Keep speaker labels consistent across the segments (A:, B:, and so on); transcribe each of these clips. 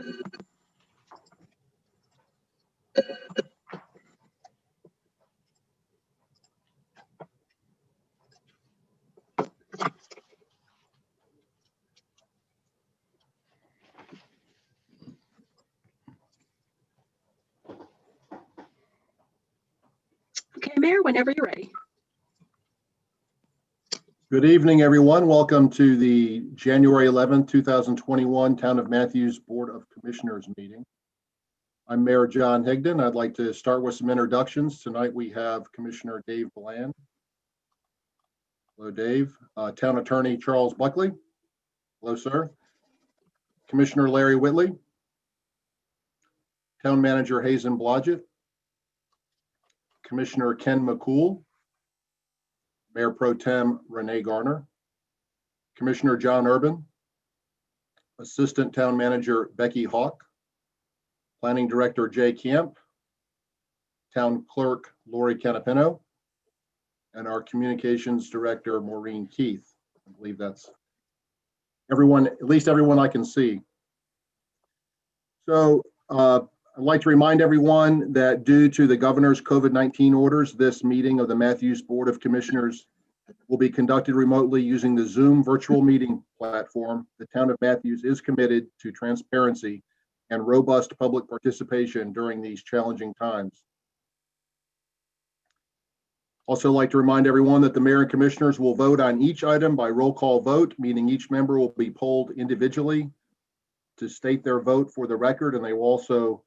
A: Okay, Mayor, whenever you're ready.
B: Good evening, everyone. Welcome to the January 11th, 2021 Town of Matthews Board of Commissioners meeting. I'm Mayor John Higdon. I'd like to start with some introductions. Tonight we have Commissioner Dave Bland. Hello, Dave. Town Attorney Charles Buckley. Hello, sir. Commissioner Larry Whitley. Town Manager Hazen Blodgett. Commissioner Ken McCool. Mayor Pro Tem Renee Garner. Commissioner John Urban. Assistant Town Manager Becky Hawk. Planning Director Jay Camp. Town Clerk Lori Canapino. And our Communications Director Maureen Keith. I believe that's everyone, at least everyone I can see. So I'd like to remind everyone that due to the governor's COVID-19 orders, this meeting of the Matthews Board of Commissioners will be conducted remotely using the Zoom virtual meeting platform. The town of Matthews is committed to transparency and robust public participation during these challenging times. Also like to remind everyone that the mayor and commissioners will vote on each item by roll call vote, meaning each member will be polled individually to state their vote for the record, and they will also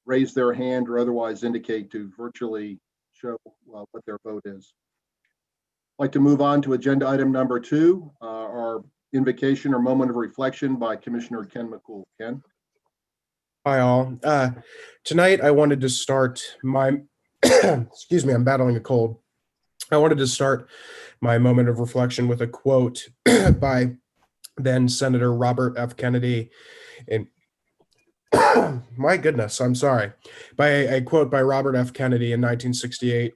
B: raise their hand or otherwise indicate to virtually show what their vote is. I'd like to move on to agenda item number 2, our invocation or moment of reflection by Commissioner Ken McCool. Ken?
C: Hi all. Tonight I wanted to start my, excuse me, I'm battling a cold. I wanted to start my moment of reflection with a quote by then Senator Robert F. Kennedy. And my goodness, I'm sorry. By a quote by Robert F. Kennedy in 1968,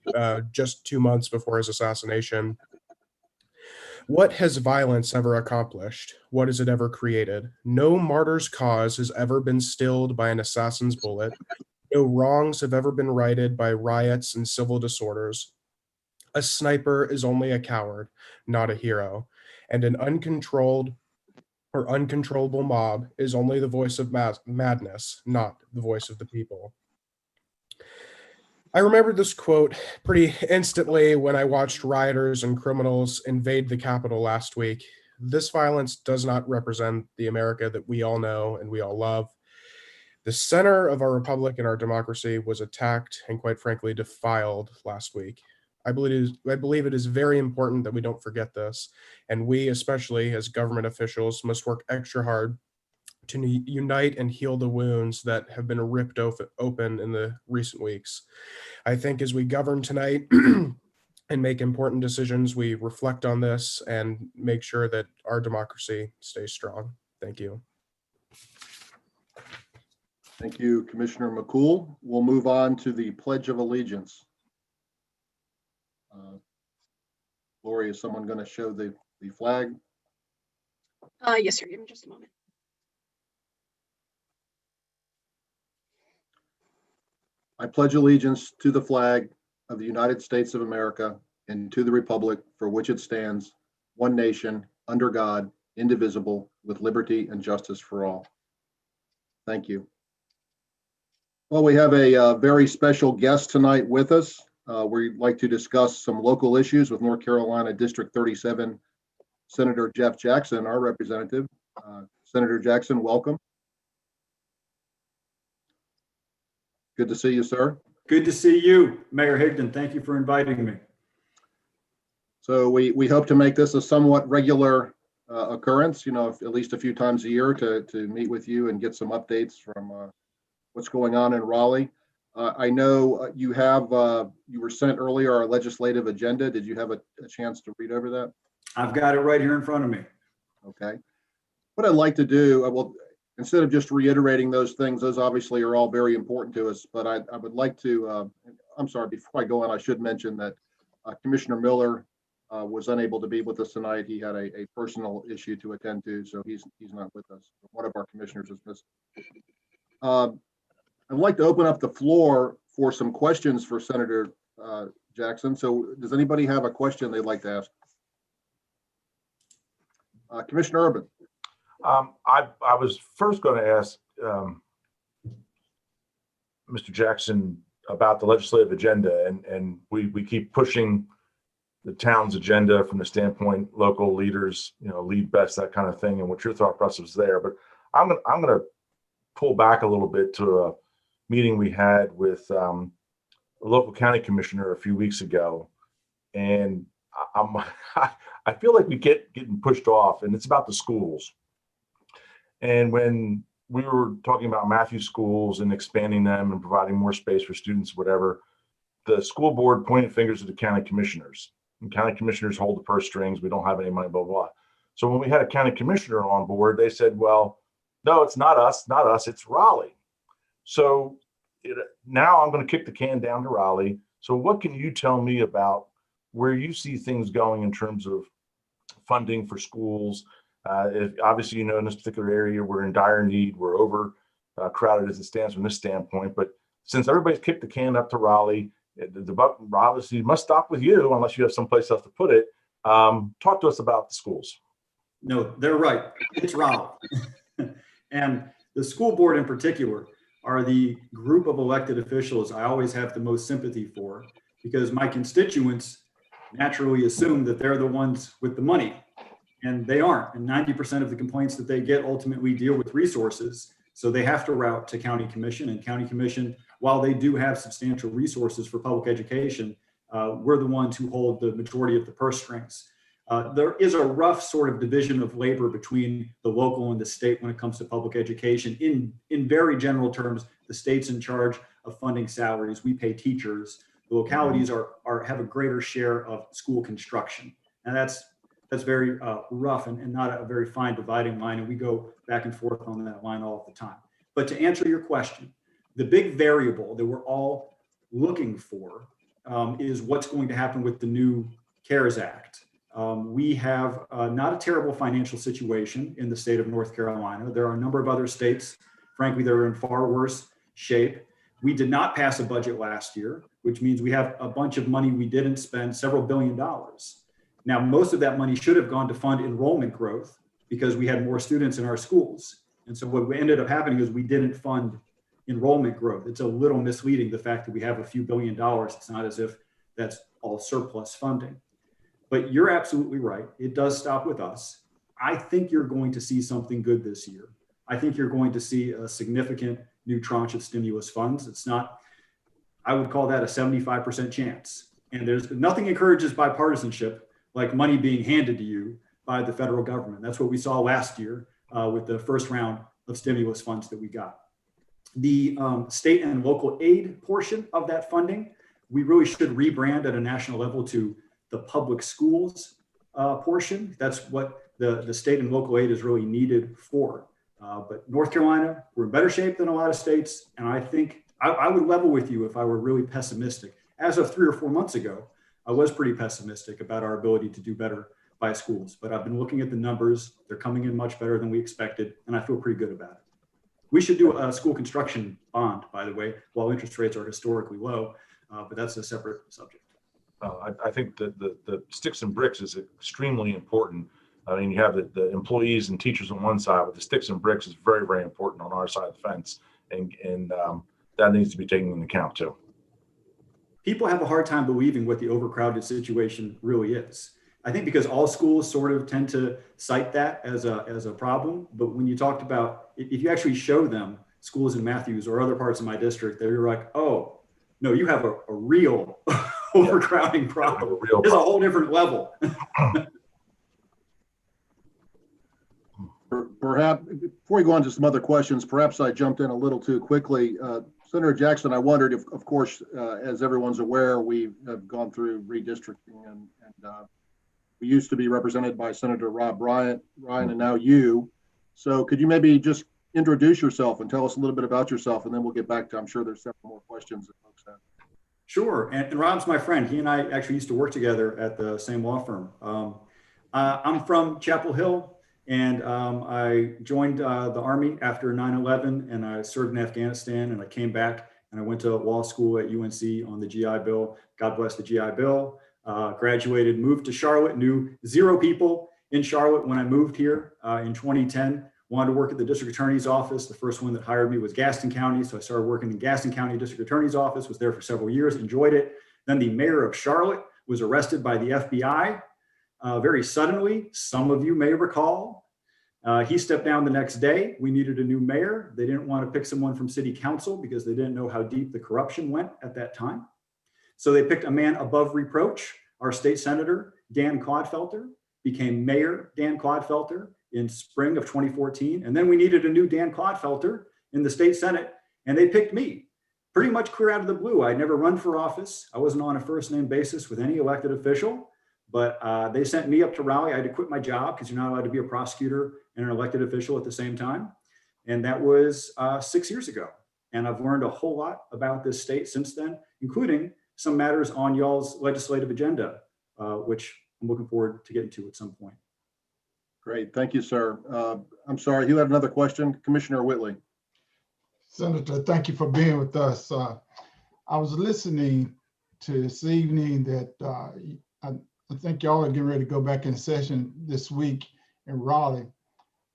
C: just 2 months before his assassination. What has violence ever accomplished? What has it ever created? No martyr's cause has ever been stilled by an assassin's bullet. No wrongs have ever been righted by riots and civil disorders. A sniper is only a coward, not a hero. And an uncontrolled or uncontrollable mob is only the voice of madness, not the voice of the people. I remembered this quote pretty instantly when I watched rioters and criminals invade the Capitol last week. This violence does not represent the America that we all know and we all love. The center of our republic and our democracy was attacked and, quite frankly, defiled last week. I believe it is very important that we don't forget this, and we, especially as government officials, must work extra hard to unite and heal the wounds that have been ripped open in the recent weeks. I think as we govern tonight and make important decisions, we reflect on this and make sure that our democracy stays strong. Thank you.
B: Thank you, Commissioner McCool. We'll move on to the Pledge of Allegiance. Lori, is someone going to show the flag?
A: Yes, sir. Give me just a moment.
B: I pledge allegiance to the flag of the United States of America and to the republic for which it stands, one nation, under God, indivisible, with liberty and justice for all. Thank you. Well, we have a very special guest tonight with us. We'd like to discuss some local issues with North Carolina District 37 Senator Jeff Jackson, our representative. Senator Jackson, welcome. Good to see you, sir.
D: Good to see you, Mayor Higdon. Thank you for inviting me.
B: So we hope to make this a somewhat regular occurrence, at least a few times a year to meet with you and get some updates from what's going on in Raleigh. I know you were sent earlier our legislative agenda. Did you have a chance to read over that?
D: I've got it right here in front of me.
B: Okay. What I'd like to do, instead of just reiterating those things, those obviously are all very important to us, but I would like to, I'm sorry, before I go on, I should mention that Commissioner Miller was unable to be with us tonight. He had a personal issue to attend to, so he's not with us. One of our commissioners is missing. I'd like to open up the floor for some questions for Senator Jackson. So does anybody have a question they'd like to ask? Commissioner Urban.
E: I was first going to ask Mr. Jackson about the legislative agenda, and we keep pushing the town's agenda from the standpoint local leaders, lead best, that kind of thing, and what your thought process is there. But I'm going to pull back a little bit to a meeting we had with a local county commissioner a few weeks ago, and I feel like we getting pushed off, and it's about the schools. And when we were talking about Matthews schools and expanding them and providing more space for students, whatever, the school board pointed fingers at the county commissioners. And county commissioners hold the purse strings. We don't have any money, blah, blah. So when we had a county commissioner on board, they said, well, no, it's not us, it's Raleigh. So now I'm going to kick the can down to Raleigh. So what can you tell me about where you see things going in terms of funding for schools? If obviously, in this particular area, we're in dire need. We're overcrowded as it stands from this standpoint. But since everybody's kicked the can up to Raleigh, the buck obviously must stop with you unless you have someplace else to put it. Talk to us about the schools.
D: No, they're right. It's Raleigh. And the school board in particular are the group of elected officials I always have the most sympathy for, because my constituents naturally assume that they're the ones with the money, and they aren't. And 90% of the complaints that they get ultimately deal with resources. So they have to route to county commission, and county commission, while they do have substantial resources for public education, we're the ones who hold the majority of the purse strings. There is a rough sort of division of labor between the local and the state when it comes to public education. In very general terms, the state's in charge of funding salaries. We pay teachers. The localities have a greater share of school construction. And that's very rough and not a very fine dividing line. And we go back and forth on that line all the time. But to answer your question, the big variable that we're all looking for is what's going to happen with the new CARES Act. We have not a terrible financial situation in the state of North Carolina. There are a number of other states, frankly, that are in far worse shape. We did not pass a budget last year, which means we have a bunch of money we didn't spend, several $1 billion. Now, most of that money should have gone to fund enrollment growth because we had more students in our schools. And so what ended up happening is we didn't fund enrollment growth. It's a little misleading, the fact that we have a few $1 billion. It's not as if that's all surplus funding. But you're absolutely right. It does stop with us. I think you're going to see something good this year. I think you're going to see a significant new tranche of stimulus funds. It's not, I would call that a 75% chance. And there's nothing encourages bipartisanship like money being handed to you by the federal government. That's what we saw last year with the first round of stimulus funds that we got. The state and local aid portion of that funding, we really should rebrand at a national level to the public schools portion. That's what the state and local aid is really needed for. But North Carolina, we're in better shape than a lot of states. And I think I would level with you if I were really pessimistic. As of 3 or 4 months ago, I was pretty pessimistic about our ability to do better by schools. But I've been looking at the numbers. They're coming in much better than we expected. And I feel pretty good about it. We should do a school construction bond, by the way, while interest rates are historically low. But that's a separate subject.
E: I think that the sticks and bricks is extremely important. I mean, you have the employees and teachers on one side, but the sticks and bricks is very, very important on our side of the fence. And that needs to be taken into account too.
D: People have a hard time believing what the overcrowded situation really is. I think because all schools sort of tend to cite that as a problem. But when you talked about, if you actually show them schools in Matthews or other parts of my district, they're like, oh, no, you have a real overcrowding problem. It's a whole different level.
B: Perhaps, before we go on to some other questions, perhaps I jumped in a little too quickly. Senator Jackson, I wondered if, of course, as everyone's aware, we have gone through redistricting and we used to be represented by Senator Rob Ryan, and now you. So could you maybe just introduce yourself and tell us a little bit about yourself, and then we'll get back to, I'm sure there's several more questions that folks have.
D: Sure, and Rob's my friend. He and I actually used to work together at the same law firm. I'm from Chapel Hill. And I joined the Army after 9/11, and I served in Afghanistan, and I came back and I went to law school at UNC on the GI Bill. God bless the GI Bill. Graduated, moved to Charlotte, knew 0 people in Charlotte when I moved here in 2010. Wanted to work at the district attorney's office. The first one that hired me was Gaston County. So I started working in Gaston County district attorney's office, was there for several years, enjoyed it. Then the mayor of Charlotte was arrested by the FBI very suddenly. Some of you may recall. He stepped down the next day. We needed a new mayor. They didn't want to pick someone from city council because they didn't know how deep the corruption went at that time. So they picked a man above reproach. Our state senator, Dan Clodfelter, became Mayor Dan Clodfelter in spring of 2014. And then we needed a new Dan Clodfelter in the state Senate, and they picked me pretty much clear out of the blue. I'd never run for office. I wasn't on a first name basis with any elected official, but they sent me up to Raleigh. I had to quit my job because you're not allowed to be a prosecutor and an elected official at the same time. And that was 6 years ago. And I've learned a whole lot about this state since then, including some matters on y'all's legislative agenda, which I'm looking forward to getting to at some point.
B: Great. Thank you, sir. I'm sorry, you had another question, Commissioner Whitley.
F: Senator, thank you for being with us. I was listening to this evening that I think y'all are getting ready to go back in session this week in Raleigh.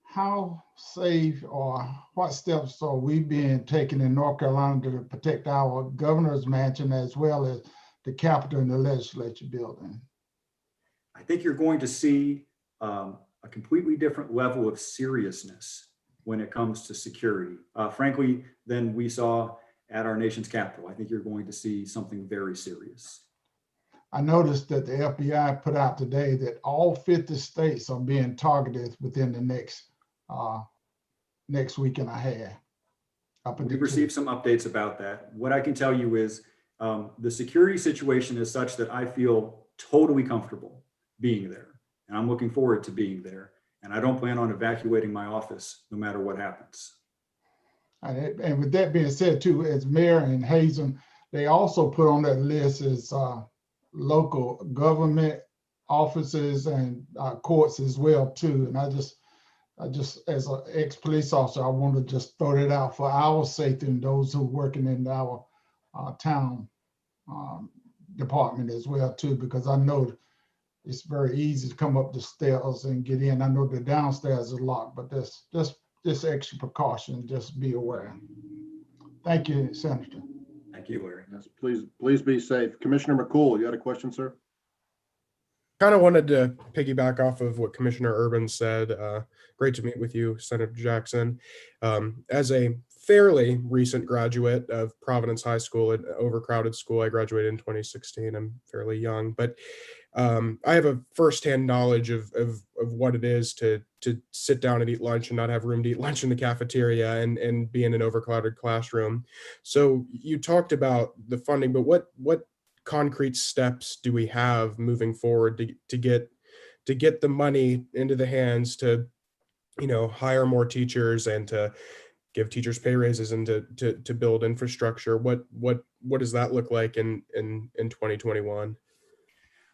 F: How safe or what steps are we being taken in North Carolina to protect our governor's mansion as well as the Capitol and the legislature building?
D: I think you're going to see a completely different level of seriousness when it comes to security, frankly, than we saw at our nation's capital. I think you're going to see something very serious.
F: I noticed that the FBI put out today that all 50 states are being targeted within the next week and a half.
D: We've received some updates about that. What I can tell you is the security situation is such that I feel totally comfortable being there. And I'm looking forward to being there. And I don't plan on evacuating my office no matter what happens.
F: And with that being said, too, as mayor and Hazen, they also put on that list as local government offices and courts as well, too. And I just, as an ex-police officer, I want to just throw that out for our safety and those who are working in our town department as well, too, because I know it's very easy to come up the stairs and get in. I know the downstairs is locked, but just extra precaution, just be aware. Thank you, Senator.
D: Thank you, Larry.
B: Yes, please be safe. Commissioner McCool, you had a question, sir?
C: Kind of wanted to piggyback off of what Commissioner Urban said. Great to meet with you, Senator Jackson. As a fairly recent graduate of Providence High School, an overcrowded school, I graduated in 2016. I'm fairly young, but I have a firsthand knowledge of what it is to sit down and eat lunch and not have room to eat lunch in the cafeteria and be in an overcrowded classroom. So you talked about the funding, but what concrete steps do we have moving forward to get the money into the hands to, hire more teachers and to give teachers pay raises and to build infrastructure? What does that look like in 2021?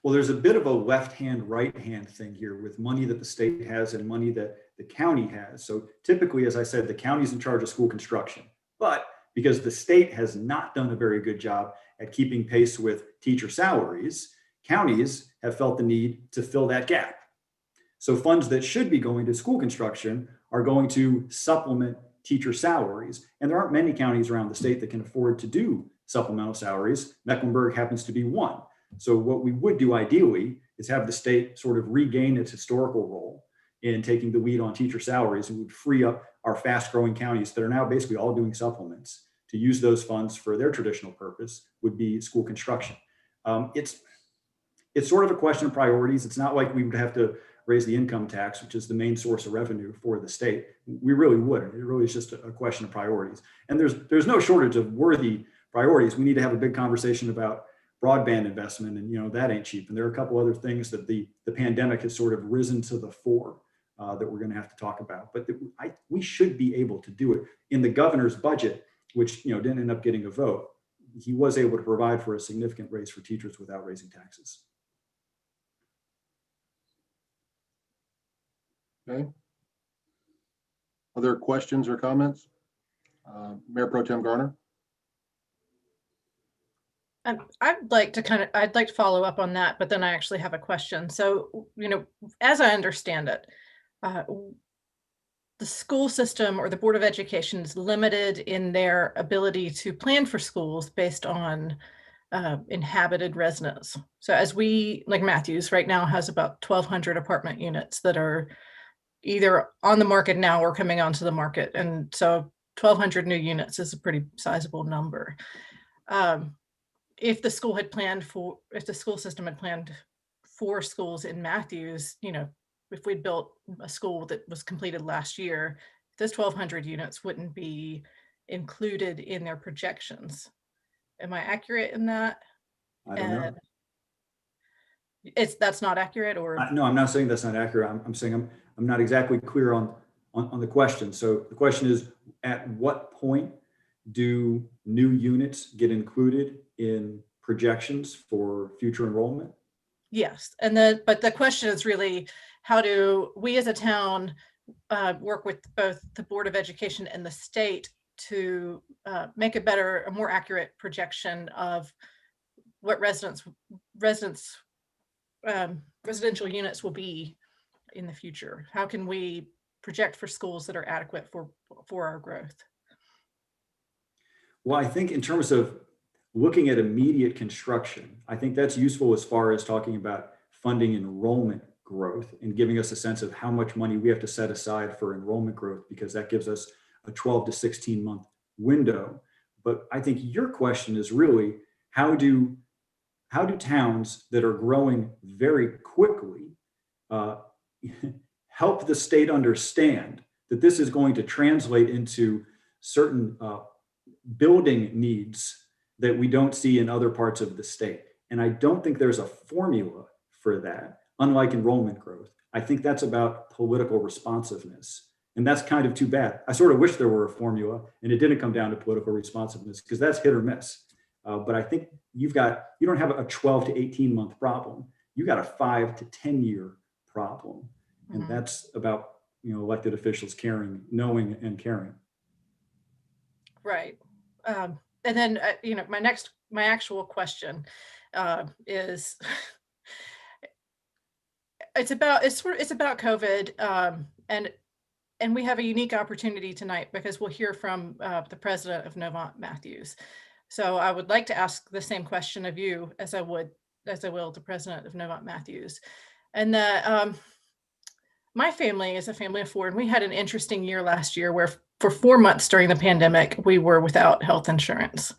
D: Well, there's a bit of a left hand, right hand thing here with money that the state has and money that the county has. So typically, as I said, the county's in charge of school construction, but because the state has not done a very good job at keeping pace with teacher salaries, counties have felt the need to fill that gap. So funds that should be going to school construction are going to supplement teacher salaries. And there aren't many counties around the state that can afford to do supplemental salaries. Mecklenburg happens to be one. So what we would do ideally is have the state sort of regain its historical role in taking the lead on teacher salaries, and would free up our fast growing counties that are now basically all doing supplements to use those funds for their traditional purpose, would be school construction. It's sort of a question of priorities. It's not like we would have to raise the income tax, which is the main source of revenue for the state. We really wouldn't. It really is just a question of priorities. And there's no shortage of worthy priorities. We need to have a big conversation about broadband investment, and that ain't cheap. And there are a couple other things that the pandemic has sort of risen to the fore that we're going to have to talk about. But we should be able to do it. In the governor's budget, which didn't end up getting a vote, he was able to provide for a significant raise for teachers without raising taxes.
B: Okay. Other questions or comments? Mayor Pro Tem Garner?
G: I'd like to follow up on that, but then I actually have a question. So, as I understand it, the school system or the Board of Education is limited in their ability to plan for schools based on inhabited residents. So like Matthews right now has about 1,200 apartment units that are either on the market now or coming onto the market. And so 1,200 new units is a pretty sizable number. If the school system had planned for schools in Matthews, if we'd built a school that was completed last year, those 1,200 units wouldn't be included in their projections. Am I accurate in that?
D: I don't know.
G: That's not accurate, or?
D: No, I'm not saying that's not accurate. I'm saying I'm not exactly clear on the question. So the question is, at what point do new units get included in projections for future enrollment?
G: Yes, but the question is really, how do we as a town work with both the Board of Education and the state to make a more accurate projection of what residential units will be in the future? How can we project for schools that are adequate for our growth?
D: Well, I think in terms of looking at immediate construction, I think that's useful as far as talking about funding enrollment growth and giving us a sense of how much money we have to set aside for enrollment growth, because that gives us a 12 to 16 month window. But I think your question is really, how do towns that are growing very quickly help the state understand that this is going to translate into certain building needs that we don't see in other parts of the state? And I don't think there's a formula for that, unlike enrollment growth. I think that's about political responsiveness. And that's kind of too bad. I sort of wish there were a formula and it didn't come down to political responsiveness, because that's hit or miss. But I think you don't have a 12 to 18 month problem. You got a 5 to 10 year problem. And
G: Mhm.
D: that's about, elected officials knowing and caring.
G: Right. And then, my actual question is, it's about COVID, and we have a unique opportunity tonight because we'll hear from the president of Novant Matthews. So I would like to ask the same question of you as I will the president of Novant Matthews. And that my family is a family of 4, and we had an interesting year last year where for 4 months during the pandemic, we were without health insurance.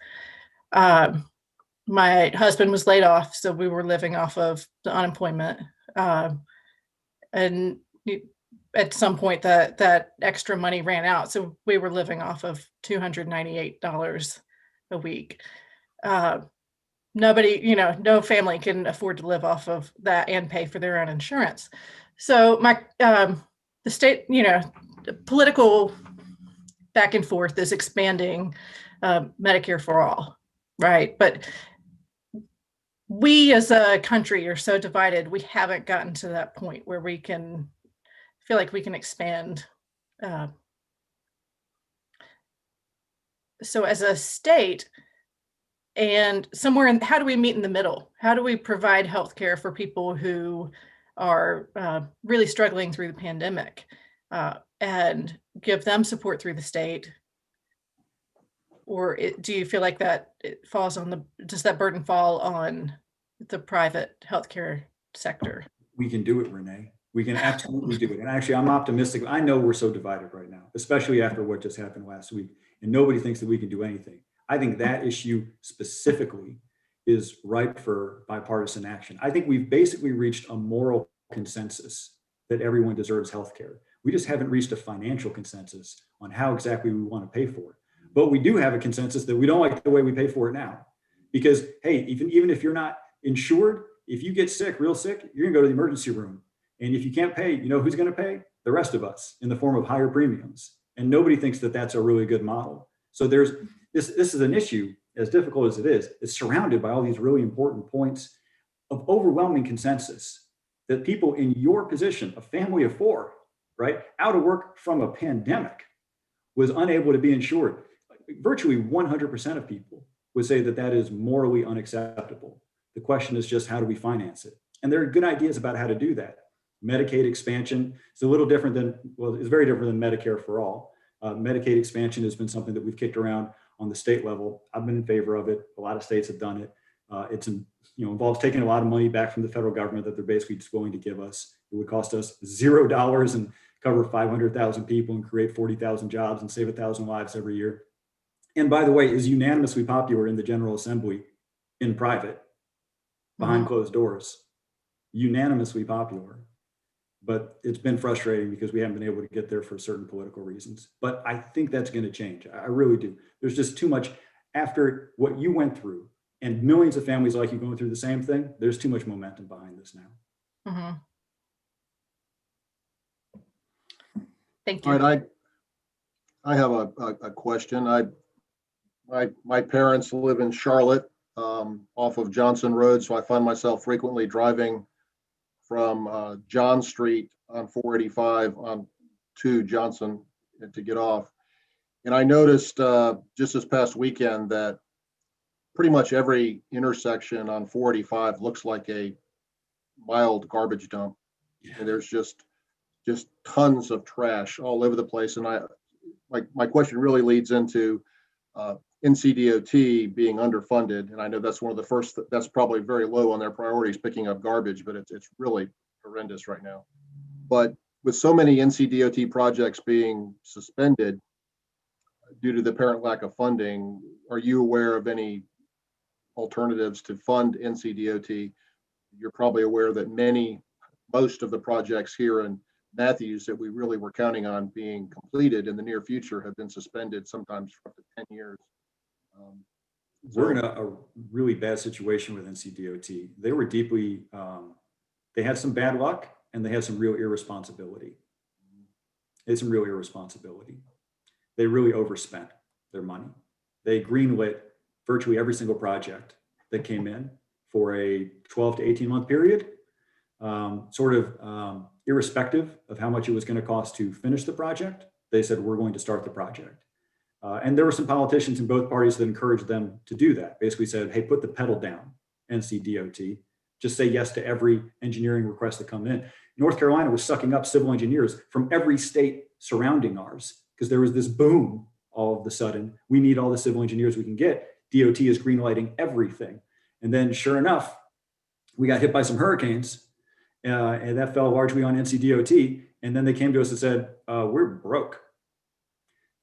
G: My husband was laid off, so we were living off of the unemployment. And at some point that extra money ran out, so we were living off of $298 a week. Nobody, no family can afford to live off of that and pay for their own insurance. So the state, political back and forth is expanding Medicare for all, right? But we as a country are so divided, we haven't gotten to that point where we can feel like we can expand. So as a state, and how do we meet in the middle? How do we provide healthcare for people who are really struggling through the pandemic, and give them support through the state? Or do you feel like that does that burden fall on the private healthcare sector?
D: We can do it, Renee. We can absolutely do it. And actually, I'm optimistic. I know we're so divided right now, especially after what just happened last week, and nobody thinks that we can do anything. I think that issue specifically is ripe for bipartisan action. I think we've basically reached a moral consensus that everyone deserves healthcare. We just haven't reached a financial consensus on how exactly we want to pay for it. But we do have a consensus that we don't like the way we pay for it now. Because, hey, even if you're not insured, if you get sick, real sick, you're gonna go to the emergency room. And if you can't pay, you know who's gonna pay? The rest of us, in the form of higher premiums. And nobody thinks that that's a really good model. So this is an issue, as difficult as it is, it's surrounded by all these really important points of overwhelming consensus that people in your position, a family of 4, right, out of work from a pandemic, was unable to be insured. Virtually 100% of people would say that that is morally unacceptable. The question is just, how do we finance it? And there are good ideas about how to do that. Medicaid expansion is a little different than, well, it's very different than Medicare for all. Medicaid expansion has been something that we've kicked around on the state level. I've been in favor of it. A lot of states have done it. It's involves taking a lot of money back from the federal government that they're basically just going to give us. It would cost us $0 and cover 500,000 people and create 40,000 jobs and save 1,000 lives every year. And by the way, is unanimously popular in the General Assembly in private, behind closed doors. Unanimously popular. But it's been frustrating because we haven't been able to get there for certain political reasons. But I think that's going to change. I really do. There's just too much after what you went through and millions of families like you going through the same thing. There's too much momentum behind this now.
G: Thank you.
B: All right, I have a question. My parents live in Charlotte, off of Johnson Road, so I find myself frequently driving from John Street on 485 on to Johnson to get off. And I noticed just this past weekend that pretty much every intersection on 485 looks like a mild garbage dump. And there's just tons of trash all over the place. And my question really leads into NCDOT being underfunded. And I know that's one of the first, that's probably very low on their priorities, picking up garbage, but it's really horrendous right now. But with so many NCDOT projects being suspended due to the apparent lack of funding, are you aware of any alternatives to fund NCDOT? You're probably aware that most of the projects here in Matthews that we really were counting on being completed in the near future have been suspended, sometimes for up to 10 years.
D: We're in a really bad situation with NCDOT. They were deeply, they had some bad luck and they had some real irresponsibility. They had some real irresponsibility. They really overspent their money. They greenlit virtually every single project that came in for a 12 to 18 month period, irrespective of how much it was going to cost to finish the project. They said, we're going to start the project. And there were some politicians in both parties that encouraged them to do that. Basically said, hey, put the pedal down, NCDOT. Just say yes to every engineering request that come in. North Carolina was sucking up civil engineers from every state surrounding ours because there was this boom all of a sudden. We need all the civil engineers we can get. DOT is greenlighting everything. And then sure enough, we got hit by some hurricanes and that fell largely on NCDOT. And then they came to us and said, we're broke.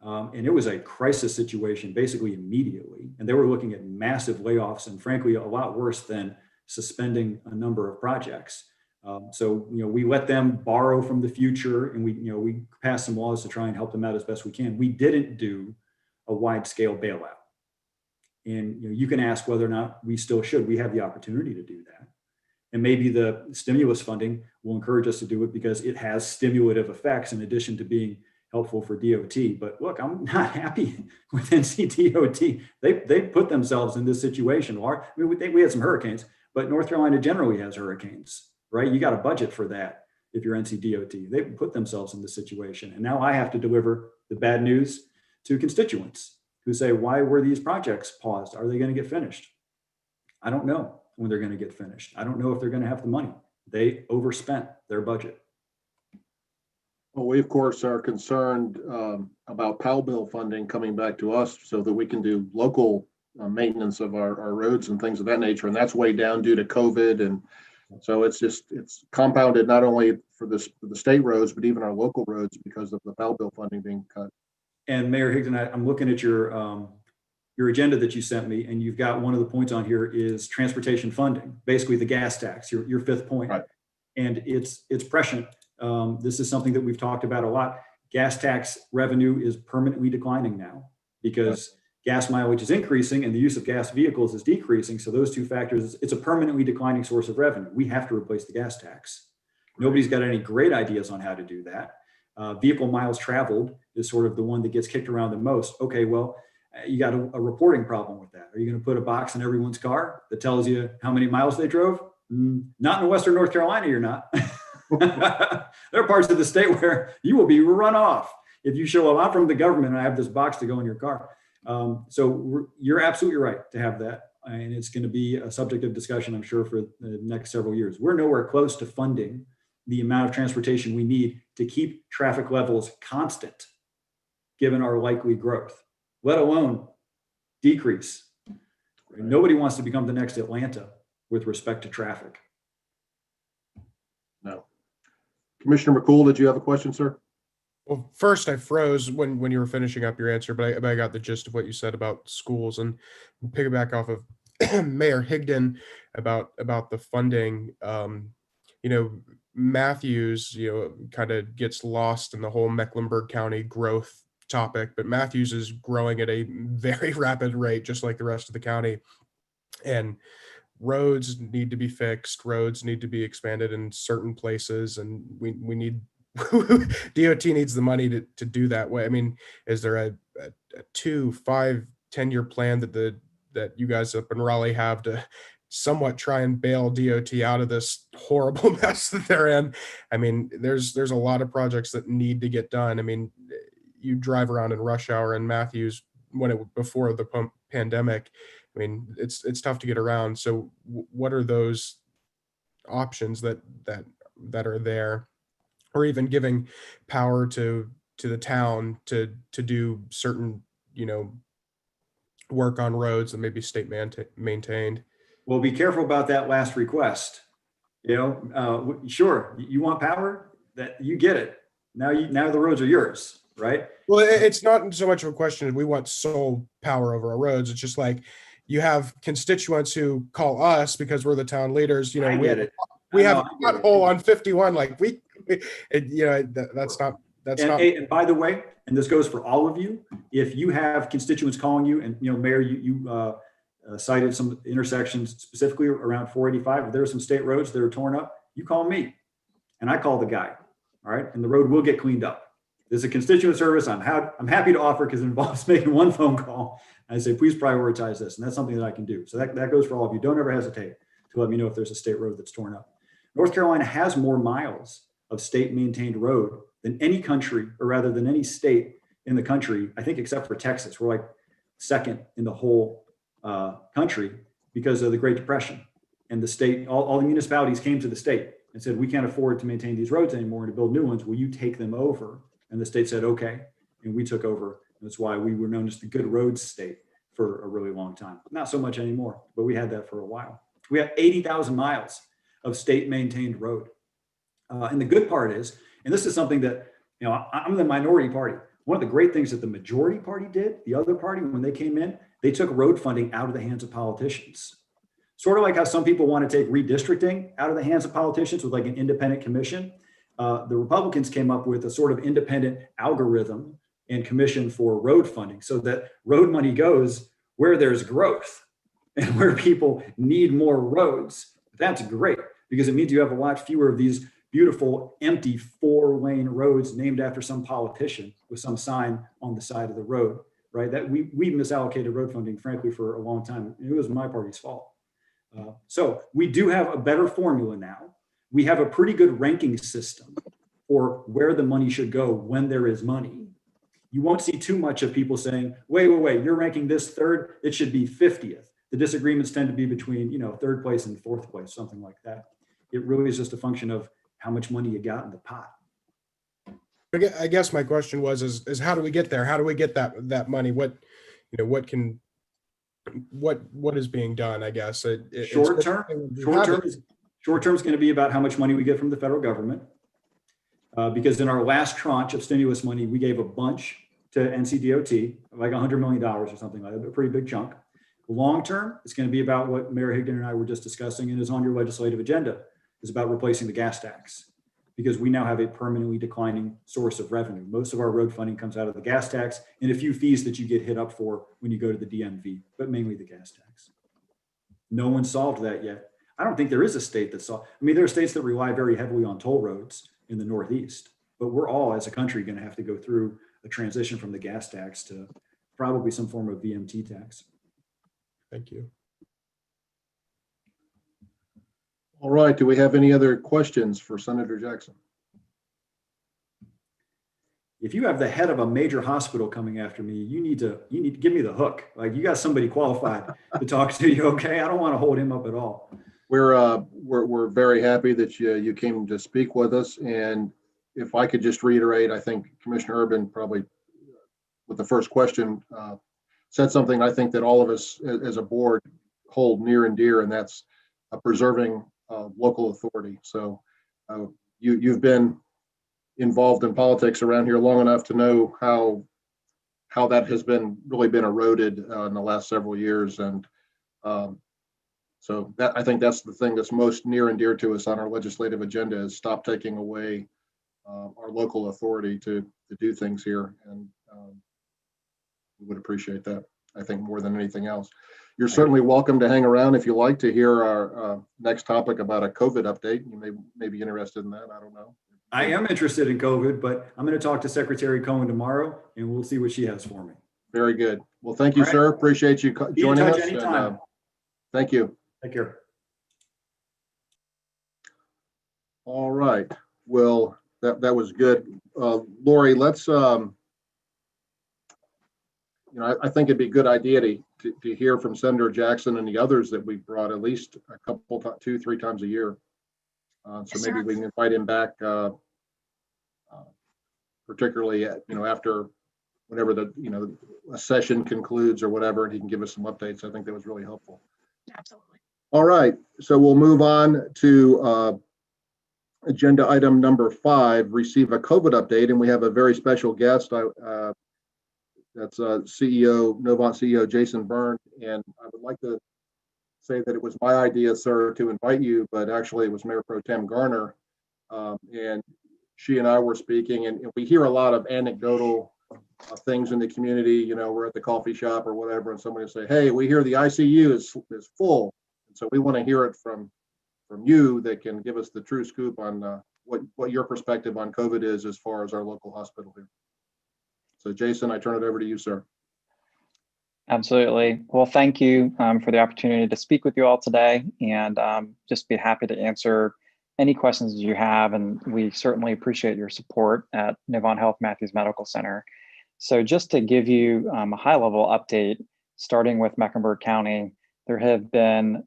D: And it was a crisis situation basically immediately. And they were looking at massive layoffs and frankly, a lot worse than suspending a number of projects. So we let them borrow from the future and we passed some laws to try and help them out as best we can. We didn't do a wide scale bailout. And you can ask whether or not we still should. We have the opportunity to do that. And maybe the stimulus funding will encourage us to do it because it has stimulative effects in addition to being helpful for DOT. But look, I'm not happy with NCDOT. They put themselves in this situation. We had some hurricanes, but North Carolina generally has hurricanes, right? You got a budget for that if you're NCDOT. They put themselves in this situation. And now I have to deliver the bad news to constituents who say, why were these projects paused? Are they going to get finished? I don't know when they're going to get finished. I don't know if they're going to have the money. They overspent their budget.
B: Well, we of course are concerned about Powell bill funding coming back to us so that we can do local maintenance of our roads and things of that nature. And that's way down due to COVID. And so it's compounded not only for the state roads, but even our local roads because of the Powell bill funding being cut.
D: And Mayor Higdon, I'm looking at your agenda that you sent me, and you've got one of the points on here is transportation funding, basically the gas tax, your fifth point.
B: Right.
D: And it's prescient. This is something that we've talked about a lot. Gas tax revenue is permanently declining now because gas mileage is increasing and the use of gas vehicles is decreasing. So those two factors, it's a permanently declining source of revenue. We have to replace the gas tax. Nobody's got any great ideas on how to do that. Vehicle miles traveled is sort of the one that gets kicked around the most. Okay, well, you got a reporting problem with that. Are you going to put a box in everyone's car that tells you how many miles they drove? Not in Western North Carolina, you're not. There are parts of the state where you will be run off if you show up, I'm from the government and I have this box to go in your car. You're absolutely right to have that. And it's going to be a subject of discussion, I'm sure, for the next several years. We're nowhere close to funding the amount of transportation we need to keep traffic levels constant, given our likely growth, let alone decrease. Nobody wants to become the next Atlanta with respect to traffic.
B: No. Commissioner McCool, did you have a question, sir?
C: Well, first I froze when you were finishing up your answer, but I got the gist of what you said about schools, and piggyback off of Mayor Higdon about the funding. Matthews, kind of gets lost in the whole Mecklenburg County growth topic, but Matthews is growing at a very rapid rate, just like the rest of the county. And roads need to be fixed, roads need to be expanded in certain places, and we need DOT needs the money to do that way. I mean, is there a 2, 5, 10-year plan that you guys up in Raleigh have to somewhat try and bail DOT out of this horrible mess that they're in? I mean, there's a lot of projects that need to get done. I mean, you drive around in rush hour in Matthews before the pandemic. I mean, it's tough to get around. So what are those options that are there, or even giving power to the town to do certain, work on roads that may be state maintained?
D: Well, be careful about that last request. Sure, you want power, that you get it. Now the roads are yours, right?
C: Well, it's not so much of a question of we want sole power over our roads. It's just like you have constituents who call us because we're the town leaders.
D: I get it.
C: We have a pothole on 51. Like that's not.
D: And by the way, and this goes for all of you, if you have constituents calling you, and Mayor, you cited some intersections specifically around 485. If there are some state roads that are torn up, you call me, and I call the guy. All right, and the road will get cleaned up. There's a constituent service I'm happy to offer because it involves making one phone call. And I say, please prioritize this, and that's something that I can do. So that goes for all of you. Don't ever hesitate to let me know if there's a state road that's torn up. North Carolina has more miles of state maintained road than any country, or rather than any state in the country, I think, except for Texas. We're like second in the whole country because of the Great Depression. And the state, all the municipalities came to the state and said, we can't afford to maintain these roads anymore and to build new ones. Will you take them over? And the state said, okay. And we took over. That's why we were known as the Good Roads State for a really long time. Not so much anymore, but we had that for a while. We have 80,000 miles of state maintained road. And the good part is, and this is something that, I'm the minority party. One of the great things that the majority party did, the other party, when they came in, they took road funding out of the hands of politicians. Sort of like how some people want to take redistricting out of the hands of politicians with like an independent commission. The Republicans came up with a sort of independent algorithm and commission for road funding so that road money goes where there's growth and where people need more roads. That's great because it means you have a lot fewer of these beautiful, empty 4-lane roads named after some politician with some sign on the side of the road, right? That we misallocated road funding, frankly, for a long time. It was my party's fault. So we do have a better formula now. We have a pretty good ranking system for where the money should go when there is money. You won't see too much of people saying, wait, you're ranking this third, it should be 50th. The disagreements tend to be between, third place and fourth place, something like that. It really is just a function of how much money you got in the pot.
C: I guess my question was, is how do we get there? How do we get that money? What is being done? I guess
D: short term is going to be about how much money we get from the federal government. Because in our last tranche of stimulus money, we gave a bunch to NCDOT, like $100 million or something like that, a pretty big chunk. Long term, it's going to be about what Mayor Higdon and I were just discussing and is on your legislative agenda, is about replacing the gas tax, because we now have a permanently declining source of revenue. Most of our road funding comes out of the gas tax and a few fees that you get hit up for when you go to the DMV, but mainly the gas tax. No one solved that yet. I don't think there is a state that solved. I mean, there are states that rely very heavily on toll roads in the Northeast, but we're all as a country going to have to go through a transition from the gas tax to probably some form of VMT tax.
C: Thank you.
B: All right, do we have any other questions for Senator Jackson?
D: if you have the head of a major hospital coming after me, you need to give me the hook. Like, you got somebody qualified to talk to you. Okay. I don't want to hold him up at all.
B: We're very happy that you came to speak with us. And if I could just reiterate, I think Commissioner Urban probably with the first question said something I think that all of us as a board hold near and dear, and that's preserving local authority. So you've been involved in politics around here long enough to know how that has really been eroded in the last several years. And so that, I think that's the thing that's most near and dear to us on our legislative agenda, is stop taking away our local authority to do things here. And we would appreciate that, I think, more than anything else. You're certainly welcome to hang around if you like to hear our next topic about a COVID update. You may be interested in that. I don't know.
D: I am interested in COVID, but I'm going to talk to Secretary Cohen tomorrow, and we'll see what she has for me.
B: Very good. Well, thank you,
D: All right.
B: sir. Appreciate you
D: Be in
B: joining
D: touch
B: us.
D: anytime.
B: And, thank you.
D: Take care.
B: All right. Well, that was good. Lori, let's, I think it'd be a good idea to hear from Senator Jackson and the others that we've brought at least a couple, 2-3 times a year. So
A: Yes,
B: maybe
A: sir.
B: we can invite him back, particularly after whenever a session concludes or whatever, and he can give us some updates. I think that was really helpful.
A: Absolutely.
B: All right, so we'll move on to agenda item number 5, receive a COVID update, and we have a very special guest. That's Novant CEO Jason Byrne, and I would like to say that it was my idea, sir, to invite you, but actually it was Mayor Pro Tem Garner, and she and I were speaking, and we hear a lot of anecdotal things in the community. We're at the coffee shop or whatever, and somebody will say, "Hey, we hear the ICU is full," and so we want to hear it from you that can give us the true scoop on what your perspective on COVID is as far as our local hospital here. So, Jason, I turn it over to you, sir.
H: Absolutely. Well, thank you for the opportunity to speak with you all today, and just be happy to answer any questions you have. And we certainly appreciate your support at Novant Health Matthews Medical Center. So just to give you a high-level update, starting with Mecklenburg County, there have been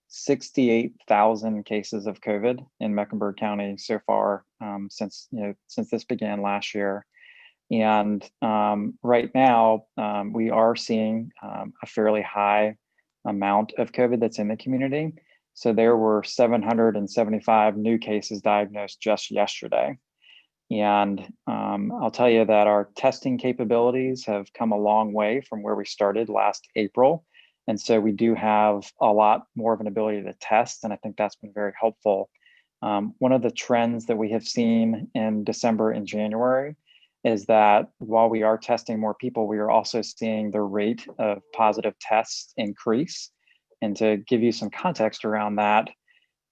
H: 68,000 cases of COVID in Mecklenburg County so far since this began last year. And right now, we are seeing a fairly high amount of COVID that's in the community. So there were 775 new cases diagnosed just yesterday. And I'll tell you that our testing capabilities have come a long way from where we started last April. And so we do have a lot more of an ability to test, and I think that's been very helpful. One of the trends that we have seen in December and January is that while we are testing more people, we are also seeing the rate of positive tests increase. And to give you some context around that,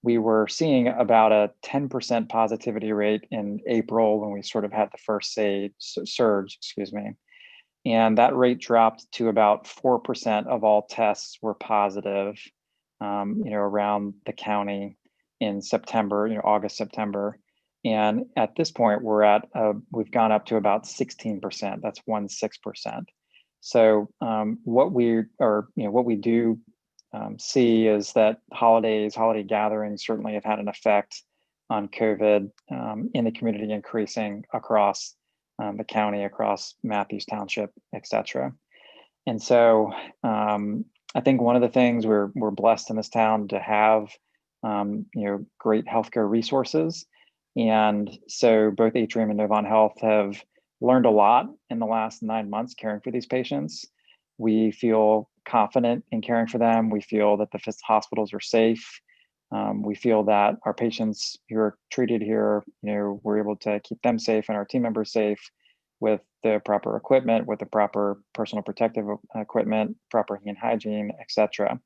H: we were seeing about a 10% positivity rate in April when we sort of had the first surge, and that rate dropped to about 4% of all tests were positive, around the county in September, August, September. And at this point, we've gone up to about 16%. That's 16%. So what we do see is that holiday gatherings certainly have had an effect on COVID in the community, increasing across the county, across Matthews Township, et cetera. And so I think one of the things we're blessed in this town to have, great healthcare resources. And so both Atrium and Novant Health have learned a lot in the last 9 months caring for these patients. We feel confident in caring for them. We feel that the hospitals are safe. We feel that our patients who are treated here, we're able to keep them safe and our team members safe with the proper equipment, with the proper personal protective equipment, proper hand hygiene, et cetera.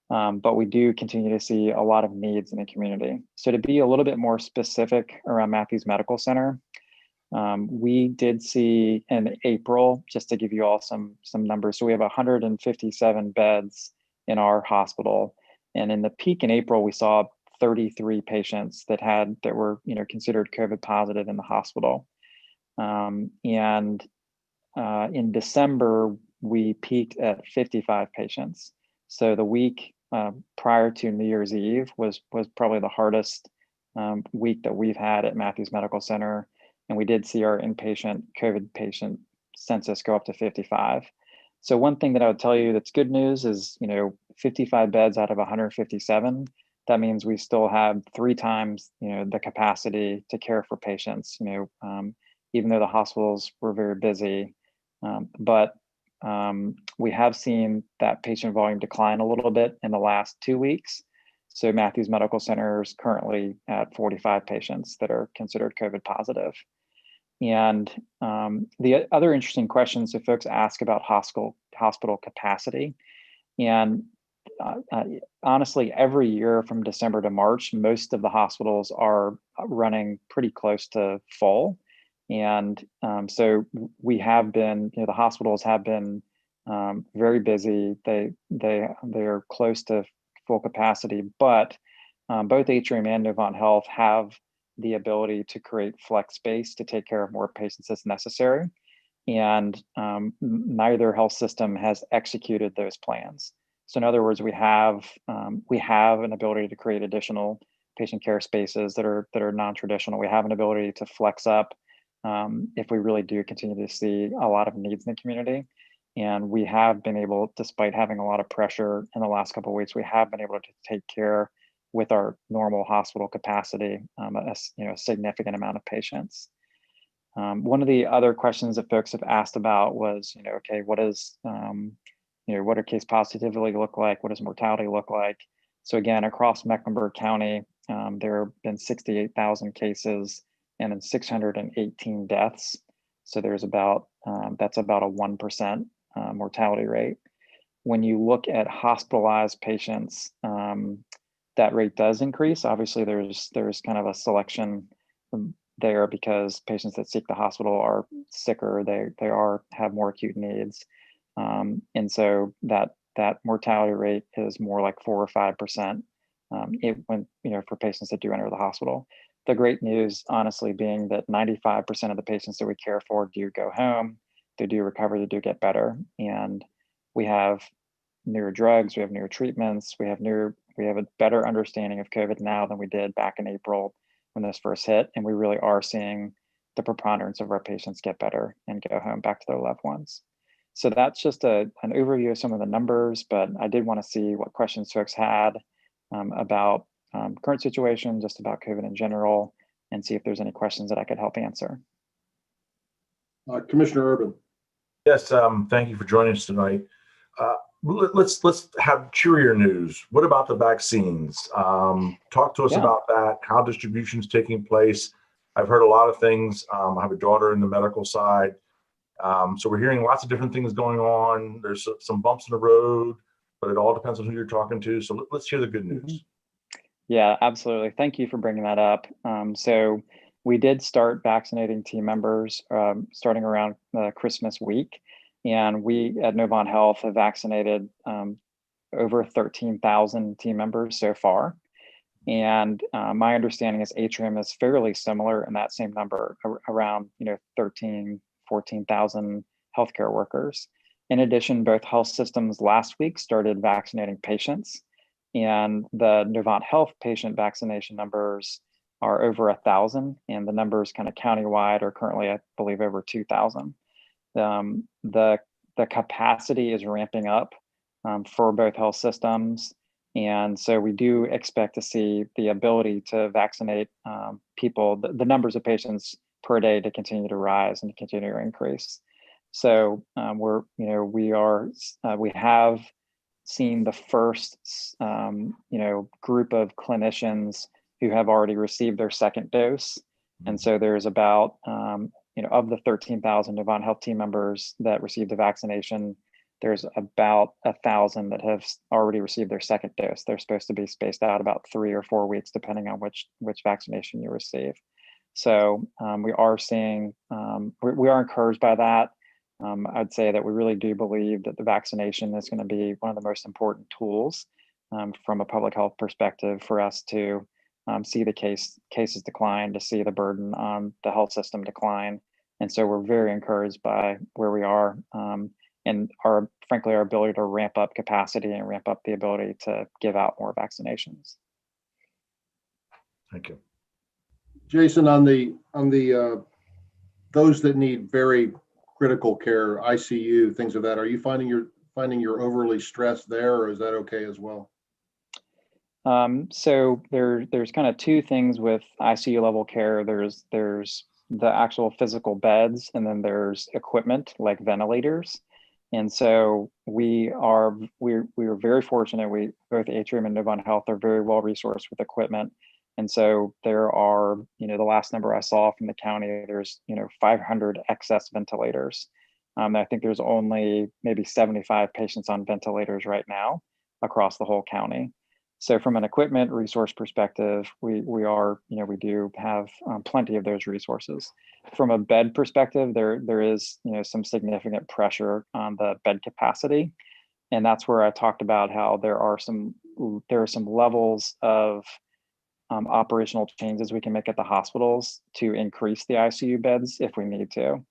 H: But we do continue to see a lot of needs in the community. So to be a little bit more specific around Matthews Medical Center, we did see in April, just to give you all some numbers, so we have 157 beds in our hospital. And in the peak in April, we saw 33 patients that were considered COVID positive in the hospital. And in December, we peaked at 55 patients. So the week prior to New Year's Eve was probably the hardest week that we've had at Matthews Medical Center. And we did see our inpatient COVID patient census go up to 55. So one thing that I would tell you that's good news is, 55 beds out of 157. That means we still have 3 times, the capacity to care for patients, even though the hospitals were very busy. But we have seen that patient volume decline a little bit in the last 2 weeks. So Matthews Medical Center is currently at 45 patients that are considered COVID positive. And the other interesting questions that folks ask about hospital capacity. And honestly, every year from December to March, most of the hospitals are running pretty close to full. And so we have been, the hospitals have been very busy. They're close to full capacity, but both Atrium and Novant Health have the ability to create flex space to take care of more patients as necessary. And neither health system has executed those plans. So in other words, we have an ability to create additional patient care spaces that are non-traditional. We have an ability to flex up if we really do continue to see a lot of needs in the community. And we have been able, despite having a lot of pressure in the last couple of weeks, we have been able to take care with our normal hospital capacity, a significant amount of patients. One of the other questions that folks have asked about was, okay, what is, what do case positivity look like? What does mortality look like? So again, across Mecklenburg County, there have been 68,000 cases and then 618 deaths. So there's about, that's about a 1% mortality rate. When you look at hospitalized patients, that rate does increase. Obviously, there's kind of a selection there because patients that seek the hospital are sicker. They have more acute needs, and so that mortality rate is more like 4 or 5%. For patients that do enter the hospital. The great news, honestly, being that 95% of the patients that we care for do go home, they do recover, they do get better, and we have newer drugs, we have newer treatments, we have a better understanding of COVID now than we did back in April when this first hit, and we really are seeing the preponderance of our patients get better and go home back to their loved ones. So that's just an overview of some of the numbers, but I did want to see what questions folks had about current situation, just about COVID in general, and see if there's any questions that I could help answer.
B: Commissioner Urban.
E: Yes, thank you for joining us tonight. Let's have cheerier news. What about the vaccines? Talk to us about that, how distribution is taking place. I've heard a lot of things. I have a daughter in the medical side. So we're hearing lots of different things going on. There's some bumps in the road, but it all depends on who you're talking to. So let's hear the good news.
H: Yeah, absolutely. Thank you for bringing that up. So we did start vaccinating team members starting around Christmas week. And we at Novant Health have vaccinated over 13,000 team members so far. And my understanding is Atrium is fairly similar in that same number, around 13, 14,000 healthcare workers. In addition, both health systems last week started vaccinating patients. And the Novant Health patient vaccination numbers are over 1,000, and the numbers kind of countywide are currently, I believe, over 2,000. The capacity is ramping up for both health systems, and so we do expect to see the ability to vaccinate people, the numbers of patients per day to continue to rise and to continue to increase. So we have seen the first group of clinicians who have already received their second dose, and so there's about of the 13,000 Novant Health team members that received the vaccination, there's about 1,000 that have already received their second dose. They're supposed to be spaced out about 3 or 4 weeks, depending on which vaccination you receive. So we are seeing, we are encouraged by that. I'd say that we really do believe that the vaccination is going to be one of the most important tools from a public health perspective for us to see the cases decline, to see the burden on the health system decline, And so we're very encouraged by where we are, and frankly, our ability to ramp up capacity and ramp up the ability to give out more vaccinations.
E: Thank you.
B: Jason, on the those that need very critical care, ICU, things of that, are you finding you're overly stressed there, or is that okay as well?
H: So there's kind of two things with ICU level care. There's the actual physical beds, and then there's equipment like ventilators. And so we're very fortunate. Both Atrium and Novant Health are very well resourced with equipment. And so there are, the last number I saw from the county, there's 500 excess ventilators. I think there's only maybe 75 patients on ventilators right now across the whole county. So from an equipment resource perspective, we do have plenty of those resources. From a bed perspective, there is some significant pressure on the bed capacity, and that's where I talked about how there are some levels of operational changes we can make at the hospitals to increase the ICU beds if we need to.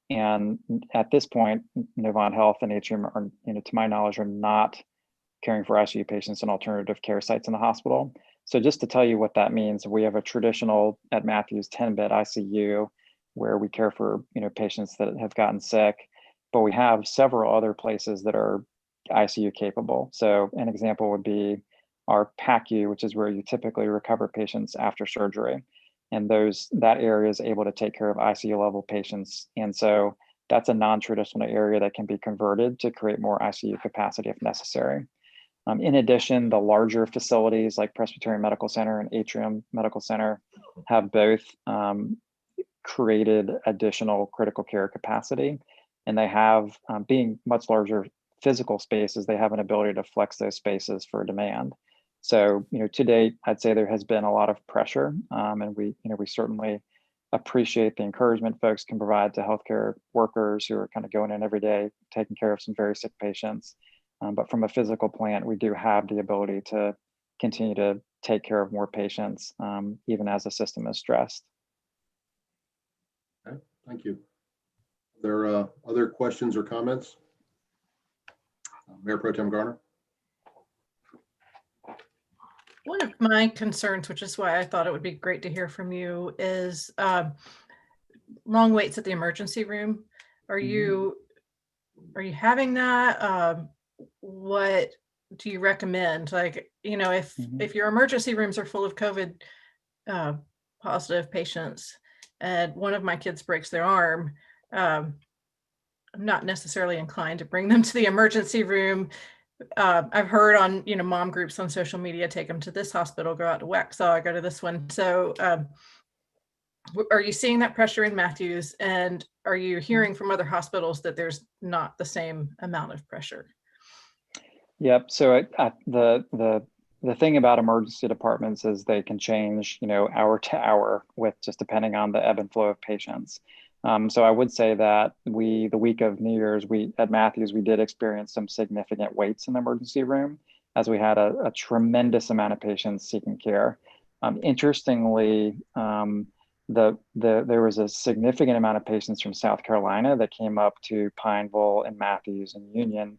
H: And at this point, Novant Health and Atrium are, to my knowledge, are not caring for ICU patients in alternative care sites in the hospital. So just to tell you what that means, we have a traditional at Matthews 10-bed ICU where we care for patients that have gotten sick, but we have several other places that are ICU capable. So an example would be our PACU, which is where you typically recover patients after surgery. And that area is able to take care of ICU level patients. And so that's a non-traditional area that can be converted to create more ICU capacity if necessary. In addition, the larger facilities like Presbyterian Medical Center and Atrium Medical Center have both created additional critical care capacity. And they have, being much larger physical spaces, they have an ability to flex those spaces for demand. So, to date, I'd say there has been a lot of pressure, and we certainly appreciate the encouragement folks can provide to healthcare workers who are kind of going in every day, taking care of some very sick patients. But from a physical plant, we do have the ability to continue to take care of more patients, even as the system is stressed.
B: Okay, thank you. Are there other questions or comments? Mayor Pro Tem Garner.
G: One of my concerns, which is why I thought it would be great to hear from you, is long waits at the emergency room. Are you having that? What do you recommend? Like, if your emergency rooms are full of COVID positive patients, and one of my kids breaks their arm, I'm not necessarily inclined to bring them to the emergency room. I've heard on, mom groups on social media, take them to this hospital, go out to Waxhaw, go to this one. So are you seeing that pressure in Matthews? And are you hearing from other hospitals that there's not the same amount of pressure?
H: Yep. So the thing about emergency departments is they can change, hour to hour with just depending on the ebb and flow of patients. So I would say that the week of New Year's, at Matthews, we did experience some significant waits in the emergency room as we had a tremendous amount of patients seeking care. Interestingly, there was a significant amount of patients from South Carolina that came up to Pineville and Matthews and Union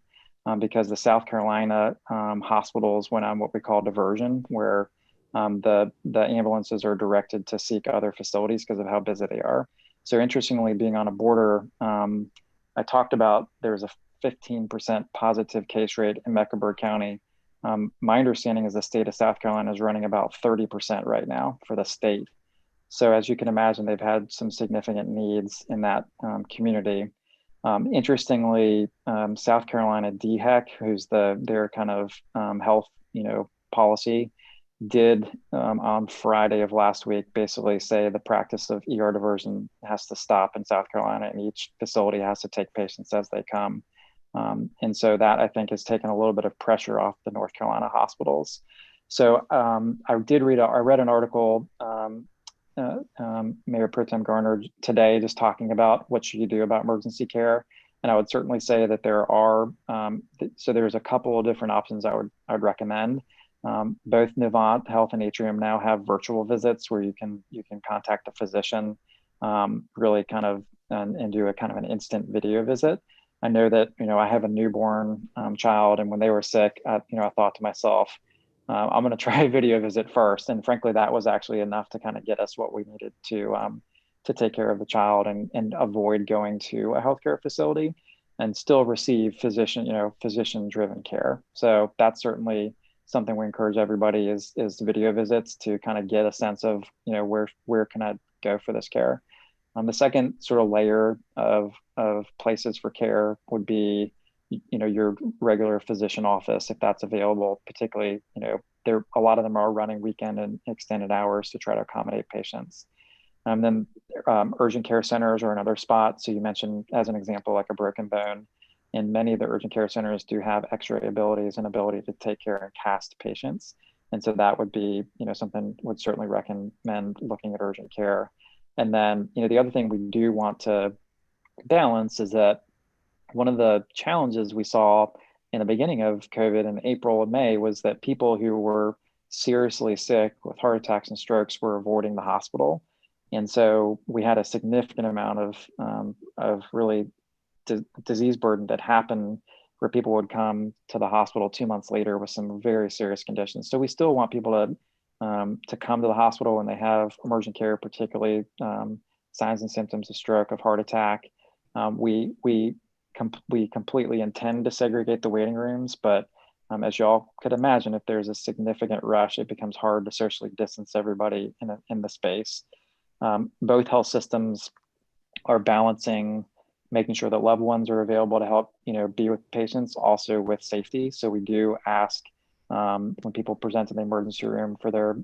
H: because the South Carolina hospitals went on what we call diversion, where the ambulances are directed to seek other facilities because of how busy they are. So interestingly, being on a border, I talked about there's a 15% positive case rate in Mecklenburg County. My understanding is the state of South Carolina is running about 30% right now for the state. So as you can imagine, they've had some significant needs in that community. Interestingly, South Carolina DHEC, who's their kind of health, policy, did on Friday of last week basically say the practice of ER diversion has to stop in South Carolina, and each facility has to take patients as they come. And so that, I think, has taken a little bit of pressure off the North Carolina hospitals. So I read an article, Mayor Pro Tem Garner, today, just talking about what should you do about emergency care. And I would certainly say that there are, so there's a couple of different options I would recommend. Both Novant Health and Atrium now have virtual visits where you can contact a physician, really kind of and do a kind of an instant video visit. I know that, I have a newborn child, and when they were sick, I thought to myself, I'm going to try a video visit first. And frankly, that was actually enough to kind of get us what we needed to take care of the child and avoid going to a healthcare facility and still receive physician-driven care. So that's certainly something we encourage everybody is video visits to kind of get a sense of, where can I go for this care. The second sort of layer of places for care would be, your regular physician office, if that's available. Particularly, a lot of them are running weekend and extended hours to try to accommodate patients. Then urgent care centers are another spot. So you mentioned, as an example, like a broken bone, and many of the urgent care centers do have X-ray abilities and ability to take care and cast patients. And so that would be, something would certainly recommend looking at urgent care. And then, the other thing we do want to balance is that one of the challenges we saw in the beginning of COVID in April and May was that people who were seriously sick with heart attacks and strokes were avoiding the hospital. And so we had a significant amount of really disease burden that happened where people would come to the hospital 2 months later with some very serious conditions. So we still want people to come to the hospital when they have emergent care, particularly signs and symptoms of stroke, of heart attack. We completely intend to segregate the waiting rooms, but as y'all could imagine, if there's a significant rush, it becomes hard to socially distance everybody in the space. Both health systems are balancing making sure that loved ones are available to help, be with patients, also with safety. So we do ask when people present to the emergency room for their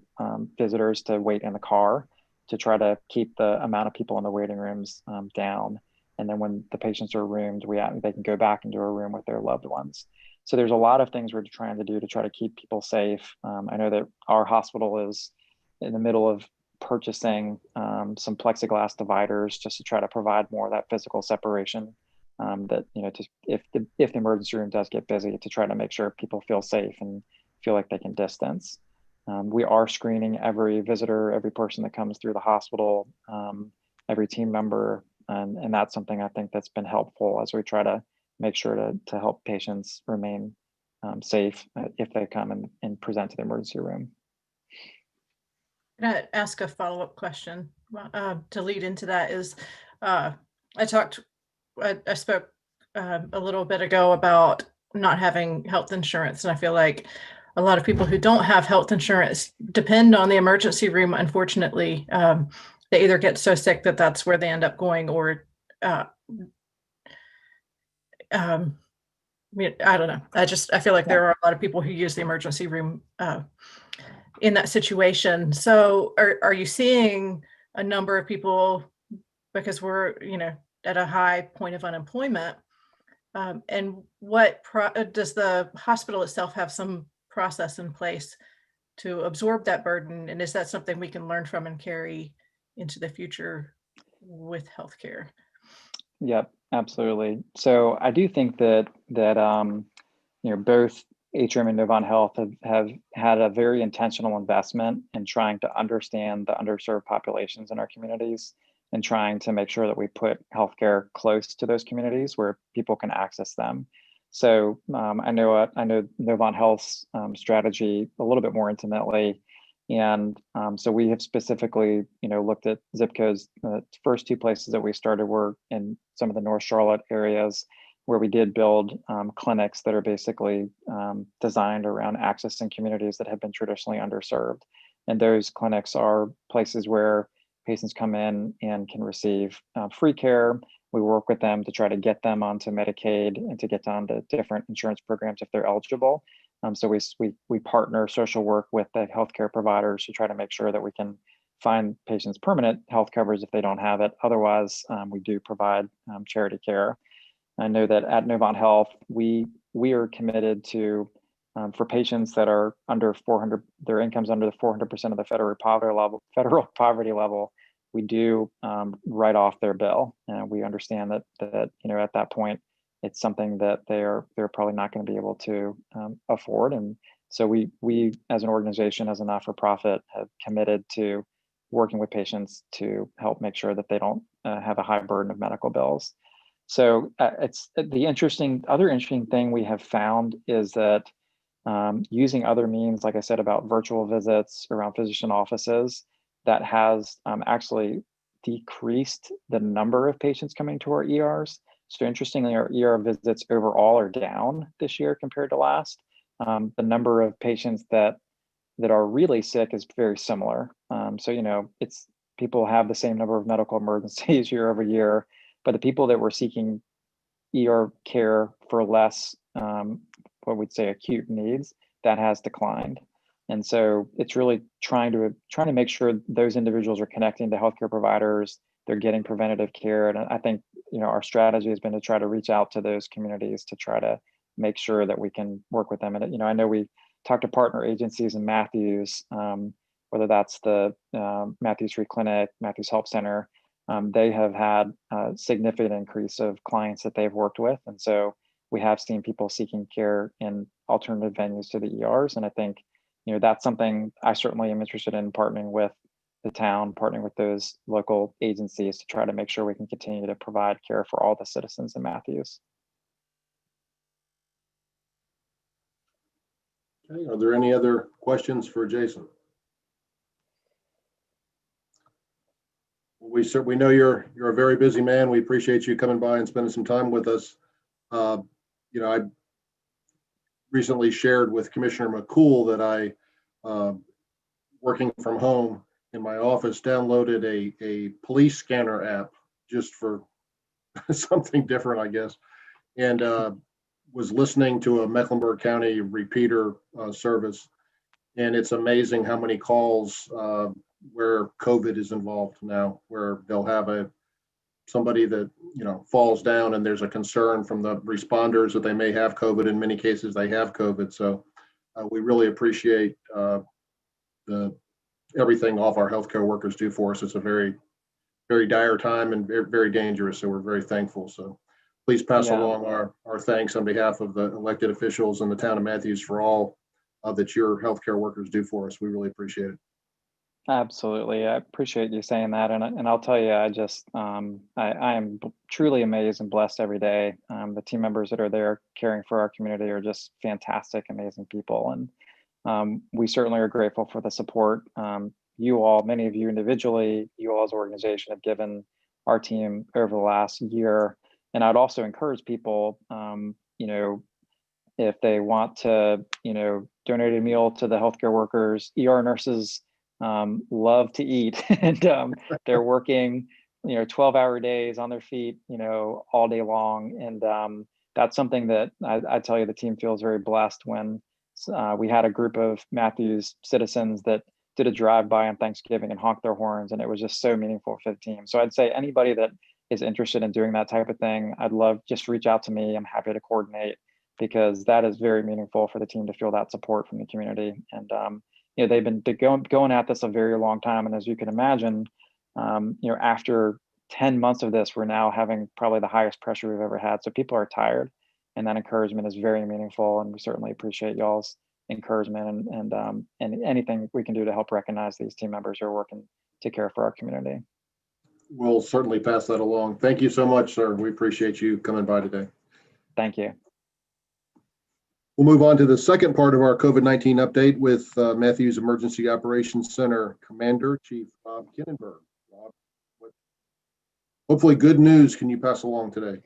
H: visitors to wait in the car to try to keep the amount of people in the waiting rooms down. And then when the patients are roomed, they can go back into a room with their loved ones. So there's a lot of things we're trying to do to try to keep people safe. I know that our hospital is in the middle of purchasing some plexiglass dividers just to try to provide more of that physical separation that, if the emergency room does get busy, to try to make sure people feel safe and feel like they can distance. We are screening every visitor, every person that comes through the hospital, every team member. And that's something I think that's been helpful as we try to make sure to help patients remain safe if they come and present to the emergency room.
G: Can I ask a follow-up question to lead into that? Is I spoke a little bit ago about not having health insurance, and I feel like a lot of people who don't have health insurance depend on the emergency room. Unfortunately, they either get so sick that that's where they end up going, or I don't know. I feel like there are a lot of people who use the emergency room in that situation. So are you seeing a number of people, because we're, at a high point of unemployment, and does the hospital itself have some process in place to absorb that burden? And is that something we can learn from and carry into the future with healthcare?
H: Yep, absolutely. So I do think that both Atrium and Novant Health have had a very intentional investment in trying to understand the underserved populations in our communities and trying to make sure that we put healthcare close to those communities where people can access them. So I know Novant Health's strategy a little bit more intimately. And so we have specifically, looked at zip codes. The first two places that we started were in some of the North Charlotte areas, where we did build clinics that are basically designed around accessing communities that have been traditionally underserved. And those clinics are places where patients come in and can receive free care. We work with them to try to get them onto Medicaid and to get onto different insurance programs if they're eligible. So we partner social work with the healthcare providers to try to make sure that we can find patients permanent health coverage if they don't have it. Otherwise, we do provide charity care. I know that at Novant Health, we are committed to, for patients that are under 400, their income's under the 400% of the federal poverty level, we do write off their bill. And we understand that at that point, it's something that they're probably not going to be able to afford. And so we as an organization, as a not-for-profit, have committed to working with patients to help make sure that they don't have a high burden of medical bills. So it's the other interesting thing we have found is that using other means, like I said, about virtual visits around physician offices, that has actually decreased the number of patients coming to our ERs. So interestingly, our ER visits overall are down this year compared to last. The number of patients that are really sick is very similar. So, it's people have the same number of medical emergencies year over year, but the people that were seeking ER care for less, what we'd say acute needs, that has declined. And so it's really trying to make sure those individuals are connecting to healthcare providers, they're getting preventative care. And I think, our strategy has been to try to reach out to those communities to try to make sure that we can work with them. And, I know we talk to partner agencies in Matthews, whether that's the Matthews Free Clinic, Matthews Help Center. They have had a significant increase of clients that they've worked with. And so we have seen people seeking care in alternative venues to the ERs. And I think, that's something I certainly am interested in partnering with the town, partnering with those local agencies to try to make sure we can continue to provide care for all the citizens in Matthews.
B: Okay, are there any other questions for Jason? We know you're a very busy man. We appreciate you coming by and spending some time with us. I recently shared with Commissioner McCool that I, working from home in my office, downloaded a police scanner app just for something different, I guess, and was listening to a Mecklenburg County repeater service. And it's amazing how many calls where COVID is involved now, where they'll have somebody that falls down and there's a concern from the responders that they may have COVID. In many cases, they have COVID. So we really appreciate everything all of our healthcare workers do for us. It's a very, very dire time and very, very dangerous. So we're very thankful. So please pass along our thanks on behalf of the elected officials in the town of Matthews for all that your healthcare workers do for us. We really appreciate it.
H: Absolutely. I appreciate you saying that. And I'll tell you, I am truly amazed and blessed every day. The team members that are there caring for our community are just fantastic, amazing people. And we certainly are grateful for the support you all, many of you individually, you all as an organization have given our team over the last year. And I'd also encourage people, if they want to, donate a meal to the healthcare workers. ER nurses love to eat, and they're working 12-hour days on their feet all day long. And that's something that I tell you the team feels very blessed when we had a group of Matthews citizens that did a drive-by on Thanksgiving and honked their horns, and it was just so meaningful for the team. So I'd say anybody that is interested in doing that type of thing, I'd love, just reach out to me. I'm happy to coordinate, because that is very meaningful for the team to feel that support from the community. And they've been going at this a very long time. And as you can imagine, after 10 months of this, we're now having probably the highest pressure we've ever had. So people are tired, and that encouragement is very meaningful. And we certainly appreciate y'all's encouragement and anything we can do to help recognize these team members who are working to care for our community.
B: We'll certainly pass that along. Thank you so much, sir. We appreciate you coming by today.
H: Thank you.
B: We'll move on to the second part of our COVID-19 update with Matthews Emergency Operations Center Commander Chief Bob Kinnenberg. Bob, hopefully good news can you pass along today?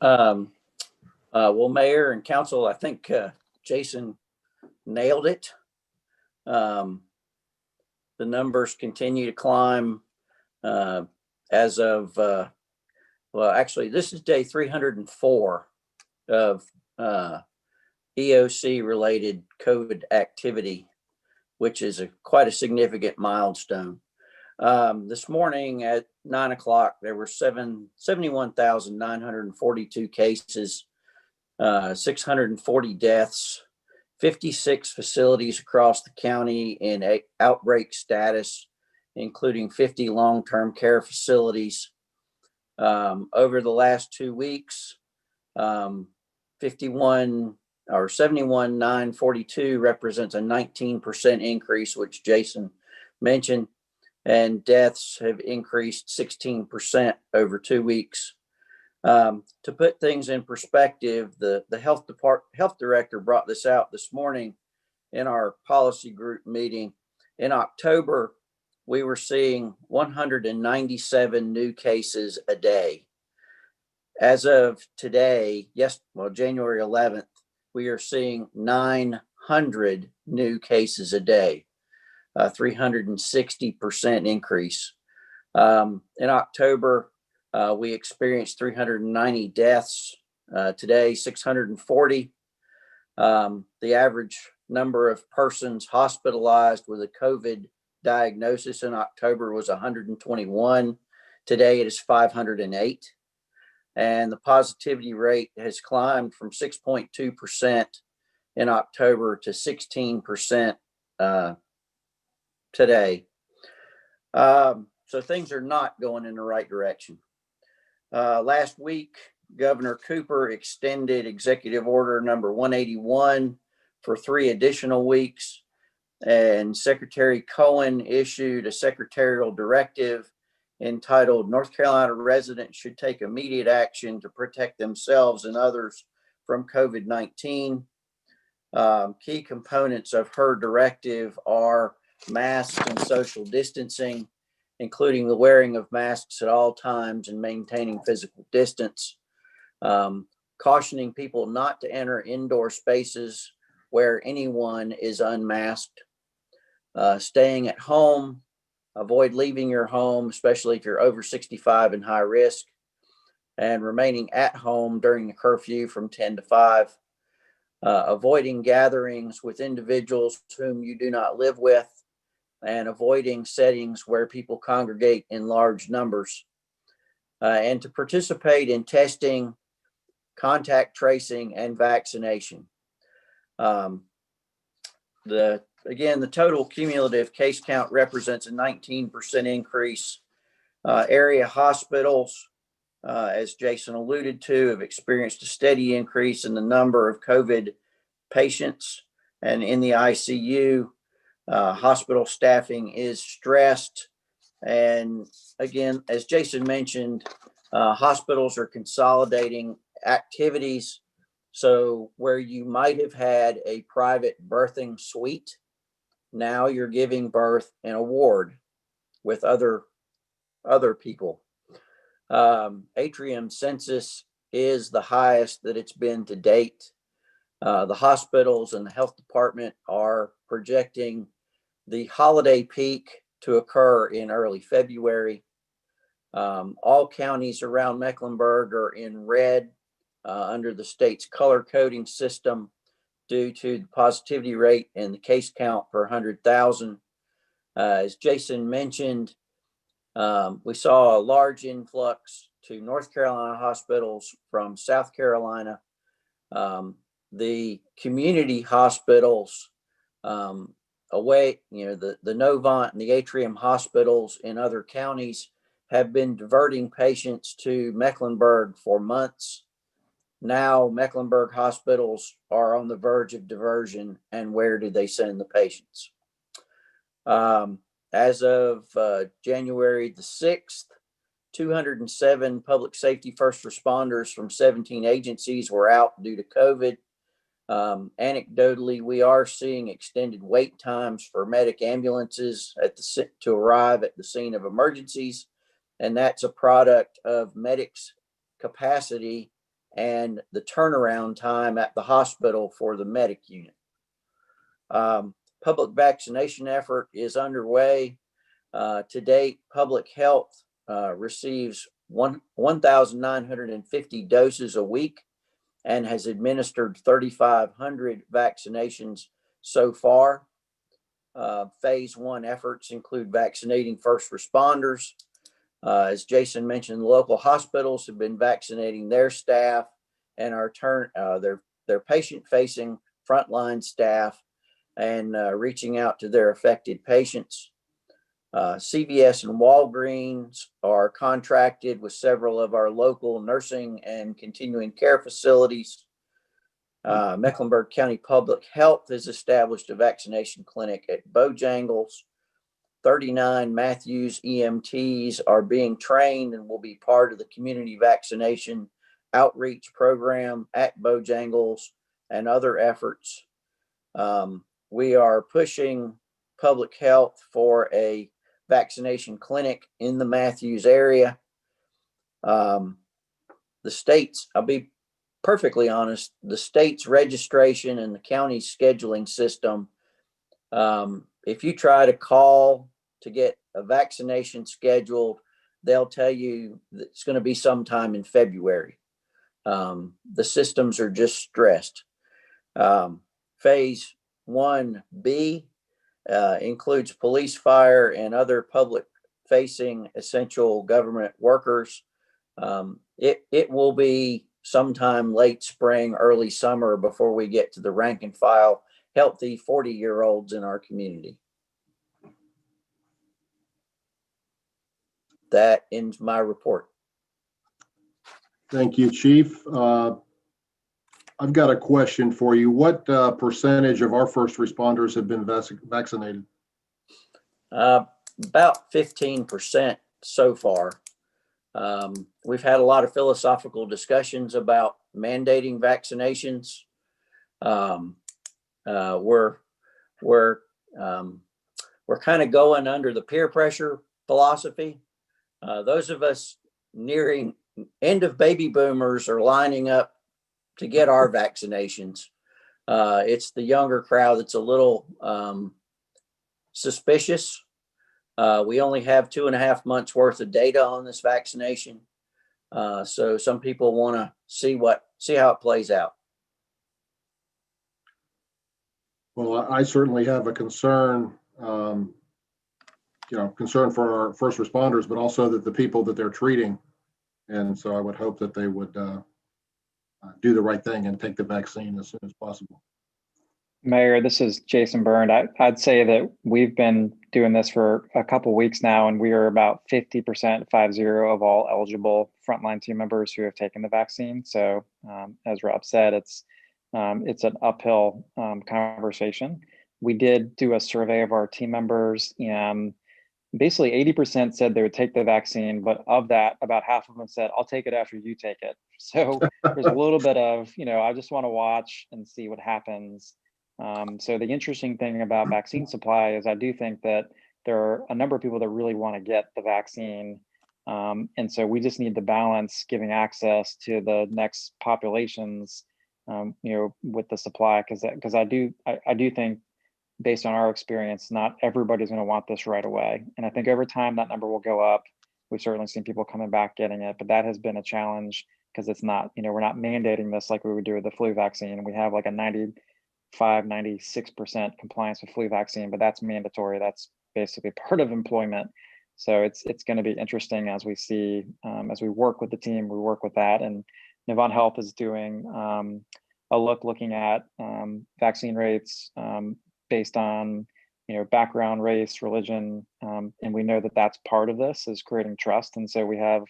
I: Well, Mayor and Council, I think Jason nailed it. The numbers continue to climb as of, well, actually, this is day 304 of EOC related COVID activity, which is quite a significant milestone. This morning at 9 o'clock, there were 71,942 cases, 640 deaths, 56 facilities across the county in outbreak status, including 50 long-term care facilities. Over the last 2 weeks, 71,942 represents a 19% increase, which Jason mentioned, and deaths have increased 16% over 2 weeks. To put things in perspective, the health director brought this out this morning in our policy group meeting. In October, we were seeing 197 new cases a day. As of today, January 11th, we are seeing 900 new cases a day, a 360% increase. In October, we experienced 390 deaths. Today, 640. The average number of persons hospitalized with a COVID diagnosis in October was 121. Today, it is 508. And the positivity rate has climbed from 6.2% in October to 16% today. So things are not going in the right direction. Last week, Governor Cooper extended Executive Order number 181 for 3 additional weeks, and Secretary Cohen issued a secretarial directive entitled North Carolina residents should take immediate action to protect themselves and others from COVID-19. Key components of her directive are masks and social distancing, including the wearing of masks at all times and maintaining physical distance, cautioning people not to enter indoor spaces where anyone is unmasked, staying at home, avoid leaving your home, especially if you're over 65 and high risk, and remaining at home during the curfew from 10 to 5, avoiding gatherings with individuals whom you do not live with, and avoiding settings where people congregate in large numbers, and to participate in testing, contact tracing, and vaccination. The total cumulative case count represents a 19% increase. Area hospitals, as Jason alluded to, have experienced a steady increase in the number of COVID patients, and in the ICU, hospital staffing is stressed. And again, as Jason mentioned, hospitals are consolidating activities. So where you might have had a private birthing suite, now you're giving birth in a ward with other people. Atrium census is the highest that it's been to date. The hospitals and the health department are projecting the holiday peak to occur in early February. All counties around Mecklenburg are in red under the state's color coding system due to the positivity rate and the case count per 100,000. As Jason mentioned, we saw a large influx to North Carolina hospitals from South Carolina. The community hospitals the Novant and the Atrium hospitals in other counties have been diverting patients to Mecklenburg for months. Now Mecklenburg hospitals are on the verge of diversion, and where do they send the patients? As of January the 6th, 207 public safety first responders from 17 agencies were out due to COVID. Anecdotally, we are seeing extended wait times for medic ambulances to arrive at the scene of emergencies, and that's a product of medics' capacity and the turnaround time at the hospital for the medic unit. Public vaccination effort is underway. To date, public health receives 1,950 doses a week and has administered 3,500 vaccinations so far. Phase 1 efforts include vaccinating first responders. As Jason mentioned, local hospitals have been vaccinating their staff and their patient-facing frontline staff and reaching out to their affected patients. CVS and Walgreens are contracted with several of our local nursing and continuing care facilities. Mecklenburg County Public Health has established a vaccination clinic at Bojangles. 39 Matthews EMTs are being trained and will be part of the community vaccination outreach program at Bojangles and other efforts. We are pushing public health for a vaccination clinic in the Matthews area. The state's, I'll be perfectly honest, the state's registration and the county's scheduling system, if you try to call to get a vaccination scheduled, they'll tell you that it's going to be sometime in February. The systems are just stressed. Phase 1B includes police, fire, and other public facing essential government workers. It will be sometime late spring, early summer before we get to the rank and file healthy 40-year-olds in our community. That ends my report.
B: Thank you, Chief. I've got a question for you. What percentage of our first responders have been vaccinated?
I: About 15% so far. We've had a lot of philosophical discussions about mandating vaccinations. We're kind of going under the peer pressure philosophy. Those of us nearing end of baby boomers are lining up to get our vaccinations. It's the younger crowd that's a little suspicious. We only have 2.5 months worth of data on this vaccination. So some people want to see how it plays out.
B: Well, I certainly have a concern, concern for our first responders, but also that the people that they're treating. And so I would hope that they would do the right thing and take the vaccine as soon as possible.
H: Mayor, this is Jason Byrne. I'd say that we've been doing this for a couple weeks now, and we are about 50% of all eligible frontline team members who have taken the vaccine. So as Rob said, it's an uphill conversation. We did do a survey of our team members, and basically 80% said they would take the vaccine, but of that, about half of them said, I'll take it after you take it. So there's a little bit of, I just want to watch and see what happens. So the interesting thing about vaccine supply is I do think that there are a number of people that really want to get the vaccine. And so we just need to balance giving access to the next populations, with the supply, because I do think, based on our experience, not everybody's going to want this right away. And I think over time that number will go up. We've certainly seen people coming back getting it, but that has been a challenge because it's not, we're not mandating this like we would do with the flu vaccine. We have like a 96% compliance with flu vaccine, but that's mandatory. That's basically part of employment. So it's going to be interesting as we see, as we work with the team, we work with that. And Novant Health is doing looking at vaccine rates based on background, race, religion, and we know that that's part of this is creating trust. And so we have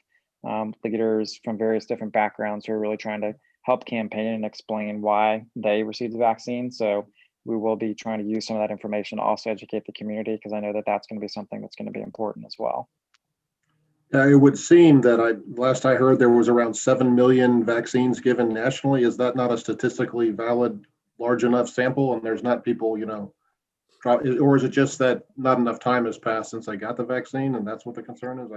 H: leaders from various different backgrounds who are really trying to help campaign and explain why they received the vaccine. So we will be trying to use some of that information to also educate the community, because I know that that's going to be something that's going to be important as well.
B: It would seem that last I heard there was around 7 million vaccines given nationally. Is that not a statistically valid, large enough sample, and there's not people, or is it just that not enough time has passed since I got the vaccine, and that's what the concern is?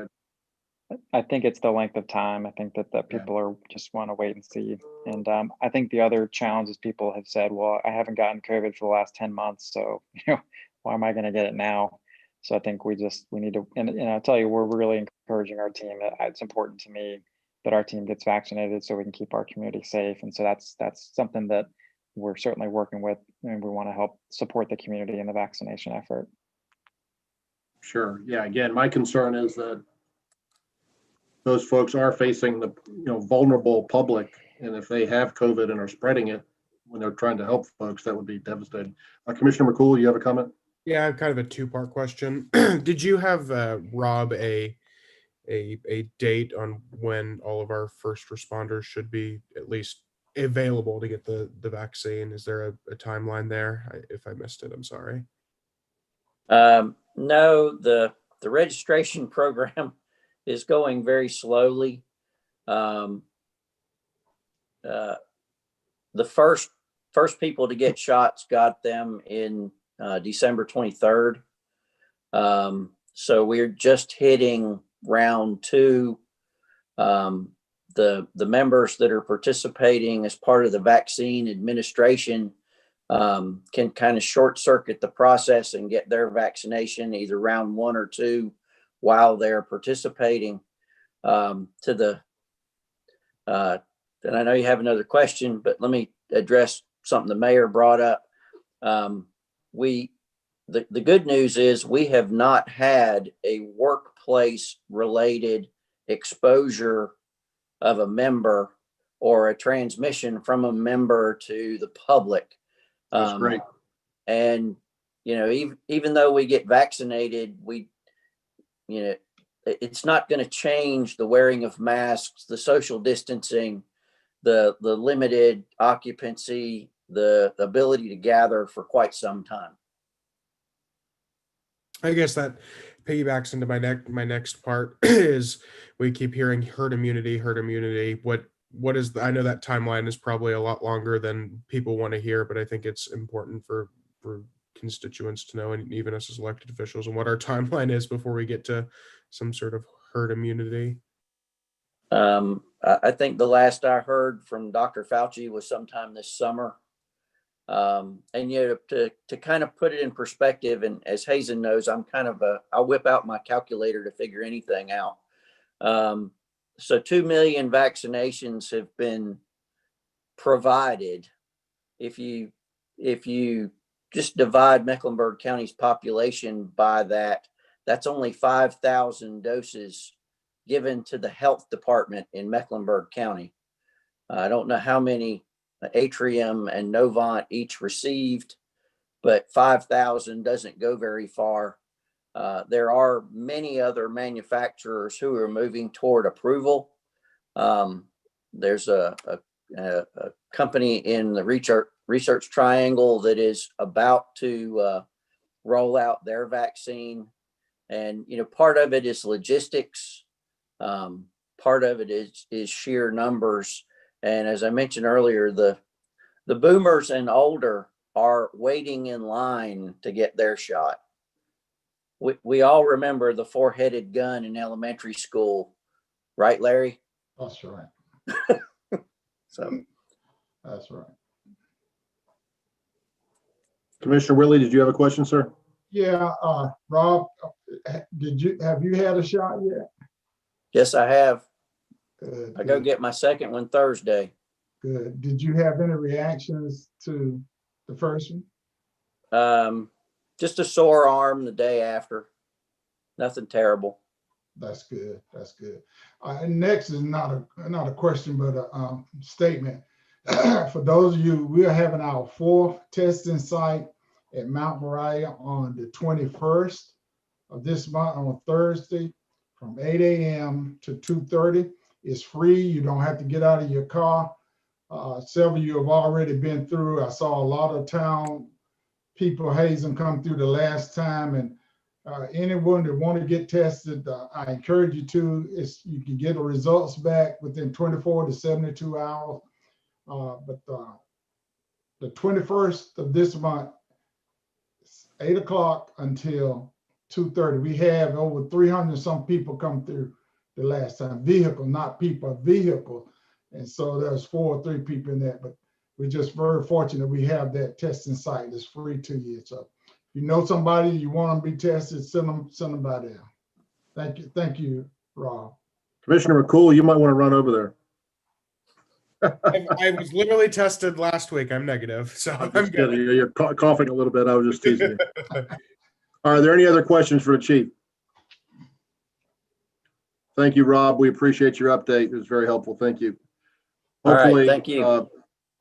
H: I think it's the length of time. I think that people are just want to wait and see. And I think the other challenge is people have said, well, I haven't gotten COVID for the last 10 months. So, why am I going to get it now? So I think we need to, and I'll tell you, we're really encouraging our team. It's important to me that our team gets vaccinated so we can keep our community safe. And so that's something that we're certainly working with, and we want to help support the community in the vaccination effort.
B: Sure. Yeah. Again, my concern is that those folks are facing the vulnerable public, and if they have COVID and are spreading it when they're trying to help folks, that would be devastating. Commissioner McCool, you have a comment?
C: Yeah, I have kind of a two-part question. Did you have, Rob, a date on when all of our first responders should be at least available to get the vaccine? Is there a timeline there? If I missed it, I'm sorry.
I: No, the registration program is going very slowly. The first people to get shots got them in December 23rd. So we're just hitting round 2. The members that are participating as part of the vaccine administration can kind of short circuit the process and get their vaccination either round 1 or 2 while they're participating. And I know you have another question, but let me address something the mayor brought up. The good news is we have not had a workplace related exposure of a member or a transmission from a member to the public.
B: That's great.
I: And, even though we get vaccinated, it's not going to change the wearing of masks, the social distancing, the limited occupancy, the ability to gather for quite some time.
C: I guess that piggybacks into my next part is we keep hearing herd immunity. What is I know that timeline is probably a lot longer than people want to hear, but I think it's important for constituents to know, and even us as elected officials, and what our timeline is before we get to some sort of herd immunity.
I: I think the last I heard from Dr. Fauci was sometime this summer. And to kind of put it in perspective, and as Hazen knows, I'm kind of I'll whip out my calculator to figure anything out. So 2 million vaccinations have been provided. If you just divide Mecklenburg County's population by that, that's only 5,000 doses given to the health department in Mecklenburg County. I don't know how many Atrium and Novant each received, but 5,000 doesn't go very far. There are many other manufacturers who are moving toward approval. There's a company in the Research Triangle that is about to roll out their vaccine. And, part of it is logistics. Part of it is sheer numbers. And as I mentioned earlier, the boomers and older are waiting in line to get their shot. We all remember the 4-headed gun in elementary school, right, Larry?
F: That's right.
I: So
F: That's right.
B: Commissioner Whitley, did you have a question, sir?
F: Yeah, Rob, have you had a shot yet?
I: yes, I have.
F: Good,
I: I go
F: good,
I: get my second one Thursday.
F: good. Did you have any reactions to the first one?
I: Just a sore arm the day after. Nothing terrible.
F: That's good. That's good. And next is not a question, but a statement. For those of you, we are having our 4th testing site at Mount Moriah on the 21st of this month on Thursday from 8 a.m. to 2:30. It's free. You don't have to get out of your car. Several of you have already been through. I saw a lot of town people, Hazen, come through the last time, and anyone that want to get tested, I encourage you to. You can get the results back within 24 to 72 hours. But the 21st of this month, 8 o'clock until 2:30. We have over 300 some people come through the last time. Vehicle, not people, vehicle. And so there's 4 or 3 people in that, but we're just very fortunate we have that testing site that's free to you. So if you know somebody, you want them to be tested, send them by there. Thank you, Rob.
B: Commissioner McCool, you might want to run over there.
C: I was literally tested last week. I'm negative, so I'm
B: Just
C: good.
B: kidding. You're coughing a little bit. I was just teasing you. Are there any other questions for the chief? Thank you, Rob. We appreciate your update. It was very helpful. Thank you.
I: All right,
B: Hopefully,
I: thank you.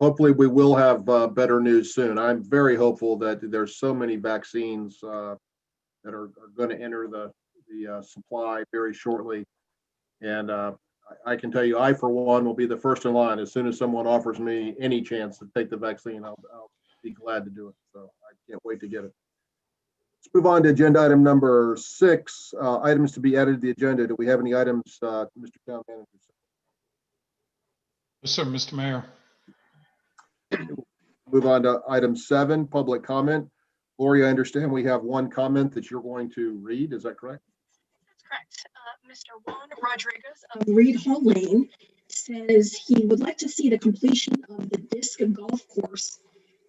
B: Hopefully we will have better news soon. I'm very hopeful that there's so many vaccines that are going to enter the supply very shortly. And I can tell you, I, for one, will be the first in line. As soon as someone offers me any chance to take the vaccine, I'll be glad to do it. So I can't wait to get it. Let's move on to agenda item number 6, items to be added to the agenda. Do we have any items, Mr. Town Manager?
J: Yes, sir, Mr. Mayor.
B: Move on to item 7, public comment. Lori, I understand we have one comment that you're going to read. Is that correct?
A: That's correct. Mr. Juan Rodriguez of Reed Hall Lane says he would like to see the completion of the disc golf course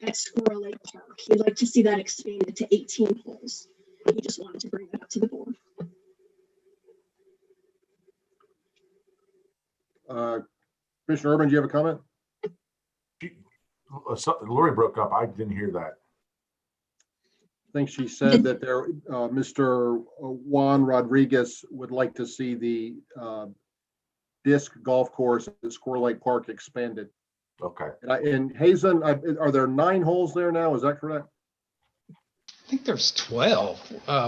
A: at Squirrel Lake Park. He'd like to see that expanded to 18 holes. He just wanted to bring that up to the board.
B: Commissioner Urban, do you have a comment?
E: Lori broke up. I didn't hear that.
B: I think she said that Mr. Juan Rodriguez would like to see the disc golf course at Squirrel Lake Park expanded.
E: Okay.
B: And Hazen, are there 9 holes there now? Is that correct?
J: I think there's 12.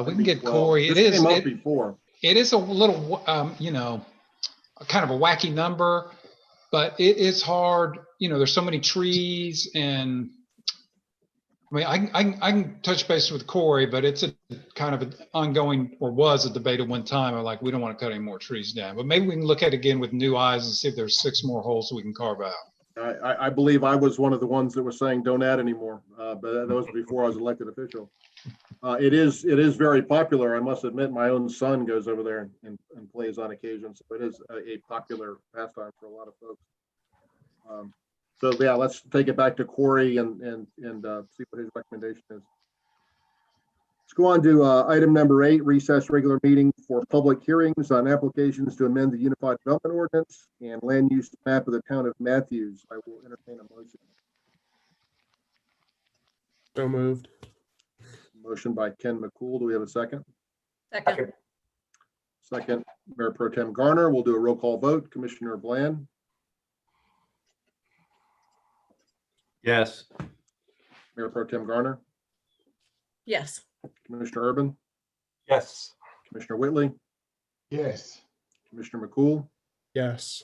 J: We can get
B: 12.
J: Corey.
B: This came up before.
J: It is a little, kind of a wacky number, but it is hard. There's so many trees, and I mean, I can touch base with Corey, but it's a kind of an ongoing, or was a debate at one time. Of like, we don't want to cut any more trees down, but maybe we can look at it again with new eyes and see if there's 6 more holes we can carve out.
B: I believe I was one of the ones that was saying don't add anymore, but that was before I was elected official. It is very popular. I must admit, my own son goes over there and plays on occasion, so it is a popular pastime for a lot of folks. So yeah, let's take it back to Corey and see what his recommendation is. Let's go on to item number 8, recess regular meeting for public hearings on applications to amend the Unified Development Ordinance and land use map of the town of Matthews. I will entertain a motion.
C: So moved.
B: Motion by Ken McCool. Do we have a second?
G: Second.
B: Second, Mayor Pro Tem Garner. We'll do a roll call vote. Commissioner Bland,
K: Yes.
B: Mayor Pro Tem Garner,
G: Yes.
B: Commissioner Urban,
E: Yes.
B: Commissioner Whitley,
F: Yes.
B: Commissioner McCool,
C: Yes.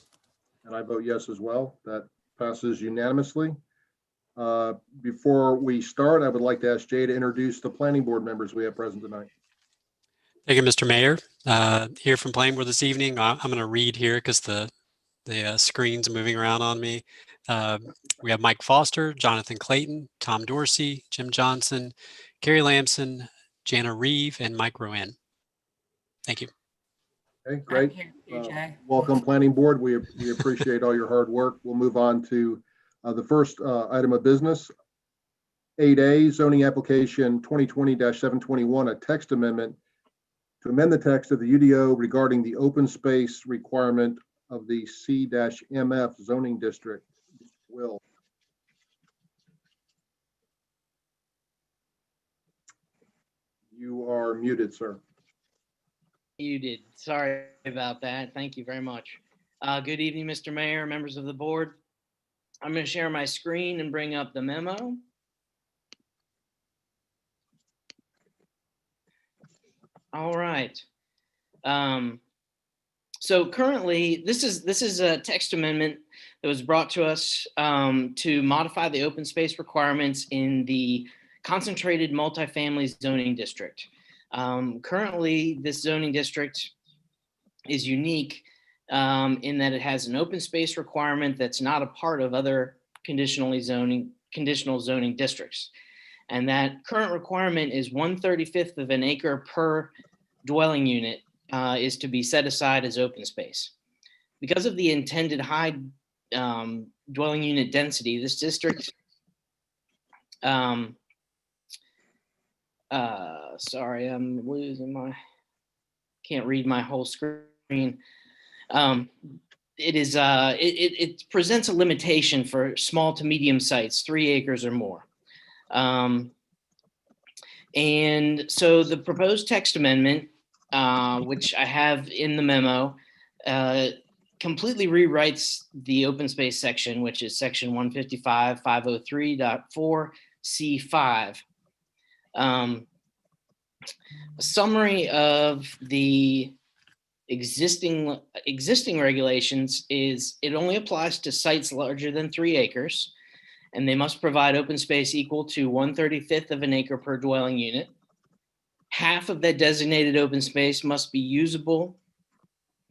B: and I vote yes as well. That passes unanimously. Before we start, I would like to ask Jay to introduce the planning board members we have present tonight.
L: Thank you, Mr. Mayor. Here from Planning Board this evening, I'm going to read here because the screen's moving around on me. We have Mike Foster, Jonathan Clayton, Tom Dorsey, Jim Johnson, Carrie Lamson, Jana Reeve, and Mike Rowan. Thank you.
B: Okay, great. Welcome, Planning Board. We appreciate all your hard work. We'll move on to the first item of business. 8A, zoning application 2020-721, a text amendment to amend the text of the UDO regarding the open space requirement of the C-MF zoning district. Will. You are muted, sir.
M: Muted. Sorry about that. Thank you very much. Good evening, Mr. Mayor, members of the board. I'm going to share my screen and bring up the memo. All right. So currently, this is a text amendment that was brought to us to modify the open space requirements in the concentrated multifamily zoning district. Currently, this zoning district is unique in that it has an open space requirement that's not a part of other conditional zoning districts. And that current requirement is 1/35 of an acre per dwelling unit is to be set aside as open space. Because of the intended high dwelling unit density, this district, sorry, I'm losing can't read my whole screen. It presents a limitation for small to medium sites, 3 acres or more. And so the proposed text amendment, which I have in the memo, completely rewrites the open space section, which is section 155.503.4C5. A summary of the existing regulations is it only applies to sites larger than 3 acres, and they must provide open space equal to 1/35 of an acre per dwelling unit. half of that designated open space must be usable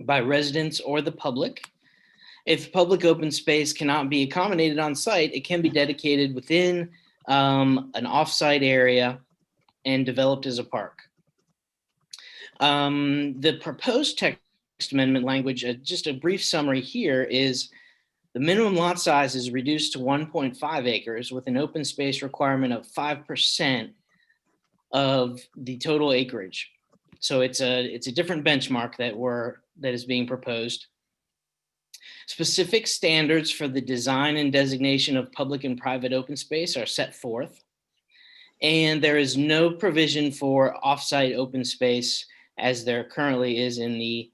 M: by residents or the public. If public open space cannot be accommodated on site, it can be dedicated within an off-site area and developed as a park. The proposed text amendment language, just a brief summary here, is the minimum lot size is reduced to 1.5 acres with an open space requirement of 5% of the total acreage. So it's a different benchmark that is being proposed. Specific standards for the design and designation of public and private open space are set forth. And there is no provision for offsite open space as there currently is in the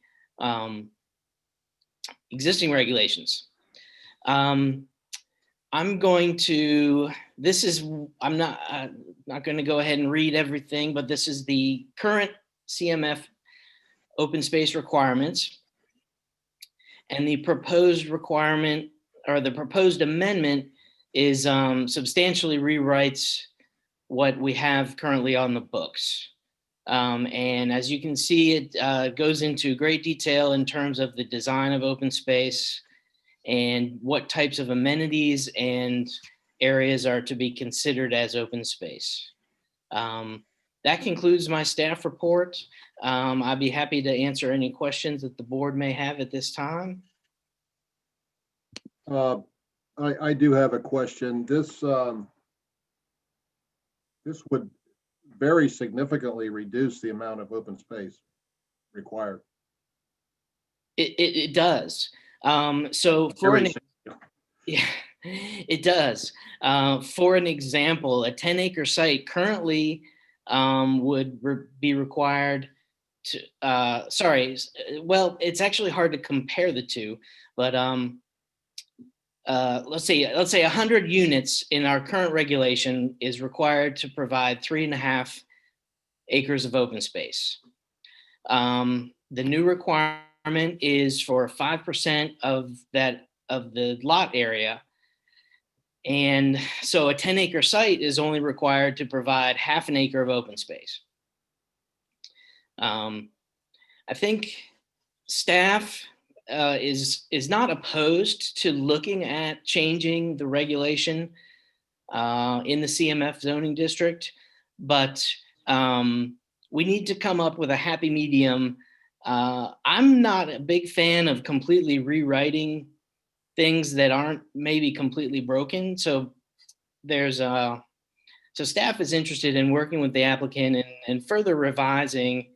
M: existing regulations. I'm not going to go ahead and read everything, but this is the current CMF open space requirements. And the proposed requirement or the proposed amendment is substantially rewrites what we have currently on the books. And as you can see, it goes into great detail in terms of the design of open space and what types of amenities and areas are to be considered as open space. That concludes my staff report. I'd be happy to answer any questions that the board may have at this time.
B: I do have a question. This would very significantly reduce the amount of open space required.
M: It does. So for an yeah, it does. For an example, a 10-acre site currently would be required to, well, it's actually hard to compare the two, but let's say 100 units in our current regulation is required to provide 3.5 acres of open space. The new requirement is for 5% of the lot area. And so a 10-acre site is only required to provide 1/2 acre of open space. I think staff is not opposed to looking at changing the regulation in the CMF zoning district, but we need to come up with a happy medium. I'm not a big fan of completely rewriting things that aren't maybe completely broken. So so staff is interested in working with the applicant and further revising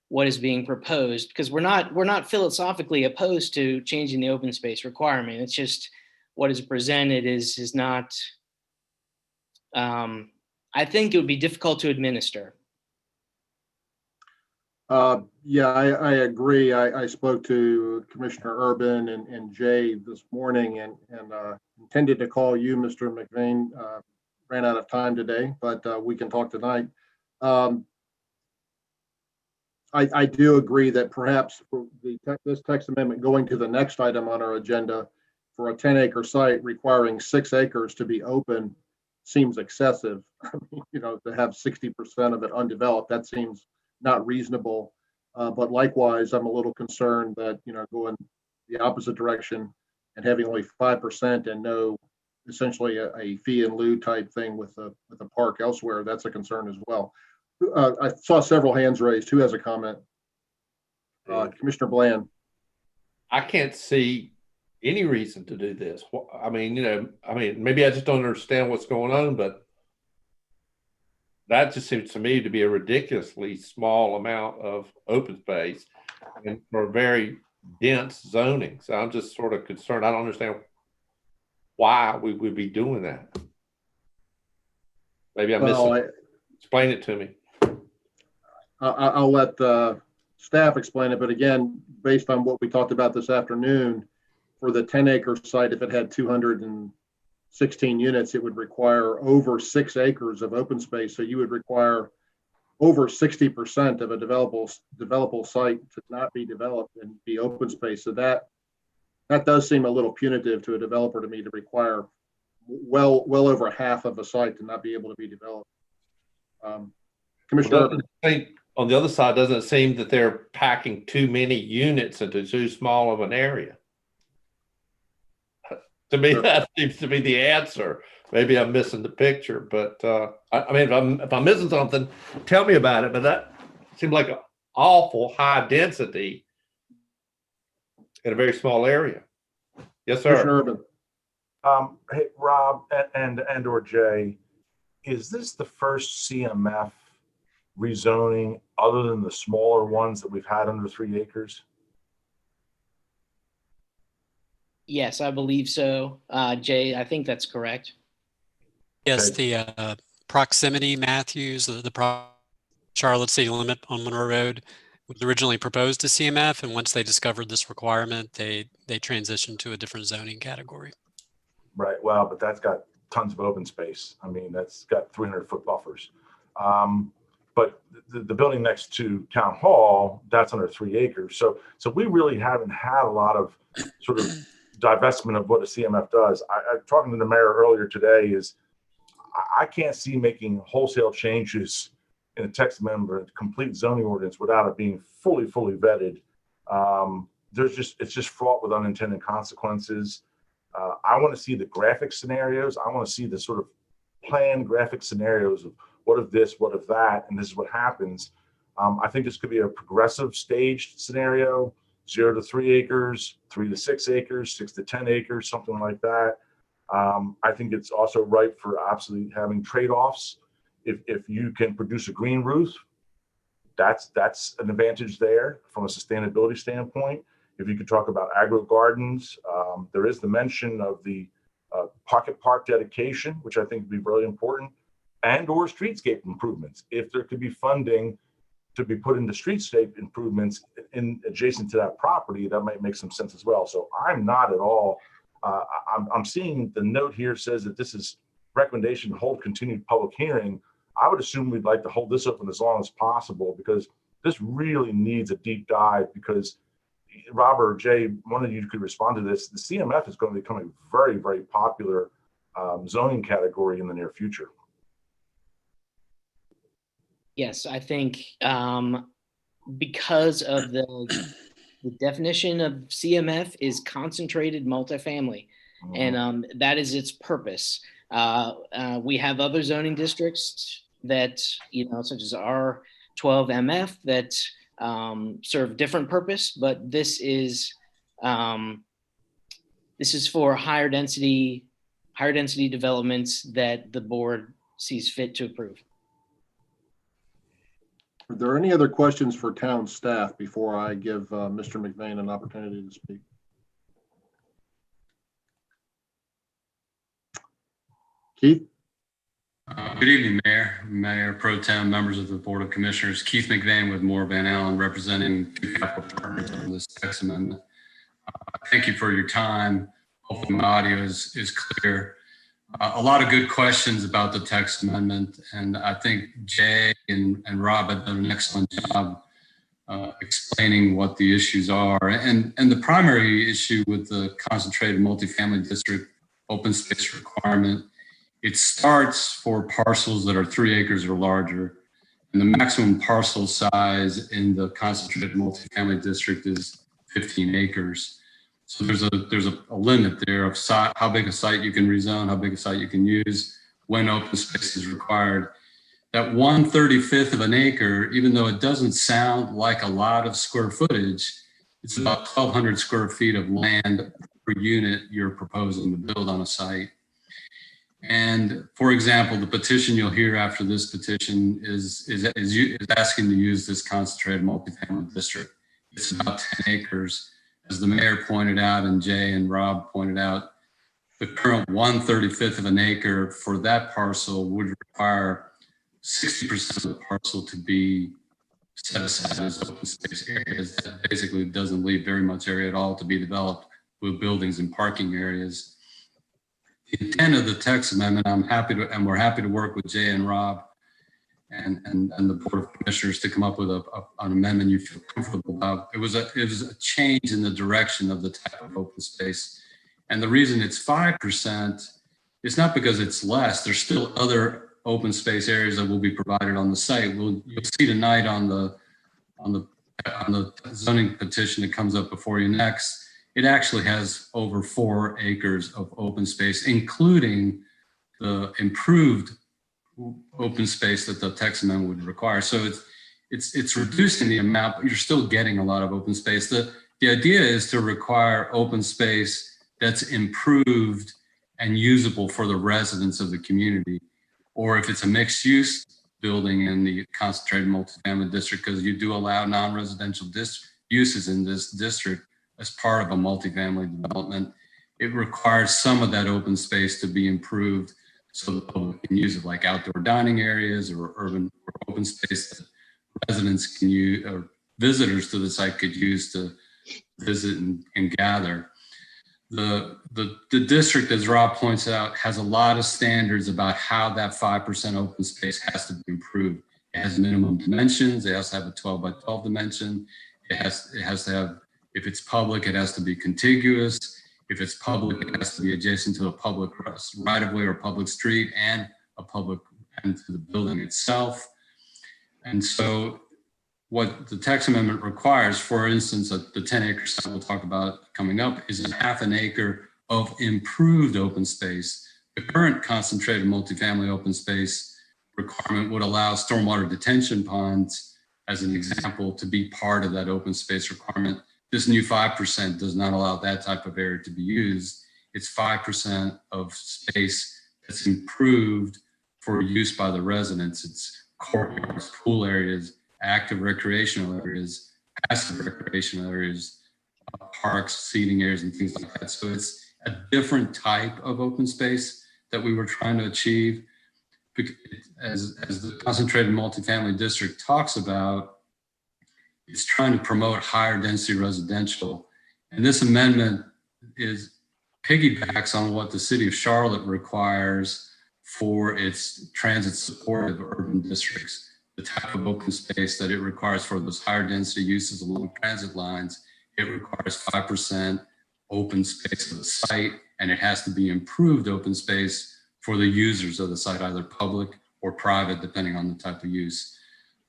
M: what is being proposed, because we're not philosophically opposed to changing the open space requirement. It's just what is presented is not, I think it would be difficult to administer.
B: Yeah, I agree. I spoke to Commissioner Urban and Jay this morning and intended to call you, Mr. McVeigh. Ran out of time today, but we can talk tonight. I do agree that perhaps this text amendment going to the next item on our agenda for a 10-acre site requiring 6 acres to be open seems excessive. To have 60% of it undeveloped, that seems not reasonable. But likewise, I'm a little concerned that, going the opposite direction and having only 5% and no, essentially a fee in lieu type thing with a park elsewhere, that's a concern as well. I saw several hands raised. Who has a comment? Commissioner Bland.
K: I can't see any reason to do this. I mean, maybe I just don't understand what's going on, but that just seems to me to be a ridiculously small amount of open space and for very dense zoning. So I'm just sort of concerned. I don't understand why we would be doing that. Maybe I'm missing. Explain it to me.
B: I'll let staff explain it, but again, based on what we talked about this afternoon, for the 10-acre site, if it had 216 units, it would require over 6 acres of open space. So you would require over 60% of a developable site to not be developed and be open space. So that does seem a little punitive to a developer to me, to require well over half of a site to not be able to be developed. Commissioner
K: Well,
B: Urban.
K: on the other side, doesn't it seem that they're packing too many units into too small of an area? To me,
B: Sure.
K: that seems to be the answer. Maybe I'm missing the picture, but I mean, if I'm missing something, tell me about it. But that seemed like an awful high density in a very small area. Yes,
B: Commissioner
K: sir.
B: Urban.
E: Hey, Rob and or Jay, is this the first CMF rezoning other than the smaller ones that we've had under 3 acres?
M: Yes, I believe so. Jay, I think that's correct.
L: Yes,
E: Okay.
L: the proximity Matthews, the Charlotte city limit on Monroe Road was originally proposed to CMF, and once they discovered this requirement, they transitioned to a different zoning category.
E: Right. Well, but that's got tons of open space. I mean, that's got 300-foot buffers. But the building next to Town Hall, that's under 3 acres. So we really haven't had a lot of sort of divestment of what a CMF does. I talking to the mayor earlier today is I can't see making wholesale changes in a text amendment, a complete zoning ordinance without it being fully vetted. It's just fraught with unintended consequences. I want to see the graphic scenarios. I want to see the sort of planned graphic scenarios of what if this, what if that, and this is what happens. I think this could be a progressive staged scenario, 0 to 3 acres, 3 to 6 acres, 6 to 10 acres, something like that. I think it's also ripe for absolutely having trade-offs. If you can produce a green roof, that's an advantage there from a sustainability standpoint. If you could talk about agro gardens, there is the mention of the pocket park dedication, which I think would be really important, and or streetscape improvements. If there could be funding to be put into streetscape improvements in adjacent to that property, that might make some sense as well. So I'm not at all, I'm seeing the note here says that this is recommendation to hold continued public hearing. I would assume we'd like to hold this open as long as possible because this really needs a deep dive because Robert or Jay, one of you could respond to this. The CMF is going to become a very, very popular zoning category in the near future.
M: Yes, I think because of the definition of CMF is concentrated multifamily, and that is its purpose. We have other zoning districts that, such as R12MF that serve different purpose, but this is for higher density developments that the board sees fit to approve.
B: Are there any other questions for town staff before I give Mr. McVeigh an opportunity to speak? Keith?
N: Good evening, Mayor Pro Tem, members of the Board of Commissioners. Keith McVeigh with Moore Van Allen, representing two capital partners on this text amendment. Thank you for your time. Hopefully my audio is clear. A lot of good questions about the text amendment, and I think Jay and Rob have done an excellent job explaining what the issues are. And the primary issue with the concentrated multifamily district open space requirement, it starts for parcels that are 3 acres or larger, and the maximum parcel size in the concentrated multifamily district is 15 acres. So there's a limit there of how big a site you can rezone, how big a site you can use, when open space is required. That 1/35 of an acre, even though it doesn't sound like a lot of square footage, it's about 1,200 square feet of land per unit you're proposing to build on a site. And for example, the petition you'll hear after this petition is asking to use this concentrated multifamily district. It's about 10 acres. As the mayor pointed out and Jay and Rob pointed out, the current 1/35 of an acre for that parcel would require 60% of the parcel to be set aside as open space areas. That basically doesn't leave very much area at all to be developed with buildings and parking areas. The intent of the text amendment, we're happy to work with Jay and Rob and the Board of Commissioners to come up with an amendment you feel comfortable about. It was a change in the direction of the type of open space. And the reason it's 5% is not because it's less. There's still other open space areas that will be provided on the site. You'll see tonight on the zoning petition that comes up before you next, it actually has over 4 acres of open space, including the improved open space that the text amendment would require. So it's reducing the amount, but you're still getting a lot of open space. The idea is to require open space that's improved and usable for the residents of the community. Or if it's a mixed use building in the concentrated multifamily district, because you do allow non-residential uses in this district as part of a multifamily development, it requires some of that open space to be improved so the public can use it, like outdoor dining areas or urban or open space that residents can use or visitors to the site could use to visit and gather. The district, as Rob points out, has a lot of standards about how that 5% open space has to be improved. It has minimum dimensions. It has to have a 12 by 12 dimension. It has to have, if it's public, it has to be contiguous. If it's public, it has to be adjacent to a public right of way or public street and to the building itself. And so what the text amendment requires, for instance, the 10 acre site we'll talk about coming up, is a half an acre of improved open space. The current concentrated multifamily open space requirement would allow stormwater detention ponds, as an example, to be part of that open space requirement. This new 5% does not allow that type of area to be used. It's 5% of space that's improved for use by the residents. It's courtyards, pool areas, active recreational areas, passive recreational areas, parks, seating areas, and things like that. So it's a different type of open space that we were trying to achieve. As the concentrated multifamily district talks about, it's trying to promote higher density residential. And this amendment piggybacks on what the city of Charlotte requires for its transit supportive urban districts. The type of open space that it requires for those higher density uses along transit lines, it requires 5% open space of the site, and it has to be improved open space for the users of the site, either public or private, depending on the type of use.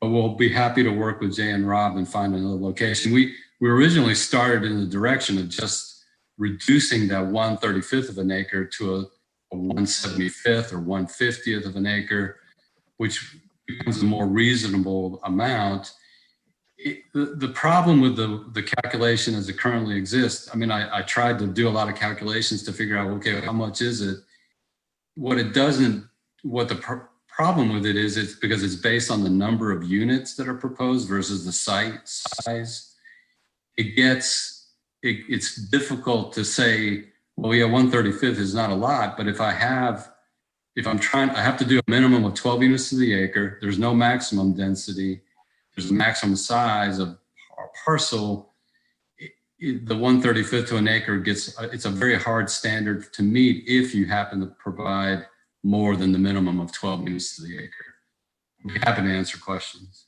N: But we'll be happy to work with Jay and Rob and find another location. We originally started in the direction of just reducing that 1/35th of an acre to a 1/75th or 1/50th of an acre, which becomes a more reasonable amount. The problem with the calculation as it currently exists, I mean, I tried to do a lot of calculations to figure out, okay, how much is it? What the problem with it is, it's because it's based on the number of units that are proposed versus the site size. It's difficult to say, well, yeah, 1/35th is not a lot, but I have to do a minimum of 12 units to the acre. There's no maximum density. There's a maximum size of our parcel. The 1/35th to an acre it's a very hard standard to meet if you happen to provide more than the minimum of 12 units to the acre. I'd be happy to answer questions.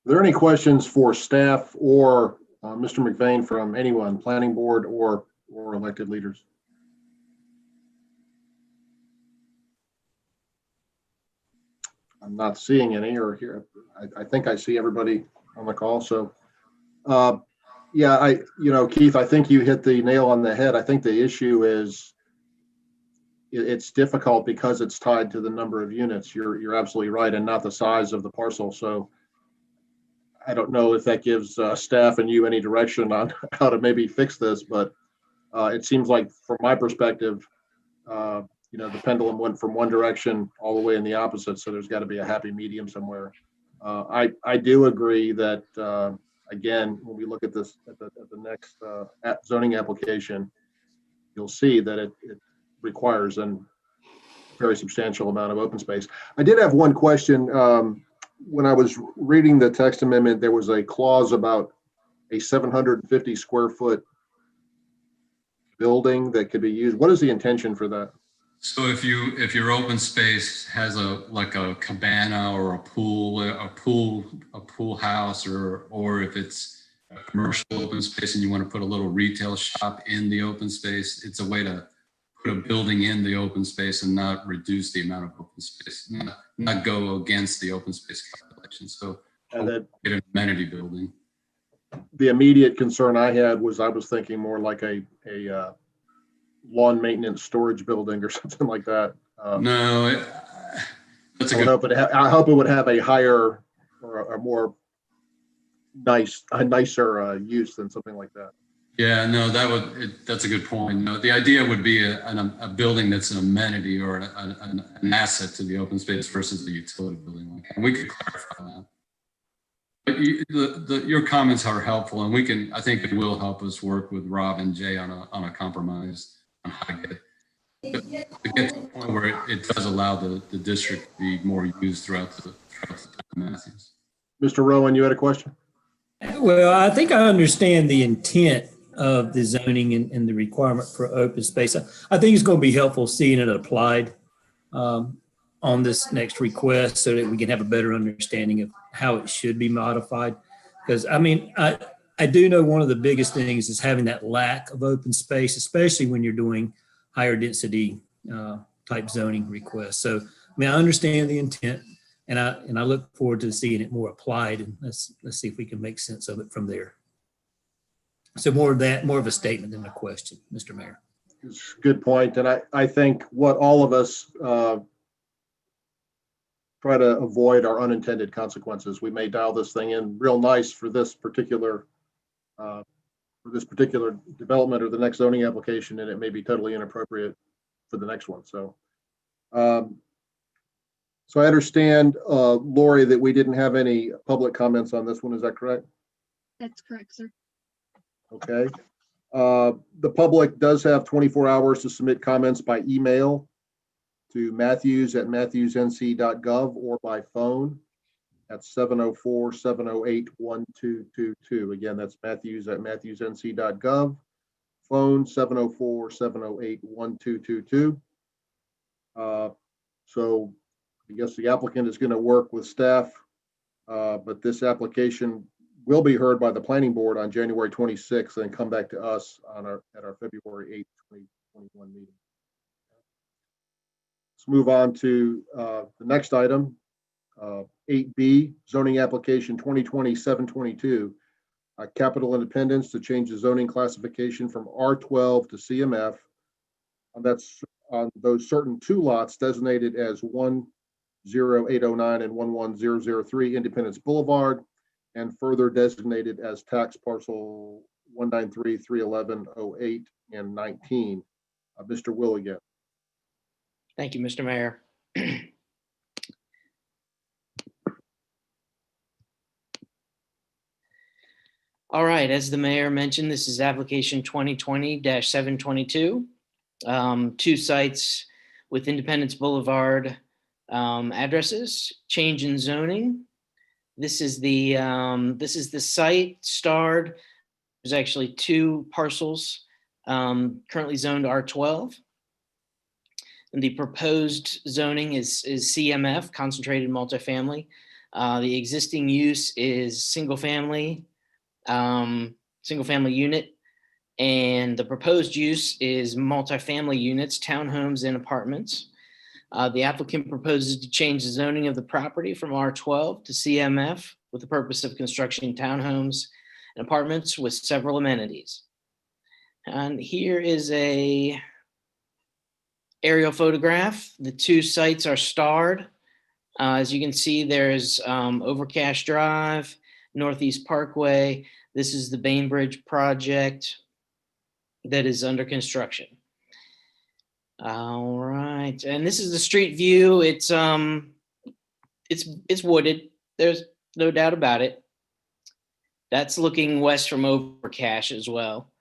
B: Are there any questions for staff or Mr. McVane from anyone, planning board or elected leaders? I'm not seeing any or here. I think I see everybody on the call. So, yeah, Keith, I think you hit the nail on the head. I think the issue is it's difficult because it's tied to the number of units. You're absolutely right, and not the size of the parcel. So I don't know if that gives staff and you any direction on how to maybe fix this, but it seems like from my perspective, the pendulum went from one direction all the way in the opposite. So there's got to be a happy medium somewhere. I do agree that, again, when we look at this at the next zoning application, you'll see that it requires a very substantial amount of open space. I did have one question. When I was reading the text amendment, there was a clause about a 750 square foot building that could be used. What is the intention for that?
N: So if your open space has like a cabana or a pool house, or if it's a commercial open space and you want to put a little retail shop in the open space, it's a way to put a building in the open space and not reduce the amount of open space, not go against the open space calculation. So
B: And then
N: get an amenity building.
B: the immediate concern I had was I was thinking more like a lawn maintenance storage building or something like that.
N: No, that's a
B: I would
N: good.
B: hope I hope it would have a higher or a more nicer use than something like that.
N: Yeah, no, that's a good point. No, the idea would be a building that's an amenity or an asset to the open space versus the utility building. And we could clarify that. But your comments are helpful, and I think it will help us work with Rob and Jay on a compromise on how to get to the point where it does allow the district to be more used throughout the town of Matthews.
B: Mr. Rowan, you had a question?
O: Well, I think I understand the intent of the zoning and the requirement for open space. I think it's going to be helpful seeing it applied on this next request so that we can have a better understanding of how it should be modified. Because I mean, I do know one of the biggest things is having that lack of open space, especially when you're doing higher density type zoning requests. So, I mean, I understand the intent, and I look forward to seeing it more applied, and let's see if we can make sense of it from there. So more of a statement than a question, Mr. Mayor.
B: It's a good point. And I think what all of us try to avoid are unintended consequences. We may dial this thing in real nice for this particular development or the next zoning application, and it may be totally inappropriate for the next one. So, so I understand, Lori, that we didn't have any public comments on this one. Is that correct?
A: That's correct, sir.
B: Okay. The public does have 24 hours to submit comments by email to matthews@matthewsnc.gov or by phone at 704-708-1222. Again, that's matthews@matthewsnc.gov, phone 704-708-1222. So I guess the applicant is going to work with staff, but this application will be heard by the planning board on January 26th and come back to us at our February 8th, 2021 meeting. Let's move on to the next item, 8B, zoning application 2020-722, Capital Independence to change the zoning classification from R12 to CMF. And that's on those certain two lots designated as 10809 and 11003 Independence Boulevard, and further designated as tax parcel 193, 311, 08, and 19. Mr. Will again.
M: Thank you, Mr. Mayor. All right, as the mayor mentioned, this is application 2020-722. Two sites with Independence Boulevard addresses, change in zoning. This is the site starred. There's actually two parcels currently zoned R12. And the proposed zoning is CMF, concentrated multifamily. The existing use is single family unit. And the proposed use is multifamily units, townhomes, and apartments. The applicant proposes to change the zoning of the property from R12 to CMF with the purpose of constructing townhomes and apartments with several amenities. And here is a aerial photograph. The two sites are starred. As you can see, there's Overcash Drive, Northeast Parkway. This is the Bainbridge project that is under construction. All right, and this is the street view. It's wooded. There's no doubt about it. That's looking west from Overcash as well.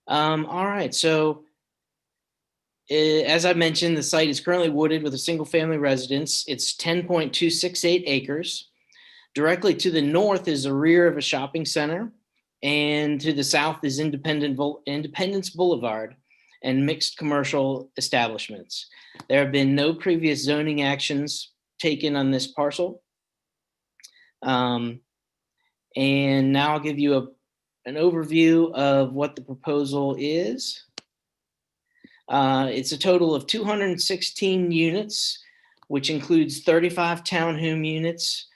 M: All right, so as I mentioned, the site is currently wooded with a single family residence. It's 10.268 acres. Directly to the north is the rear of a shopping center, and to the south is Independence Boulevard and mixed commercial establishments. There have been no previous zoning actions taken on this parcel. And now I'll give you an overview of what the proposal is. It's a total of 216 units, which includes 35 townhome units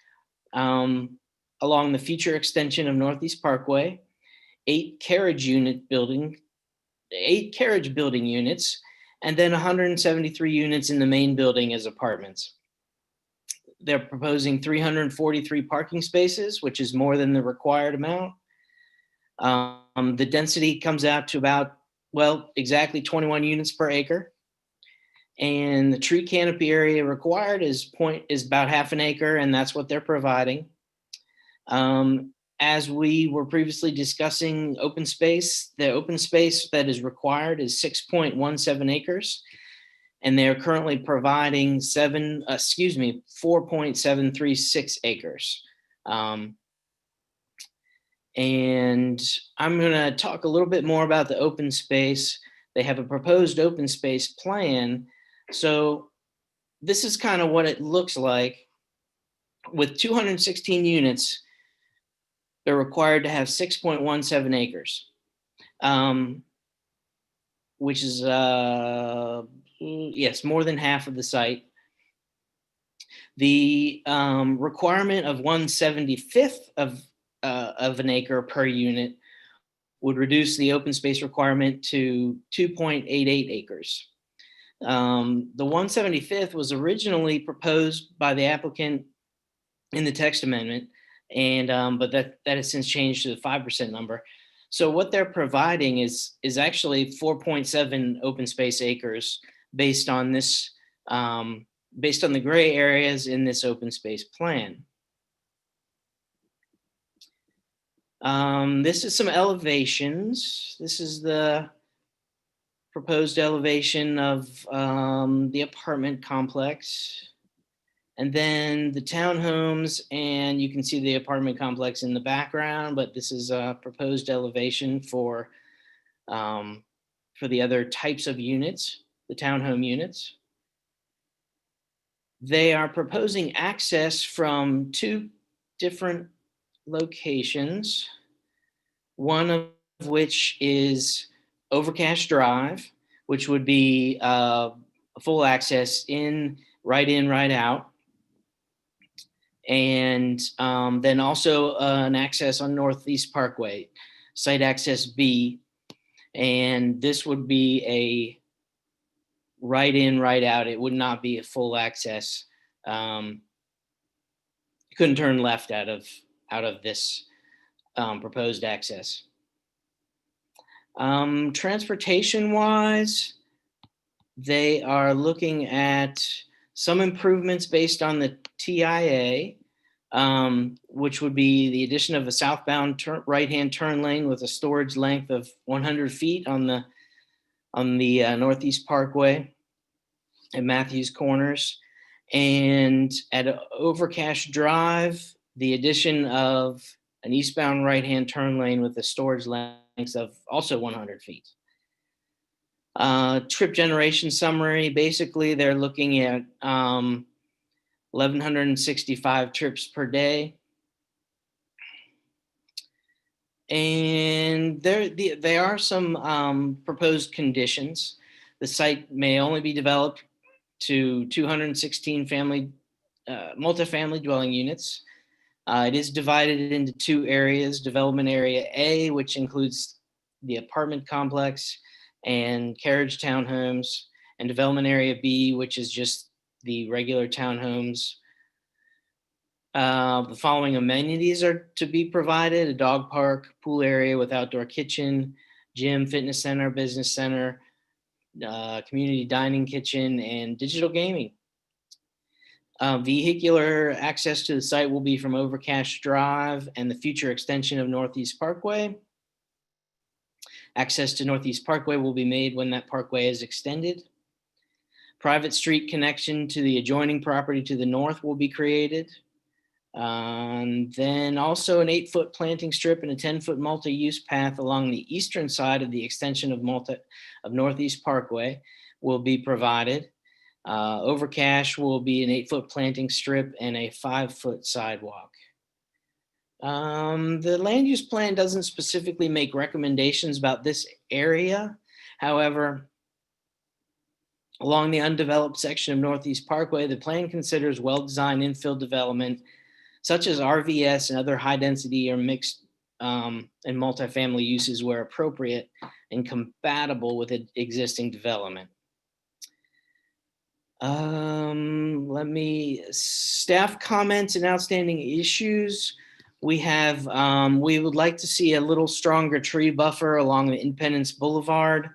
M: along the future extension of Northeast Parkway, 8 carriage building units, and then 173 units in the main building as apartments. They're proposing 343 parking spaces, which is more than the required amount. The density comes out to about, well, exactly 21 units per acre. And the tree canopy area required is about half an acre, and that's what they're providing. As we were previously discussing open space, the open space that is required is 6.17 acres. And they're currently providing 4.736 acres. And I'm going to talk a little bit more about the open space. They have a proposed open space plan. So this is kind of what it looks like. With 216 units, they're required to have 6.17 acres, which is, yes, more than half of the site. The requirement of 1/75 of an acre per unit would reduce the open space requirement to 2.88 acres. The 1/75 was originally proposed by the applicant in the text amendment, and but that has since changed to the 5% number. So what they're providing is actually 4.7 open space acres based on this, based on the gray areas in this open space plan. This is some elevations. This is the proposed elevation of the apartment complex. And then the townhomes, and you can see the apartment complex in the background, but this is a proposed elevation for the other types of units, the townhome units. They are proposing access from 2 different locations, one of which is Overcash Drive, which would be a full access right out. And then also an access on Northeast Parkway, site access B. And this would be a right in, right out. It would not be a full access. You couldn't turn left out of this proposed access. Transportation wise, they are looking at some improvements based on the TIA, which would be the addition of a southbound right-hand turn lane with a storage length of 100 feet on the Northeast Parkway at Matthews Corners. And at Overcash Drive, the addition of an eastbound right-hand turn lane with a storage length of also 100 feet. Trip generation summary, basically they're looking at 1,165 trips per day. And there are some proposed conditions. The site may only be developed to 216 multifamily dwelling units. It is divided into 2 areas, development area A, which includes the apartment complex and carriage townhomes, and development area B, which is just the regular townhomes. The following amenities are to be provided: a dog park, pool area with outdoor kitchen, gym, fitness center, business center, community dining kitchen, and digital gaming. Vehicular access to the site will be from Overcash Drive and the future extension of Northeast Parkway. Access to Northeast Parkway will be made when that parkway is extended. Private street connection to the adjoining property to the north will be created. Then also an 8-foot planting strip and a 10-foot multi-use path along the eastern side of the extension of Northeast Parkway will be provided. Overcash will be an 8-foot planting strip and a 5-foot sidewalk. The land use plan doesn't specifically make recommendations about this area. However, Along the undeveloped section of Northeast Parkway, the plan considers well-designed infill development such as RVS and other high-density or mixed and multifamily uses where appropriate and compatible with existing development. Staff comments and outstanding issues. We would like to see a little stronger tree buffer along the Independence Boulevard.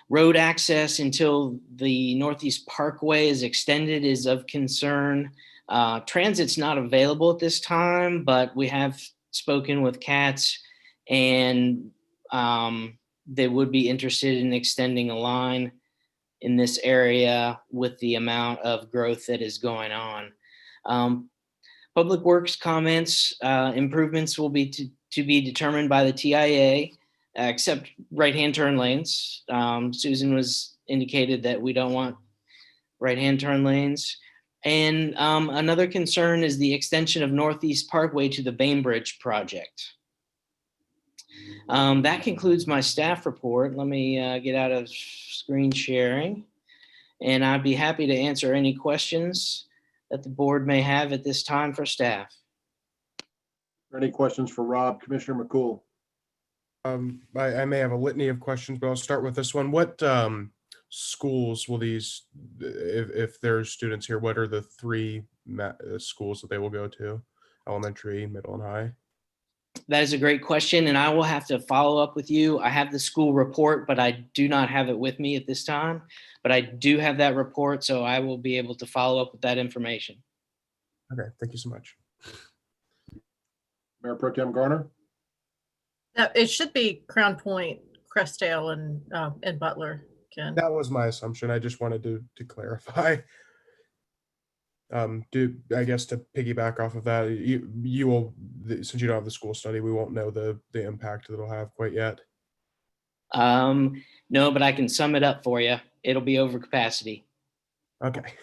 M: Road access until the Northeast Parkway is extended is of concern. Transit's not available at this time, but we have spoken with CATS and they would be interested in extending a line in this area with the amount of growth that is going on. Public Works comments, improvements will be to be determined by the TIA, except right-hand turn lanes. Susan was indicated that we don't want right-hand turn lanes. And another concern is the extension of Northeast Parkway to the Bainbridge project. That concludes my staff report. Let me get out of screen sharing. And I'd be happy to answer any questions that the board may have at this time for staff.
B: Any questions for Rob? Commissioner McCool?
C: I may have a litany of questions, but I'll start with this one. What schools will these, if there's students here, what are the three schools that they will go to? Elementary, middle, and high?
M: That is a great question, and I will have to follow up with you. I have the school report, but I do not have it with me at this time. But I do have that report, so I will be able to follow up with that information.
C: Okay, thank you so much.
B: Mayor Pro Tem Garner?
G: It should be Crown Point, Crestdale, and Butler, Ken.
C: That was my assumption. I just wanted to clarify. I guess to piggyback off of that, you will, since you don't have the school study, we won't know the impact that it'll have quite yet.
M: No, but I can sum it up for you. It'll be over capacity.
C: Okay.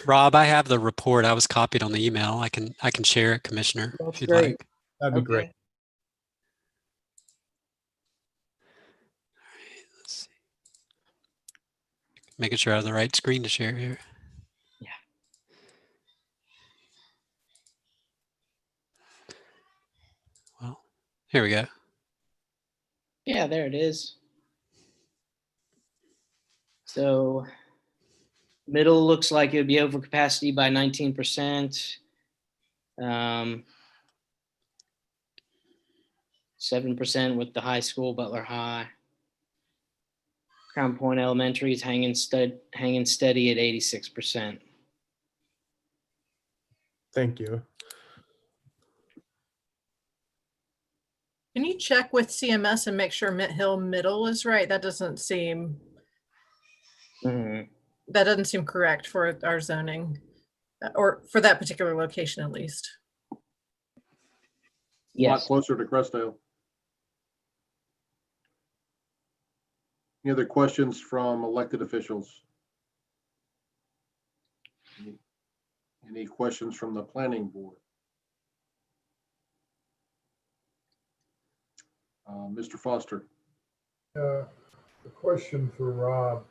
L: Rob, I have the report. I was copied on the email. I can share it, Commissioner, if you'd like.
C: That'd be great.
L: Let's see. Making sure I have the right screen to share here.
M: Yeah.
L: Well, here we go.
M: Yeah, there it is. So middle looks like it would be over capacity by 19%. 7% with the high school, Butler High. Crown Point Elementary is hanging steady at 86%.
C: Thank you.
G: Can you check with CMS and make sure Mint Hill Middle is right? That doesn't seem that doesn't seem correct for our zoning, or for that particular location at least.
B: A lot closer to Crestdale. Any other questions from elected officials? Any questions from the planning board? Mr. Foster.
P: A question for Rob.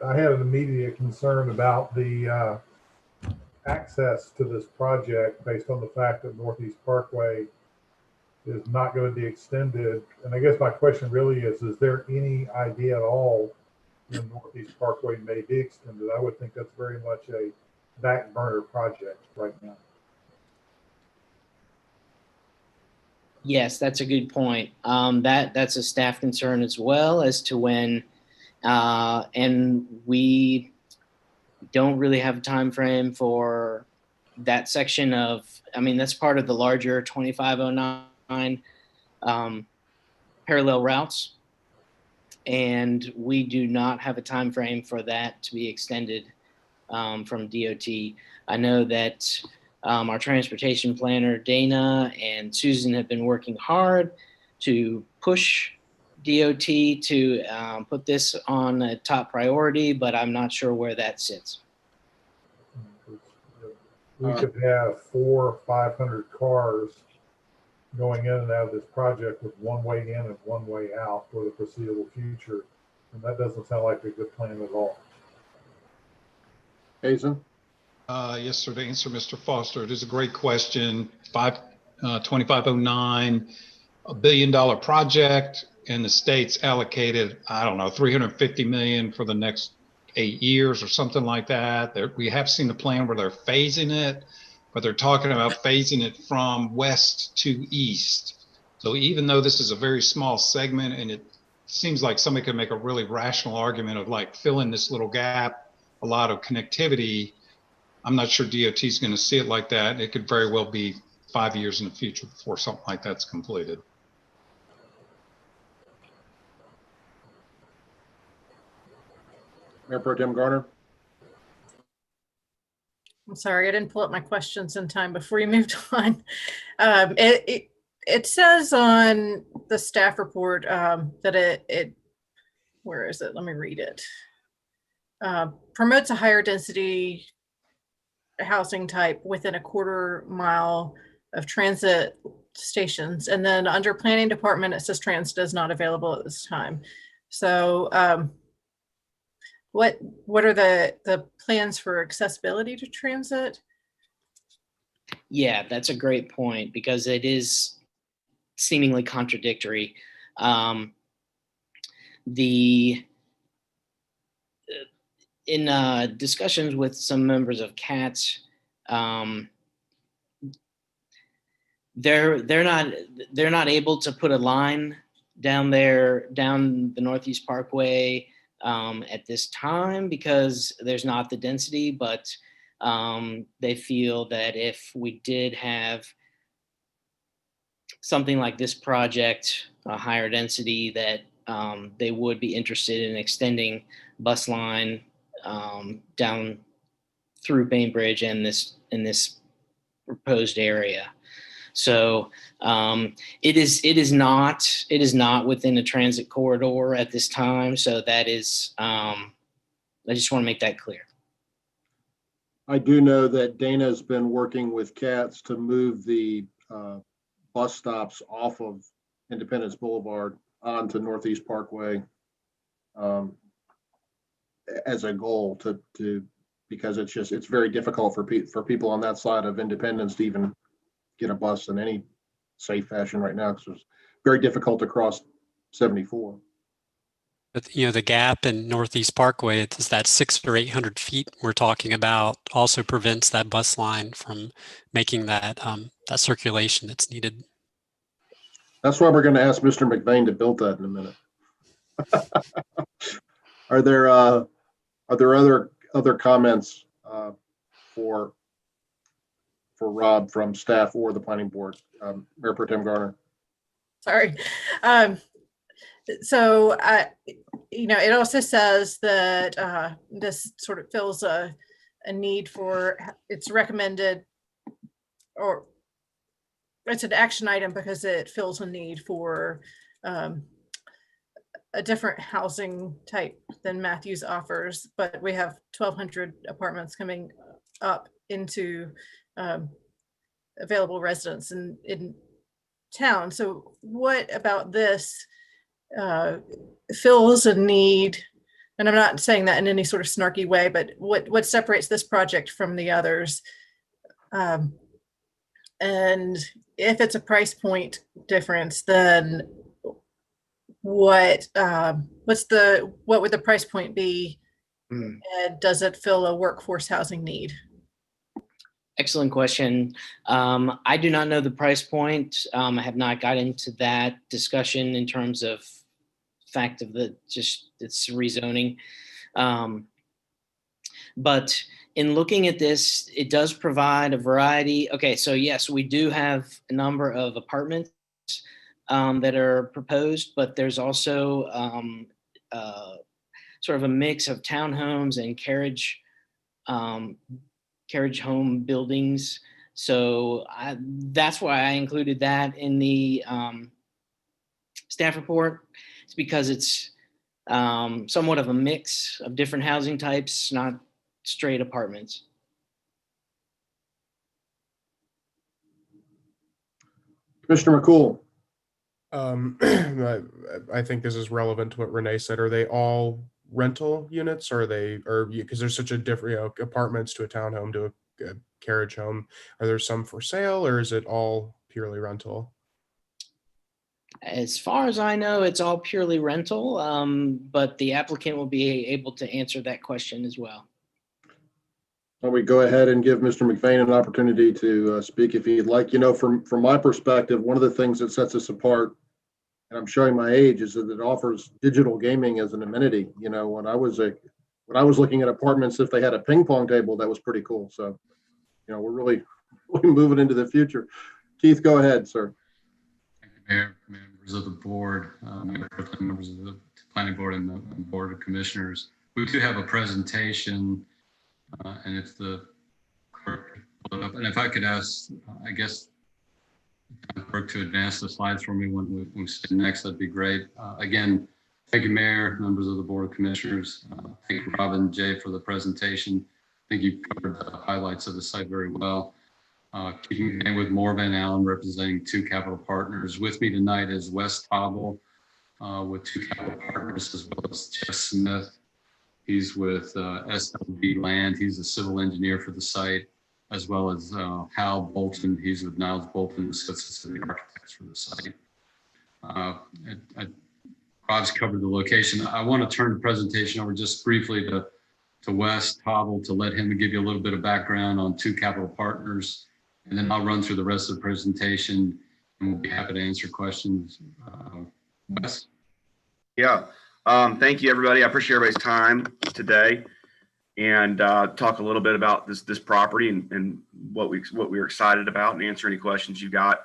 P: I had an immediate concern about the access to this project based on the fact that Northeast Parkway is not going to be extended. And I guess my question really is there any idea at all when Northeast Parkway may be extended? I would think that's very much a back burner project right now.
M: Yes, that's a good point. That's a staff concern as well as to when, and we don't really have a time frame for that section of, I mean, that's part of the larger 2509 parallel routes. And we do not have a time frame for that to be extended from DOT. I know that our transportation planner, Dana, and Susan have been working hard to push DOT to put this on a top priority, but I'm not sure where that sits.
P: We could have 400 or 500 cars going in and out of this project with one way in and one way out for the foreseeable future. And that doesn't sound like a good plan at all.
B: Hazen?
J: Yes, sir. To answer Mr. Foster, it is a great question. 2509, $1 billion project, and the state's allocated, I don't know, 350 million for the next 8 years or something like that. We have seen the plan where they're phasing it, but they're talking about phasing it from west to east. So even though this is a very small segment, and it seems like somebody could make a really rational argument of like filling this little gap, a lot of connectivity, I'm not sure DOT is going to see it like that. It could very well be 5 years in the future before something like that's completed.
B: Mayor Pro Tem Garner?
G: I'm sorry, I didn't pull up my questions in time before you moved on. It says on the staff report that it, where is it? Let me read it. Promotes a higher density housing type within a quarter-mile of transit stations. And then under planning department, it says transit is not available at this time. So what are the plans for accessibility to transit?
M: Yeah, that's a great point because it is seemingly contradictory. In discussions with some members of CATS, they're not able to put a line down the Northeast Parkway at this time because there's not the density, but they feel that if we did have something like this project, a higher density, that they would be interested in extending bus line down through Bainbridge and in this proposed area. So it is not within a transit corridor at this time. So that is, I just want to make that clear.
B: I do know that Dana's been working with CATS to move the bus stops off of Independence Boulevard onto Northeast Parkway as a goal to because it's very difficult for people on that side of Independence to even get a bus in any safe fashion right now because it's very difficult to cross 74.
L: But the gap in Northeast Parkway, it's that 600 or 800 feet we're talking about, also prevents that bus line from making that that circulation that's needed.
B: That's why we're going to ask Mr. McVeigh to build that in a minute. Are there other comments for Rob from staff or the planning board? Mayor Pro Tem Garner.
G: Sorry. So it also says that this sort of fills a need for, it's recommended, or it's an action item because it fills a need for a different housing type than Matthews offers, but we have 1,200 apartments coming up into available residents in town. So what about this fills a need? And I'm not saying that in any sort of snarky way, but what separates this project from the others? And if it's a price point difference, then what would the price point be? And does it fill a workforce housing need?
M: Excellent question. I do not know the price point. I have not got into that discussion in terms of fact of it's rezoning. But in looking at this, it does provide a variety. Okay, so yes, we do have a number of apartments that are proposed, but there's also sort of a mix of townhomes and carriage home buildings. So that's why I included that in the staff report. It's because it's somewhat of a mix of different housing types, not straight apartments.
B: Commissioner McCool.
C: I think this is relevant to what Renee said. Are they all rental units? Or are they, or because there's such a different, apartments to a townhome to a carriage home? Are there some for sale, or is it all purely rental?
M: As far as I know, it's all purely rental, but the applicant will be able to answer that question as well.
B: Why don't we go ahead and give Mr. McVeigh an opportunity to speak if he'd like. From my perspective, one of the things that sets us apart, and I'm showing my age, is that it offers digital gaming as an amenity. When I was looking at apartments, if they had a ping pong table, that was pretty cool. So, we're really moving into the future. Keith, go ahead, sir.
N: Thank you, Mayor, members of the board, members of the planning board and the board of commissioners. We do have a presentation, and if the clerk pull it up, and if I could ask, I guess, clerk to advance the slides for me when we sit next, that'd be great. Again, thank you, Mayor, members of the board of commissioners. Thank you, Rob and Jay, for the presentation. I think you covered the highlights of the site very well. Keeping with Moore Van Allen, representing Two Capital Partners. With me tonight is Wes Tobble with Two Capital Partners, as well as Jeff Smith. He's with SLB Land. He's a civil engineer for the site, as well as Hal Bolton. He's with Niles Bolton Associates, the architects for the site. Rob's covered the location. I want to turn the presentation over just briefly to Wes Tobble to let him give you a little bit of background on Two Capital Partners. And then I'll run through the rest of the presentation and we'll be happy to answer questions. Wes?
Q: Yeah, thank you, everybody. I appreciate everybody's time today and talk a little bit about this property and what we're excited about and answer any questions you got.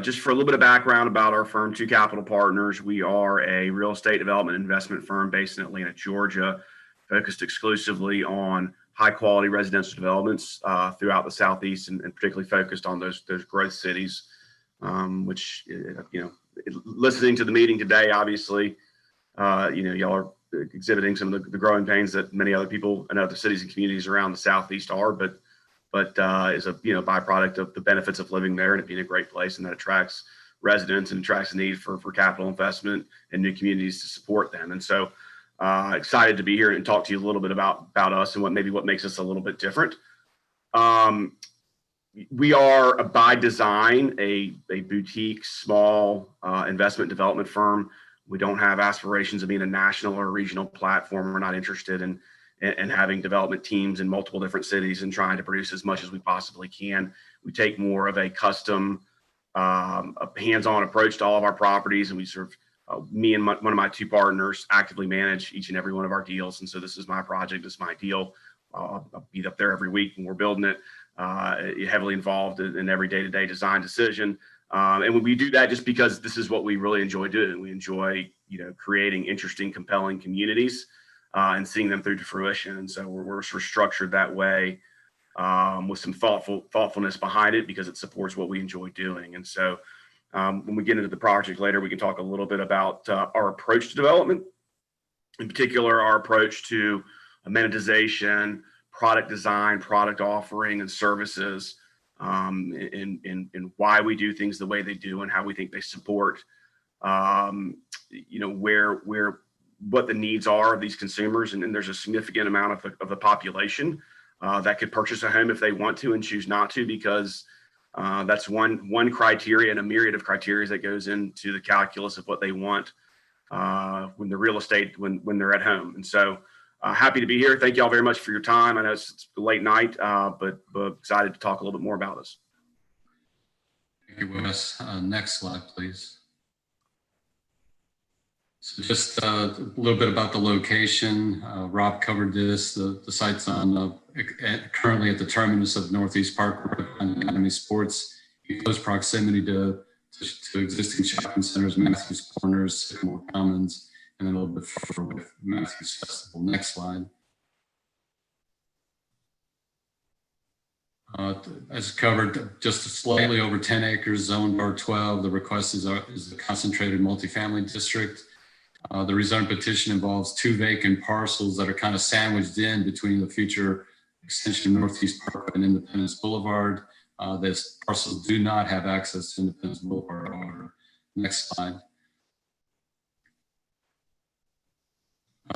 Q: Just for a little bit of background about our firm, Two Capital Partners, we are a real estate development investment firm based in Atlanta, Georgia, focused exclusively on high quality residential developments throughout the Southeast, and particularly focused on those growth cities, which, listening to the meeting today, obviously, y'all are exhibiting some of the growing pains that many other people and other cities and communities around the Southeast are, but is a byproduct of the benefits of living there and it being a great place, and that attracts residents and attracts the need for capital investment and new communities to support them. And so excited to be here and talk to you a little bit about us and what makes us a little bit different. We are by design a boutique small investment development firm. We don't have aspirations of being a national or regional platform. We're not interested in having development teams in multiple different cities and trying to produce as much as we possibly can. We take more of a custom, a hands-on approach to all of our properties, and we sort of, me and one of my two partners actively manage each and every one of our deals. And so this is my project, this is my deal. I'll be up there every week when we're building it, heavily involved in every day-to-day design decision. And we do that just because this is what we really enjoy doing. We enjoy, creating interesting, compelling communities and seeing them through to fruition. And so we're sort of structured that way with some thoughtfulness behind it because it supports what we enjoy doing. And so when we get into the project later, we can talk a little bit about our approach to development, in particular, our approach to amenitization, product design, product offering, and services, and why we do things the way they do and how we think they support, what the needs are of these consumers. And then there's a significant amount of the population that could purchase a home if they want to and choose not to, because that's one criteria and a myriad of criteria that goes into the calculus of what they want when the real estate, when they're at home. And so happy to be here. Thank you all very much for your time. I know it's a late night, but excited to talk a little bit more about this.
N: Thank you, Wes. Next slide, please. So just a little bit about the location. Rob covered this. The site's on currently at the terminus of Northeast Park and Academy Sports, in close proximity to existing shopping centers, Matthews Corners, Sycamore Commons, and then a little bit further with Matthews Festival. Next slide. As covered, just slightly over 10 acres, zoned R12. The request is the concentrated multifamily district. The rezone petition involves 2 vacant parcels that are kind of sandwiched in between the future extension of Northeast Park and Independence Boulevard. These parcels do not have access to Independence Boulevard. Next slide.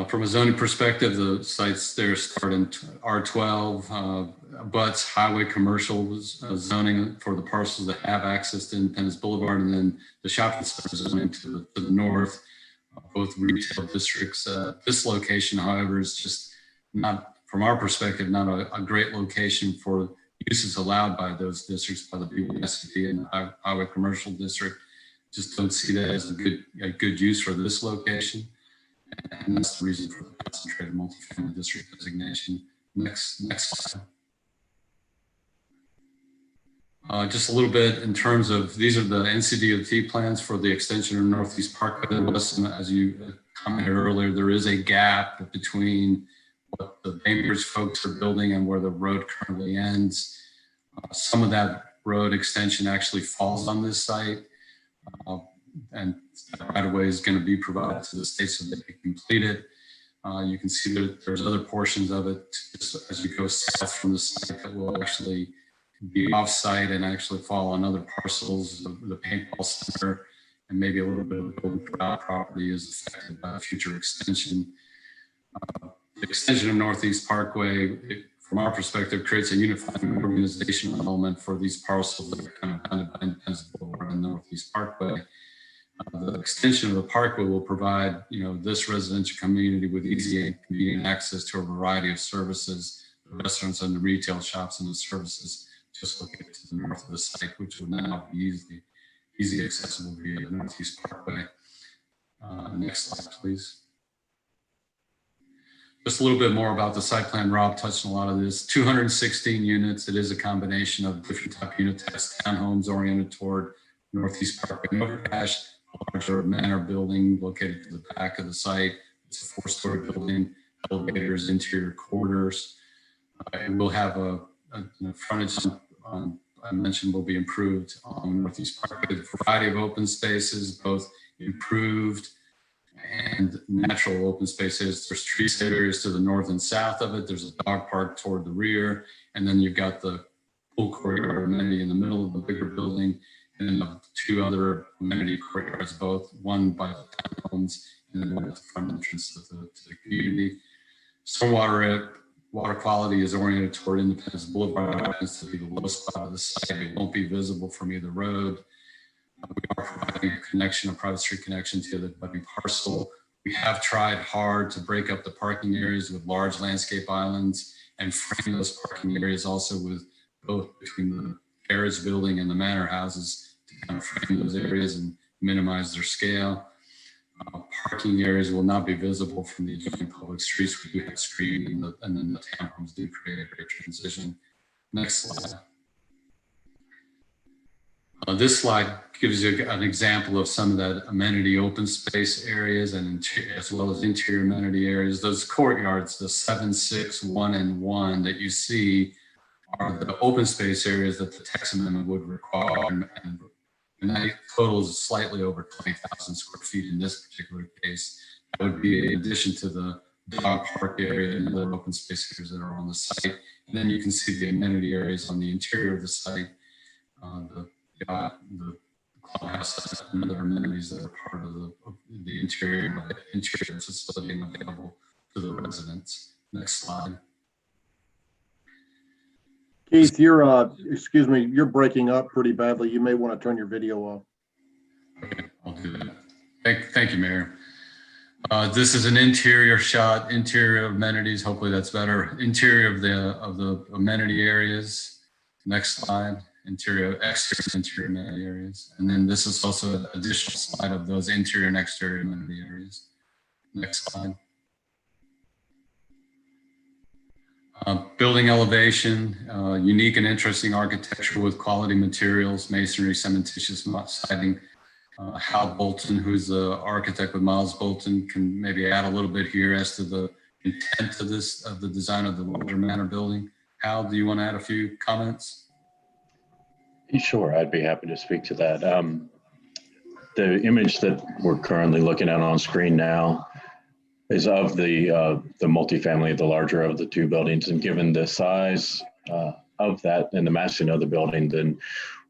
N: From a zoning perspective, the sites there start in R12, abuts highway commercial zoning for the parcels that have access to Independence Boulevard, and then the shopping center zoning to the north, both retail districts. This location, however, is just not, from our perspective, not a great location for uses allowed by those districts, by the BYSD and the highway commercial district. Just don't see that as a good use for this location. And that's the reason for the concentrated multifamily district designation. Next slide. Just a little bit in terms of, these are the NCDOT plans for the extension of Northeast Parkway West. And as you commented earlier, there is a gap between what the Bainbridge folks are building and where the road currently ends. Some of that road extension actually falls on this site. And that right of way is going to be provided to the state so they can complete it. You can see that there's other portions of it just as you go south from the site that will actually be off-site and actually fall on other parcels of the paintball center, and maybe a little bit of the Golden Corral property is affected by a future extension. The extension of Northeast Parkway, from our perspective, creates a unifying organizational element for these parcels that are kind of bounded by Independence Boulevard and Northeast Parkway. The extension of the parkway will provide, this residential community with easy and convenient access to a variety of services, the restaurants and the retail shops and the services just located to the north of the site, which will now be easy accessible via the Northeast Parkway. Next slide, please. Just a little bit more about the site plan. Rob touched on a lot of this. 216 units. It is a combination of different type unit types, townhomes oriented toward Northeast Parkway overpass, a larger manor building located to the back of the site. It's a 4-story building, elevators, interior quarters. It will have a frontage I mentioned will be improved on Northeast Parkway. A variety of open spaces, both improved and natural open spaces. There's tree shade areas to the north and south of it. There's a dog park toward the rear. And then you've got the pool courtyard amenity in the middle of the bigger building. And then 2 other amenity courtyards, both one by the townhomes and then one at the front entrance to the community. Stormwater water quality is oriented toward Independence Boulevard. It happens to be the lowest spot of the site. It won't be visible from either road. We are providing a connection, a private street connection to the abutting parcel. We have tried hard to break up the parking areas with large landscape islands and frame those parking areas also with both between the carriage building and the manor houses to kind of frame those areas and minimize their scale. Parking areas will not be visible from the adjoining public streets. We do have screening, and then the townhomes do create a great transition. Next slide. This slide gives you an example of some of that amenity open space areas and as well as interior amenity areas. Those courtyards, the 7, 6, 1, and 1 that you see are the open space areas that the text amendment would require. And that totals slightly over 20,000 square feet in this particular case. That would be in addition to the dog park area and the open space areas that are on the site. And then you can see the amenity areas on the interior of the site, the clubhouse and other amenities that are part of the interior facility and available to the residents. Next slide.
B: Keith, excuse me, you're breaking up pretty badly. You may want to turn your video off.
N: Okay, I'll do that. Thank you, Mayor. This is an interior shot, interior amenities. Hopefully that's better. Interior of the amenity areas. Next slide. Exterior amenity areas. And then this is also an additional slide of those interior and exterior amenity areas. Next slide. Building elevation, unique and interesting architecture with quality materials, masonry, cementitious siding. Hal Bolton, who's the architect with Miles Bolton, can maybe add a little bit here as to the intent of the design of the larger manor building. Hal, do you want to add a few comments?
R: Sure, I'd be happy to speak to that. The image that we're currently looking at on screen now is of the multifamily, the larger of the 2 buildings, and given the size of that and the massing of the building, then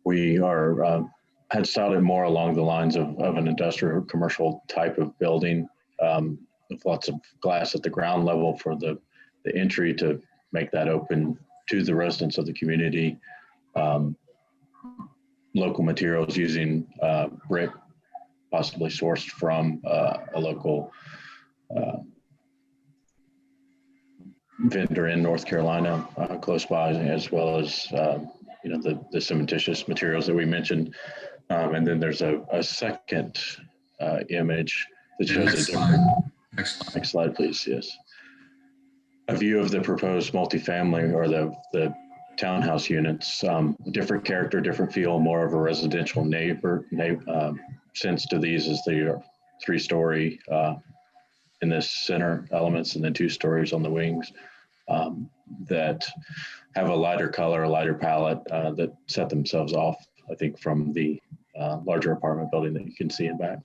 R: we are had styled it more along the lines of an industrial commercial type of building, with lots of glass at the ground level for the entry to make that open to the residents of the community. Local materials using brick, possibly sourced from a local vendor in North Carolina, close by, as well as the cementitious materials that we mentioned. And then there's a second image that shows a different. Next slide, please. Yes. A view of the proposed multifamily or the townhouse units. Different character, different feel, more of a residential neighbor sense to these, as they are 3-story in this center elements, and then 2 stories on the wings, that have a lighter color, a lighter palette, that set themselves off, I think, from the larger apartment building that you can see in back.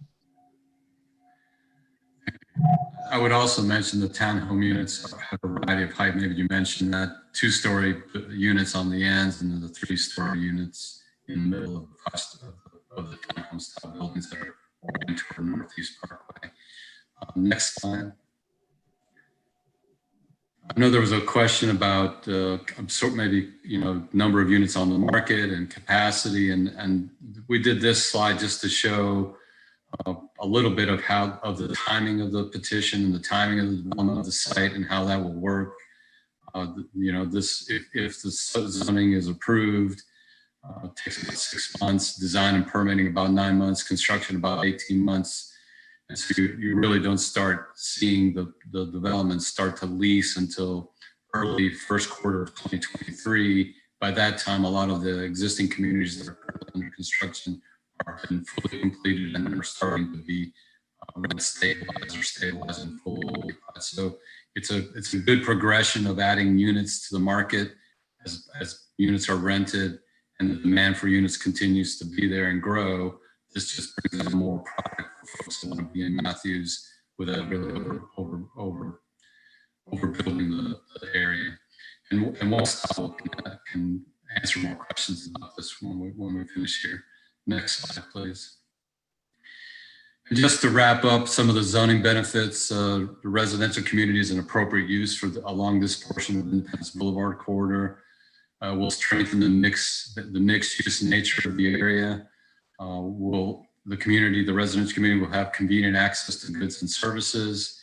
N: I would also mention the townhome units have a variety of height. Maybe you mentioned that 2-story units on the ends, and then the 3-story units in the middle of the townhome style buildings that are oriented toward Northeast Parkway. Next slide. I know there was a question about maybe number of units on the market and capacity, and we did this slide just to show a little bit of the timing of the petition and the timing of the development of the site and how that will work. If the zoning is approved, it takes about 6 months, design and permitting about 9 months, construction about 18 months. And so you really don't start seeing the development start to lease until early first quarter of 2023. By that time, a lot of the existing communities that are currently under construction are been fully completed and are starting to be stabilized or stabilized and fully occupied. So it's a good progression of adding units to the market as units are rented and the demand for units continues to be there and grow. This just brings in more product for folks that want to be in Matthews without really overbuilding the area. And we'll stop looking at can answer more questions about this when we finish here. Next slide, please. And just to wrap up some of the zoning benefits, the residential community is an appropriate use along this portion of Independence Boulevard corridor. Will strengthen the mixed use nature of the area. The residential community will have convenient access to goods and services.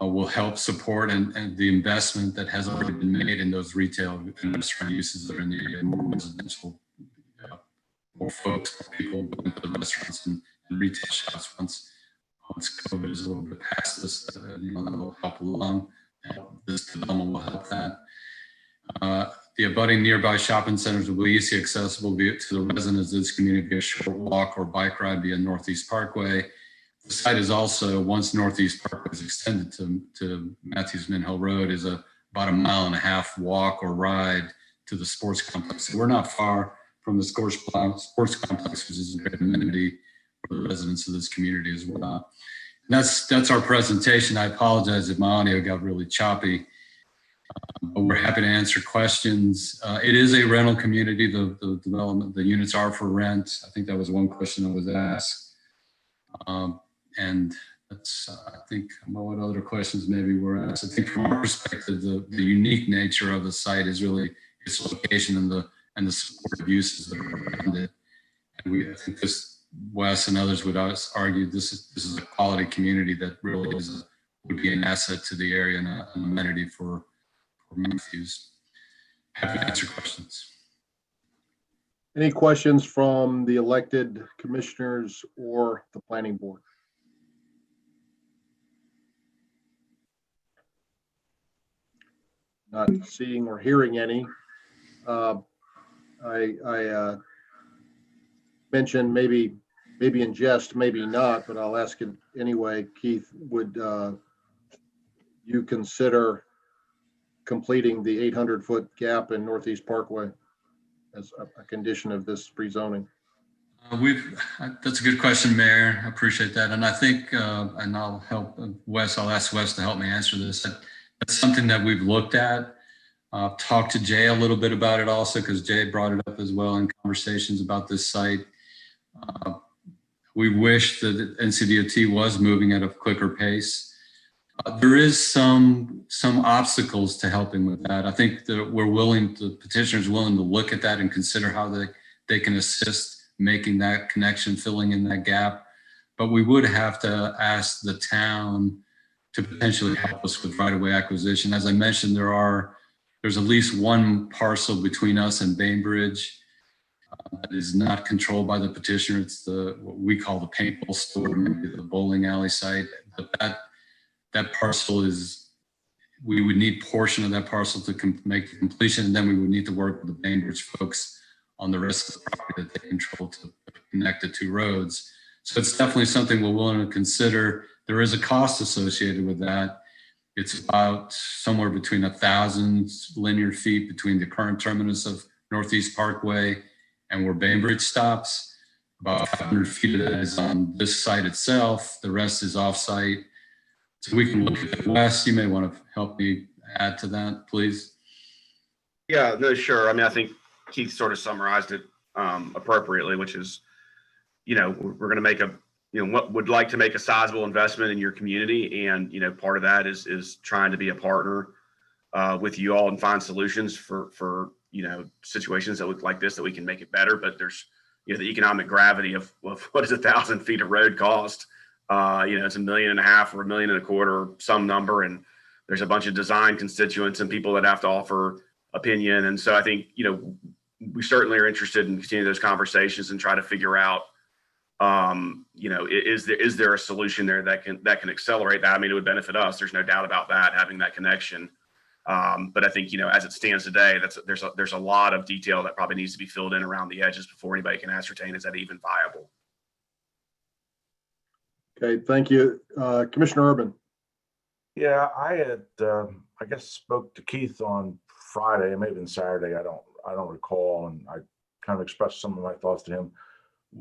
N: Will help support and the investment that has already been made in those retail and restaurant uses that are in the area, more residential, more folks, more people going to the restaurants and retail shops once COVID is a little bit past this, that will help along. This development will help that. The abutting nearby shopping centers will be easily accessible to the residents of this community via short walk or bike ride via Northeast Parkway. The site is also, once Northeast Parkway is extended to Matthews Mint Hill Road, is about a 1.5 mile walk or ride to the sports complex. So we're not far from the sports complex, which is a great amenity for the residents of this community as well. And that's our presentation. I apologize if my audio got really choppy. But we're happy to answer questions. It is a rental community. The development, the units are for rent. I think that was one question that was asked. And that's, I think, what other questions maybe were asked. I think from our perspective, the unique nature of the site is really its location and the supportive uses that are around it. And I think Wes and others would argue this is a quality community that really would be an asset to the area and an amenity for Matthews. Happy to answer questions.
B: Any questions from the elected commissioners or the planning board? Not seeing or hearing any. I mentioned maybe in jest, maybe not, but I'll ask it anyway. Keith, would you consider completing the 800-foot gap in Northeast Parkway as a condition of this rezoning?
N: That's a good question, Mayor. I appreciate that. And I think, and I'll ask Wes to help me answer this. That's something that we've looked at. Talked to Jay a little bit about it also, because Jay brought it up as well in conversations about this site. We wish that NCDOT was moving at a quicker pace. There is some obstacles to helping with that. I think that the petitioner's willing to look at that and consider how they can assist making that connection, filling in that gap. But we would have to ask the town to potentially help us with right-of-way acquisition. As I mentioned, there's at least one parcel between us and Bainbridge that is not controlled by the petitioner. It's what we call the paintball store, maybe the bowling alley site. But that parcel we would need portion of that parcel to make the completion, and then we would need to work with the Bainbridge folks on the rest of the property that they control to connect the two roads. So it's definitely something we're willing to consider. There is a cost associated with that. It's about somewhere between 1,000 linear feet between the current terminus of Northeast Parkway and where Bainbridge stops. About 500 feet of that is on this site itself. The rest is off-site. So we can look at the west. You may want to help me add to that, please.
Q: Yeah, no, sure. I mean, I think Keith sort of summarized it appropriately, which is, we're going to make would like to make a sizable investment in your community. And, part of that is trying to be a partner with you all and find solutions for situations that look like this, that we can make it better. But there's, the economic gravity of what is 1,000 feet of road cost. It's $1.5 million or $1.25 million, or some number. And there's a bunch of design constituents and people that have to offer opinion. And so I think, we certainly are interested in continuing those conversations and try to figure out, is there a solution there that can accelerate that? I mean, it would benefit us. There's no doubt about that, having that connection. But I think, as it stands today, there's a lot of detail that probably needs to be filled in around the edges before anybody can ascertain, is that even viable?
B: Okay, thank you. Commissioner Urban.
E: Yeah, I had, I guess, spoke to Keith on Friday, maybe even Saturday. I don't recall, and I kind of expressed some of my thoughts to him.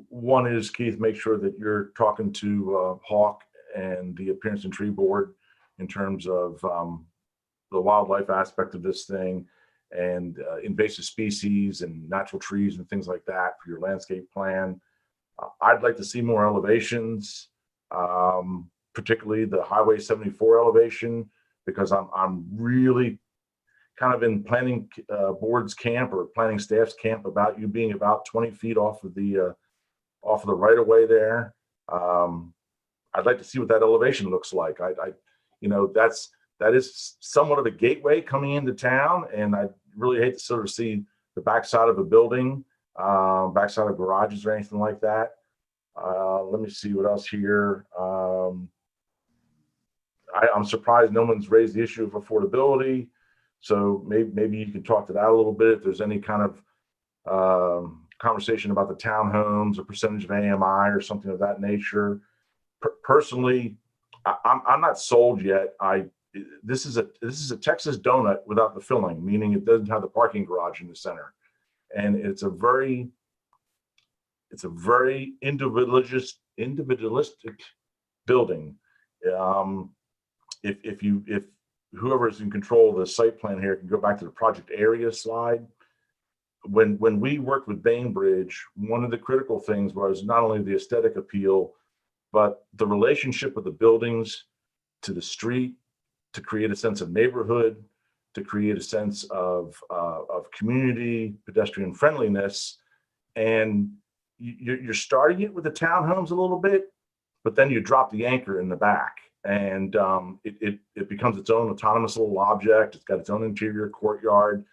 E: One is, Keith, make sure that you're talking to Hawk and the Appearance and Tree Board in terms of the wildlife aspect of this thing, and invasive species and natural trees and things like that for your landscape plan. I'd like to see more elevations, particularly the Highway 74 elevation, because I'm really kind of in planning board's camp or planning staff's camp about you being about 20 feet off of the right of way there. I'd like to see what that elevation looks like. That is somewhat of a gateway coming into town, and I really hate to sort of see the backside of a building, backside of garages or anything like that. Let me see what else here. I'm surprised no one's raised the issue of affordability. So maybe you can talk to that a little bit. If there's any kind of conversation about the townhomes, a percentage of AMI or something of that nature. Personally, I'm not sold yet. This is a Texas donut without the filling, meaning it doesn't have the parking garage in the center, and it's a very individualistic building. If whoever's in control of the site plan here can go back to the project area slide. When we worked with Bainbridge, one of the critical things was not only the aesthetic appeal, but the relationship of the buildings to the street, to create a sense of neighborhood, to create a sense of community, pedestrian friendliness. And you're starting it with the townhomes a little bit, but then you drop the anchor in the back, and it becomes its own autonomous little object. It's got its own interior courtyard.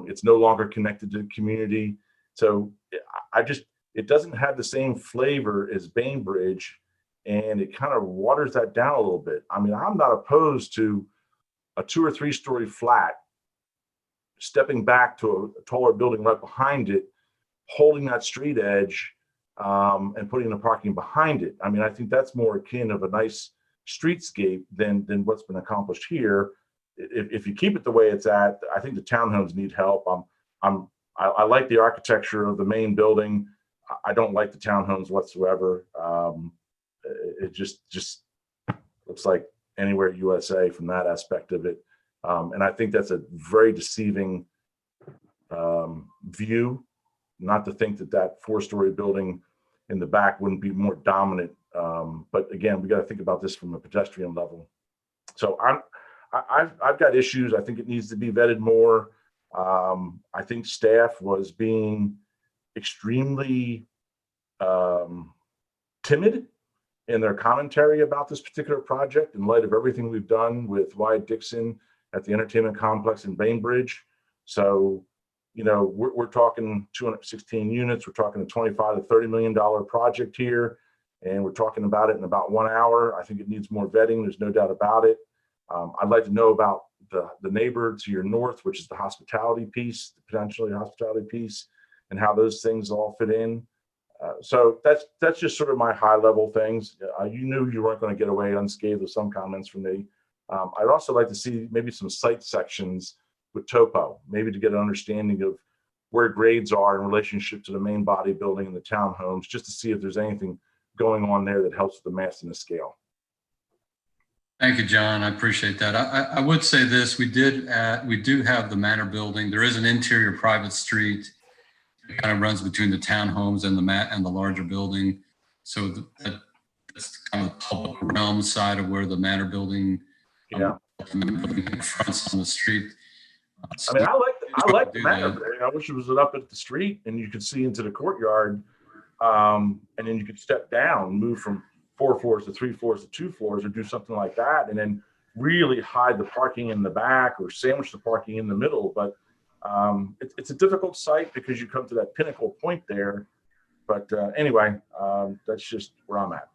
E: It's no longer connected to the community. So it doesn't have the same flavor as Bainbridge, and it kind of waters that down a little bit. I mean, I'm not opposed to a 2 or 3 story flat, stepping back to a taller building right behind it, holding that street edge, and putting the parking behind it. I mean, I think that's more akin of a nice streetscape than what's been accomplished here. If you keep it the way it's at, I think the townhomes need help. I like the architecture of the main building. I don't like the townhomes whatsoever. It just looks like Anywhere USA from that aspect of it. And I think that's a very deceiving view, not to think that that 4-story building in the back wouldn't be more dominant. But again, we got to think about this from a pedestrian level. So I've got issues. I think it needs to be vetted more. I think staff was being extremely timid in their commentary about this particular project in light of everything we've done with Wyatt Dixon at the entertainment complex in Bainbridge. So, you know, we're talking 216 units. We're talking a $25 to $30 million project here, and we're talking about it in about 1 hour. I think it needs more vetting. There's no doubt about it. I'd like to know about the neighbor to your north, which is the hospitality piece, potentially hospitality piece, and how those things all fit in. So that's just sort of my high level things. You knew you weren't going to get away unscathed with some comments from me. I'd also like to see maybe some site sections with topo, maybe to get an understanding of where grades are in relationship to the main body building and the townhomes, just to see if there's anything going on there that helps with the mass and the scale.
N: Thank you, John. I appreciate that. I would say this: we do have the Manor building. There is an interior private street that kind of runs between the townhomes and the larger building. So that's kind of the public realm side of where the Manor building fronts on the street.
E: I mean, I like the Manor. I wish it was up at the street and you could see into the courtyard, and then you could step down, move from 4 floors to 3 floors to 2 floors, or do something like that, and then really hide the parking in the back or sandwich the parking in the middle. But it's a difficult site because you come to that pinnacle point there. But anyway, that's just where I'm at.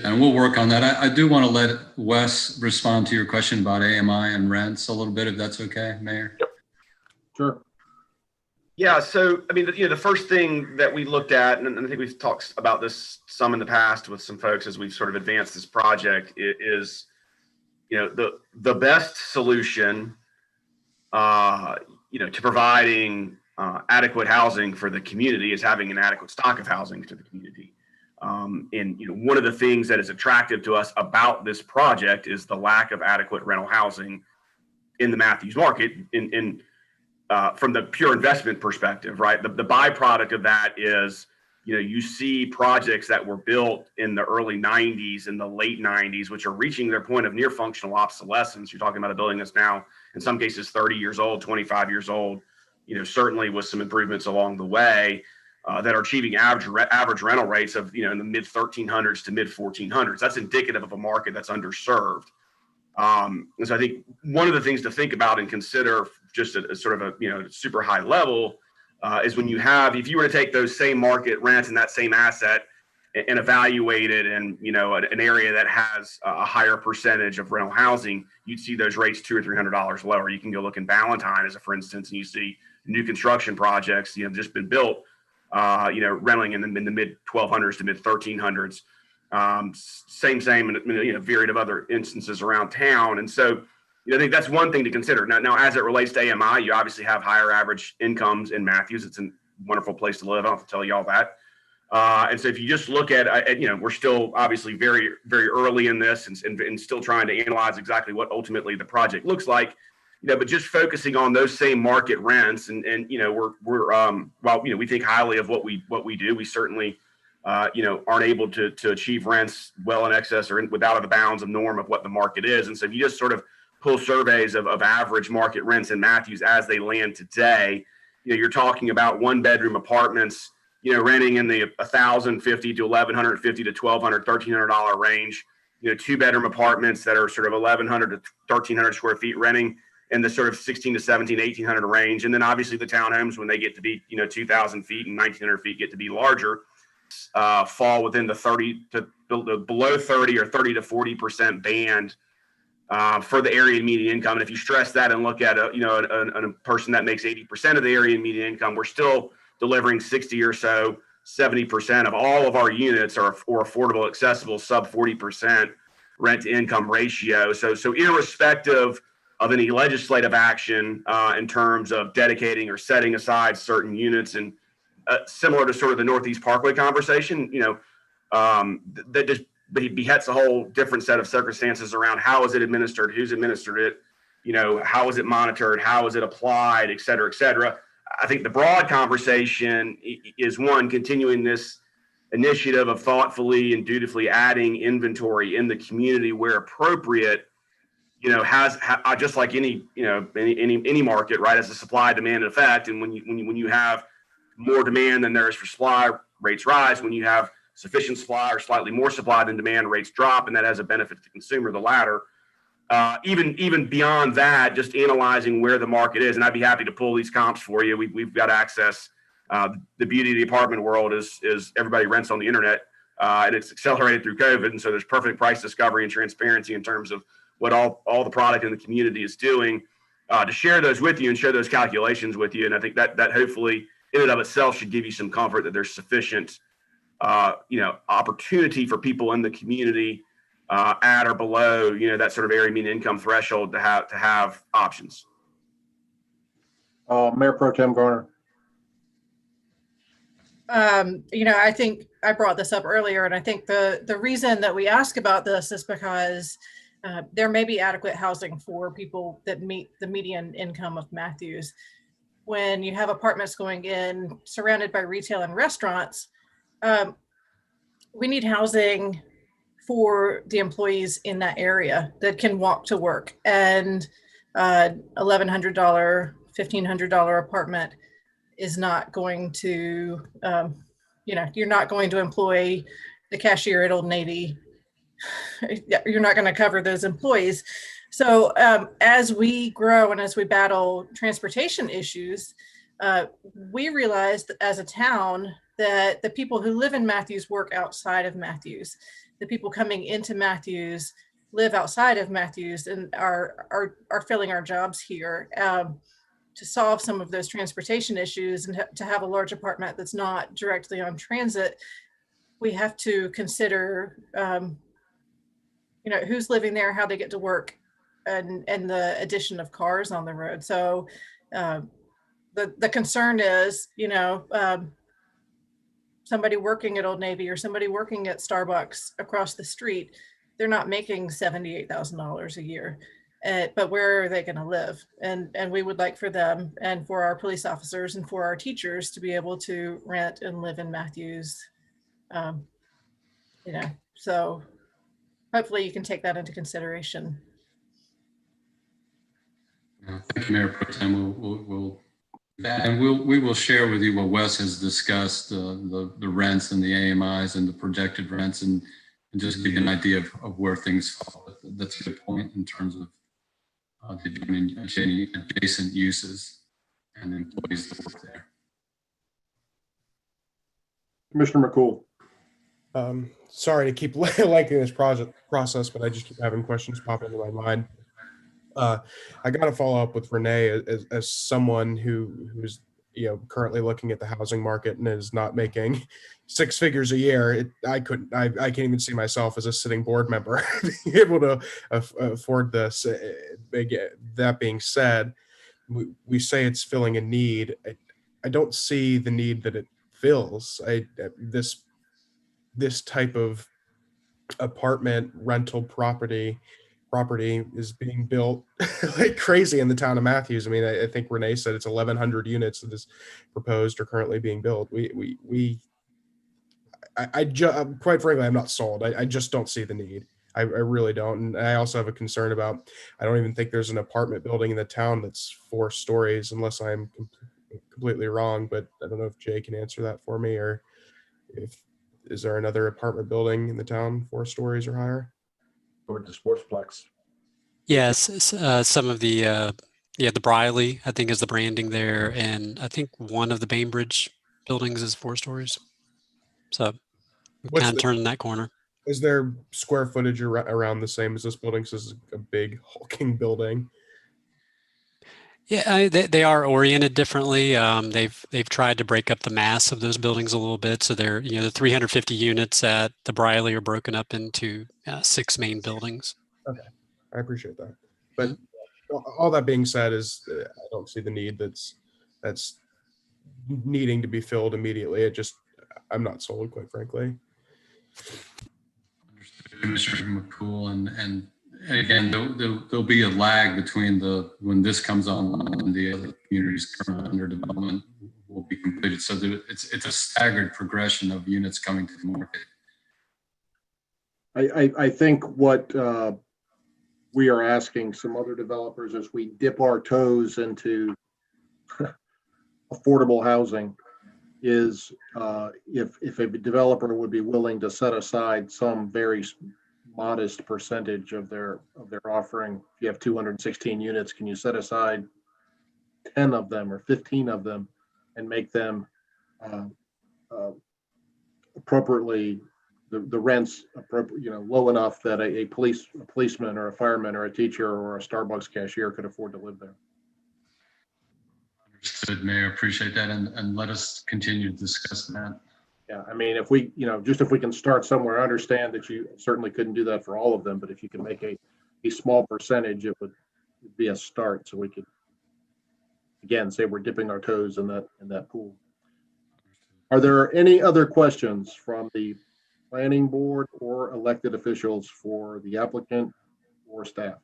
N: And we'll work on that. I do want to let Wes respond to your question about AMI and rents a little bit, if that's okay, Mayor.
B: Yep. Sure.
Q: Yeah, so I mean, the first thing that we looked at, and I think we've talked about this some in the past with some folks as we've sort of advanced this project, is, you know, the best solution, you know, to providing adequate housing for the community is having an adequate stock of housing to the community. And you know, one of the things that is attractive to us about this project is the lack of adequate rental housing in the Matthews market. From the pure investment perspective, right? The byproduct of that is, you know, you see projects that were built in the early 90s and the late 90s, which are reaching their point of near functional obsolescence. You're talking about a building that's now, in some cases, 30 years old, 25 years old, you know, certainly with some improvements along the way, that are achieving average rental rates of, you know, in the mid 1300s to mid 1400s. That's indicative of a market that's underserved. And so I think one of the things to think about and consider, just at a sort of a, you know, super high level, is when you have, if you were to take those same market rents and that same asset and evaluate it in, you know, an area that has a higher percentage of rental housing, you'd see those rates $200 or $300 lower. You can go look in Ballantyne, as a for instance, and you see new construction projects, you know, just been built, you know, renting in the mid 1200s to mid 1300s. Same, you know, varied of other instances around town. And so, you know, I think that's one thing to consider. Now, as it relates to AMI, you obviously have higher average incomes in Matthews. It's a wonderful place to live. I don't have to tell you all that. And so if you just look at, you know, we're still obviously very, very early in this and still trying to analyze exactly what ultimately the project looks like, you know, but just focusing on those same market rents and you know, we're while, you know, we think highly of what we do, we certainly, you know, aren't able to achieve rents well in excess or without the bounds of norm of what the market is. And so if you just sort of pull surveys of average market rents in Matthews as they land today, you know, you're talking about 1-bedroom apartments, you know, renting in the $1,050 to $1,150 to $1,200, $1,300 range, you know, 2-bedroom apartments that are sort of 1,100 to 1,300 square feet renting in the sort of 16 to 17, 1,800 range. And then obviously the townhomes, when they get to be, you know, 2,000 feet and 1,900 feet get to be larger, fall within the 30 to below 30 or 30 to 40% band for the area median income. And if you stress that and look at a person that makes 80% of the area median income, we're still delivering 60 or so, 70% of all of our units are or affordable, accessible, sub 40% rent to income ratio. So irrespective of any legislative action in terms of dedicating or setting aside certain units, and similar to sort of the Northeast Parkway conversation, you know, that just behets a whole different set of circumstances around how is it administered, who's administered it, how is it monitored? How is it applied, et cetera, et cetera. I think the broad conversation is one, continuing this initiative of thoughtfully and dutifully adding inventory in the community where appropriate, has just like any market, right, as a supply demand effect. And when you have more demand than there is for supply, rates rise. When you have sufficient supply or slightly more supply than demand, rates drop, and that has a benefit to the consumer, the latter. Even beyond that, just analyzing where the market is, and I'd be happy to pull these comps for you. We've got access. The beauty of the apartment world is everybody rents on the internet, and it's accelerated through COVID, and so there's perfect price discovery and transparency in terms of what all the product in the community is doing. To share those with you and share those calculations with you, and I think that hopefully in and of itself should give you some comfort that there's sufficient opportunity for people in the community at or below that sort of area median income threshold to have options.
B: Mayor Pro Tem Garner.
G: I think I brought this up earlier, and I think the reason that we ask about this is because there may be adequate housing for people that meet the median income of Matthews. When you have apartments going in surrounded by retail and restaurants, we need housing for the employees in that area that can walk to work. And $1,100, $1,500 apartment is not going to, you're not going to employ the cashier at Old Navy. You're not going to cover those employees. So as we grow and as we battle transportation issues, we realized as a town that the people who live in Matthews work outside of Matthews. The people coming into Matthews live outside of Matthews and are filling our jobs here. To solve some of those transportation issues and to have a large apartment that's not directly on transit, we have to consider, who's living there, how they get to work, and the addition of cars on the road. So the concern is, somebody working at Old Navy or somebody working at Starbucks across the street, they're not making $78,000 a year. But where are they going to live? And we would like for them and for our police officers and for our teachers to be able to rent and live in Matthews. So hopefully you can take that into consideration.
N: Thank you, Mayor Pro Tem. We will share with you what Wes has discussed, the rents and the AMIs and the projected rents, and just give you an idea of where things fall. That's a good point in terms of the adjacent uses and the employees that work there.
B: Commissioner McCool.
C: Sorry to keep liking this process, but I just keep having questions pop into my mind. I got to follow up with Renee as someone who's currently looking at the housing market and is not making six figures a year. I can't even see myself as a sitting board member being able to afford this. That being said, we say it's filling a need. I don't see the need that it fills. This type of apartment rental property is being built like crazy in the town of Matthews. I mean, I think Renee said it's 1,100 units that is proposed or currently being built. Quite frankly, I'm not sold. I just don't see the need. I really don't. And I also have a concern about, I don't even think there's an apartment building in the town that's 4 stories, unless I'm completely wrong, but I don't know if Jay can answer that for me, or is there another apartment building in the town 4 stories or higher?
E: Or the Sportsplex.
L: Yes, some of the Briley, I think, is the branding there, and I think one of the Bainbridge buildings is 4 stories. So kind of turning that corner.
C: Is their square footage around the same as this building? So this is a big hulking building.
L: Yeah, they are oriented differently. They've tried to break up the mass of those buildings a little bit. So they're, the 350 units at the Briley are broken up into 6 main buildings.
C: Okay, I appreciate that. But all that being said, is I don't see the need that's needing to be filled immediately. I'm not sold, quite frankly.
N: Commissioner McCool, and again, there'll be a lag between when this comes online and the other communities currently under development will be completed. So it's a staggered progression of units coming to the market.
B: I think what we are asking some other developers as we dip our toes into affordable housing is if a developer would be willing to set aside some very modest percentage of their offering. If you have 216 units, can you set aside 10 of them or 15 of them and make them appropriately the rents appropriate, low enough that a policeman or a fireman or a teacher or a Starbucks cashier could afford to live there.
N: Understood, Mayor. Appreciate that, and let us continue to discuss that.
B: Yeah, I mean, if we, if we can start somewhere, I understand that you certainly couldn't do that for all of them, but if you can make a small percentage, it would be a start, so we could, again, say we're dipping our toes in that pool. Are there any other questions from the planning board or elected officials for the applicant or staff?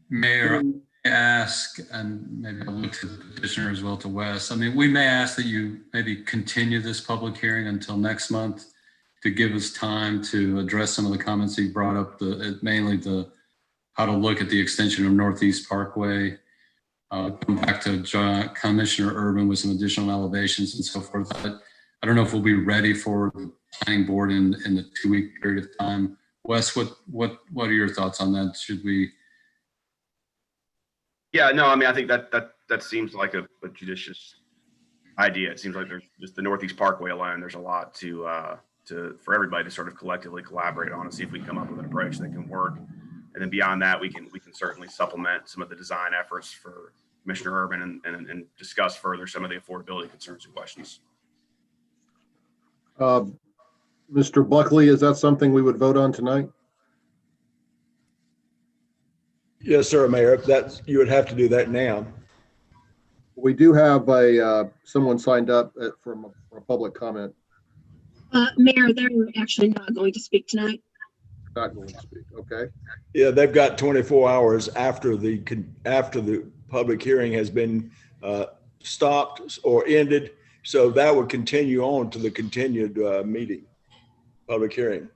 N: Mayor, I ask, and maybe I'll look to the petitioner as well, to Wes. I mean, we may ask that you maybe continue this public hearing until next month to give us time to address some of the comments that you brought up, mainly how to look at the extension of Northeast Parkway, come back to Commissioner Urban with some additional elevations and so forth. I don't know if we'll be ready for the planning board in the 2-week period of time. Wes, what are your thoughts on that? Should we?
Q: Yeah, no, I mean, I think that seems like a judicious idea. It seems like there's just the Northeast Parkway alone. There's a lot for everybody to sort of collectively collaborate on and see if we can come up with an approach that can work. And then beyond that, we can certainly supplement some of the design efforts for Commissioner Urban and discuss further some of the affordability concerns and questions.
B: Mr. Buckley, is that something we would vote on tonight?
S: Yes, sir, Mayor. You would have to do that now.
B: We do have someone signed up for a public comment.
A: Mayor, they're actually not going to speak tonight.
B: Not going to speak. Okay.
S: Yeah, they've got 24 hours after the public hearing has been stopped or ended, so that would continue on to the continued public hearing.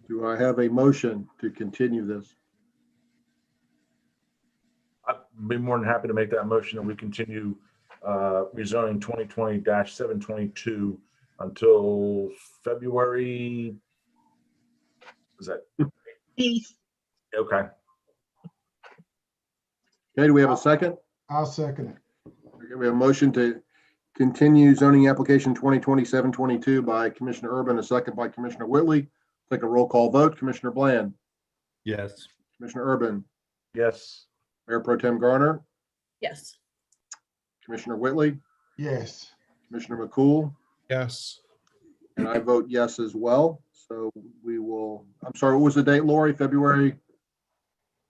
B: Do I have a motion to continue this?
E: I'd be more than happy to make that motion, and we continue rezoning 2020-722 until February. Is that
A: 8th?
E: Okay.
B: Okay, do we have a second?
F: I'll second it.
B: Okay, we have a motion to continue zoning application 2020-722 by Commissioner Urban, a second by Commissioner Whitley. Take a roll call vote. Commissioner Bland.
K: Yes.
B: Commissioner Urban.
E: Yes.
B: Mayor Pro Tem Garner.
G: Yes.
B: Commissioner Whitley.
F: Yes.
B: Commissioner McCool.
C: Yes.
B: And I vote yes as well. So we will, I'm sorry, what was the date, Lori? February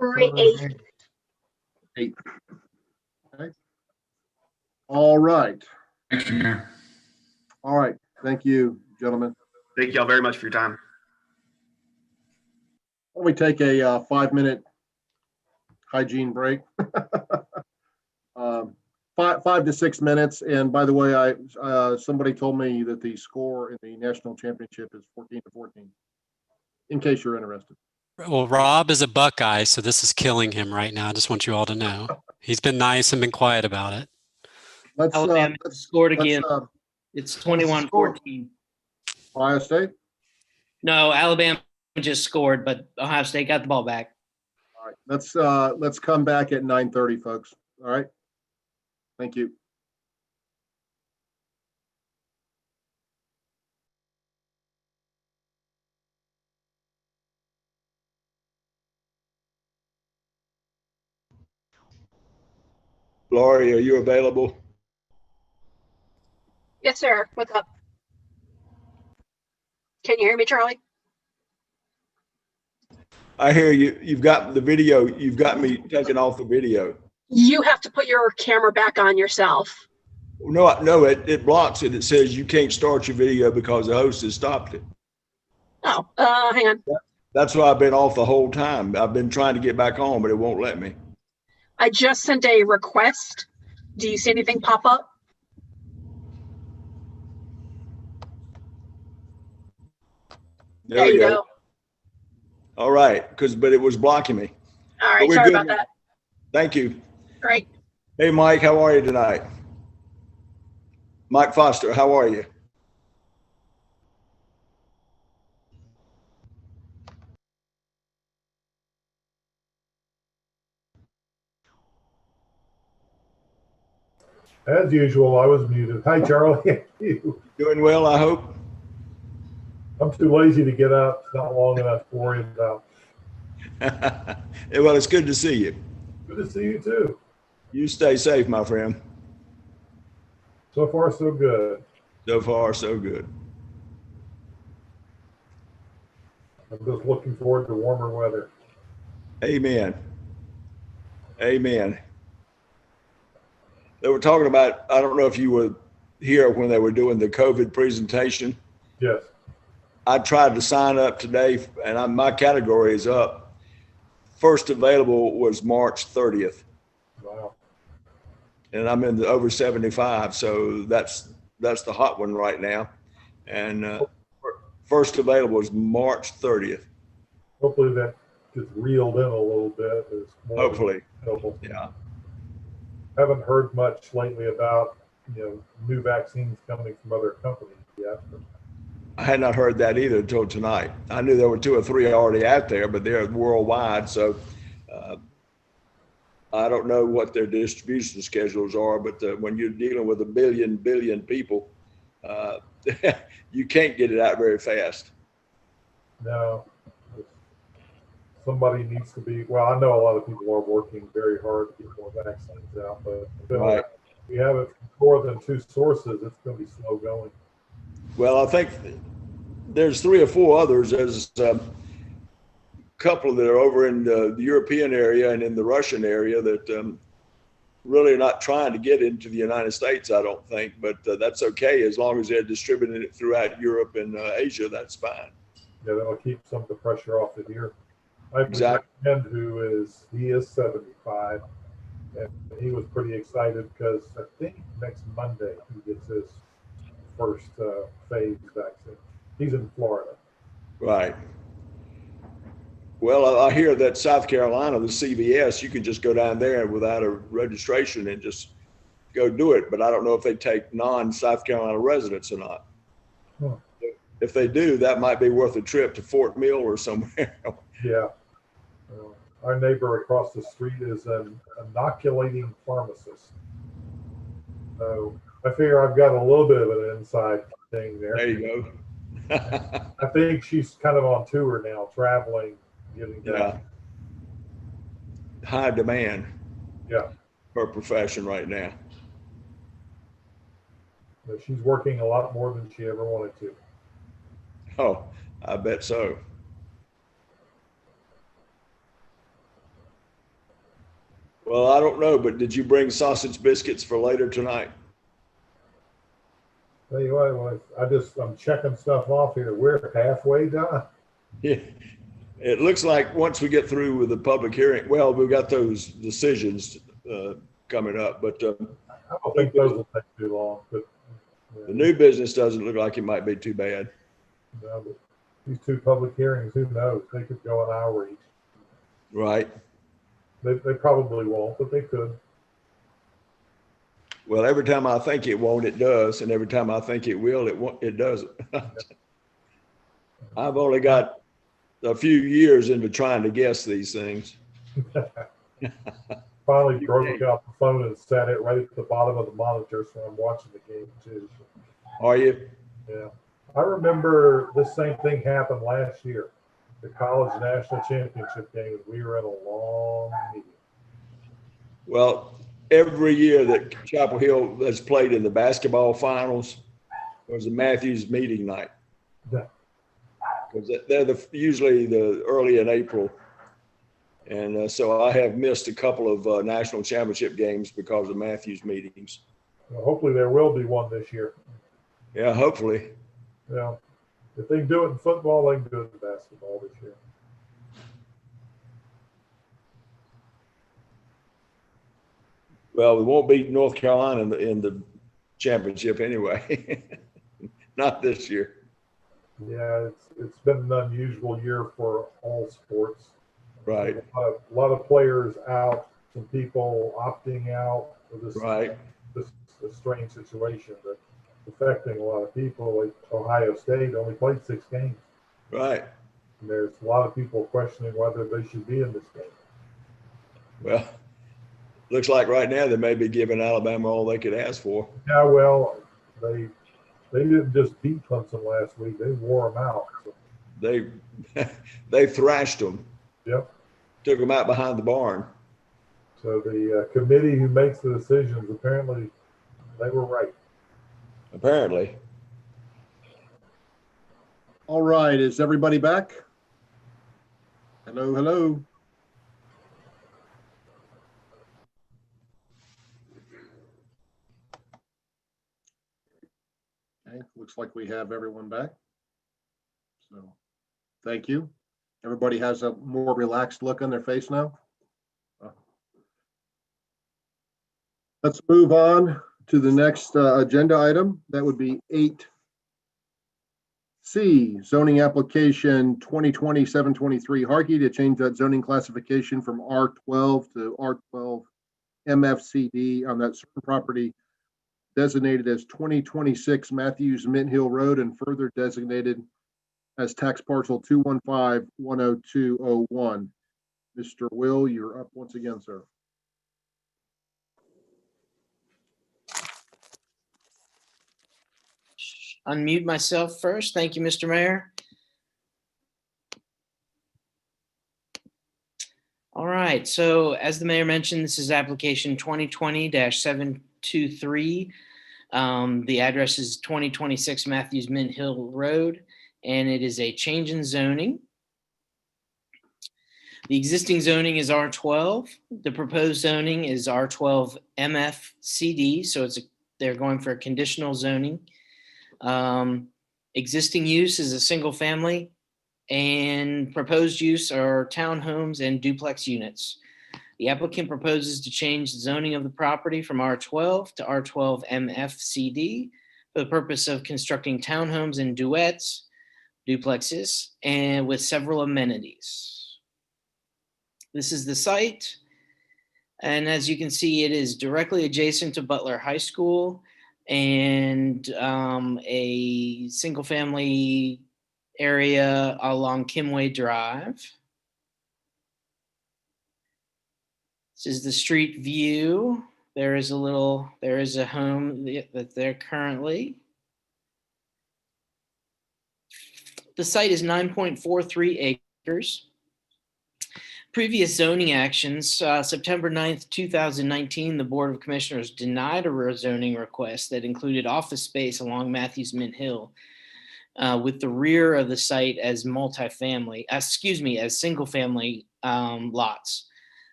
A: 8th.
B: 8th. Okay. All right.
N: Thank you, Mayor.
B: All right. Thank you, gentlemen.
Q: Thank you all very much for your time.
B: Why don't we take a 5-minute hygiene break? 5 to 6 minutes. And by the way, somebody told me that the score in the national championship is 14-14, in case you're interested.
L: Well, Rob is a Buckeye, so this is killing him right now. I just want you all to know. He's been nice and been quiet about it.
M: Alabama scored again. It's 21-14.
B: Ohio State?
M: No, Alabama just scored, but Ohio State got the ball back.
B: All right, let's come back at 9:30, folks. All right. Thank you.
S: Laurie, are you available?
A: Yes, sir. What's up? Can you hear me, Charlie?
S: I hear you. You've got the video. You've got me taken off the video.
A: You have to put your camera back on yourself.
S: No, it blocks it. It says you can't start your video because the host has stopped it.
A: Oh, hang on.
S: That's why I've been off the whole time. I've been trying to get back on, but it won't let me.
A: I just sent a request. Do you see anything pop up?
S: There you go. All right, but it was blocking me.
A: All right, sorry about that.
S: Thank you.
A: Great.
S: Hey, Mike, how are you tonight? Mike Foster, how are you?
P: As usual, I was muted. Hi, Charlie. You?
S: Doing well, I hope.
P: I'm too lazy to get up. It's not long enough to worry about.
S: Well, it's good to see you.
P: Good to see you too.
S: You stay safe, my friend.
P: So far, so good.
S: So far, so good.
P: I'm just looking forward to warmer weather.
S: Amen. Amen. They were talking about, I don't know if you were here when they were doing the COVID presentation.
P: Yes.
S: I tried to sign up today and my category is up. First available was March 30th.
P: Wow.
S: And I'm in the over 75. So that's the hot one right now. And first available is March 30th.
P: Hopefully that gets reeled in a little bit.
S: Hopefully.
P: Available.
S: Yeah.
P: Haven't heard much lately about, new vaccines coming from other companies yet.
S: I had not heard that either until tonight. I knew there were 2 or 3 already out there, but they're worldwide. So I don't know what their distribution schedules are, but when you're dealing with a billion people, you can't get it out very fast.
P: No. Somebody needs to be, well, I know a lot of people are working very hard to get more vaccines out, but if we have it from more than 2 sources, it's going to be slow going.
S: Well, I think there's 3 or 4 others. There's a couple that are over in the European area and in the Russian area that really are not trying to get into the United States, I don't think, but that's okay as long as they're distributing it throughout Europe and Asia, that's fine.
P: Yeah, that'll keep some of the pressure off it here. I have a friend he is 75, and he was pretty excited because I think next Monday he gets his first phase vaccine. He's in Florida.
S: Right. Well, I hear that South Carolina, the CVS, you can just go down there without a registration and just go do it. But I don't know if they take non-South Carolina residents or not.
P: Huh.
S: If they do, that might be worth a trip to Fort Mill or somewhere.
P: Yeah. Our neighbor across the street is an inoculating pharmacist. So I figure I've got a little bit of an inside thing there.
S: There you go.
P: I think she's kind of on tour now, traveling, getting
S: yeah. High demand.
P: Yeah.
S: For a profession right now.
P: But she's working a lot more than she ever wanted to.
S: Oh, I bet so. Well, I don't know, but did you bring sausage biscuits for later tonight?
P: Tell you what, I'm checking stuff off here. We're halfway done.
S: Yeah. It looks like once we get through with the public hearing, well, we've got those decisions coming up, but
P: I don't think those will take too long. But
S: the new business doesn't look like it might be too bad.
P: No, but these 2 public hearings, who knows? They could go an hour each.
S: Right.
P: They probably won't, but they could.
S: Well, every time I think it won't, it does, and every time I think it will, it doesn't. I've only got a few years into trying to guess these things.
P: Finally broke out the phone and sat it right at the bottom of the monitor, so I'm watching the game too.
S: Are you?
P: Yeah. I remember this same thing happened last year, the college national championship game. We were in a long meeting.
S: Well, every year that Chapel Hill has played in the basketball finals, there's a Matthews meeting night.
P: Yeah.
S: Because they're usually the early in April. And so I have missed a couple of national championship games because of Matthews meetings.
P: Well, hopefully there will be one this year.
S: Yeah, hopefully.
P: Yeah. If they can do it in football, they can do it in basketball this year.
S: Well, we won't beat North Carolina in the championship anyway. Not this year.
P: Yeah, it's been an unusual year for all sports.
S: Right.
P: A lot of players out, some people opting out for this,
S: Right.
P: this strange situation that's affecting a lot of people. Like Ohio State only played 6 games.
S: Right.
P: And there's a lot of people questioning whether they should be in this game.
S: Well, looks like right now they may be giving Alabama all they could ask for.
P: Yeah, well, they didn't just beat Clemson last week; they wore them out. So.
S: They thrashed them.
P: Yep.
S: Took them out behind the barn.
P: So the committee who makes the decisions, apparently, they were right.
S: Apparently.
B: All right, is everybody back? Hello, hello. Okay, looks like we have everyone back. So, thank you. Everybody has a more relaxed look on their face now. Let's move on to the next agenda item. That would be 8C, zoning application 2020-723 Harkey to change that zoning classification from R12 to R12 MFCD on that certain property designated as 2026 Matthews Mint Hill Road and further designated as tax parcel 215-10201. Mr. Will, you're up once again, sir.
M: Unmute myself first. Thank you, Mr. Mayor. All right, so as the mayor mentioned, this is application 2020-723. The address is 2026 Matthews Mint Hill Road, and it is a change in zoning. The existing zoning is R12. The proposed zoning is R12 MFCD, so they're going for a conditional zoning. Existing use is a single family, and proposed use are townhomes and duplex units. The applicant proposes to change the zoning of the property from R12 to R12 MFCD for the purpose of constructing townhomes and duplexes, and with several amenities. This is the site, and as you can see, it is directly adjacent to Butler High School and a single family area along Kimway Drive. This is the street view. There is a home that they're currently. The site is 9.43 acres. Previous zoning actions, September 9th, 2019, the Board of Commissioners denied a rezoning request that included office space along Matthews Mint Hill with the rear of the site as single family lots.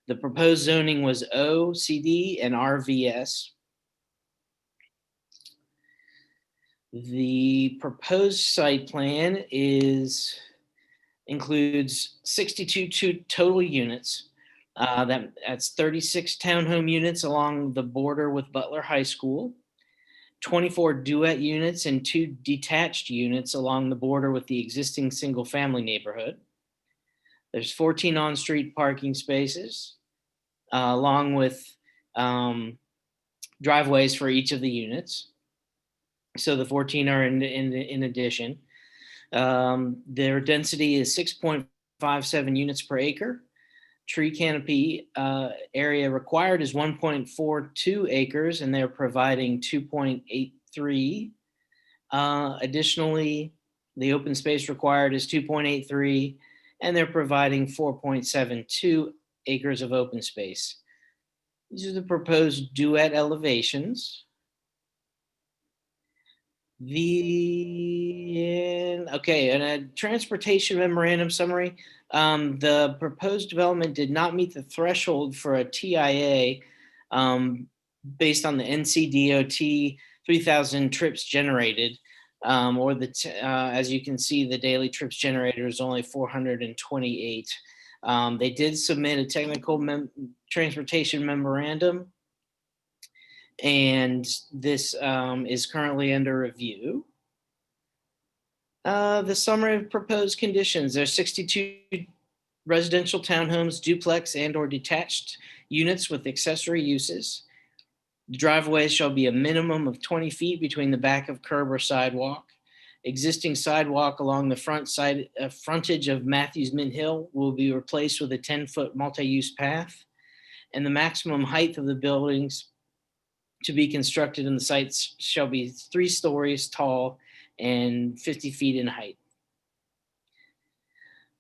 M: The proposed zoning was O, CD, and RVS. The proposed site plan includes 62 total units. That's 36 townhome units along the border with Butler High School, 24 duet units and 2 detached units along the border with the existing single family neighborhood. There's 14 on-street parking spaces, along with driveways for each of the units. So the 14 are in addition. Their density is 6.57 units per acre. Tree canopy area required is 1.42 acres, and they're providing 2.83. Additionally, the open space required is 2.83, and they're providing 4.72 acres of open space. These are the proposed duet elevations. And a transportation memorandum summary. The proposed development did not meet the threshold for a TIA based on the NCDOT 3,000 trips generated, as you can see, the daily trips generated is only 428. They did submit a technical transportation memorandum, and this is currently under review. The summary of proposed conditions: there's 62 residential townhomes, duplex and or detached units with accessory uses. The driveway shall be a minimum of 20 feet between the back of curb or sidewalk. Existing sidewalk along the frontage of Matthews Mint Hill will be replaced with a 10-foot multi-use path, and the maximum height of the buildings to be constructed in the sites shall be 3 stories tall and 50 feet in height.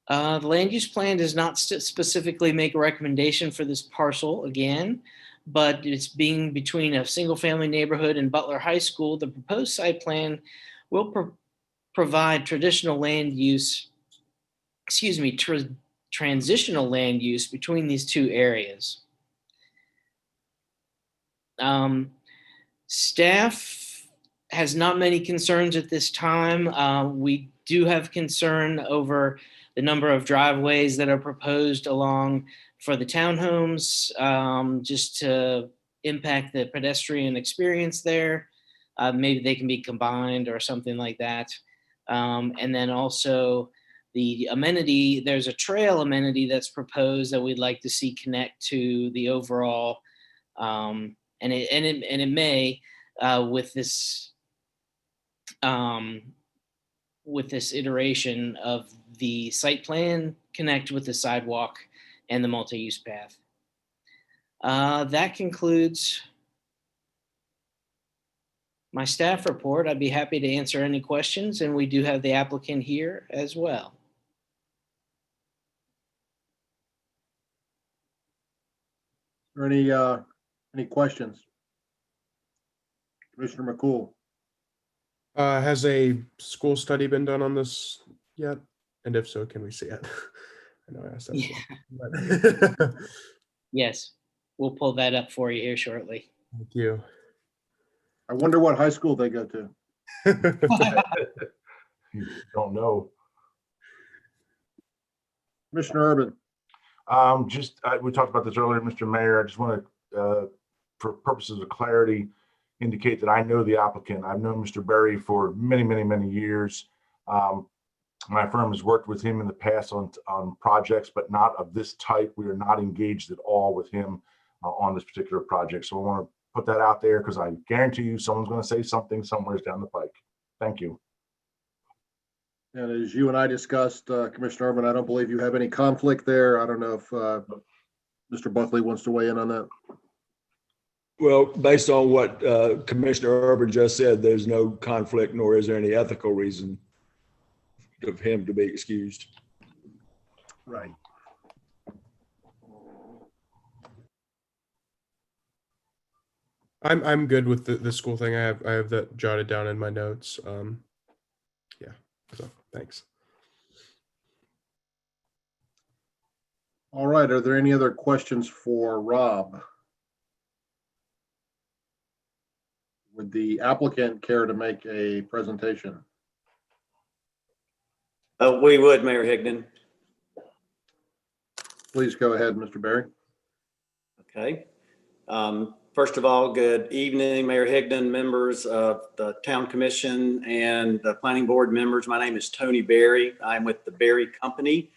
M: The land use plan does not specifically make a recommendation for this parcel again, but it's being between a single family neighborhood and Butler High School. The proposed site plan will provide traditional land use, transitional land use between these two areas. Staff has not many concerns at this time. We do have concern over the number of driveways that are proposed along for the townhomes, just to impact the pedestrian experience there. Maybe they can be combined or something like that. And then also the amenity, there's a trail amenity that's proposed that we'd like to see connect to the overall, and it may, with this iteration of the site plan, connect with the sidewalk and the multi-use path. That concludes my staff report. I'd be happy to answer any questions, and we do have the applicant here as well.
B: Are there any questions? Commissioner McCool.
C: Has a school study been done on this yet? And if so, can we see it? I know I asked that. But
M: Yes, we'll pull that up for you here shortly.
C: thank you.
B: I wonder what high school they go to.
E: You don't know.
B: Commissioner Urban.
E: We talked about this earlier, Mr. Mayor. I just want to, for purposes of clarity, indicate that I know the applicant. I've known Mr. Berry for many, many, many years. My firm has worked with him in the past on projects, but not of this type. We are not engaged at all with him on this particular project. So I want to put that out there because I guarantee you someone's going to say something somewhere down the pike. Thank you.
B: And as you and I discussed, Commissioner Urban, I don't believe you have any conflict there. I don't know if Mr. Buckley wants to weigh in on that.
S: Well, based on what Commissioner Urban just said, there's no conflict, nor is there any ethical reason of him to be excused.
B: Right.
C: I'm good with the school thing. I have that jotted down in my notes. Yeah. So thanks.
B: All right. Are there any other questions for Rob? Would the applicant care to make a presentation?
T: We would, Mayor Higdon.
B: Please go ahead, Mr. Berry.
T: Okay. First of all, good evening, Mayor Higdon, members of the Town Commission and the Planning Board members. My name is Tony Berry. I'm with the Berry Company,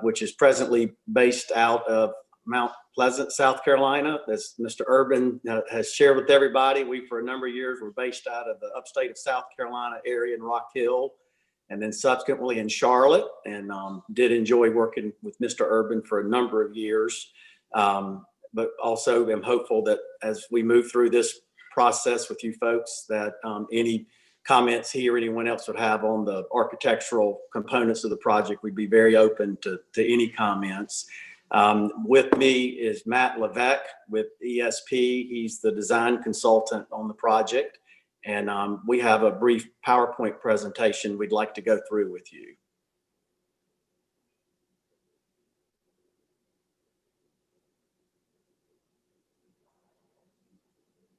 T: which is presently based out of Mount Pleasant, South Carolina. As Mr. Urban has shared with everybody, we for a number of years were based out of the upstate of South Carolina area in Rock Hill, and then subsequently in Charlotte, and did enjoy working with Mr. Urban for a number of years. But also am hopeful that as we move through this process with you folks, that any comments he or anyone else would have on the architectural components of the project, we'd be very open to any comments. With me is Matt Levesque with ESP. He's the design consultant on the project. And we have a brief PowerPoint presentation we'd like to go through with you.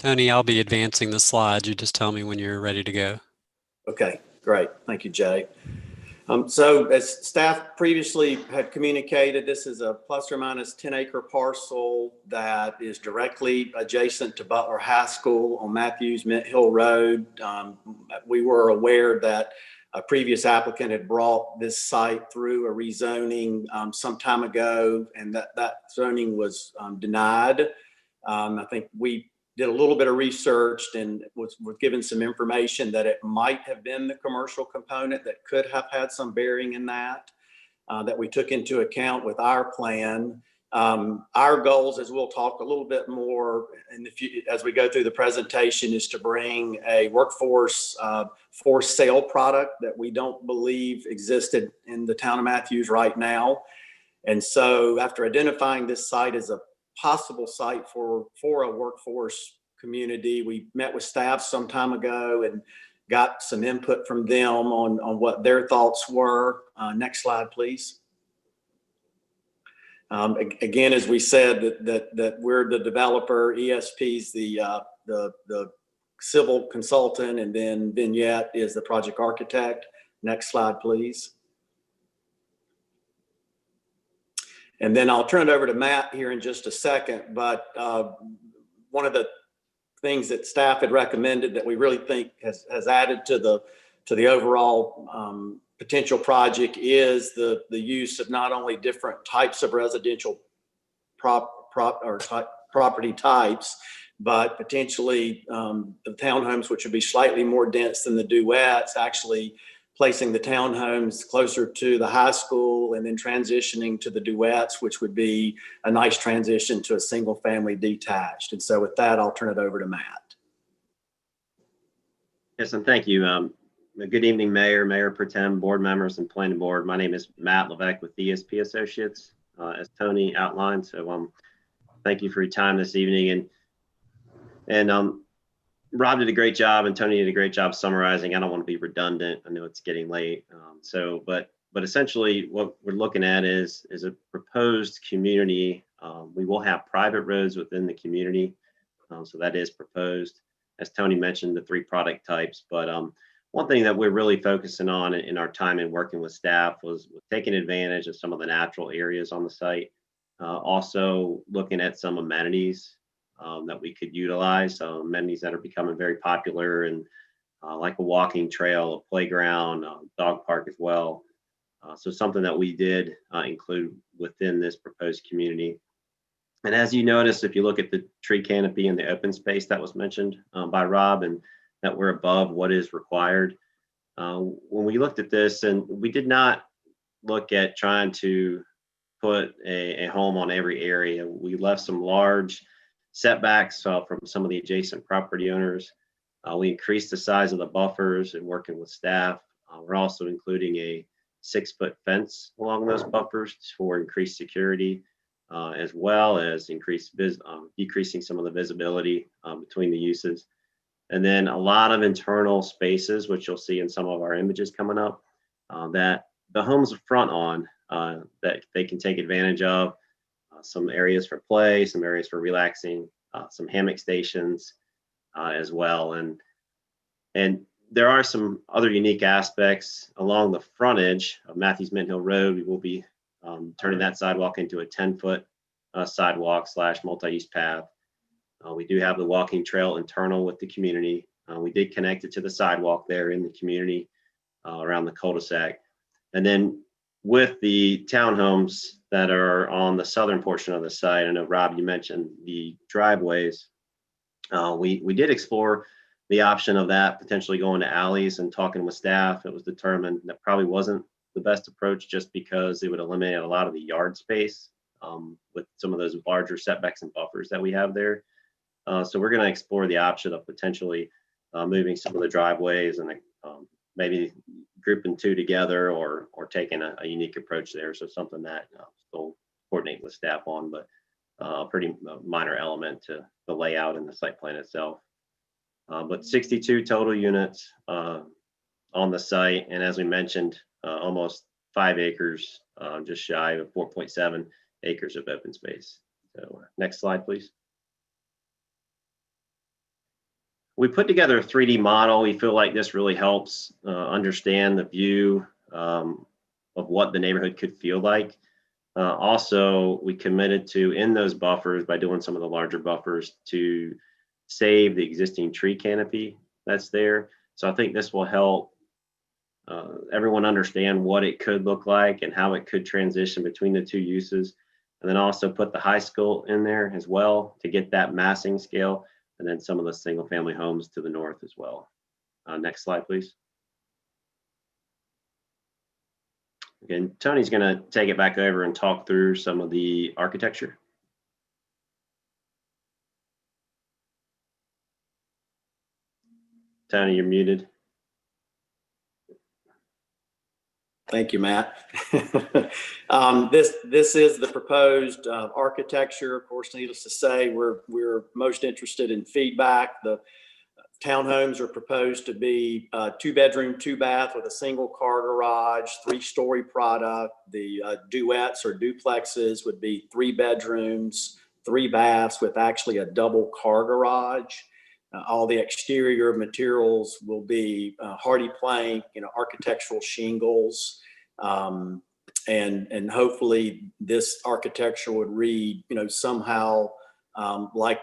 L: Tony, I'll be advancing the slides. You just tell me when you're ready to go.
T: Okay, great. Thank you, Jay. So as staff previously had communicated, this is a plus or minus 10-acre parcel that is directly adjacent to Butler High School on Matthews Mint Hill Road. We were aware that a previous applicant had brought this site through a rezoning some time ago, and that zoning was denied. I think we did a little bit of research and was given some information that it might have been the commercial component that could have had some bearing in that, that we took into account with our plan. Our goals, as we'll talk a little bit more as we go through the presentation, is to bring a workforce for sale product that we don't believe existed in the town of Matthews right now. And so after identifying this site as a possible site for a workforce community, we met with staff some time ago and got some input from them on what their thoughts were. Next slide, please. Again, as we said, that we're the developer, ESP's the civil consultant, and then Vignette is the project architect. Next slide, please. And then I'll turn it over to Matt here in just a second. But one of the things that staff had recommended that we really think has added to the overall potential project is the use of not only different types of residential property types, but potentially the townhomes, which would be slightly more dense than the duets, actually placing the townhomes closer to the high school and then transitioning to the duets, which would be a nice transition to a single family detached. And so with that, I'll turn it over to Matt.
U: Yes, and thank you. Good evening, Mayor Pro Tem, board members, and planning board. My name is Matt Levesque with ESP Associates, as Tony outlined. So thank you for your time this evening. And Rob did a great job and Tony did a great job summarizing. I don't want to be redundant. I know it's getting late. But essentially what we're looking at is a proposed community. We will have private roads within the community. So that is proposed. As Tony mentioned, the 3 product types. But one thing that we're really focusing on in our time in working with staff was taking advantage of some of the natural areas on the site. Also looking at some amenities that we could utilize, amenities that are becoming very popular, and like a walking trail, a playground, dog park as well. So something that we did include within this proposed community. And as you notice, if you look at the tree canopy and the open space that was mentioned by Rob, and that we're above what is required. When we looked at this, and we did not look at trying to put a home on every area. We left some large setbacks from some of the adjacent property owners. We increased the size of the buffers and working with staff. We're also including a 6-foot fence along those buffers for increased security, as well as decreasing some of the visibility between the uses. And then a lot of internal spaces, which you'll see in some of our images coming up, that the homes front on, that they can take advantage of. Some areas for play, some areas for relaxing, some hammock stations as well. And there are some other unique aspects along the frontage of Matthews Mint Hill Road. We will be turning that sidewalk into a 10-foot sidewalk / multi-use path. We do have the walking trail internal with the community. We did connect it to the sidewalk there in the community around the cul-de-sac. And then with the townhomes that are on the southern portion of the site, I know, Rob, you mentioned the driveways. We did explore the option of that potentially going to alleys, and talking with staff, it was determined that probably wasn't the best approach, just because it would eliminate a lot of the yard space with some of those larger setbacks and buffers that we have there. So we're going to explore the option of potentially moving some of the driveways and maybe grouping 2 together, or taking a unique approach there. So something that still coordinate with staff on, but a pretty minor element to the layout and the site plan itself. But 62 total units on the site, and as we mentioned, almost 5 acres, just shy of 4.7 acres of open space. So next slide, please. We put together a 3D model. We feel like this really helps understand the view of what the neighborhood could feel like. Also, we committed to, in those buffers, by doing some of the larger buffers, to save the existing tree canopy that's there. So I think this will help everyone understand what it could look like and how it could transition between the two uses. And then also put the high school in there as well to get that massing scale, and then some of the single family homes to the north as well. Next slide, please. Again, Tony's going to take it back over and talk through some of the architecture. Tony, you're muted.
T: Thank you, Matt. This is the proposed architecture. Of course, needless to say, we're most interested in feedback. The townhomes are proposed to be 2-bedroom, 2-bath with a single car garage, 3-story product. The duets or duplexes would be 3 bedrooms, 3 baths with actually a double car garage. All the exterior materials will be hardy plank, architectural shingles, and hopefully this architecture would read, somehow like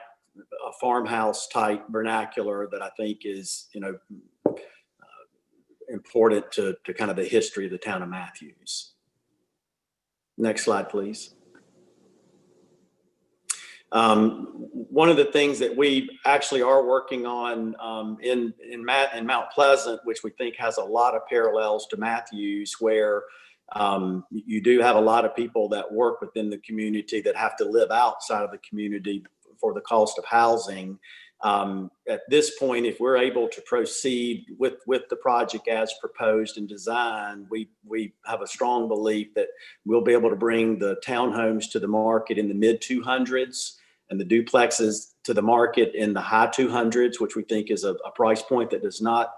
T: a farmhouse type vernacular that I think is, important to kind of the history of the town of Matthews. Next slide, please. One of the things that we actually are working on in Mount Pleasant, which we think has a lot of parallels to Matthews, where you do have a lot of people that work within the community that have to live outside of the community for the cost of housing. At this point, if we're able to proceed with the project as proposed and designed, we have a strong belief that we'll be able to bring the townhomes to the market in the mid 200s and the duplexes to the market in the high 200s, which we think is a price point that does not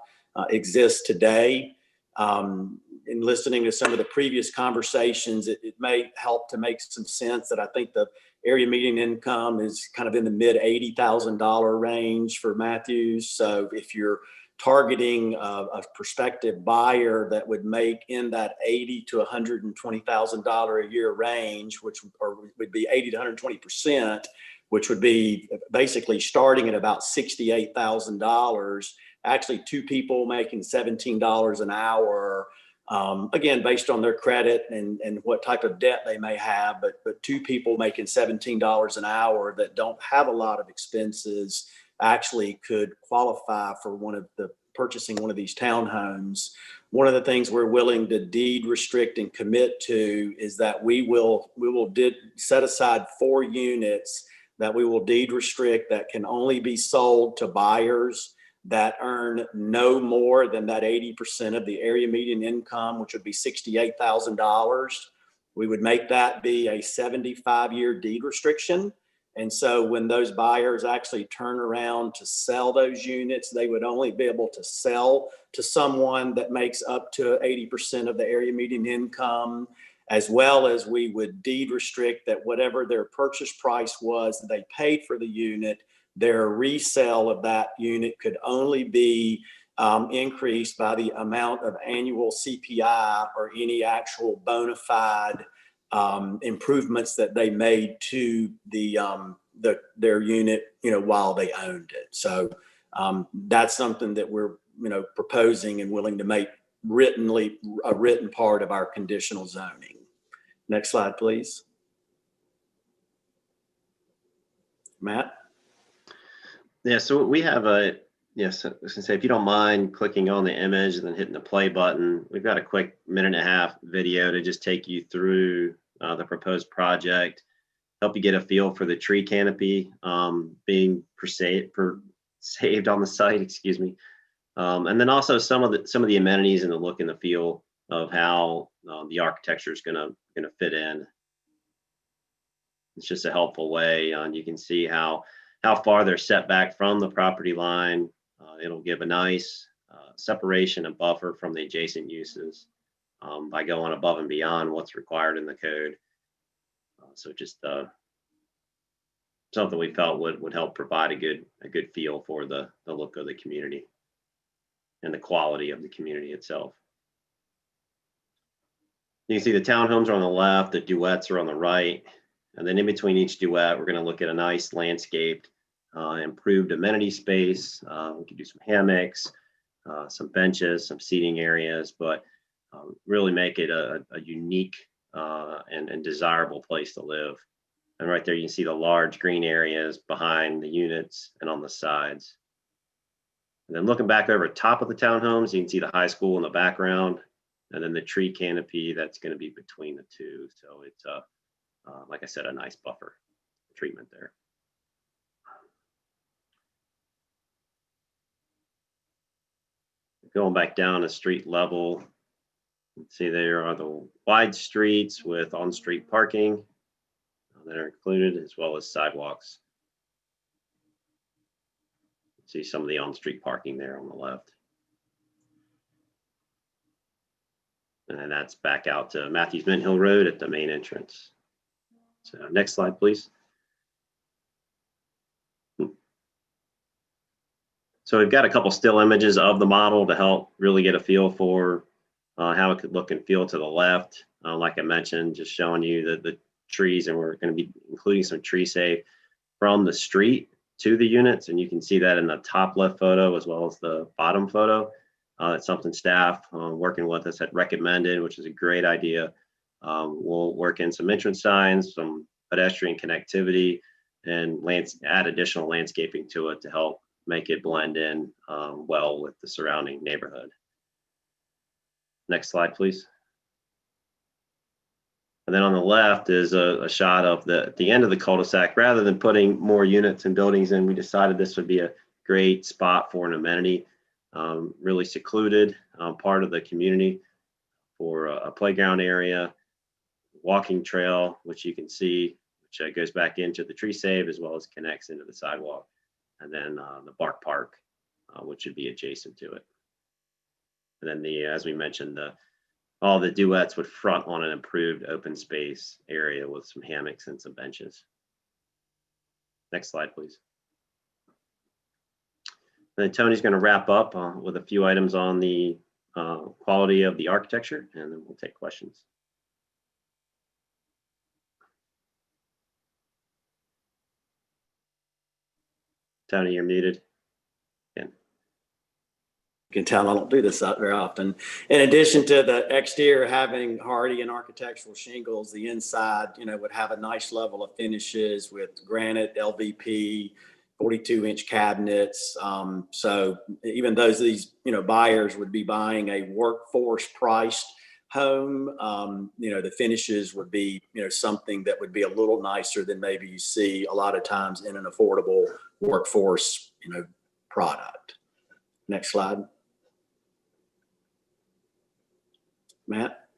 T: exist today. In listening to some of the previous conversations, it may help to make some sense that I think the area median income is kind of in the mid $80,000 range for Matthews. So if you're targeting a prospective buyer that would make in that $80,000 to $120,000 a year range, which would be 80 to 120%, which would be basically starting at about $68,000. Actually, 2 people making $17 an hour. Again, based on their credit and what type of debt they may have, but 2 people making $17 an hour that don't have a lot of expenses actually could qualify for purchasing one of these townhomes. One of the things we're willing to deed restrict and commit to is that we will set aside 4 units that we will deed restrict that can only be sold to buyers that earn no more than that 80% of the area median income, which would be $68,000. We would make that be a 75-year deed restriction. And so when those buyers actually turn around to sell those units, they would only be able to sell to someone that makes up to 80% of the area median income, as well as we would deed restrict that whatever their purchase price was that they paid for the unit, their resale of that unit could only be increased by the amount of annual CPI or any actual bona fide improvements that they made to their unit, while they owned it. So that's something that we're, proposing and willing to make a written part of our conditional zoning. Next slide, please. Matt?
U: Yeah, so we have yes, I was gonna say, if you don't mind clicking on the image and then hitting the play button, we've got a quick 1.5-minute video to just take you through the proposed project, help you get a feel for the tree canopy being saved on the site, excuse me. And then also some of the amenities and the look and the feel of how the architecture is gonna fit in. It's just a helpful way, and you can see how far they're set back from the property line. It'll give a nice separation and buffer from the adjacent uses by going above and beyond what's required in the code. So just something we felt would help provide a good feel for the look of the community and the quality of the community itself. You can see the townhomes are on the left, the duets are on the right, and then in between each duet, we're going to look at a nice landscaped, improved amenity space. We could do some hammocks, some benches, some seating areas, but really make it a unique and desirable place to live. And right there, you can see the large green areas behind the units and on the sides. And then looking back over top of the townhomes, you can see the high school in the background, and then the tree canopy that's going to be between the two. So it's, like I said, a nice buffer treatment there. Going back down to street level, see there are the wide streets with on-street parking that are included, as well as sidewalks. See some of the on-street parking there on the left. And then that's back out to Matthews Mint Hill Road at the main entrance. So next slide, please. So we've got a couple still images of the model to help really get a feel for how it could look and feel to the left. Like I mentioned, just showing you the trees, and we're going to be including some tree safe from the street to the units. And you can see that in the top left photo as well as the bottom photo. It's something staff working with us had recommended, which is a great idea. We'll work in some entrance signs, some pedestrian connectivity, and add additional landscaping to it to help make it blend in well with the surrounding neighborhood. Next slide, please. And then on the left is a shot of the end of the cul-de-sac. Rather than putting more units and buildings in, we decided this would be a great spot for an amenity, really secluded part of the community for a playground area, walking trail, which you can see, which goes back into the tree save as well as connects into the sidewalk. And then the Bark Park, which would be adjacent to it. And then as we mentioned, all the duets would front on an improved open space area with some hammocks and some benches. Next slide, please. And then Tony's going to wrap up with a few items on the quality of the architecture, and then we'll take questions. Tony, you're muted.
T: You can tell I don't do this out very often. In addition to the exterior having hardy and architectural shingles, the inside, would have a nice level of finishes with granite, LVP, 42-inch cabinets. So even though these, buyers would be buying a workforce priced home, the finishes would be, something that would be a little nicer than maybe you see a lot of times in an affordable workforce, product. Next slide. Matt?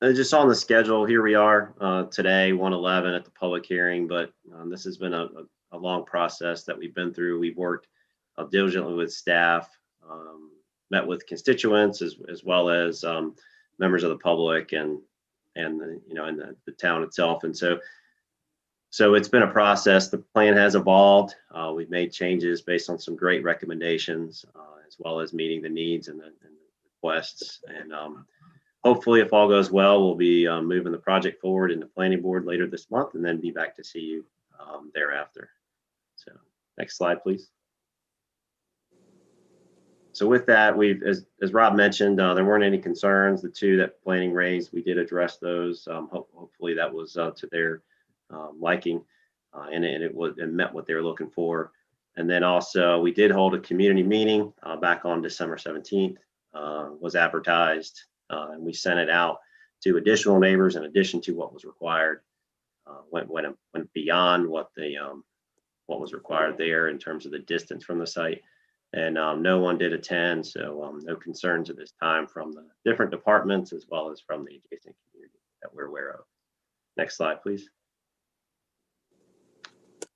U: Just on the schedule, here we are today, 1/11 at the public hearing, but this has been a long process that we've been through. We've worked diligently with staff, met with constituents as well as members of the public and the town itself. And so it's been a process. The plan has evolved. We've made changes based on some great recommendations, as well as meeting the needs and the requests. And hopefully, if all goes well, we'll be moving the project forward into planning board later this month, and then be back to see you thereafter. So next slide, please. So with that, as Rob mentioned, there weren't any concerns. The two that planning raised, we did address those. Hopefully that was to their liking, and it met what they were looking for. And then also we did hold a community meeting back on December 17th, was advertised, and we sent it out to additional neighbors in addition to what was required. Went beyond what was required there in terms of the distance from the site. And no one did attend, so no concerns at this time from the different departments as well as from the adjacent community that we're aware of. Next slide, please.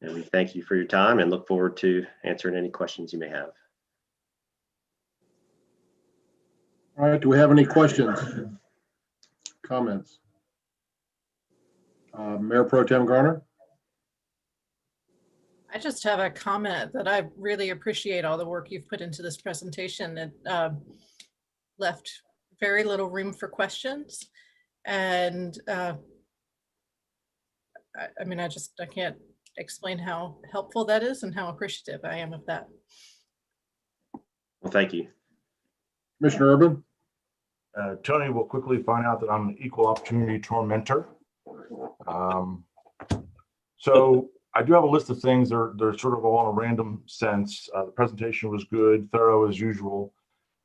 U: And we thank you for your time and look forward to answering any questions you may have.
B: All right, do we have any questions, comments? Mayor Pro Tem Garner?
G: I just have a comment that I really appreciate all the work you've put into this presentation. It left very little room for questions. And I mean, I can't explain how helpful that is and how appreciative I am of that.
U: Well, thank you.
B: Commissioner Urban?
E: Tony will quickly find out that I'm an equal opportunity tormentor. So I do have a list of things. They're sort of all in a random sense. The presentation was good, thorough as usual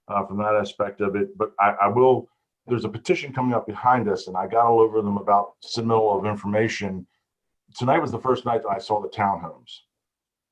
E: from that aspect of it. But I will, there's a petition coming up behind us, and I got all over them about submittal of information. Tonight was the first night that I saw the townhomes.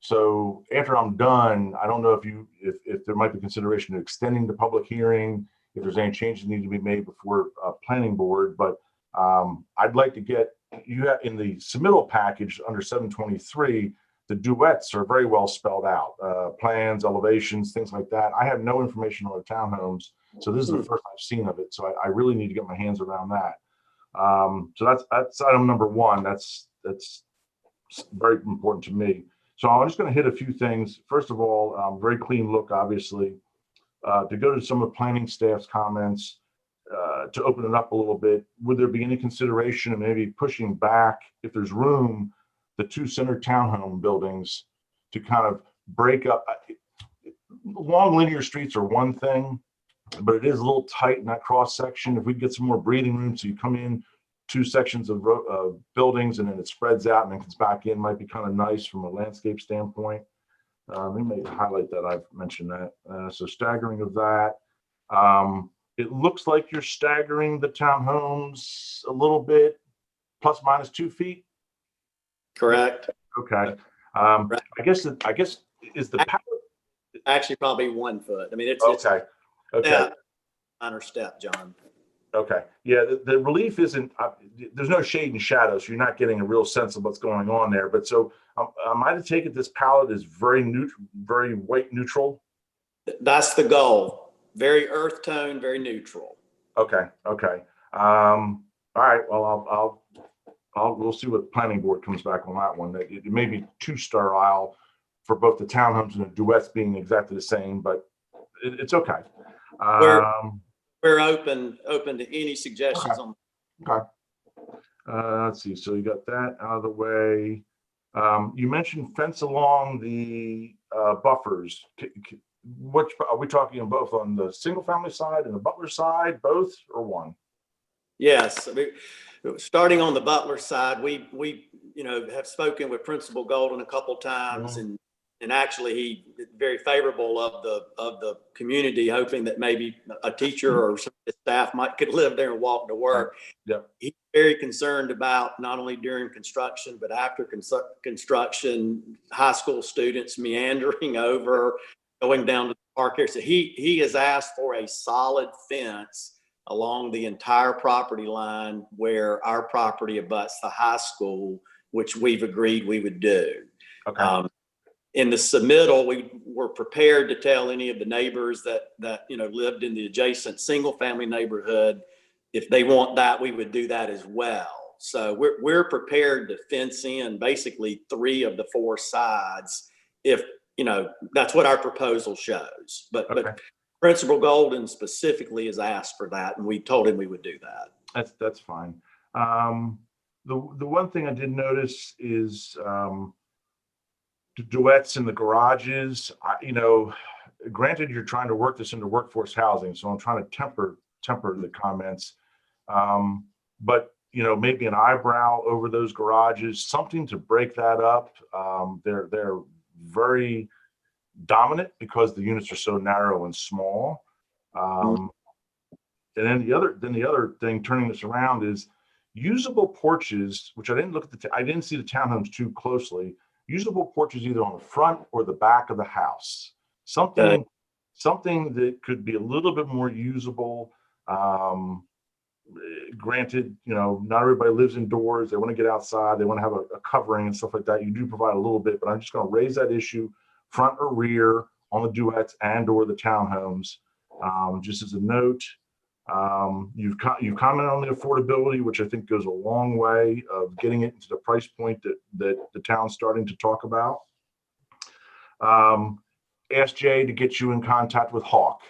E: So after I'm done, I don't know if there might be consideration of extending the public hearing, if there's any changes need to be made before planning board, but I'd like to get you in the submittal package under 723, the duets are very well spelled out, plans, elevations, things like that. I have no information on the townhomes, so this is the first I've seen of it. So I really need to get my hands around that. So that's item number one. That's very important to me. So I'm just going to hit a few things. First of all, very clean look, obviously. To go to some of planning staff's comments, to open it up a little bit, would there be any consideration of maybe pushing back, if there's room, the two center townhome buildings to kind of break up? Long linear streets are one thing, but it is a little tight in that cross section. If we get some more breathing room, so you come in two sections of buildings and then it spreads out and then comes back in, might be kind of nice from a landscape standpoint. Let me highlight that. I've mentioned that. So staggering of that. It looks like you're staggering the townhomes a little bit, plus minus 2 feet.
T: Correct.
E: Okay. I guess is the power
T: actually probably 1 foot. I mean, it's
E: okay. Okay.
T: Minor step, John.
E: Okay. Yeah. The relief isn't. There's no shade and shadow, so you're not getting a real sense of what's going on there. But so am I to take it this palette is very neutral, very white neutral?
T: That's the goal. Very earth tone, very neutral.
E: Okay. Okay. All right. Well, we'll see what the planning board comes back on that one. It may be too sterile for both the townhomes and the duets being exactly the same, but it's okay.
T: We're open to any suggestions on.
E: Okay. Let's see. So you got that out of the way. You mentioned fence along the buffers. Which are we talking both on the single family side and the Butler side, both or one?
T: Yes. I mean, starting on the Butler side, we have spoken with Principal Golden a couple times, and actually he very favorable of the community, hoping that maybe a teacher or some of the staff could live there and walk to work.
E: Yeah.
T: He's very concerned about not only during construction, but after construction, high school students meandering over, going down to the park area. So he has asked for a solid fence along the entire property line where our property abuts the high school, which we've agreed we would do.
E: Okay.
T: In the submittal, we were prepared to tell any of the neighbors that lived in the adjacent single family neighborhood, if they want that, we would do that as well. So we're prepared to fence in basically 3 of the 4 sides if that's what our proposal shows. But Principal Golden specifically has asked for that, and we told him we would do that.
E: That's fine. The one thing I did notice is the duets in the garages. Granted, you're trying to work this into workforce housing, so I'm trying to temper the comments. But maybe an eyebrow over those garages, something to break that up. They're very dominant because the units are so narrow and small. And then the other thing, turning this around, is usable porches, which I didn't look at I didn't see the townhomes too closely. Usable porches either on the front or the back of the house. Something that could be a little bit more usable. Granted, not everybody lives indoors. They want to get outside. They want to have a covering and stuff like that. You do provide a little bit, but I'm just going to raise that issue, front or rear, on the duets and or the townhomes. Just as a note, you've commented on the affordability, which I think goes a long way of getting it into the price point that the town's starting to talk about. Ask Jay to get you in contact with Hawk,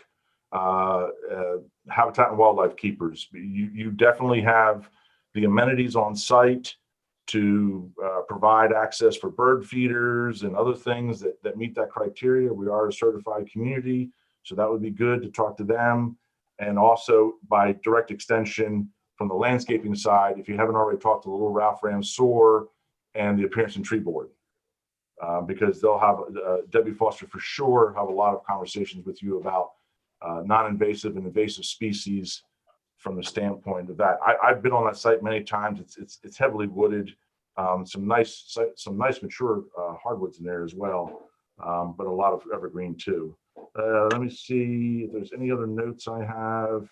E: Habitat and Wildlife Keepers. You definitely have the amenities on site to provide access for bird feeders and other things that meet that criteria. We are a certified community, so that would be good to talk to them. And also by direct extension from the landscaping side, if you haven't already talked to Little Ralph Ramsour and the Appearance and Tree Board, because they'll have, Debbie Foster for sure have a lot of conversations with you about non-invasive and invasive species from the standpoint of that. I've been on that site many times. It's heavily wooded, some nice mature hardwoods in there as well, but a lot of evergreen too. Let me see if there's any other notes I have.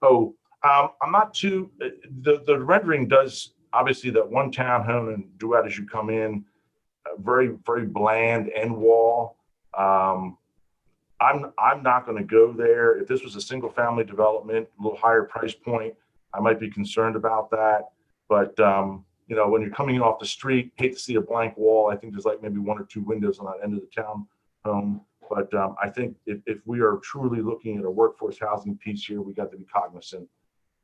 E: Oh, I'm not too, the rendering does obviously that one townhome and duet as you come in, very, very bland end wall. I'm not going to go there. If this was a single family development, a little higher price point, I might be concerned about that. But you know, when you're coming in off the street, hate to see a blank wall. I think there's like maybe 1 or 2 windows on that end of the townhome. But I think if we are truly looking at a workforce housing piece here, we got to be cognizant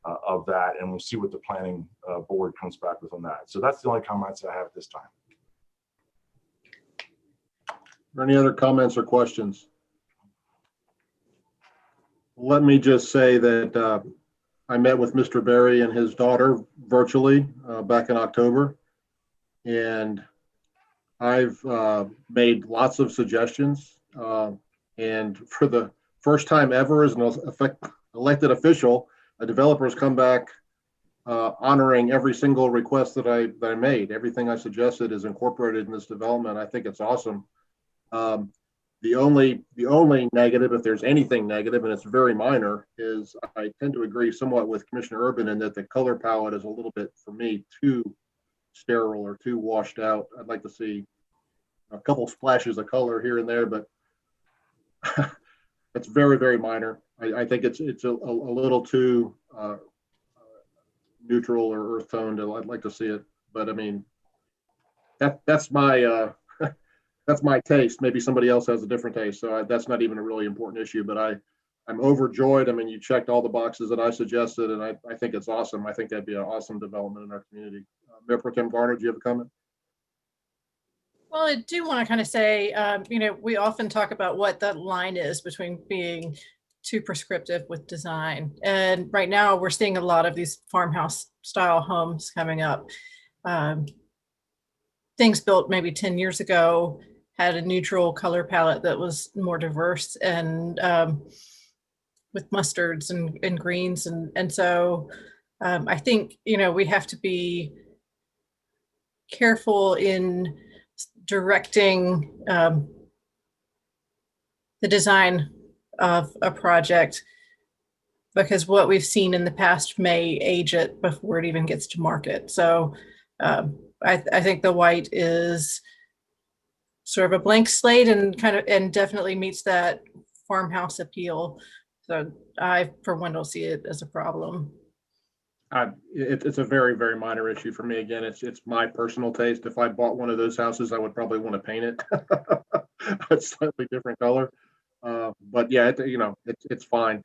E: of that, and we'll see what the planning board comes back with on that. So that's the only comments I have at this time.
B: Are any other comments or questions? Let me just say that I met with Mr. Berry and his daughter virtually back in October, and I've made lots of suggestions. And for the first time ever as an elected official, a developer has come back honoring every single request that I made. Everything I suggested is incorporated in this development. I think it's awesome. The only negative, if there's anything negative, and it's very minor, is I tend to agree somewhat with Commissioner Urban in that the color palette is a little bit, for me, too sterile or too washed out. I'd like to see a couple splashes of color here and there, but it's very, very minor. I think it's a little too neutral or earth toned. I'd like to see it, but I mean, that's my that's my taste. Maybe somebody else has a different taste, so that's not even a really important issue. But I'm overjoyed. I mean, you checked all the boxes that I suggested, and I think it's awesome. I think that'd be an awesome development in our community. Mayor Pro Tem Garner, do you have a comment?
G: Well, I do want to kind of say, you know, we often talk about what that line is between being too prescriptive with design. And right now we're seeing a lot of these farmhouse style homes coming up. Things built maybe 10 years ago had a neutral color palette that was more diverse and with mustards and greens. And so I think, you know, we have to be careful in directing the design of a project, because what we've seen in the past may age it before it even gets to market. So I think the white is sort of a blank slate and definitely meets that farmhouse appeal. So I, for one, don't see it as a problem.
B: It's a very, very minor issue for me. Again, it's my personal taste. If I bought one of those houses, I would probably want to paint it a slightly different color. But yeah, it's fine.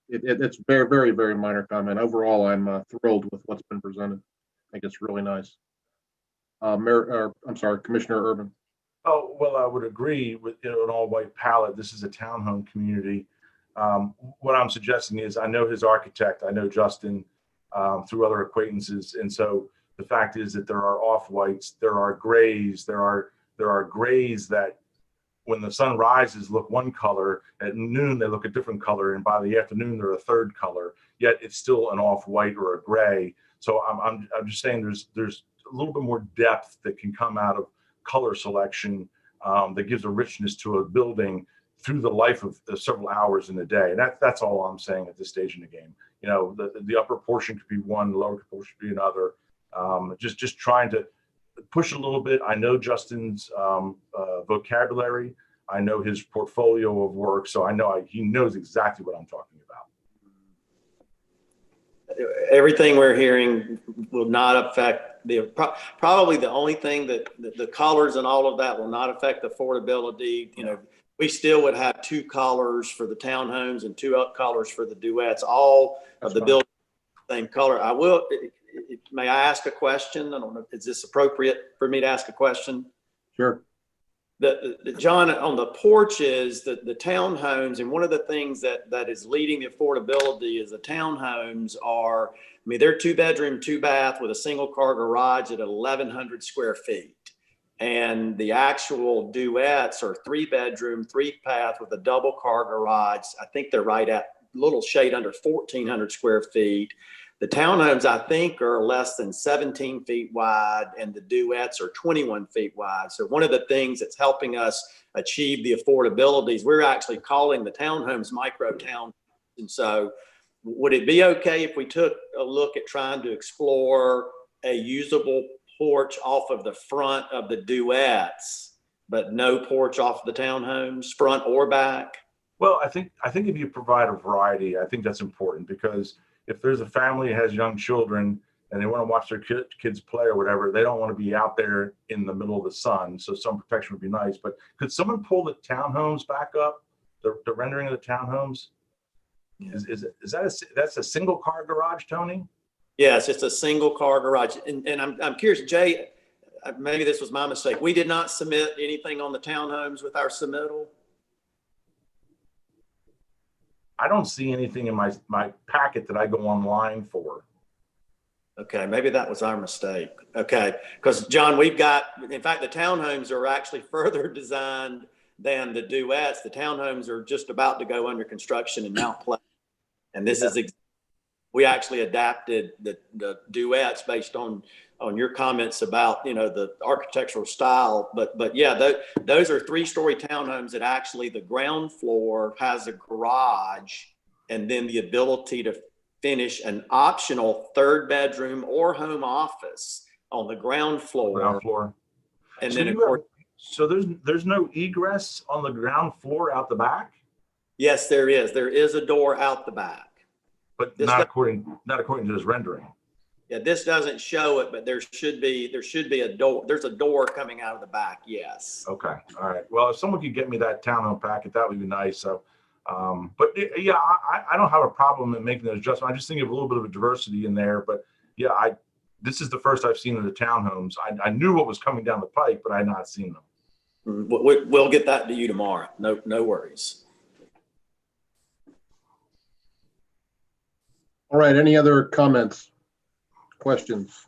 B: It's very, very, very minor comment. Overall, I'm thrilled with what's been presented. I think it's really nice. Commissioner Urban.
E: Oh, well, I would agree with an all-white palette. This is a townhome community. What I'm suggesting is, I know his architect, I know Justin through other acquaintances, and so the fact is that there are off-whites, there are grays, there are grays that when the sun rises look one color, at noon they look a different color, and by the afternoon they're a third color. Yet it's still an off-white or a gray. So I'm just saying there's a little bit more depth that can come out of color selection that gives a richness to a building through the life of several hours in a day. And that's all I'm saying at this stage in the game. You know, the upper portion could be one, the lower portion could be another. Just trying to push a little bit. I know Justin's vocabulary. I know his portfolio of work. So I know he knows exactly what I'm talking about.
T: Everything we're hearing will not affect probably the only thing that the colors and all of that will not affect affordability. You know, we still would have 2 colors for the townhomes and 2 colors for the duets, all of the buildings same color. I will, may I ask a question? I don't know, is this appropriate for me to ask a question?
B: Sure.
T: John, on the porches, the townhomes, and one of the things that is leading the affordability is the townhomes are, I mean, they're 2-bedroom, 2-bath with a single car garage at 1,100 square feet. And the actual duets are 3-bedroom, 3-bath with a double car garage. I think they're right at a little shade under 1,400 square feet. The townhomes, I think, are less than 17 feet wide, and the duets are 21 feet wide. So one of the things that's helping us achieve the affordabilities, we're actually calling the townhomes micro town. And so would it be okay if we took a look at trying to explore a usable porch off of the front of the duets, but no porch off the townhomes, front or back?
E: Well, I think if you provide a variety, I think that's important, because if there's a family that has young children and they want to watch their kids play or whatever, they don't want to be out there in the middle of the sun. So some protection would be nice. But could someone pull the townhomes back up? The rendering of the townhomes? That's a single car garage, Tony?
T: Yes, it's a single car garage. And I'm curious, Jay, maybe this was my mistake. We did not submit anything on the townhomes with our submittal.
E: I don't see anything in my packet that I go online for.
T: Okay, maybe that was our mistake. Okay, because John, we've got, in fact, the townhomes are actually further designed than the duets. The townhomes are just about to go under construction in Mount Pleasant. And this is, we actually adapted the duets based on your comments about, you know, the architectural style. But yeah, those are 3-story townhomes that actually the ground floor has a garage and then the ability to finish an optional 3rd bedroom or home office on the ground floor. And
E: so
T: then of course,
E: so there's no egress on the ground floor out the back?
T: Yes, there is. There is a door out the back.
E: But not according to this rendering.
T: Yeah, this doesn't show it, but there should be a door. There's a door coming out of the back. Yes.
E: Okay. All right. Well, if someone could get me that townhome packet, that would be nice. So, but yeah, I don't have a problem in making those adjustments. I just think of a little bit of a diversity in there. But yeah, this is the first I've seen of the townhomes. I knew what was coming down the pike, but I had not seen them.
T: We'll get that to you tomorrow. No worries.
B: All right, any other comments, questions?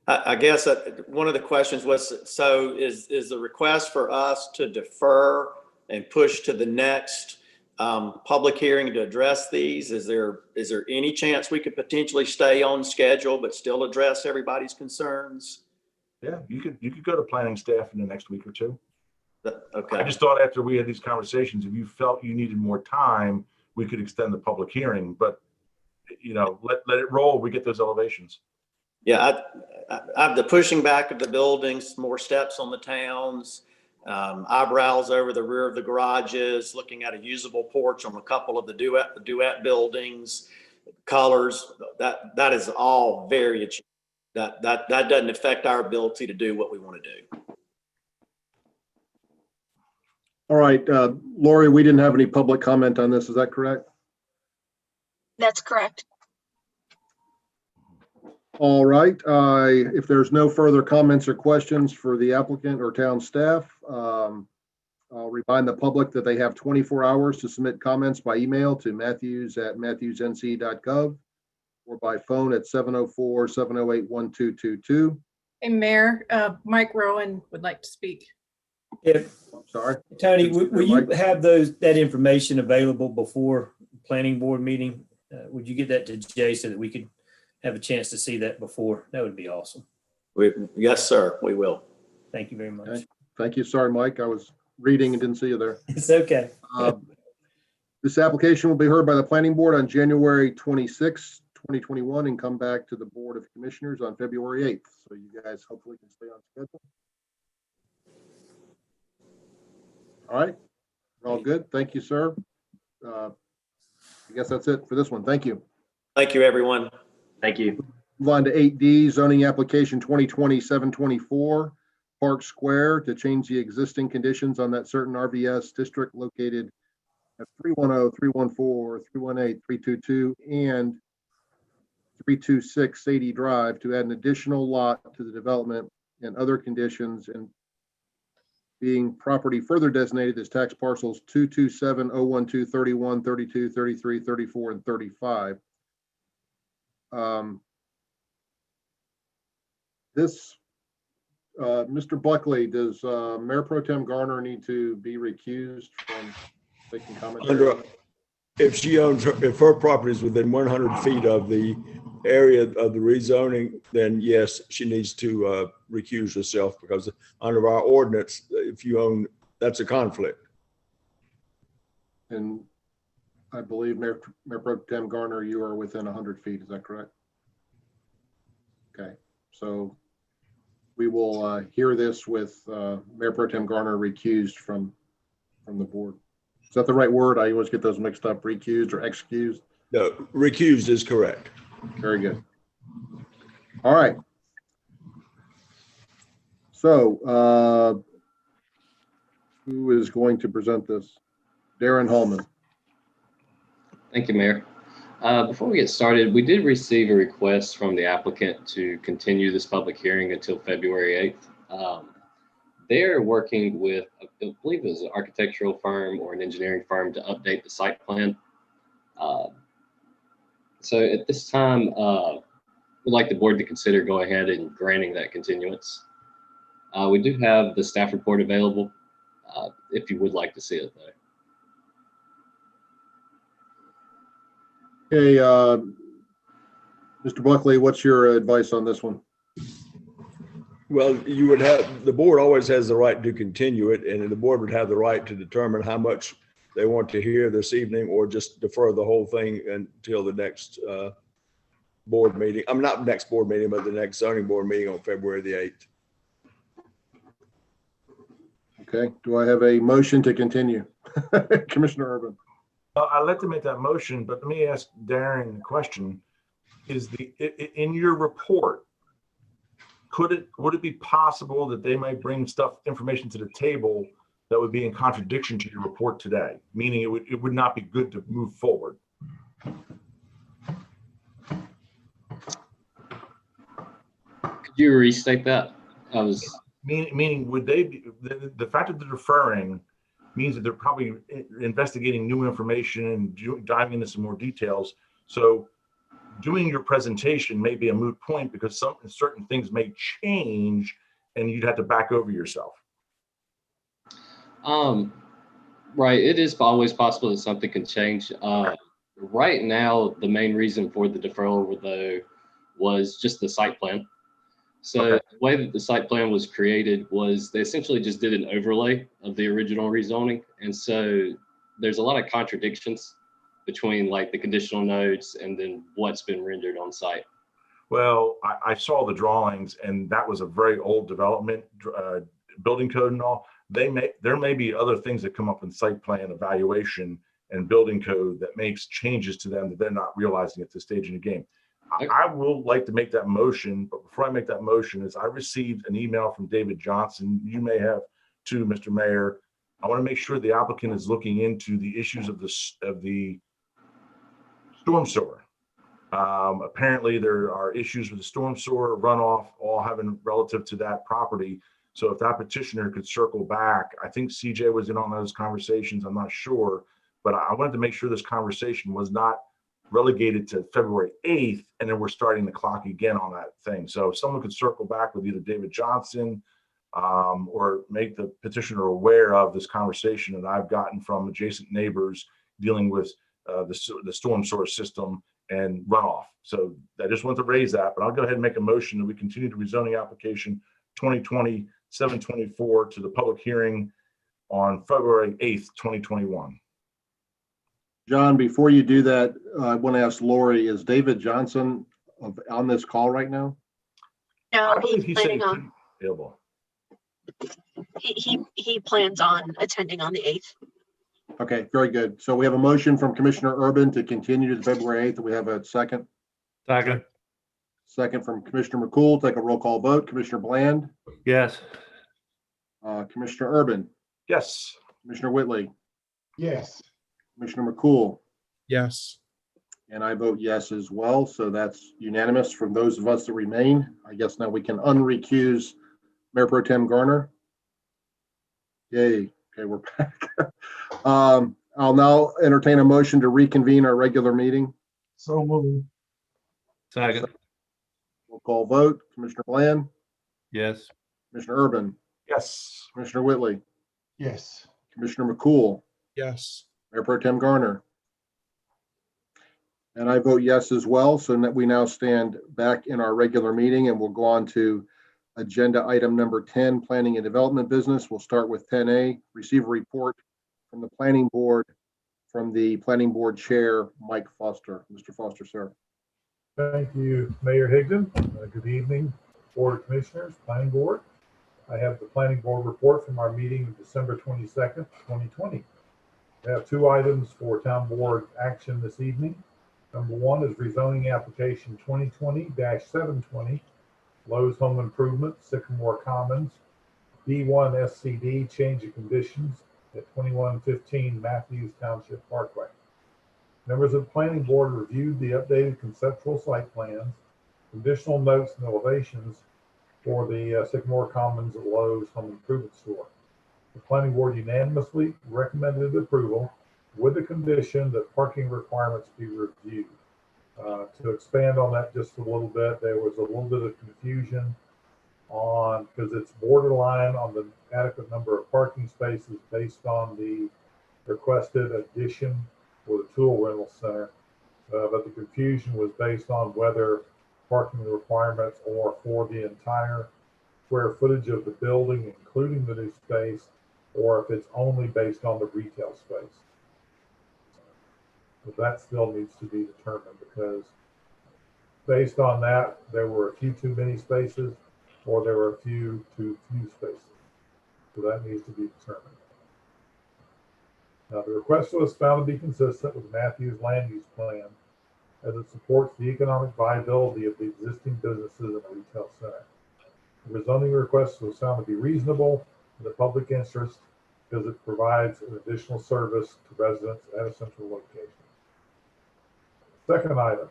T: I guess one of the questions was, so is the request for us to defer and push to the next public hearing to address these? Is there any chance we could potentially stay on schedule but still address everybody's concerns?
E: Yeah, you could go to planning staff in the next week or 2.
T: Okay.
E: I just thought after we had these conversations, if you felt you needed more time, we could extend the public hearing. But you know, let it roll. We get those elevations.
T: Yeah, I've the pushing back of the buildings, more steps on the towns, eyebrows over the rear of the garages, looking at a usable porch on a couple of the duet buildings, colors. That is all very achievable. That doesn't affect our ability to do what we want to do.
B: All right, Lori, we didn't have any public comment on this. Is that correct?
A: That's correct.
B: All right, if there's no further comments or questions for the applicant or town staff, I'll remind the public that they have 24 hours to submit comments by email to matthews@matthewsnc.gov or by phone at 704-708-1222.
G: Hey, Mayor, Mike Rowan would like to speak.
B: I'm sorry.
O: Tony, will you have that information available before the planning board meeting? Would you get that to Jay so that we could have a chance to see that before? That would be awesome.
T: Yes, sir, we will.
O: Thank you very much.
B: Okay. Thank you. Sorry, Mike. I was reading and didn't see you there.
O: It's okay.
B: This application will be heard by the planning board on January 26, 2021 and come back to the Board of Commissioners on February 8th. So you guys hopefully can stay on schedule. All right. All good. Thank you, sir. I guess that's it for this one. Thank you.
T: Thank you, everyone.
U: Thank you.
B: Move on to 8D, zoning application 2020-724, Park Square, to change the existing conditions on that certain RVS district located at 310, 314, 318, 322, and 326 Sadie Drive to add an additional lot to the development and other conditions, and being property further designated as tax parcels 227, 012, 31, 32, 33, 34, and 35. Mr. Buckley, does Mayor Pro Tem Garner need to be recused from making commentary?
S: If her property is within 100 feet of the area of the rezoning, then yes, she needs to recuse herself, because under our ordinance, if you own, that's a conflict.
B: And I believe Mayor Pro Tem Garner, you are within 100 feet. Is that correct? Okay, so we will hear this with Mayor Pro Tem Garner recused from the board. Is that the right word? I always get those mixed up, recused or excused.
S: No, recused is correct.
B: Very good. All right. So who is going to present this? Darren Holman.
D: Thank you, Mayor. Before we get started, we did receive a request from the applicant to continue this public hearing until February 8th. They're working with, I believe it was an architectural firm or an engineering firm to update the site plan. So at this time, we'd like the board to consider go ahead and granting that continuance. We do have the staff report available if you would like to see it though.
B: Okay, Mr. Buckley, what's your advice on this one?
S: Well, you would have, the board always has the right to continue it, and the board would have the right to determine how much they want to hear this evening, or just defer the whole thing until the next board meeting. I'm not next board meeting, but the next zoning board meeting on February the 8th.
B: Okay, do I have a motion to continue? Commissioner Urban.
E: I'd like to make that motion, but let me ask Darren the question. In your report, would it be possible that they might bring information to the table that would be in contradiction to your report today? Meaning it would not be good to move forward.
D: Could you restate that?
E: Meaning would they be, the fact that they're deferring means that they're probably investigating new information and diving into some more details. So doing your presentation may be a moot point, because certain things may change and you'd have to back over yourself.
D: Right, it is always possible that something can change. Right now, the main reason for the deferral though was just the site plan. So okay. The way that the site plan was created was they essentially just did an overlay of the original rezoning. And so there's a lot of contradictions between like the conditional notes and then what's been rendered on site.
E: Well, I saw the drawings, and that was a very old development, building code and all. There may be other things that come up in site plan evaluation and building code that makes changes to them that they're not realizing at this stage in the game. I will like to make that motion, but before I make that motion, is I received an email from David Johnson. You may have too, Mr. Mayor. I want to make sure the applicant is looking into the issues of the storm sewer. Apparently there are issues with the storm sewer runoff, all having relative to that property. So if that petitioner could circle back, I think CJ was in on those conversations. I'm not sure, but I wanted to make sure this conversation was not relegated to February 8th, and then we're starting the clock again on that thing. So if someone could circle back with either David Johnson or make the petitioner aware of this conversation that I've gotten from adjacent neighbors dealing with the storm sewer system and runoff. So I just want to raise that, but I'll go ahead and make a motion that we continue to rezoning application 2020-724 to the public hearing on February 8th, 2021.
B: John, before you do that, I want to ask Lori, is David Johnson on this call right now?
A: No, he's planning on.
E: Available.
A: He plans on attending on the 8th.
B: Okay, very good. So we have a motion from Commissioner Urban to continue to February 8th. We have a second.
E: Second.
B: Second from Commissioner McCool. Take a roll call vote. Commissioner Bland,
K: Yes.
B: Commissioner Urban,
E: Yes.
B: Commissioner Whitley,
F: Yes.
B: Commissioner McCool,
C: Yes.
B: and I vote yes as well. So that's unanimous from those of us that remain. I guess now we can unrecuse Mayor Pro Tem Garner. Yay. Okay, we're back. I'll now entertain a motion to reconvene our regular meeting.
F: So moved.
K: Second.
B: Roll call vote. Commissioner Bland,
K: Yes.
B: Commissioner Urban,
E: Yes.
B: Commissioner Whitley,
F: Yes.
B: Commissioner McCool,
C: Yes.
B: Mayor Pro Tem Garner. And I vote yes as well. So that we now stand back in our regular meeting, and we'll go on to agenda item number 10, planning and development business. We'll start with 10A, receive a report from the planning board, from the planning board chair, Mike Foster. Mr. Foster, sir.
P: Thank you, Mayor Higdon. Good evening, Board of Commissioners, Planning Board. I have the Planning Board report from our meeting of December 22nd, 2020. We have 2 items for Town Board action this evening. Number 1 is rezoning application 2020-720, Lowe's Home Improvement, Sycamore Commons, B1 SCD, change of conditions at 2115 Matthews Township Parkway. Members of the Planning Board reviewed the updated conceptual site plans, conditional notes and elevations for the Sycamore Commons Lowe's Home Improvement Store. The Planning Board unanimously recommended approval with the condition that parking requirements be reviewed. To expand on that just a little bit, there was a little bit of confusion on, because it's borderline on the adequate number of parking spaces based on the requested addition for the tool rental center. But the confusion was based on whether parking requirements or for the entire square footage of the building, including the new space, or if it's only based on the retail space. But that still needs to be determined, because based on that, there were a few too many spaces, or there were a few too few spaces. So that needs to be determined. Now, the request was found to be consistent with Matthews land use plan, as it supports the economic viability of the existing businesses in the retail center. The rezoning request was found to be reasonable in the public interest because it provides an additional service to residents at a central location. Second item,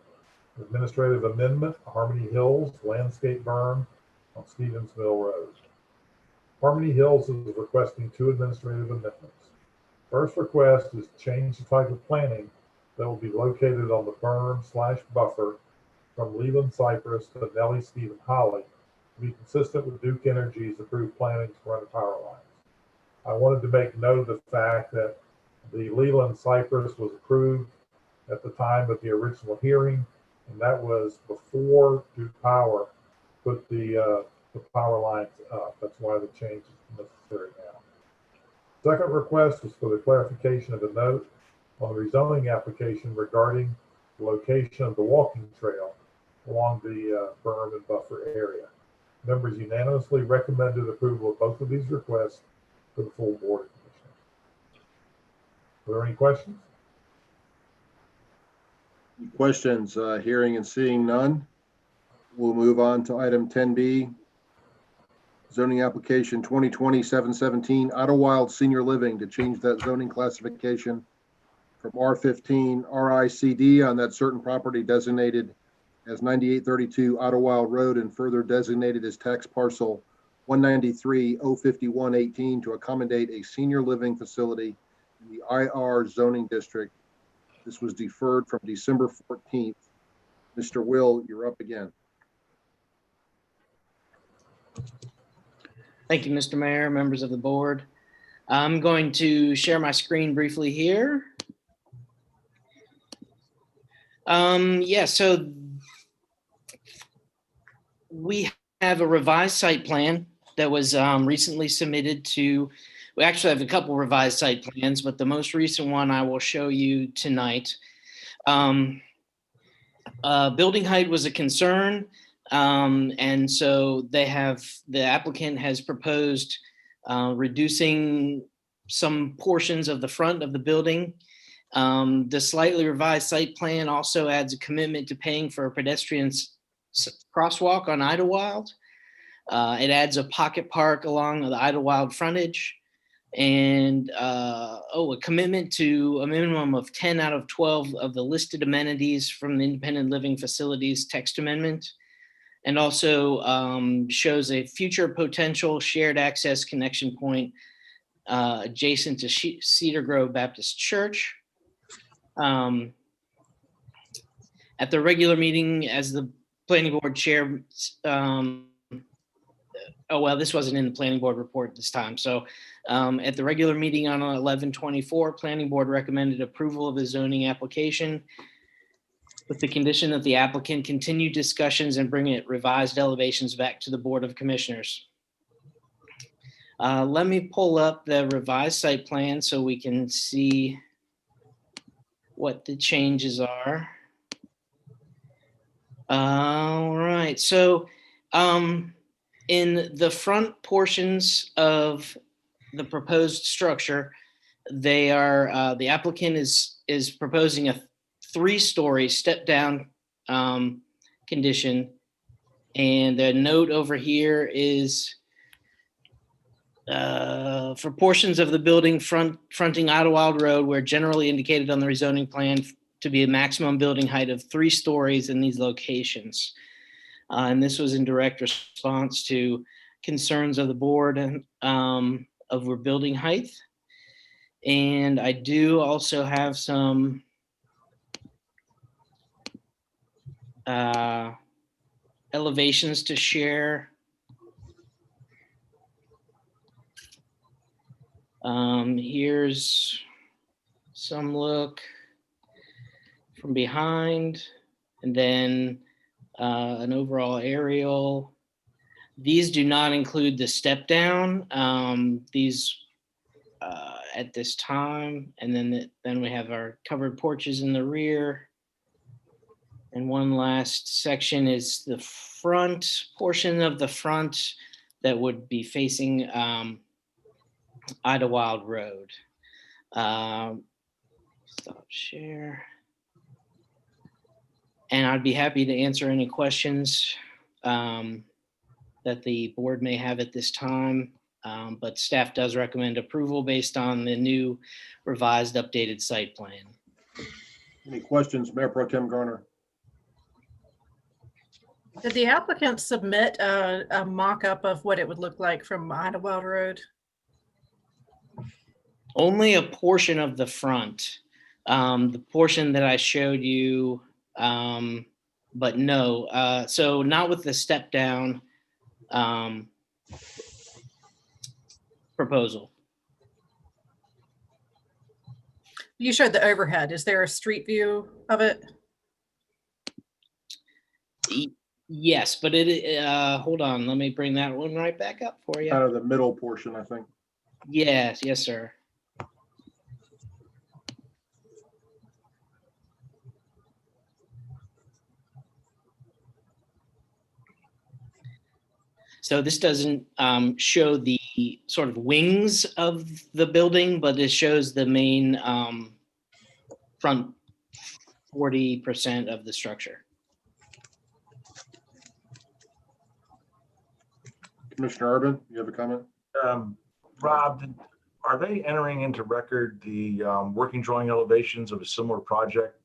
P: administrative amendment, Harmony Hills landscape berm on Stevens Mill Road. Harmony Hills is requesting 2 administrative amendments. First request is change the type of planting that will be located on the berm/buffer from Leland Cypress to Nellie Stephen Holly to be consistent with Duke Energy's approved plantings to run the power lines. I wanted to make note of the fact that the Leland Cypress was approved at the time of the original hearing, and that was before Duke Power put the power lines up. That's why the change is necessary now. Second request is for the clarification of a note on the rezoning application regarding the location of the walking trail along the berm and buffer area. Members unanimously recommended approval of both of these requests for the full Board of Commissioners. Are there any questions?
B: Questions? Hearing and seeing none. We'll move on to item 10B, zoning application 2020-717, Idlewild Senior Living, to change that zoning classification from R15 RICD on that certain property designated as 9832 Idlewild Road and further designated as tax parcel 193-051-18 to accommodate a senior living facility in the IR zoning district. This was deferred from December 14th. Mr. Will, you're up again.
M: Thank you, Mr. Mayor, members of the board. I'm going to share my screen briefly here. So we have a revised site plan that was recently submitted to, we actually have a couple revised site plans, but the most recent one I will show you tonight. Building height was a concern. And so the applicant has proposed reducing some portions of the front of the building. The slightly revised site plan also adds a commitment to paying for a pedestrian crosswalk on Idlewild. It adds a pocket park along the Idlewild frontage, and a commitment to a minimum of 10 out of 12 of the listed amenities from the independent living facilities text amendment, and also shows a future potential shared access connection point adjacent to Cedar Grove Baptist Church. At the regular meeting, as the planning board chair, this wasn't in the planning board report this time. So at the regular meeting on 11/24, planning board recommended approval of the zoning application with the condition that the applicant continue discussions and bring it revised elevations back to the Board of Commissioners. Let me pull up the revised site plan so we can see what the changes are. All right, so in the front portions of the proposed structure, they are the applicant is proposing a 3-story step down condition, and the note over here is for portions of the building fronting Idlewild Road where generally indicated on the rezoning plan to be a maximum building height of 3 stories in these locations. And this was in direct response to concerns of the board and over building height. And I do also have some elevations to share. Here's some look from behind, and then an overall aerial. These do not include the step down. These at this time, and then we have our covered porches in the rear. And one last section is the front portion of the front that would be facing Idlewild Road. Stop share. And I'd be happy to answer any questions that the board may have at this time. But staff does recommend approval based on the new revised updated site plan.
B: Any questions, Mayor Pro Tem Garner?
G: Did the applicant submit a mock-up of what it would look like from Idlewild Road?
M: Only a portion of the front. The portion that I showed you, but no. So not with the step down proposal.
G: You showed the overhead. Is there a street view of it?
M: Yes, but it, hold on, let me bring that one right back up for you.
B: Kind of the middle portion, I think.
M: Yes, yes, sir. So this doesn't show the sort of wings of the building, but it shows the main front 40% of the structure.
B: Commissioner Urban, you have a comment?
E: Rob, are they entering into record the working drawing elevations of a similar project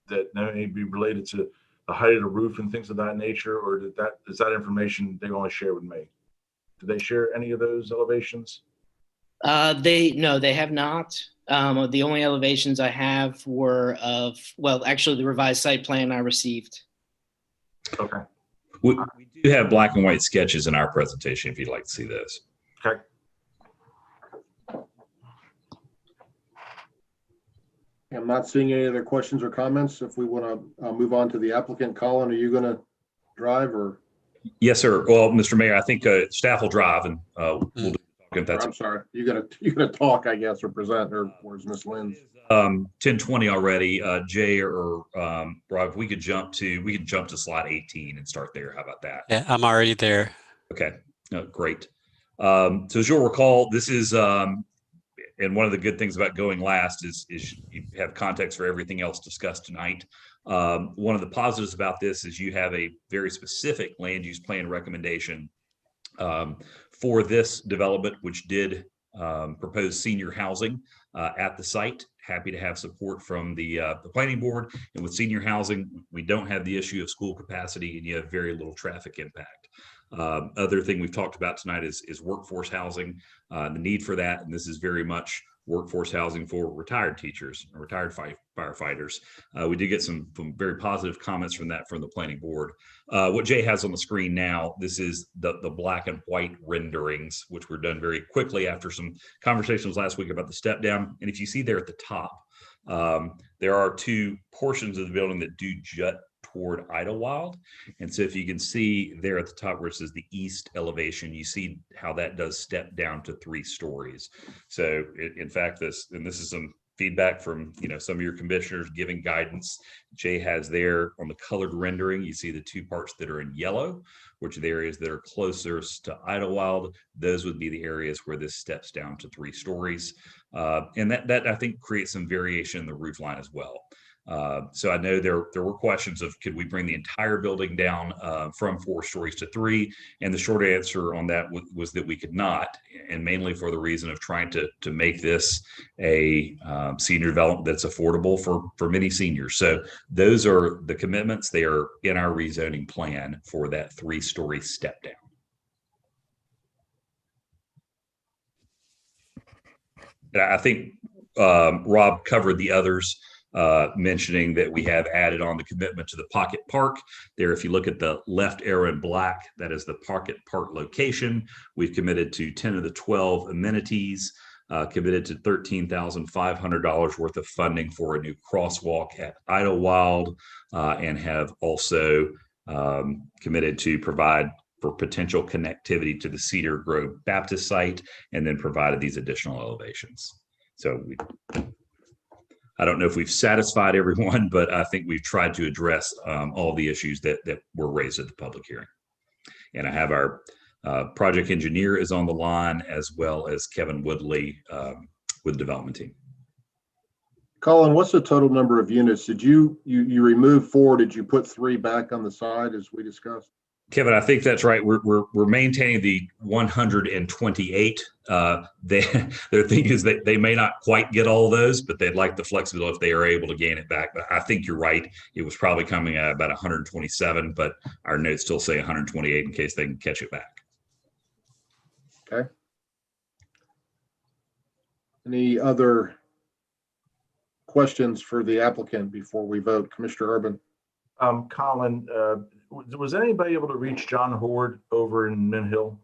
E: that may be related to the height of the roof and things of that nature, or is that information they only share with me? Did they share any of those elevations?
M: No, they have not. The only elevations I have were of, well, actually the revised site plan I received.
E: Okay.
H: We do have black and white sketches in our presentation if you'd like to see those.
E: Okay.
B: I'm not seeing any other questions or comments. If we want to move on to the applicant, Colin, are you going to drive or?
H: Yes, sir. Well, Mr. Mayor, I think staff will drive and we'll do if that's.
B: I'm sorry. You got to talk, I guess, or present, or where's Ms. Lynn's?
H: 10:20 already. Jay or Rob, if we could jump to slide 18 and start there. How about that?
L: Yeah, I'm already there.
H: Okay, great. So as you'll recall, this is and one of the good things about going last is you have context for everything else discussed tonight. One of the positives about this is you have a very specific land use plan recommendation for this development, which did propose senior housing at the site. Happy to have support from the planning board. And with senior housing, we don't have the issue of school capacity, and you have very little traffic impact. Other thing we've talked about tonight is workforce housing, the need for that. And this is very much workforce housing for retired teachers, retired firefighters. We did get some very positive comments from that from the planning board. What Jay has on the screen now, this is the black and white renderings, which were done very quickly after some conversations last week about the step down. And if you see there at the top, there are two portions of the building that do jut toward Idlewild. And so if you can see there at the top where it says the east elevation, you see how that does step down to 3 stories. So in fact, this is some feedback from some of your commissioners giving guidance. Jay has there on the colored rendering, you see the 2 parts that are in yellow, which are the areas that are closest to Idlewild. Those would be the areas where this steps down to 3 stories. And that I think creates some variation in the roof line as well. So I know there were questions of could we bring the entire building down from 4 stories to 3, and the short answer on that was that we could not, and mainly for the reason of trying to make this a senior development that's affordable for many seniors. So those are the commitments. They are in our rezoning plan for that 3-story step down. And I think Rob covered the others. Mentioning that we have added on the commitment to the Pocket Park there. If you look at the left arrow in black, that is the Pocket Park location. We've committed to 10 of the 12 amenities, committed to $13,500 worth of funding for a new crosswalk at Idlewild, and have also committed to provide for potential connectivity to the Cedar Grove Baptist site, and then provided these additional elevations. So I don't know if we've satisfied everyone, but I think we've tried to address all the issues that were raised at the public hearing. And I have our project engineer is on the line, as well as Kevin Woodley with the development team.
B: Colin, what's the total number of units? Did you remove 4? Did you put 3 back on the side as we discussed?
H: Kevin, I think that's right. We're maintaining the 128. Their thing is that they may not quite get all those, but they'd like the flexibility if they are able to gain it back. But I think you're right. It was probably coming at about 127, but our notes still say 128 in case they can catch it back.
B: Okay. Any other questions for the applicant before we vote? Commissioner Urban.
E: Colin, was anybody able to reach John Horde over in Mint Hill?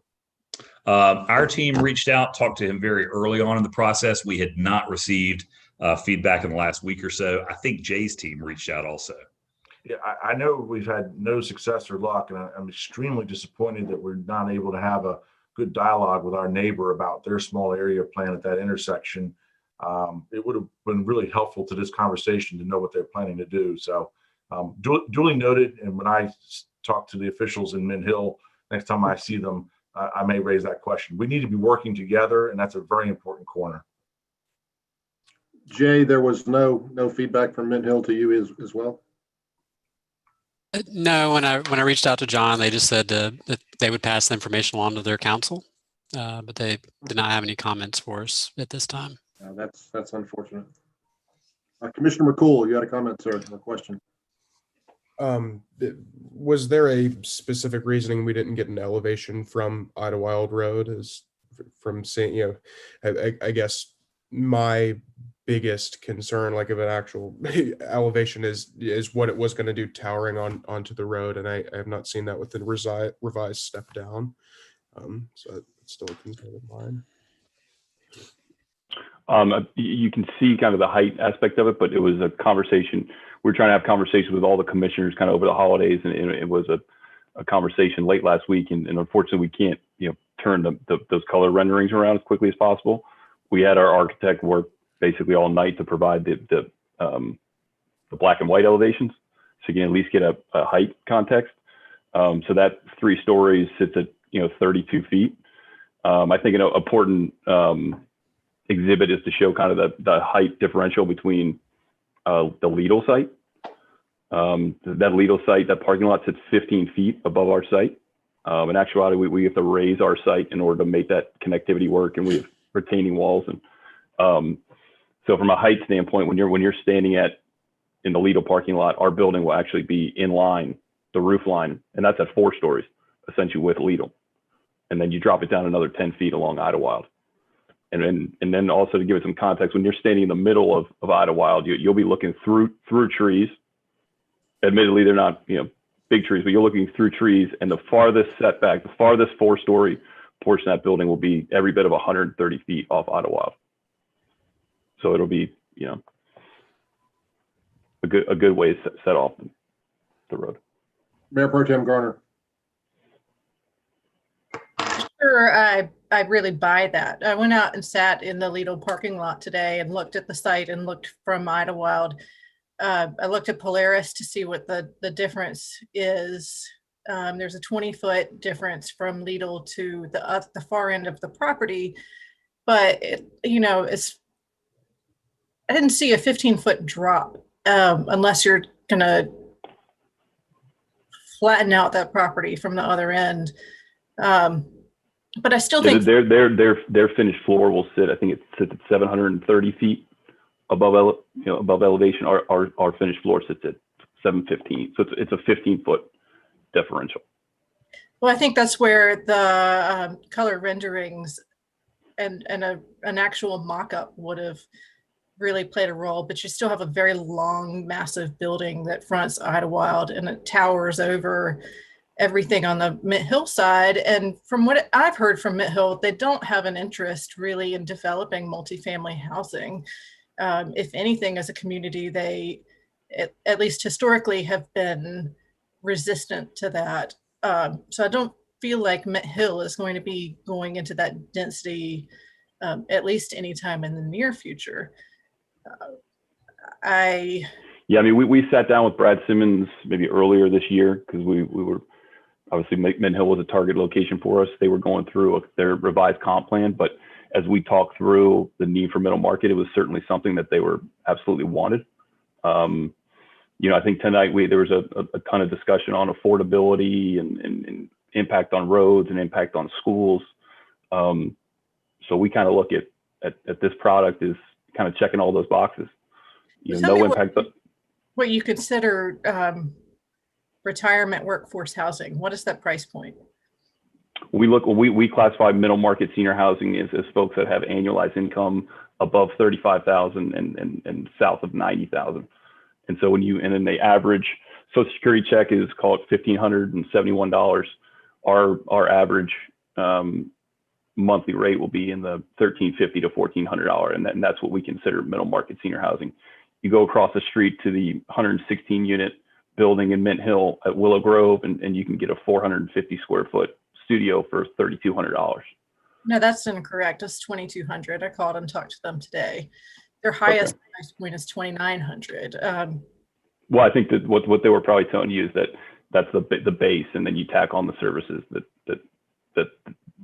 H: Our team reached out, talked to him very early on in the process. We had not received feedback in the last week or so. I think Jay's team reached out also.
E: Yeah, I know we've had no success or luck, and I'm extremely disappointed that we're not able to have a good dialogue with our neighbor about their small area plan at that intersection. It would have been really helpful to this conversation to know what they're planning to do. So duly noted, and when I talk to the officials in Mint Hill, next time I see them, I may raise that question. We need to be working together, and that's a very important corner.
B: Jay, there was no feedback from Mint Hill to you as well?
L: No, when I reached out to John, they just said that they would pass the information along to their council, but they did not have any comments for us at this time.
B: That's unfortunate. Commissioner McCool, you had a comment, sir, or a question?
C: Was there a specific reasoning we didn't get an elevation from Idlewild Road? As from saying, I guess my biggest concern, like of an actual elevation, is what it was going to do towering onto the road, and I have not seen that with the revised step down. So it's still a concern of mine.
I: You can see kind of the height aspect of it, but it was a conversation. We're trying to have conversations with all the commissioners kind of over the holidays, and it was a conversation late last week. And unfortunately, we can't turn those color renderings around as quickly as possible. We had our architect work basically all night to provide the black and white elevations, so you can at least get a height context. So that 3 stories sits at 32 feet. I think an important exhibit is to show kind of the height differential between the Lidl site That Lidl site, that parking lot sits 15 feet above our site. In actuality, we have to raise our site in order to make that connectivity work, and we have retaining walls. And so from a height standpoint, when you're standing in the Lidl parking lot, our building will actually be in line, the roof line, and that's at 4 stories, essentially with Lidl. And then you drop it down another 10 feet along Idlewild. And then also to give it some context, when you're standing in the middle of Idlewild, you'll be looking through trees. Admittedly, they're not big trees, but you're looking through trees, and the farthest setback, the farthest 4-story portion of that building will be every bit of 130 feet off Idlewild. So it'll be a good way to set off the road.
B: Mayor Pro Tem Garner.
G: Sure, I really buy that. I went out and sat in the Lidl parking lot today and looked at the site and looked from Idlewild. I looked at Polaris to see what the difference is. There's a 20-foot difference from Lidl to the far end of the property, but I didn't see a 15-foot drop unless you're gonna flatten out that property from the other end. But I still think
I: their finished floor will sit. I think it sits at 730 feet above elevation. Our finished floor sits at 715. So it's a 15-foot differential.
G: Well, I think that's where the color renderings and an actual mock-up would have really played a role. But you still have a very long, massive building that fronts Idlewild, and it towers over everything on the Mint Hill side. And from what I've heard from Mint Hill, they don't have an interest really in developing multifamily housing. If anything, as a community, they, at least historically, have been resistant to that. So I don't feel like Mint Hill is going to be going into that density, at least anytime in the near future. We
I: sat down with Brad Simmons maybe earlier this year, because we were, obviously Mint Hill was a target location for us. They were going through their revised comp plan, but as we talked through the need for middle market, it was certainly something that they were absolutely wanted. I think tonight there was a ton of discussion on affordability and impact on roads and impact on schools. So we kind of look at this product as kind of checking all those boxes. No impact.
G: What you consider retirement workforce housing, what is that price point?
I: We classify middle market senior housing as folks that have annualized income above 35,000 and south of 90,000. And so and then the average Social Security check is called $1,571. Our average monthly rate will be in the $1,350 to $1,400, and that's what we consider middle market senior housing. You go across the street to the 116 unit building in Mint Hill at Willow Grove, and you can get a 450 square foot studio for $3,200.
G: No, that's incorrect. It's 2,200. I called and talked to them today. Their highest price point is 2,900.
I: Well, I think that what they were probably telling you is that that's the base, and then you tack on the services that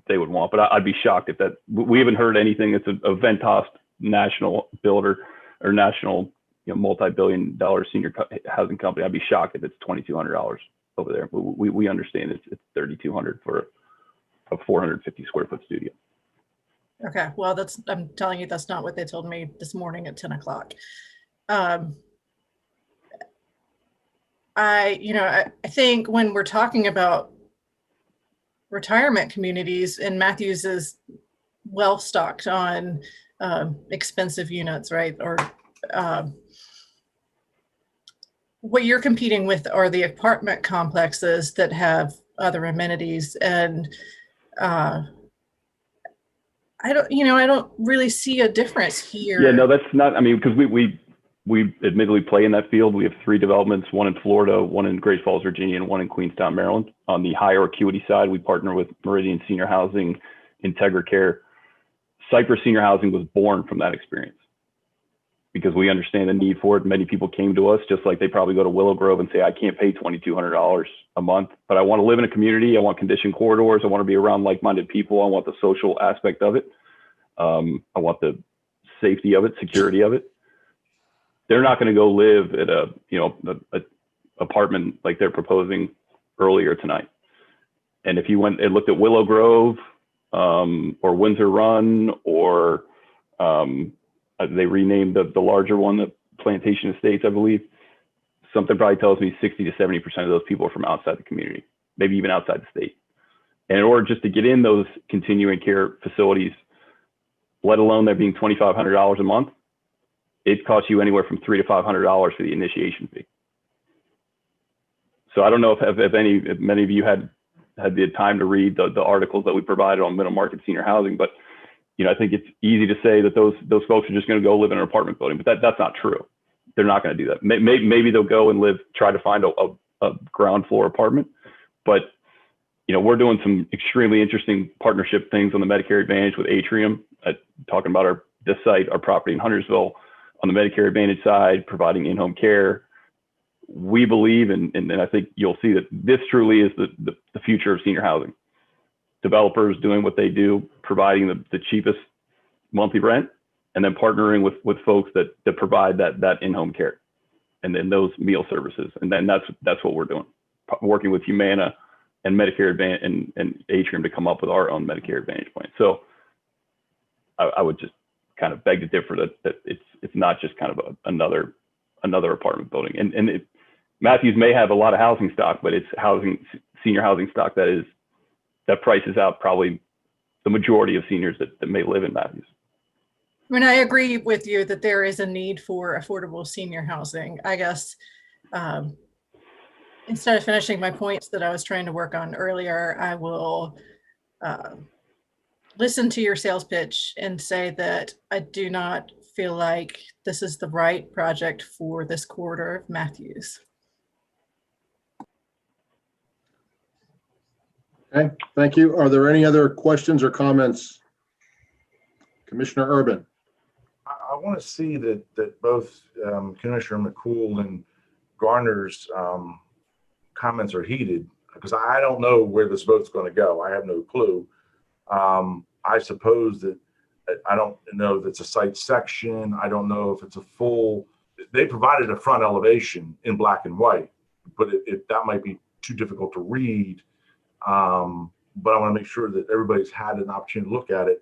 I: they would want. But I'd be shocked if we haven't heard anything. It's a Ventas national builder or national multi-billion-dollar senior housing company. I'd be shocked if it's $2,200 over there. We understand it's $3,200 for a 450 square foot studio.
G: Okay, well, I'm telling you, that's not what they told me this morning at 10 o'clock. I think when we're talking about retirement communities, and Matthews is well stocked on expensive units, right? Or what you're competing with are the apartment complexes that have other amenities, and I don't really see a difference here.
I: Yeah, no, that's not. I mean, because we admittedly play in that field. We have 3 developments: one in Florida, one in Great Falls, Virginia, and one in Queenstown, Maryland. On the higher acuity side, we partner with Meridian Senior Housing, Integra Care. Cypress Senior Housing was born from that experience because we understand the need for it. Many people came to us, just like they probably go to Willow Grove and say, I can't pay $2,200 a month, but I want to live in a community. I want conditioned corridors. I want to be around like-minded people. I want the social aspect of it. I want the safety of it, security of it. They're not going to go live at apartment like they're proposing earlier tonight. And if you went and looked at Willow Grove or Windsor Run, or they renamed the larger one, the Plantation Estates, I believe, something probably tells me 60 to 70% of those people are from outside the community, maybe even outside the state. And in order just to get in those continuing care facilities, let alone there being $2,500 a month, it costs you anywhere from $300 to $500 for the initiation fee. So I don't know if many of you had the time to read the articles that we provided on middle market senior housing, but I think it's easy to say that those folks are just going to go live in an apartment building, but that's not true. They're not going to do that. Maybe they'll go and try to find a ground floor apartment, but we're doing some extremely interesting partnership things on the Medicare Advantage with Atrium, talking about this site, our property in Huntersville, on the Medicare Advantage side, providing in-home care. We believe, and I think you'll see that this truly is the future of senior housing. Developers doing what they do, providing the cheapest monthly rent, and then partnering with folks that provide that in-home care, and then those meal services. And then that's what we're doing, working with Humana and Medicare Advantage and Atrium to come up with our own Medicare Advantage plan. So I would just kind of beg to differ that it's not just kind of another apartment building. And Matthews may have a lot of housing stock, but it's senior housing stock that prices out probably the majority of seniors that may live in Matthews.
G: I mean, I agree with you that there is a need for affordable senior housing. I guess instead of finishing my points that I was trying to work on earlier, I will listen to your sales pitch and say that I do not feel like this is the right project for this corridor of Matthews.
B: Okay, thank you. Are there any other questions or comments? Commissioner Urban.
E: I want to see that both Commissioner McCool and Garner's comments are heeded, because I don't know where this vote's going to go. I have no clue. I suppose that I don't know if it's a site section. I don't know if it's a full. They provided a front elevation in black and white, but that might be too difficult to read. But I want to make sure that everybody's had an opportunity to look at it.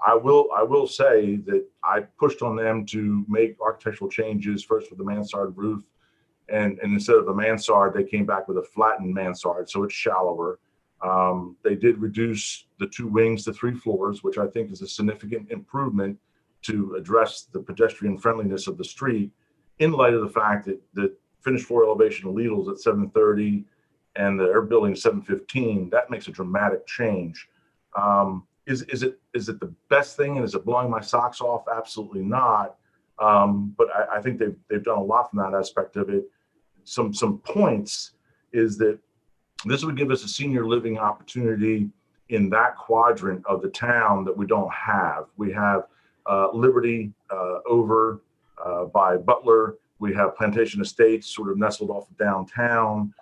E: I will say that I pushed on them to make architectural changes, first with the mansard roof, and instead of a mansard, they came back with a flattened mansard, so it's shallower. They did reduce the 2 wings to 3 floors, which I think is a significant improvement to address the pedestrian friendliness of the street, in light of the fact that the finished floor elevation of Lidl's at 730 and the air building is 715. That makes a dramatic change. Is it the best thing, and is it blowing my socks off? Absolutely not. But I think they've done a lot from that aspect of it. Some points is that this would give us a senior living opportunity in that quadrant of the town that we don't have. We have Liberty over by Butler. We have Plantation Estates sort of nestled off of downtown.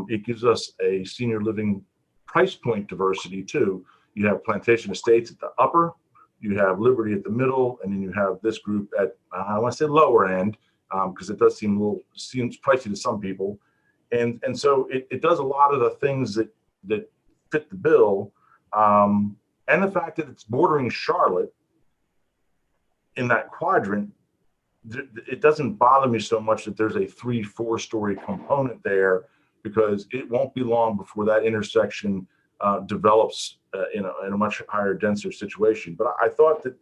E: It gives us a senior living price point diversity too. You have Plantation Estates at the upper, you have Liberty at the middle, and then you have this group at, I want to say lower end, because it does seems pricey to some people. And so it does a lot of the things that fit the bill. And the fact that it's bordering Charlotte in that quadrant, it doesn't bother me so much that there's a 3-4 story component there, because it won't be long before that intersection develops in a much higher, denser situation. But I thought that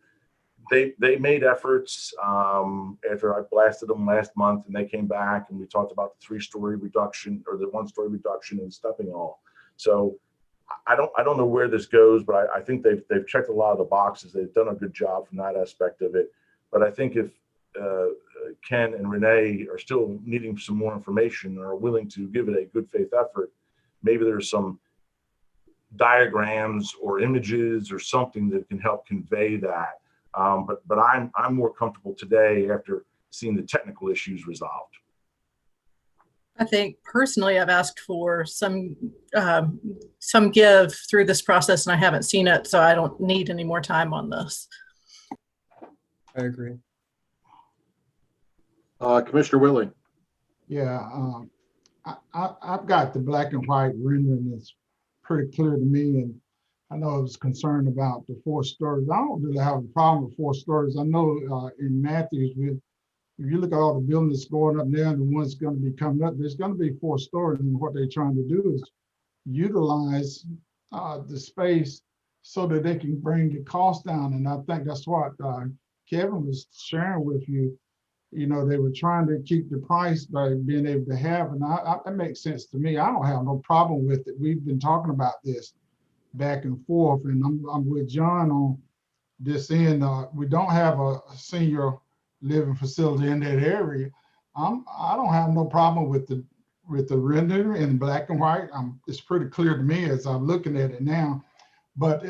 E: they made efforts after I blasted them last month, and they came back and we talked about the 3-story reduction, or the 1-story reduction in stepping all. So I don't know where this goes, but I think they've checked a lot of the boxes. They've done a good job from that aspect of it. But I think if Ken and Renee are still needing some more information or are willing to give it a good faith effort, maybe there's some diagrams or images or something that can help convey that. But I'm more comfortable today after seeing the technical issues resolved.
G: I think personally, I've asked for some give through this process, and I haven't seen it, so I don't need any more time on this.
C: I agree.
B: Commissioner Willie.
F: Yeah, I've got the black and white rendering that's pretty clear to me, and I know I was concerned about the 4 stories. I don't really have a problem with 4 stories. I know in Matthews, if you look at all the buildings going up there and the ones going to be coming up, there's going to be 4 stories, and what they're trying to do is utilize the space so that they can bring the cost down. And I think that's what Kevin was sharing with you. You know, they were trying to keep the price by being able to have, and that makes sense to me. I don't have no problem with it. We've been talking about this back and forth, and I'm with John on this end. We don't have a senior living facility in that area. I don't have no problem with the render in black and white. It's pretty clear to me as I'm looking at it now. But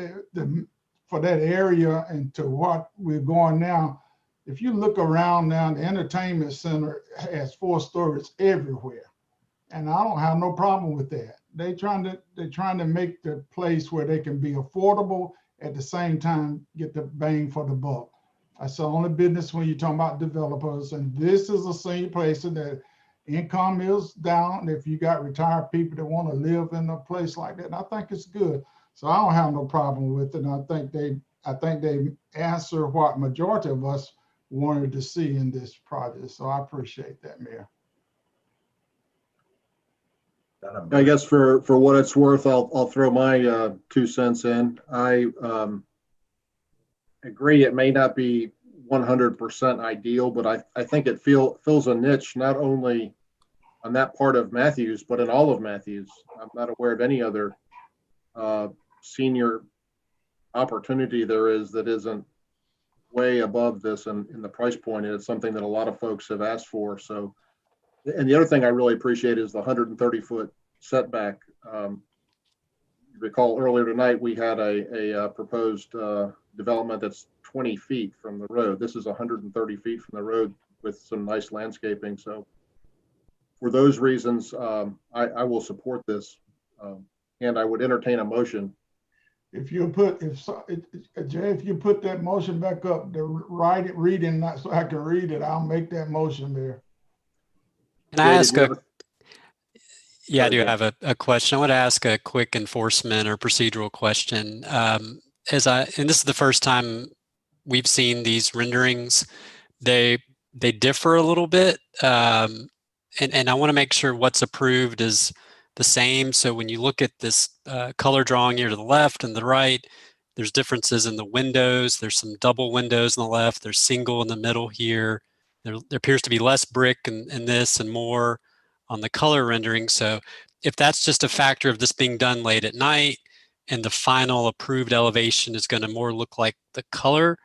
F: for that area and to what we're going now, if you look around now, the entertainment center has 4 stories everywhere, and I don't have no problem with that. They're trying to make the place where they can be affordable at the same time get the bang for the buck. That's the only business when you're talking about developers, and this is a senior place that income is down. If you got retired people that want to live in a place like that, and I think it's good. So I don't have no problem with it. And I think they answer what majority of us wanted to see in this project. So I appreciate that, Mayor.
B: I guess for what it's worth, I'll throw my 2 cents in. I agree it may not be 100% ideal, but I think it fills a niche not only on that part of Matthews, but in all of Matthews. I'm not aware of any other senior opportunity there is that isn't way above this in the price point. And it's something that a lot of folks have asked for. So, and the other thing I really appreciate is the 130-foot setback. You recall earlier tonight, we had a proposed development that's 20 feet from the road. This is 130 feet from the road with some nice landscaping. So for those reasons, I will support this. And I would entertain a motion.
F: If you put, Jay, if you put that motion back up, reading that so I can read it, I'll make that motion there.
L: Can I ask I do have a question. I want to ask a quick enforcement or procedural question. And this is the first time we've seen these renderings. They differ a little bit. And I want to make sure what's approved is the same. So when you look at this color drawing here to the left and the right, there's differences in the windows. There's some double windows on the left. There's single in the middle here. There appears to be less brick in this and more on the color rendering. So if that's just a factor of this being done late at night and the final approved elevation is going to more look like the color,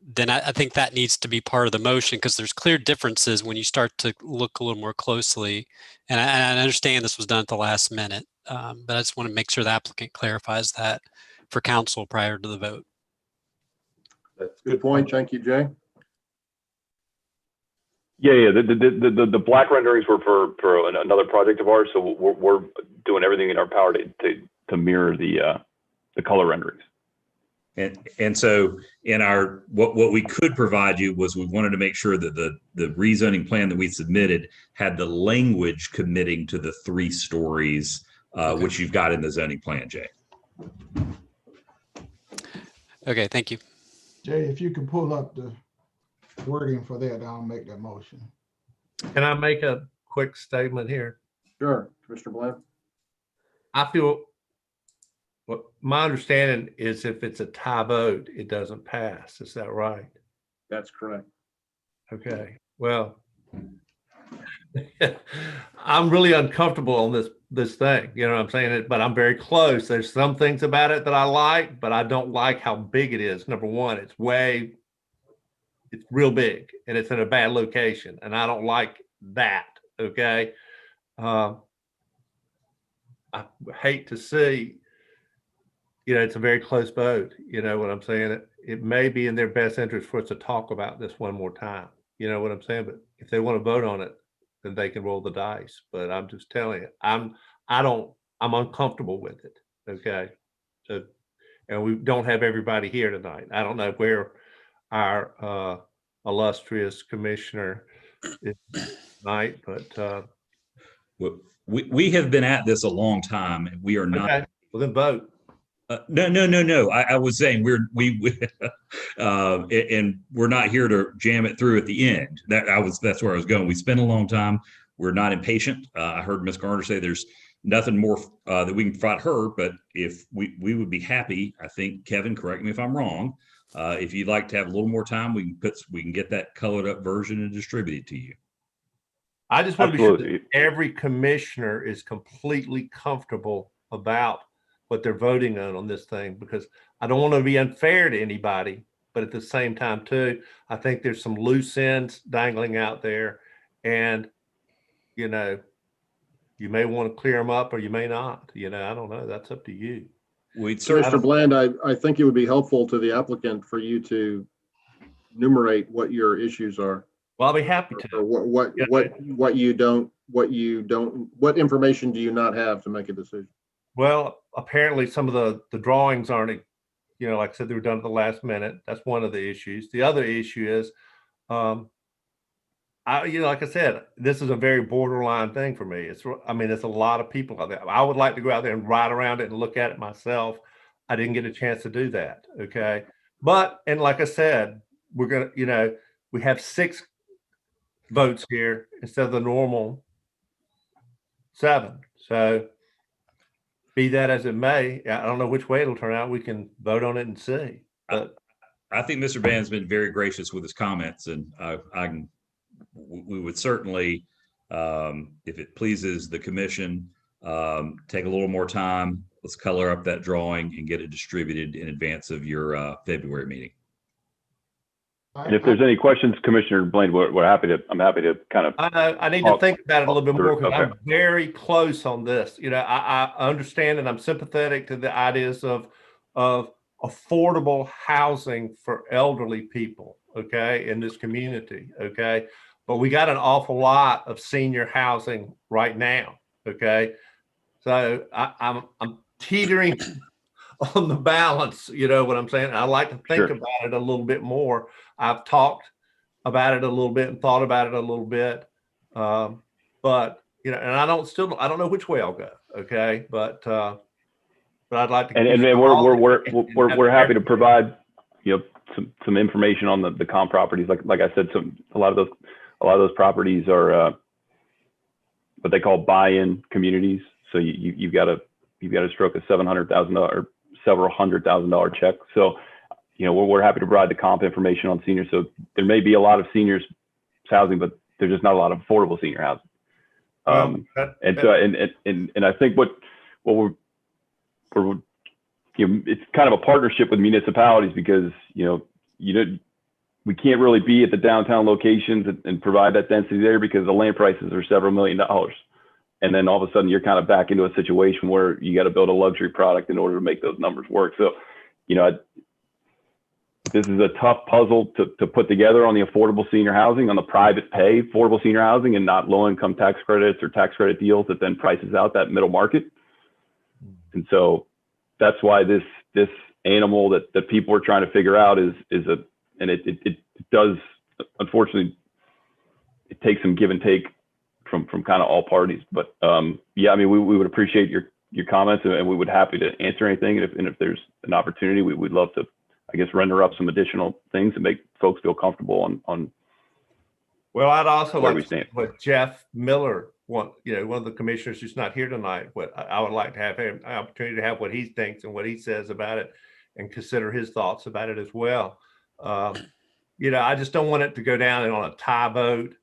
L: then I think that needs to be part of the motion, because there's clear differences when you start to look a little more closely. And I understand this was done at the last minute, but I just want to make sure the applicant clarifies that for council prior to the vote.
B: That's a good point. Thank you, Jay.
I: Yeah. The black renderings were for another project of ours, so we're doing everything in our power to mirror the color renderings.
H: And so in our what we could provide you was we wanted to make sure that the rezoning plan that we submitted had the language committing to the 3 stories, okay, which you've got in the zoning plan, Jay.
L: Okay, thank you.
F: Jay, if you can pull up the wording for that, I'll make that motion.
K: Can I make a quick statement here?
B: Sure, Mr. Bland.
K: I feel what my understanding is, if it's a tie vote, it doesn't pass. Is that right?
B: That's correct.
K: Okay. Well, I'm really uncomfortable on this thing. You know what I'm saying? But I'm very close. There's some things about it that I like, but I don't like how big it is. Number one, it's real big and it's in a bad location, and I don't like that. Okay. I hate to see, it's a very close vote. You know what I'm saying? It may be in their best interest for us to talk about this one more time. You know what I'm saying? But if they want to vote on it, then they can roll the dice. But I'm just telling you, I'm uncomfortable with it. Okay. So, and we don't have everybody here tonight. I don't know where our illustrious commissioner is tonight, but
H: We have been at this a long time, and we are not.
K: Okay, well then vote.
H: No. I was saying and we're not here to jam it through at the end. That's where I was going. We spent a long time. We're not impatient. I heard Ms. Garner say there's nothing more that we can provide her, but if we would be happy, I think, Kevin, correct me if I'm wrong. If you'd like to have a little more time, we can get that colored up version and distribute it to you.
K: I just want to be sure that every commissioner is completely comfortable about what they're voting on this thing, because I don't want to be unfair to anybody, but at the same time too, I think there's some loose ends dangling out there, and you may want to clear them up or you may not. I don't know. That's up to you.
B: Mr. Bland, I think it would be helpful to the applicant for you to enumerate what your issues are.
K: Well, I'll be happy to.
B: What information do you not have to make a decision?
K: Well, apparently some of the drawings aren't, like I said, they were done at the last minute. That's one of the issues. The other issue is, like I said, this is a very borderline thing for me. It's a lot of people out there. I would like to go out there and ride around it and look at it myself. I didn't get a chance to do that. Okay. And like I said, we're going to, we have 6 votes here instead of the normal 7. So be that as it may, I don't know which way it'll turn out. We can vote on it and see. But
H: I think Mr. Band's been very gracious with his comments, and we would certainly, if it pleases the commission, take a little more time. Let's color up that drawing and get it distributed in advance of your February meeting.
I: And if there's any questions, Commissioner Blaine, I'm happy to kind of.
K: I need to think about it a little bit more, because I'm very close on this. I understand and I'm sympathetic to the ideas of affordable housing for elderly people, okay, in this community, okay. But we got an awful lot of senior housing right now, okay. So I'm teetering on the balance, you know what I'm saying? I like to think about it a little bit more. I've talked about it a little bit and thought about it a little bit. But, and I don't know which way I'll go. Okay. But I'd like to.
I: And we're happy to provide, some information on the comp properties. Like I said, a lot of those properties are what they call buy-in communities. So you've got to stroke a $700,000 or several $100,000 check. So, we're happy to provide the comp information on seniors. So there may be a lot of seniors housing, but there's just not a lot of affordable senior housing. And I think what we're it's kind of a partnership with municipalities, because we can't really be at the downtown locations and provide that density there, because the land prices are several $1 million. And then all of a sudden you're kind of back into a situation where you got to build a luxury product in order to make those numbers work. So, this is a tough puzzle to put together on the affordable senior housing, on the private pay affordable senior housing, and not low income tax credits or tax credit deals that then prices out that middle market. And so that's why this animal that people are trying to figure out and it does, unfortunately, it takes some give and take from kind of all parties. But we would appreciate your comments, and we would be happy to answer anything. And if there's an opportunity, we'd love to, render up some additional things to make folks feel comfortable on.
K: Well, I'd also like to see what Jeff Miller, one of the commissioners who's not here tonight, what I would like to have him an opportunity to have what he thinks and what he says about it, and consider his thoughts about it as well. I just don't want it to go down on a tie vote.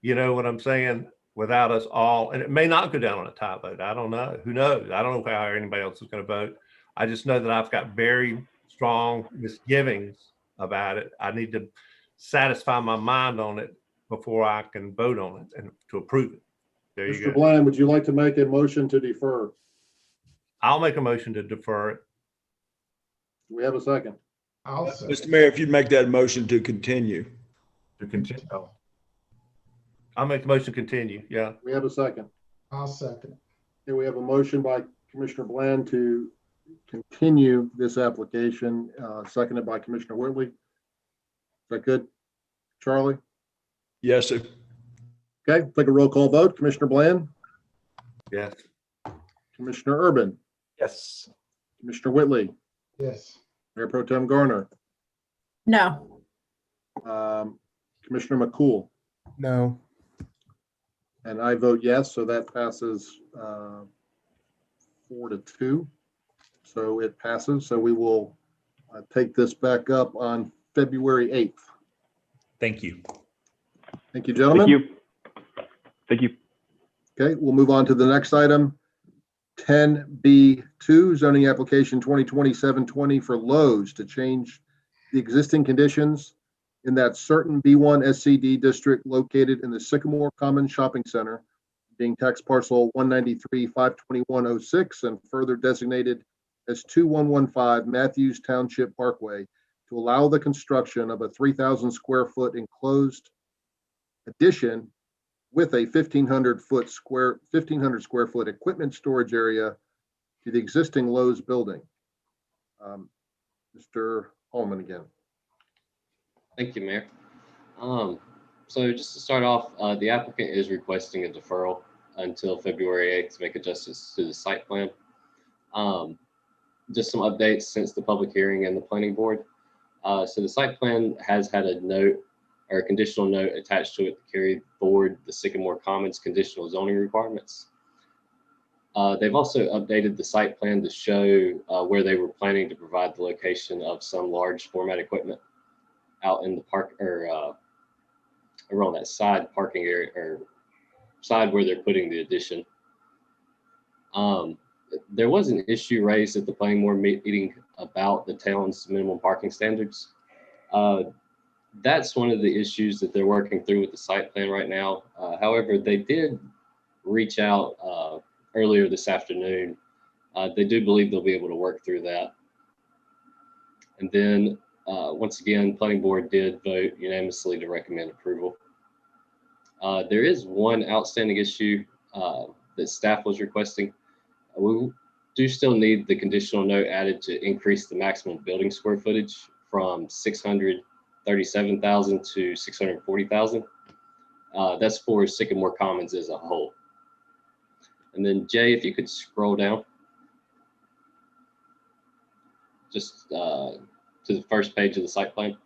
K: You know what I'm saying? Without us all, and it may not go down on a tie vote. I don't know. Who knows? I don't know how anybody else is going to vote. I just know that I've got very strong misgivings about it. I need to satisfy my mind on it before I can vote on it and to approve it. There you go.
B: Mr. Bland, would you like to make a motion to defer?
K: I'll make a motion to defer it.
B: Do we have a second?
S: Mr. Mayor, if you'd make that motion to continue.
K: I'll make the motion to continue. Yeah.
B: We have a second.
F: I'll second.
B: Here we have a motion by Commissioner Bland to continue this application, seconded by Commissioner Whitley. Is that good, Charlie?
S: Yes, sir.
B: Okay, take a roll call vote. Commissioner Bland?
K: Yes.
B: Commissioner Urban,
E: Yes.
B: Commissioner Whitley,
F: Yes.
B: Mayor Pro Tem Garner,
G: No.
B: Commissioner McCool,
C: No.
B: and I vote yes, so that passes 4-2. So it passes. So we will take this back up on February 8th.
H: Thank you.
B: Thank you, gentlemen.
I: Thank you. Thank you.
B: Okay, we'll move on to the next item. 10B2, zoning application 2020-720 for Lowe's to change the existing conditions in that certain B1 SCD district located in the Sycamore Commons Shopping Center, being tax parcel 193-52106 and further designated as 2115 Matthews Township Parkway, to allow the construction of a 3,000 square foot enclosed addition with a 1,500 square foot equipment storage area to the existing Lowe's building. Mr. Holman again.
D: Thank you, Mayor. So just to start off, the applicant is requesting a deferral until February 8th to make adjustments to the site plan. Just some updates since the public hearing and the planning board. So the site plan has had a note or a conditional note attached to it to carry forward the Sycamore Commons conditional zoning requirements. They've also updated the site plan to show where they were planning to provide the location of some large format equipment out in the park or around that side parking area or side where they're putting the addition. There was an issue raised at the planning board meeting about the town's minimum parking standards. That's one of the issues that they're working through with the site plan right now. However, they did reach out earlier this afternoon. They do believe they'll be able to work through that. And then once again, planning board did vote unanimously to recommend approval. There is one outstanding issue that staff was requesting. We do still need the conditional note added to increase the maximum building square footage from 637,000 to 640,000. That's for Sycamore Commons as a whole. And then Jay, if you could scroll down just to the first page of the site plan.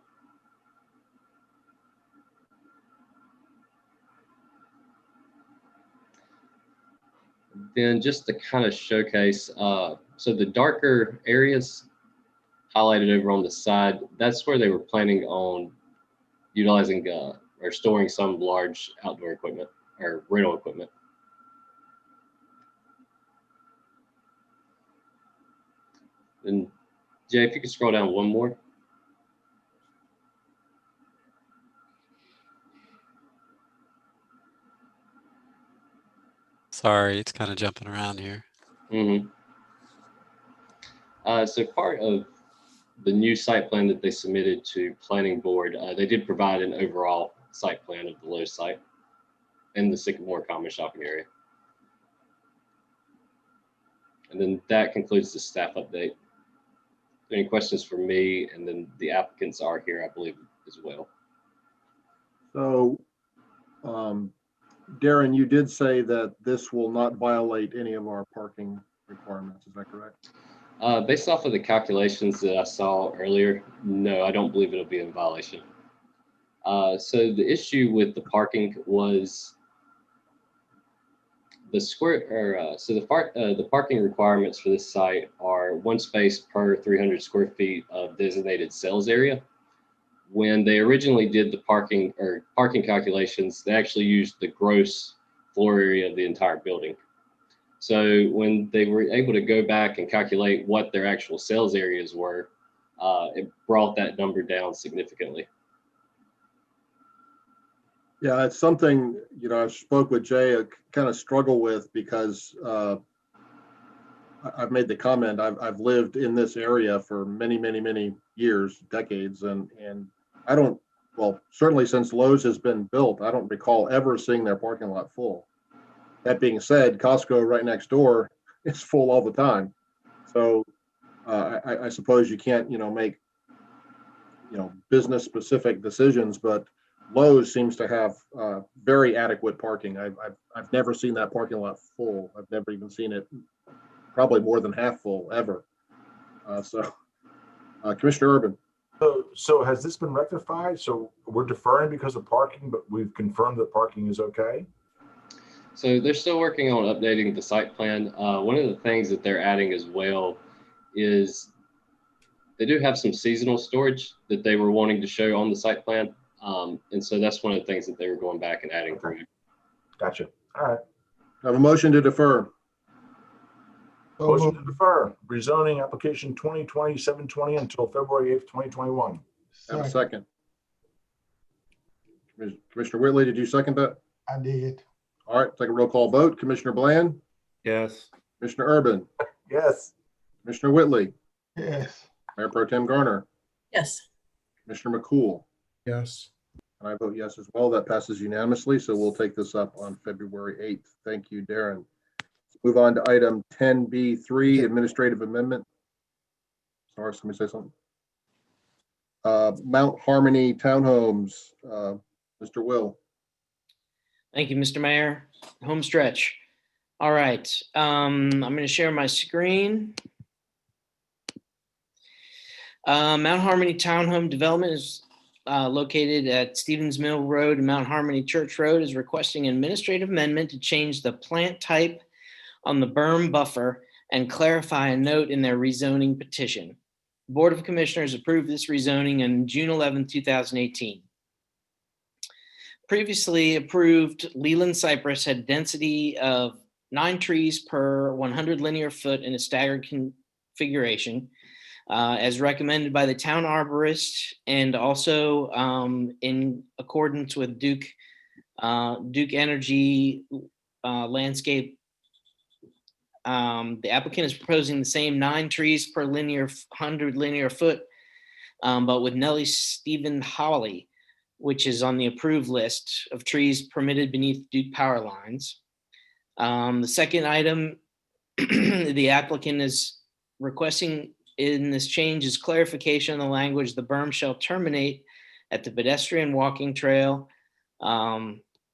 D: Then just to kind of showcase, so the darker areas highlighted over on the side, that's where they were planning on utilizing or storing some large outdoor equipment or rental equipment. And Jay, if you could scroll down one more.
L: Sorry, it's kind of jumping around here.
D: Mm-hmm. So part of the new site plan that they submitted to planning board, they did provide an overall site plan of the Lowe's site and the Sycamore Commons shopping area. And then that concludes the staff update. Any questions for me? And then the applicants are here, I believe, as well.
B: So, Darren, you did say that this will not violate any of our parking requirements. Is that correct?
D: Based off of the calculations that I saw earlier, no, I don't believe it'll be in violation. So the issue with the parking was the the parking requirements for this site are one space per 300 square feet of designated sales area. When they originally did the parking calculations, they actually used the gross floor area of the entire building. So when they were able to go back and calculate what their actual sales areas were, it brought that number down significantly.
B: Yeah, it's something, I spoke with Jay, I kind of struggle with because I've made the comment, I've lived in this area for many, many, many years, decades, and I don't, well, certainly since Lowe's has been built, I don't recall ever seeing their parking lot full. That being said, Costco right next door is full all the time. So I suppose you can't, make, business specific decisions, but Lowe's seems to have very adequate parking. I've never seen that parking lot full. I've never even seen it probably more than half full ever. Commissioner Urban.
E: So has this been rectified? So we're deferring because of parking, but we've confirmed that parking is okay?
D: So they're still working on updating the site plan. One of the things that they're adding as well is they do have some seasonal storage that they were wanting to show on the site plan. And so that's one of the things that they were going back and adding through.
E: Gotcha. All right.
B: I have a motion to defer.
E: Motion to defer rezoning application 2020-720 until February 8th, 2021.
B: Have a second. Commissioner Whitley, did you second that?
F: I did.
B: All right, take a roll call vote. Commissioner Bland?
K: Yes.
B: Commissioner Urban?
E: Yes.
B: Commissioner Whitley?
F: Yes.
B: Mayor Pro Tem Garner?
G: Yes.
B: Commissioner McCool?
C: Yes.
B: And I vote yes as well. That passes unanimously. So we'll take this up on February 8th. Thank you, Darren. Let's move on to item 10B3, administrative amendment. Sorry, somebody say something. Mount Harmony Townhomes, Mr. Will.
M: Thank you, Mr. Mayor. Home stretch. All right, I'm going to share my screen. Mount Harmony Townhome Development is located at Stevens Mill Road and Mount Harmony Church Road is requesting an administrative amendment to change the plant type on the berm buffer and clarify a note in their rezoning petition. The Board of Commissioners approved this rezoning on June 11, 2018. Previously approved Leland cypress had density of 9 trees per 100 linear foot in a staggered configuration, as recommended by the town arborist and also in accordance with Duke Energy landscape. The applicant is proposing the same 9 trees per 100 linear foot, but with Nellie Stephen Holly, which is on the approved list of trees permitted beneath Duke power lines. The second item, the applicant is requesting in this change is clarification of the language, the berm shall terminate at the pedestrian walking trail.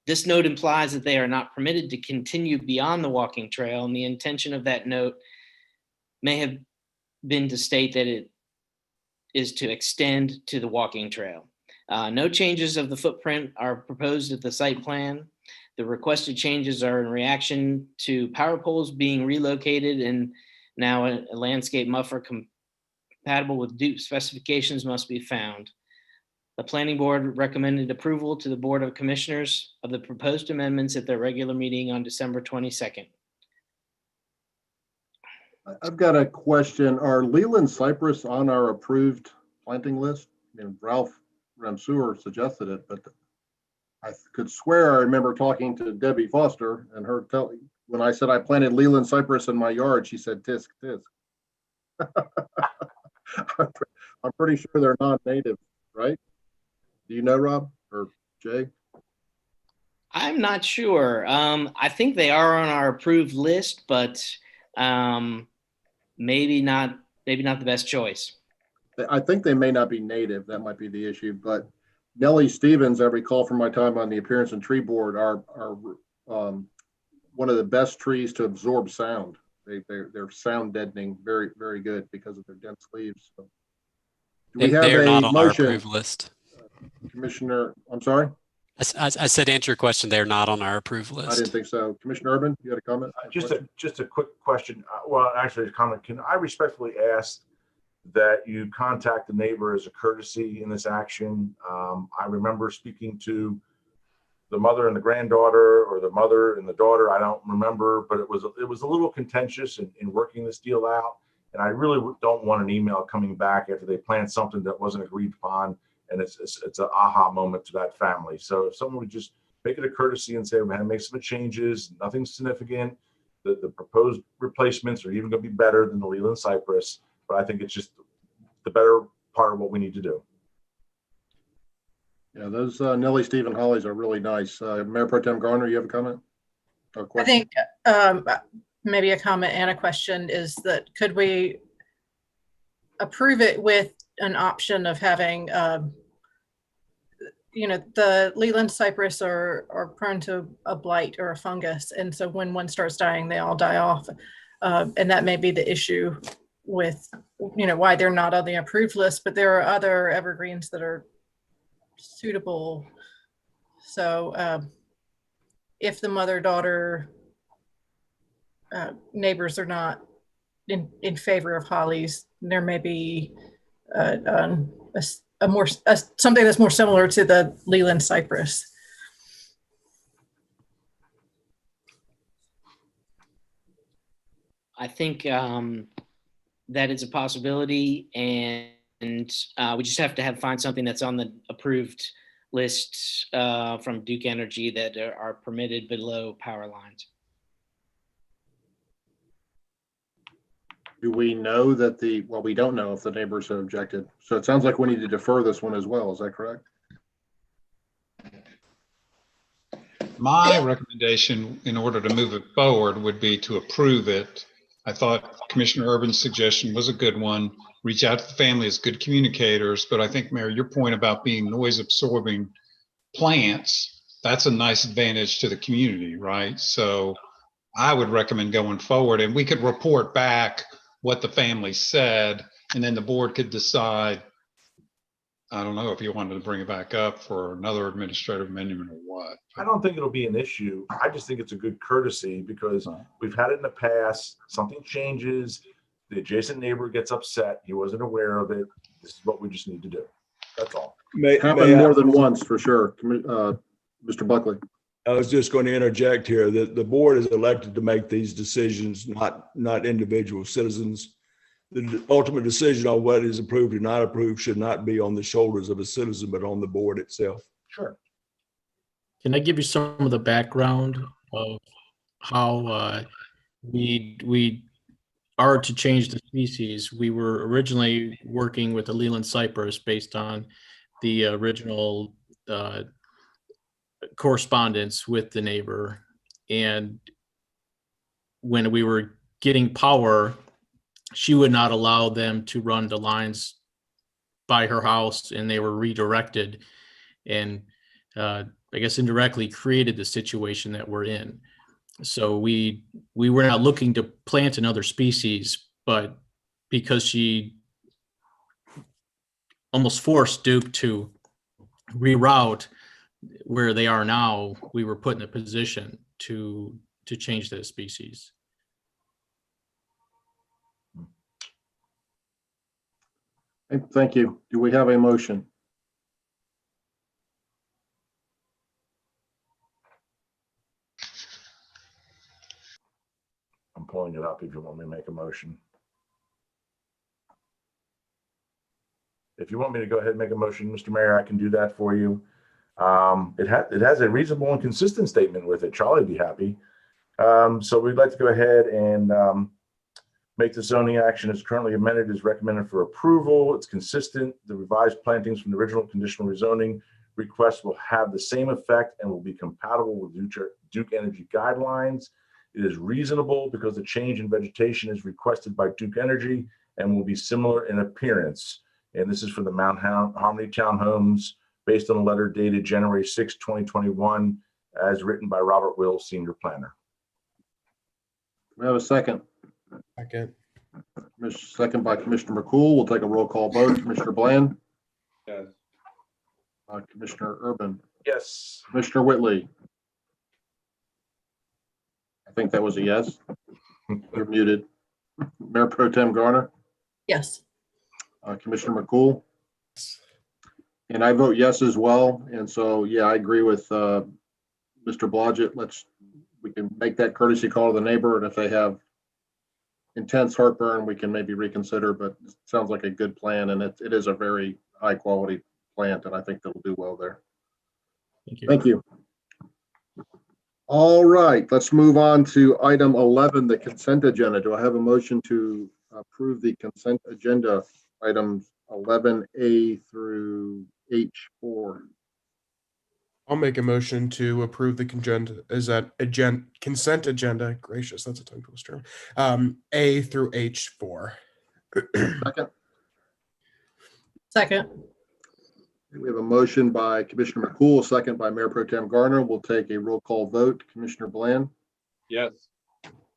M: This note implies that they are not permitted to continue beyond the walking trail, and the intention of that note may have been to state that it is to extend to the walking trail. No changes of the footprint are proposed at the site plan. The requested changes are in reaction to power poles being relocated and now a landscape buffer compatible with Duke specifications must be found. The planning board recommended approval to the Board of Commissioners of the proposed amendments at their regular meeting on December 22nd.
B: I've got a question. Are Leland cypress on our approved planting list? I mean, Ralph Ramseur suggested it, but I could swear I remember talking to Debbie Foster and her when I said I planted Leland cypress in my yard, she said, tisk, tisk. I'm pretty sure they're non-native, right? Do you know, Rob or Jay?
M: I'm not sure. I think they are on our approved list, but maybe not the best choice.
B: I think they may not be native. That might be the issue. But Nellie Stevens, I recall from my time on the Appearance and Tree Board, are one of the best trees to absorb sound. They're sound deadening, very, very good because of their dense leaves. So, do we have
L: They're
B: a
L: not on
B: motion?
L: our approved list.
B: Commissioner, I'm sorry?
L: I said, answer your question. They're not on our approved list.
B: I didn't think so. Commissioner Urban, you had a comment?
E: Just a quick question. Well, actually, a comment. Can I respectfully ask that you contact the neighbor as a courtesy in this action? I remember speaking to the mother and the granddaughter, or the mother and the daughter. I don't remember, but it was a little contentious in working this deal out. And I really don't want an email coming back after they planned something that wasn't agreed upon, and it's an aha moment to that family. So if someone would just make it a courtesy and say, man, make some changes, nothing significant. The proposed replacements are even going to be better than the Leland cypress, but I think it's just the better part of what we need to do.
B: Yeah, those Nellie Stephen Hollies are really nice. Mayor Pro Tem Garner, you have a comment? Or
G: I
B: question?
G: think maybe a comment and a question is that could we approve it with an option of having the Leland cypress are prone to a blight or a fungus. And so when one starts dying, they all die off. And that may be the issue with, why they're not on the approved list, but there are other evergreens that are suitable. So if the mother-daughter neighbors are not in favor of hollies, there may be something that's more similar to the Leland cypress.
M: I think that it's a possibility, and we just have to find something that's on the approved list from Duke Energy that are permitted below power lines.
B: Do we know that we don't know if the neighbors have objected. So it sounds like we need to defer this one as well. Is that correct?
J: My recommendation in order to move it forward would be to approve it. I thought Commissioner Urban's suggestion was a good one. Reach out to the family as good communicators, but I think, Mayor, your point about being noise absorbing plants, that's a nice advantage to the community, right? So I would recommend going forward, and we could report back what the family said, and then the board could decide. I don't know if you wanted to bring it back up for another administrative amendment or what.
E: I don't think it'll be an issue. I just think it's a good courtesy because we've had it in the past. Something changes, the adjacent neighbor gets upset. He wasn't aware of it. This is what we just need to do. That's all.
B: Happened more than once for sure. Mr. Buckley.
S: I was just going to interject here that the board is elected to make these decisions, not individual citizens. The ultimate decision on what is approved or not approved should not be on the shoulders of a citizen, but on the board itself.
E: Sure.
V: Can I give you some of the background of how we are to change the species? We were originally working with the Leland cypress based on the original correspondence with the neighbor. And when we were getting power, she would not allow them to run the lines by her house, and they were redirected, and I guess indirectly created the situation that we're in. So we were not looking to plant another species, but because she almost forced Duke to reroute where they are now, we were put in a position to change the species.
B: Thank you. Do we have a motion?
E: I'm pulling it up if you want me to make a motion. If you want me to go ahead and make a motion, Mr. Mayor, I can do that for you. It has a reasonable and consistent statement with it. Charlie'd be happy. So we'd like to go ahead and make the zoning action as currently amended is recommended for approval. It's consistent. The revised plantings from the original conditional rezoning request will have the same effect and will be compatible with Duke Energy guidelines. It is reasonable because the change in vegetation is requested by Duke Energy and will be similar in appearance. And this is for the Mount Harmony Townhomes based on a letter dated January 6, 2021, as written by Robert Wills, Senior Planner.
B: We have a second.
C: Second.
B: Second by Commissioner McCool. We'll take a roll call vote. Commissioner Bland.
K: Yes.
B: Commissioner Urban.
E: Yes.
B: Commissioner Whitley. I think that was a yes. You're muted. Mayor Pro Tem Garner.
G: Yes.
B: Commissioner McCool. And I vote yes as well. And so, yeah, I agree with Mr. Blodgett. We can make that courtesy call to the neighbor, and if they have intense heartburn, we can maybe reconsider, but it sounds like a good plan, and it is a very high quality plant, and I think they'll do well there.
V: Thank you.
B: Thank you. All right, let's move on to item 11, the consent agenda. Do I have a motion to approve the consent agenda items 11A through H4?
C: I'll make a motion to approve the consent agenda. Gracious, that's a tongue twister. A through H4.
B: Second.
G: Second.
B: We have a motion by Commissioner McCool, second by Mayor Pro Tem Garner. We'll take a roll call vote. Commissioner Bland,
K: Yes.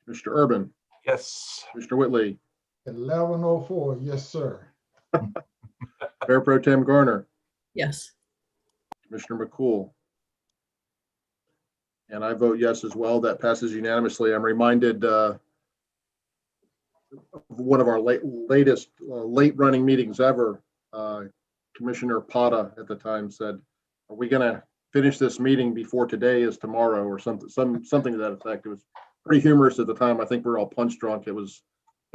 B: Commissioner Urban,
E: Yes.
B: Commissioner Whitley,
F: 11:04, yes, sir.
B: Mayor Pro Tem Garner,
G: Yes.
B: Commissioner McCool. And I vote yes as well. That passes unanimously. I'm reminded of one of our latest late running meetings ever. Commissioner Pata at the time said, "Are we going to finish this meeting before today is tomorrow?" or something to that effect. It was pretty humorous at the time. I think we were all punch drunk. If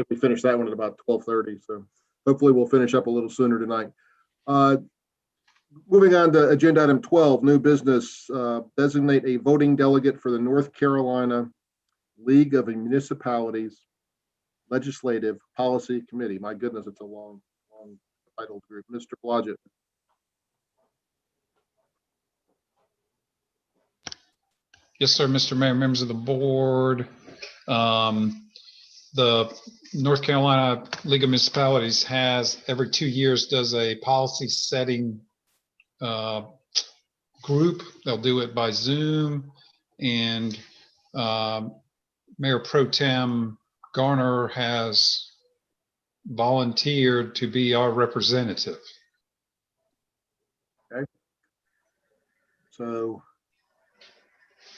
B: we finished that one at about 12:30. So hopefully we'll finish up a little sooner tonight. Moving on to agenda item 12, new business, designate a voting delegate for the North Carolina League of Municipalities Legislative Policy Committee. My goodness, it's a long titled group. Mr. Blodgett.
J: Yes, sir, Mr. Mayor, members of the board. The North Carolina League of Municipalities has every 2 years does a policy setting group. They'll do it by Zoom, and Mayor Pro Tem Garner has volunteered to be our representative.
B: Okay. So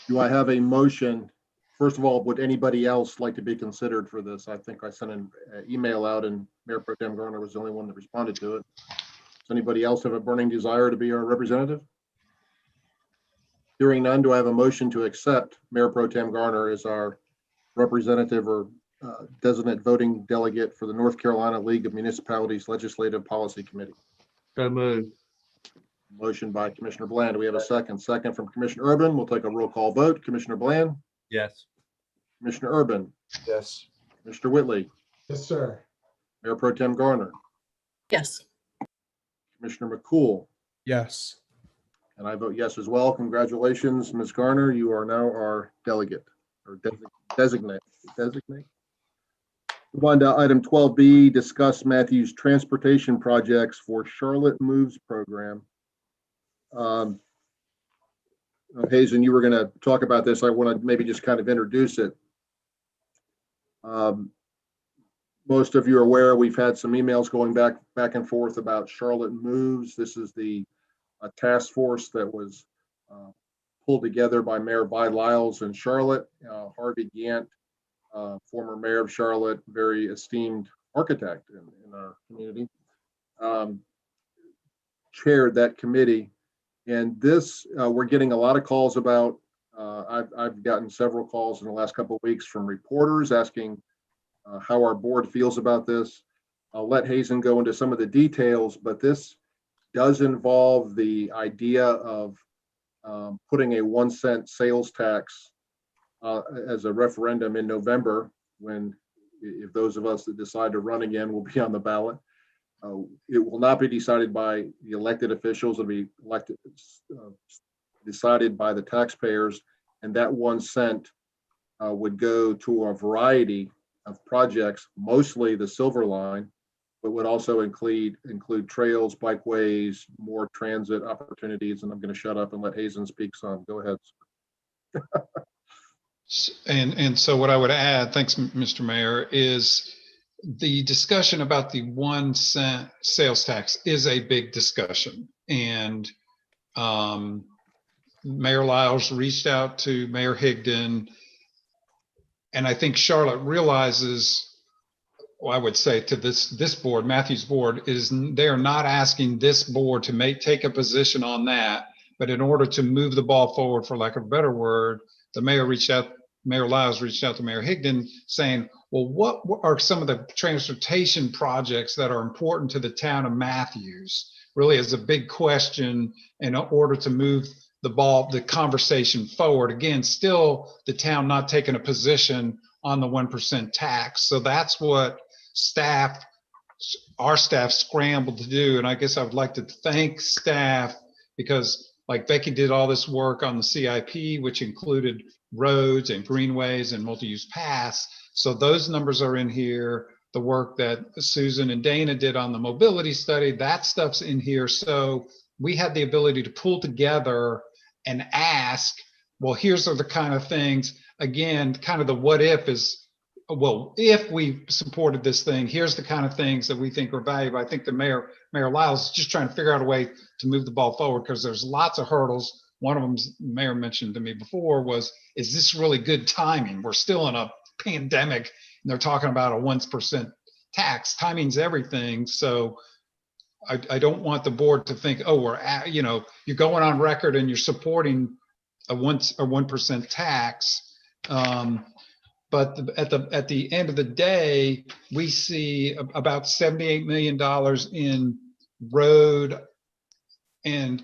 B: do I have a motion? First of all, would anybody else like to be considered for this? I think I sent an email out and Mayor Pro Tem Garner was the only one that responded to it. Does anybody else have a burning desire to be our representative? Hearing none, do I have a motion to accept Mayor Pro Tem Garner as our representative or designate voting delegate for the North Carolina League of Municipalities Legislative Policy Committee?
K: So moved.
B: Motion by Commissioner Bland. Do we have a second? Second from Commissioner Urban. We'll take a roll call vote. Commissioner Bland,
K: Yes.
B: Commissioner Urban,
E: Yes.
B: Mr. Whitley,
F: Yes, sir.
B: Mayor Pro Tem Garner,
G: Yes.
B: Commissioner McCool,
C: Yes.
B: and I vote yes as well. Congratulations, Ms. Garner. You are now our delegate or designate. Move on to item 12B, discuss Matthews transportation projects for Charlotte Moves program. Hazen, you were going to talk about this. I want to maybe just kind of introduce it. Most of you are aware we've had some emails going back and forth about Charlotte Moves. This is the task force that was pulled together by Mayor Vi Lyles in Charlotte. Harvey Gant, former mayor of Charlotte, very esteemed architect in our community, chaired that committee. And this, we're getting a lot of calls about. I've gotten several calls in the last couple of weeks from reporters asking how our board feels about this. I'll let Hazen go into some of the details, but this does involve the idea of putting a 1 cent sales tax as a referendum in November, when, if those of us that decide to run again, will be on the ballot. It will not be decided by the elected officials. It'll be decided by the taxpayers, and that 1 cent would go to a variety of projects, mostly the Silver Line, but would also include trails, bikeways, more transit opportunities. And I'm going to shut up and let Hazen speak some. Go ahead.
J: And so what I would add, thanks, Mr. Mayor, is the discussion about the 1 cent sales tax is a big discussion. And Mayor Lyles reached out to Mayor Higdon. And I think Charlotte realizes, well, I would say to this board, Matthews board, is they are not asking this board to take a position on that. But in order to move the ball forward, for lack of a better word, Mayor Lyles reached out to Mayor Higdon saying, well, what are some of the transportation projects that are important to the town of Matthews? Really is a big question in order to move the conversation forward. Again, still the town not taking a position on the 1% tax. So that's what our staff scrambled to do. And I guess I would like to thank staff, because like Becky did all this work on the CIP, which included roads and greenways and multi-use paths. So those numbers are in here. The work that Susan and Dana did on the mobility study, that stuff's in here. So we had the ability to pull together and ask, well, here's are the kind of things, again, kind of the what if is, well, if we supported this thing, here's the kind of things that we think are valuable. I think the Mayor Lyles is just trying to figure out a way to move the ball forward because there's lots of hurdles. One of them, the Mayor mentioned to me before, was, is this really good timing? We're still in a pandemic and they're talking about a 1% tax. Timing's everything. So I don't want the board to think, oh, we're at, you're going on record and you're supporting a 1% tax. But at the end of the day, we see about $78 million in road and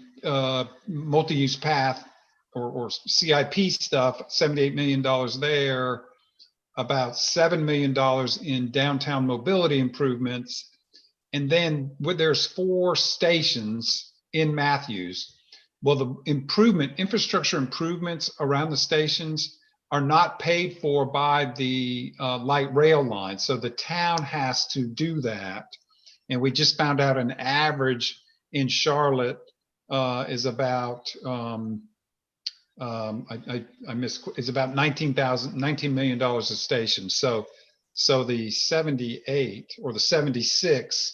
J: multi-use path or CIP stuff, $78 million there, about $7 million in downtown mobility improvements. And then there's 4 stations in Matthews. Well, the infrastructure improvements around the stations are not paid for by the light rail line. So the town has to do that. And we just found out an average in Charlotte is about, it's about $19 million a station. So the 78 or the 76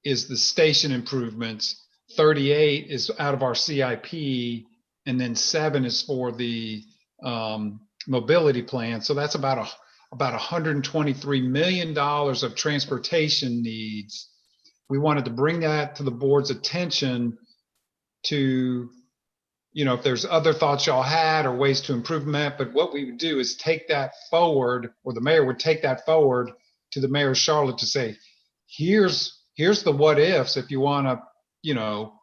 J: is the station improvements, 38 is out of our CIP, and then 7 is for the mobility plan. So that's about $123 million of transportation needs. We wanted to bring that to the board's attention to, if there's other thoughts y'all had or ways to improve that, but what we would do is take that forward, or the mayor would take that forward to the mayor of Charlotte to say, here's the what ifs if you want to,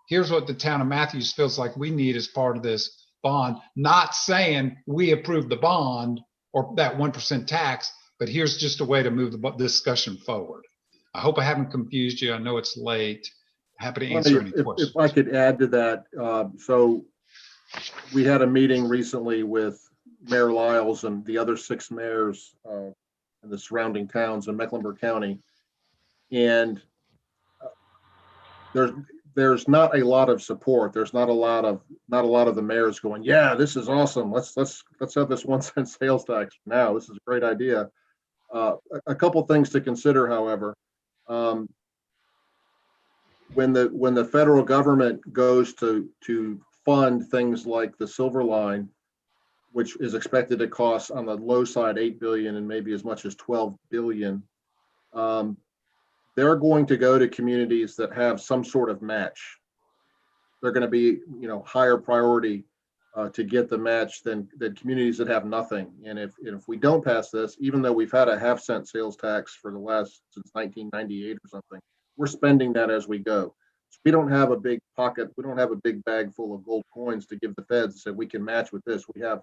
J: here's what the town of Matthews feels like we need as part of this bond, not saying we approve the bond or that 1% tax, but here's just a way to move the discussion forward. I hope I haven't confused you. I know it's late. Happy to answer any questions.
B: If I could add to that, so we had a meeting recently with Mayor Lyles and the other 6 mayors in the surrounding towns in Mecklenburg County, and there's not a lot of support. There's not a lot of the mayors going, yeah, this is awesome. Let's have this 1 cent sales tax now. This is a great idea. A couple things to consider, however. When the federal government goes to fund things like the Silver Line, which is expected to cost on the low side $8 billion and maybe as much as $12 billion, they're going to go to communities that have some sort of match. They're going to be, higher priority to get the match than communities that have nothing. And if we don't pass this, even though we've had a half-cent sales tax for since 1998 or something, we're spending that as we go. So we don't have a big pocket. We don't have a big bag full of gold coins to give the feds and say we can match with this. We have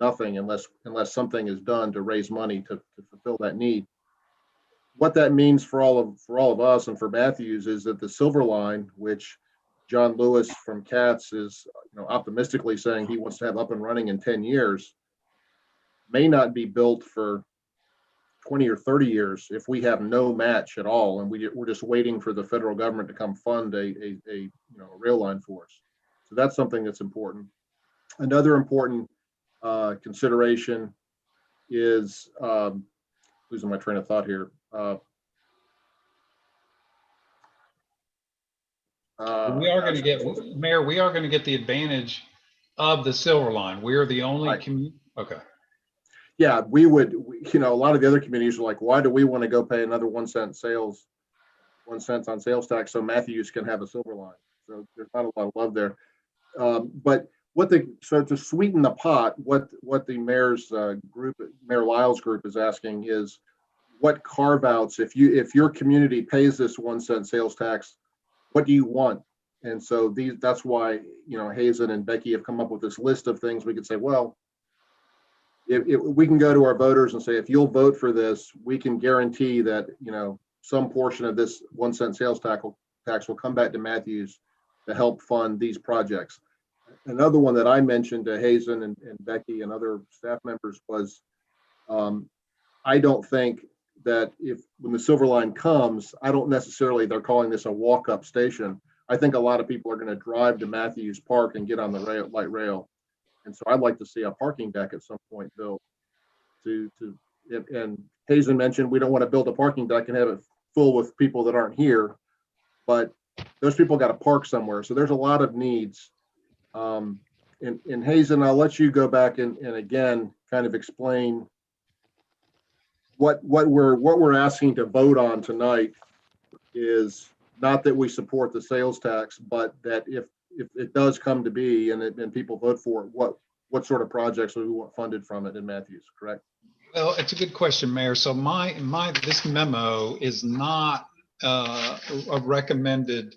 B: nothing unless something is done to raise money to fulfill that need. What that means for all of us and for Matthews is that the Silver Line, which John Lewis from CATS is optimistically saying he wants to have up and running in 10 years, may not be built for 20 or 30 years if we have no match at all, and we're just waiting for the federal government to come fund a rail line for us. So that's something that's important. Another important consideration is losing my train of thought here.
J: We are going to get, Mayor, we are going to get the advantage of the Silver Line. We're the only community. Okay.
B: Yeah, we would, a lot of the other communities are like, why do we want to go pay another 1 cent on sales tax so Matthews can have a Silver Line? So there's not a lot of love there. But so to sweeten the pot, what the mayor's group, Mayor Lyles' group is asking is, what carve outs, if your community pays this 1 cent sales tax, what do you want? And so that's why, Hazen and Becky have come up with this list of things we could say, well, if we can go to our voters and say, if you'll vote for this, we can guarantee that, some portion of this 1 cent sales tax will come back to Matthews to help fund these projects. Another one that I mentioned to Hazen and Becky and other staff members was, I don't think that when the Silver Line comes, I don't necessarily, they're calling this a walk-up station. I think a lot of people are going to drive to Matthews Park and get on the light rail. And so I'd like to see a parking deck at some point built and Hazen mentioned, we don't want to build a parking deck and have it full with people that aren't here, but those people got to park somewhere. So there's a lot of needs. And Hazen, I'll let you go back and again, kind of explain what we're asking to vote on tonight is not that we support the sales tax, but that if it does come to be and people vote for it, what sort of projects we want funded from it in Matthews, correct?
J: Well, it's a good question, Mayor. So this memo is not a recommended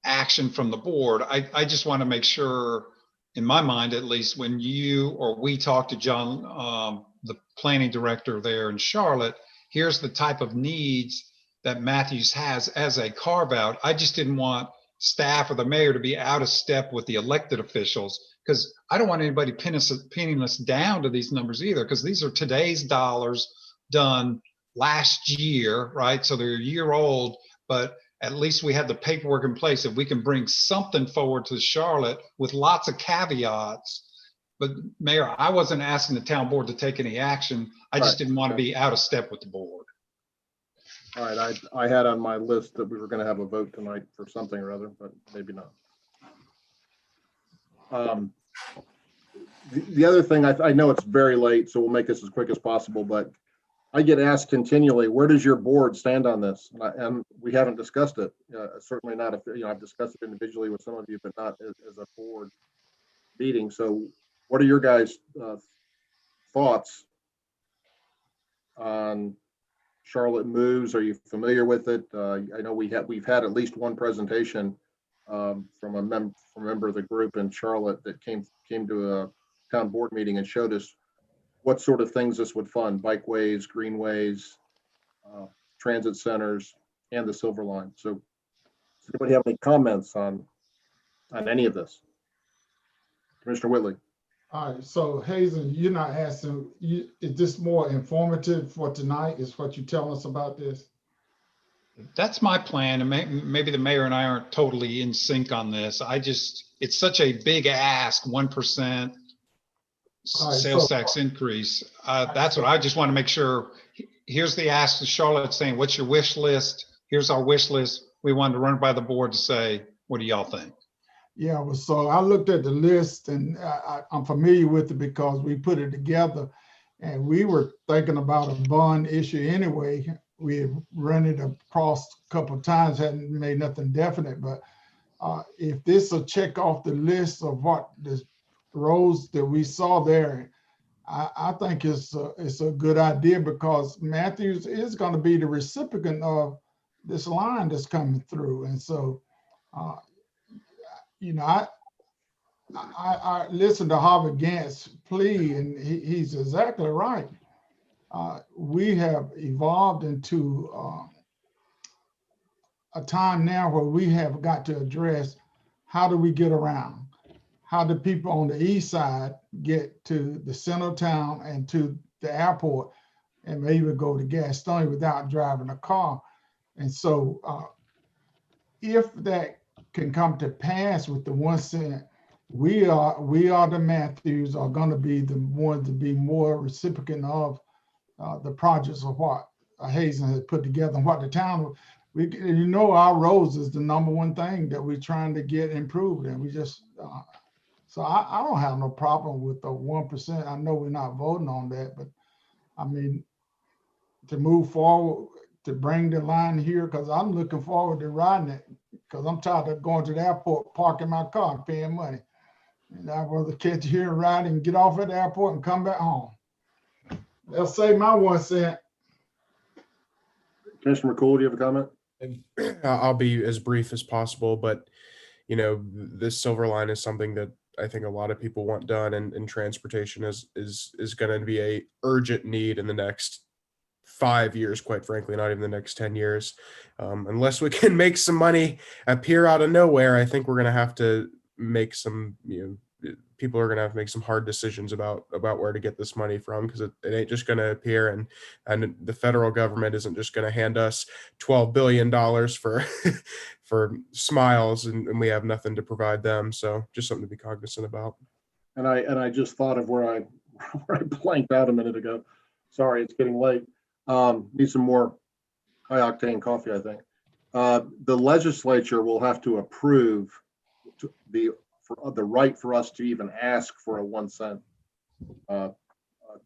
J: action from the board. I just want to make sure, in my mind at least, when you or we talk to John, the planning director there in Charlotte, here's the type of needs that Matthews has as a carve out. I just didn't want staff or the mayor to be out of step with the elected officials, because I don't want anybody pinning us down to these numbers either, because these are today's dollars done last year, right? So they're a year old, but at least we have the paperwork in place. If we can bring something forward to Charlotte with lots of caveats. But Mayor, I wasn't asking the town board to take any action. I just didn't want to be out of step with the board.
B: All right, I had on my list that we were going to have a vote tonight for something or other, but maybe not. The other thing, I know it's very late, so we'll make this as quick as possible, but I get asked continually, where does your board stand on this? And we haven't discussed it. Certainly not, I've discussed it individually with some of you, but not as a board meeting. So what are your guys' thoughts on Charlotte Moves? Are you familiar with it? I know we've had at least one presentation from a member of the group in Charlotte that came to a town board meeting and showed us what sort of things this would fund: bikeways, greenways, transit centers, and the Silver Line. So does anybody have any comments on any of this? Commissioner Whitley.
F: All right, so Hazen, you're not asking, is this more informative for tonight? Is what you telling us about this?
J: That's my plan, and maybe the mayor and I aren't totally in sync on this. It's such a big ask, 1% sales tax increase. That's what I just want to make sure. Here's the ask to Charlotte saying, what's your wish list? Here's our wish list. We wanted to run it by the board to say, what do y'all think?
F: Yeah, well, so I looked at the list and I'm familiar with it because we put it together and we were thinking about a bond issue anyway. We had run it across a couple of times, hadn't made nothing definite, but if this will check off the list of what the roads that we saw there, I think it's a good idea, because Matthews is going to be the recipient of this line that's coming through. And so, I listened to Harvard Gantt's plea, and he's exactly right. We have evolved into a time now where we have got to address, how do we get around? How do people on the east side get to the center of town and to the airport and maybe go to Gastonia without driving a car? And so if that can come to pass with the 1 cent, we are the Matthews are going to be the ones to be more recipient of the projects of what Hazen has put together and what the town, our roads is the #1 thing that we're trying to get improved, and we just so I don't have no problem with the 1%. I know we're not voting on that, but I mean, to move forward, to bring the line here, because I'm looking forward to riding it, because I'm tired of going to the airport, parking my car, and paying money. And I'd rather catch here and ride and get off at the airport and come back home. They'll save my 1 cent.
B: Commissioner McCool, do you have a comment?
C: I'll be as brief as possible, but this Silver Line is something that I think a lot of people want done, and transportation is going to be a urgent need in the next 5 years, quite frankly, not even the next 10 years. Unless we can make some money appear out of nowhere, I think we're going to have to make some people are going to have to make some hard decisions about where to get this money from, because it ain't just going to appear, and the federal government isn't just going to hand us $12 billion for for smiles, and we have nothing to provide them. So just something to be cognizant about.
B: And I just thought of where I blanked out a minute ago. Sorry, it's getting late. Need some more high octane coffee, I think. The legislature will have to approve the right for us to even ask for a 1 cent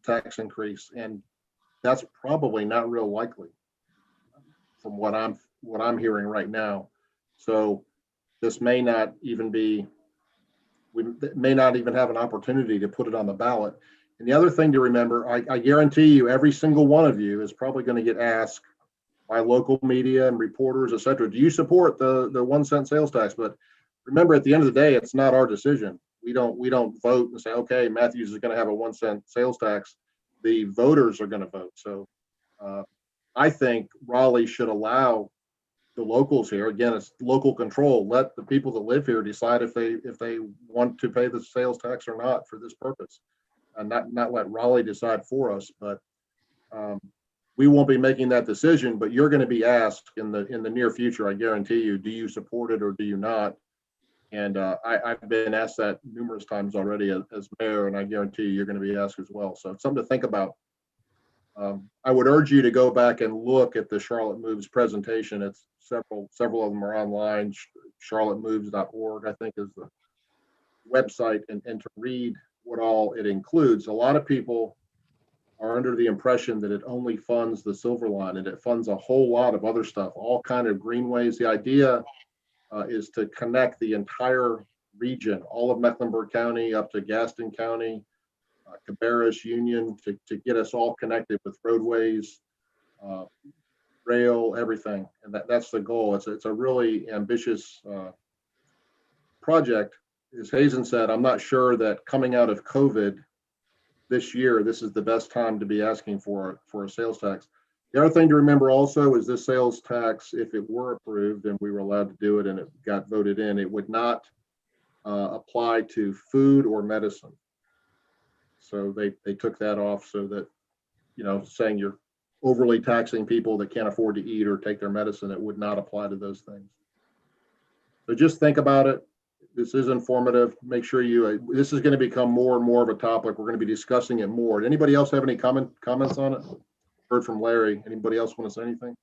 B: tax increase, and that's probably not real likely from what I'm hearing right now. So this may not even be. We may not even have an opportunity to put it on the ballot. And the other thing to remember, I guarantee you, every single one of you is probably going to get asked by local media and reporters, et cetera, do you support the 1 cent sales tax? But remember, at the end of the day, it's not our decision. We don't vote and say, okay, Matthews is going to have a 1 cent sales tax. The voters are going to vote. So I think Raleigh should allow the locals here. Again, it's local control. Let the people that live here decide if they want to pay the sales tax or not for this purpose, and not let Raleigh decide for us. But we won't be making that decision. But you're going to be asked in the near future. I guarantee you. Do you support it or do you not? And I've been asked that numerous times already as mayor, and I guarantee you're going to be asked as well. So it's something to think about. I would urge you to go back and look at the Charlotte Moves presentation. It's several of them are online. charlottemoves.org, I think, is the website, and to read what all it includes. A lot of people are under the impression that it only funds the Silver Line, and it funds a whole lot of other stuff, all kind of greenways. The idea is to connect the entire region, all of Mecklenburg County up to Gaston County, Cabarrus, Union, to get us all connected with roadways, rail, everything. And that's the goal. It's a really ambitious project. As Hazen said, I'm not sure that coming out of COVID this year, this is the best time to be asking for a sales tax. The other thing to remember also is this sales tax, if it were approved and we were allowed to do it and it got voted in, it would not apply to food or medicine. So they took that off so that, saying you're overly taxing people that can't afford to eat or take their medicine, it would not apply to those things. So just think about it. This is informative. Make sure this is going to become more and more of a topic. We're going to be discussing it more. Anybody else have any comments on it? Heard from Larry. Anybody else want to say anything?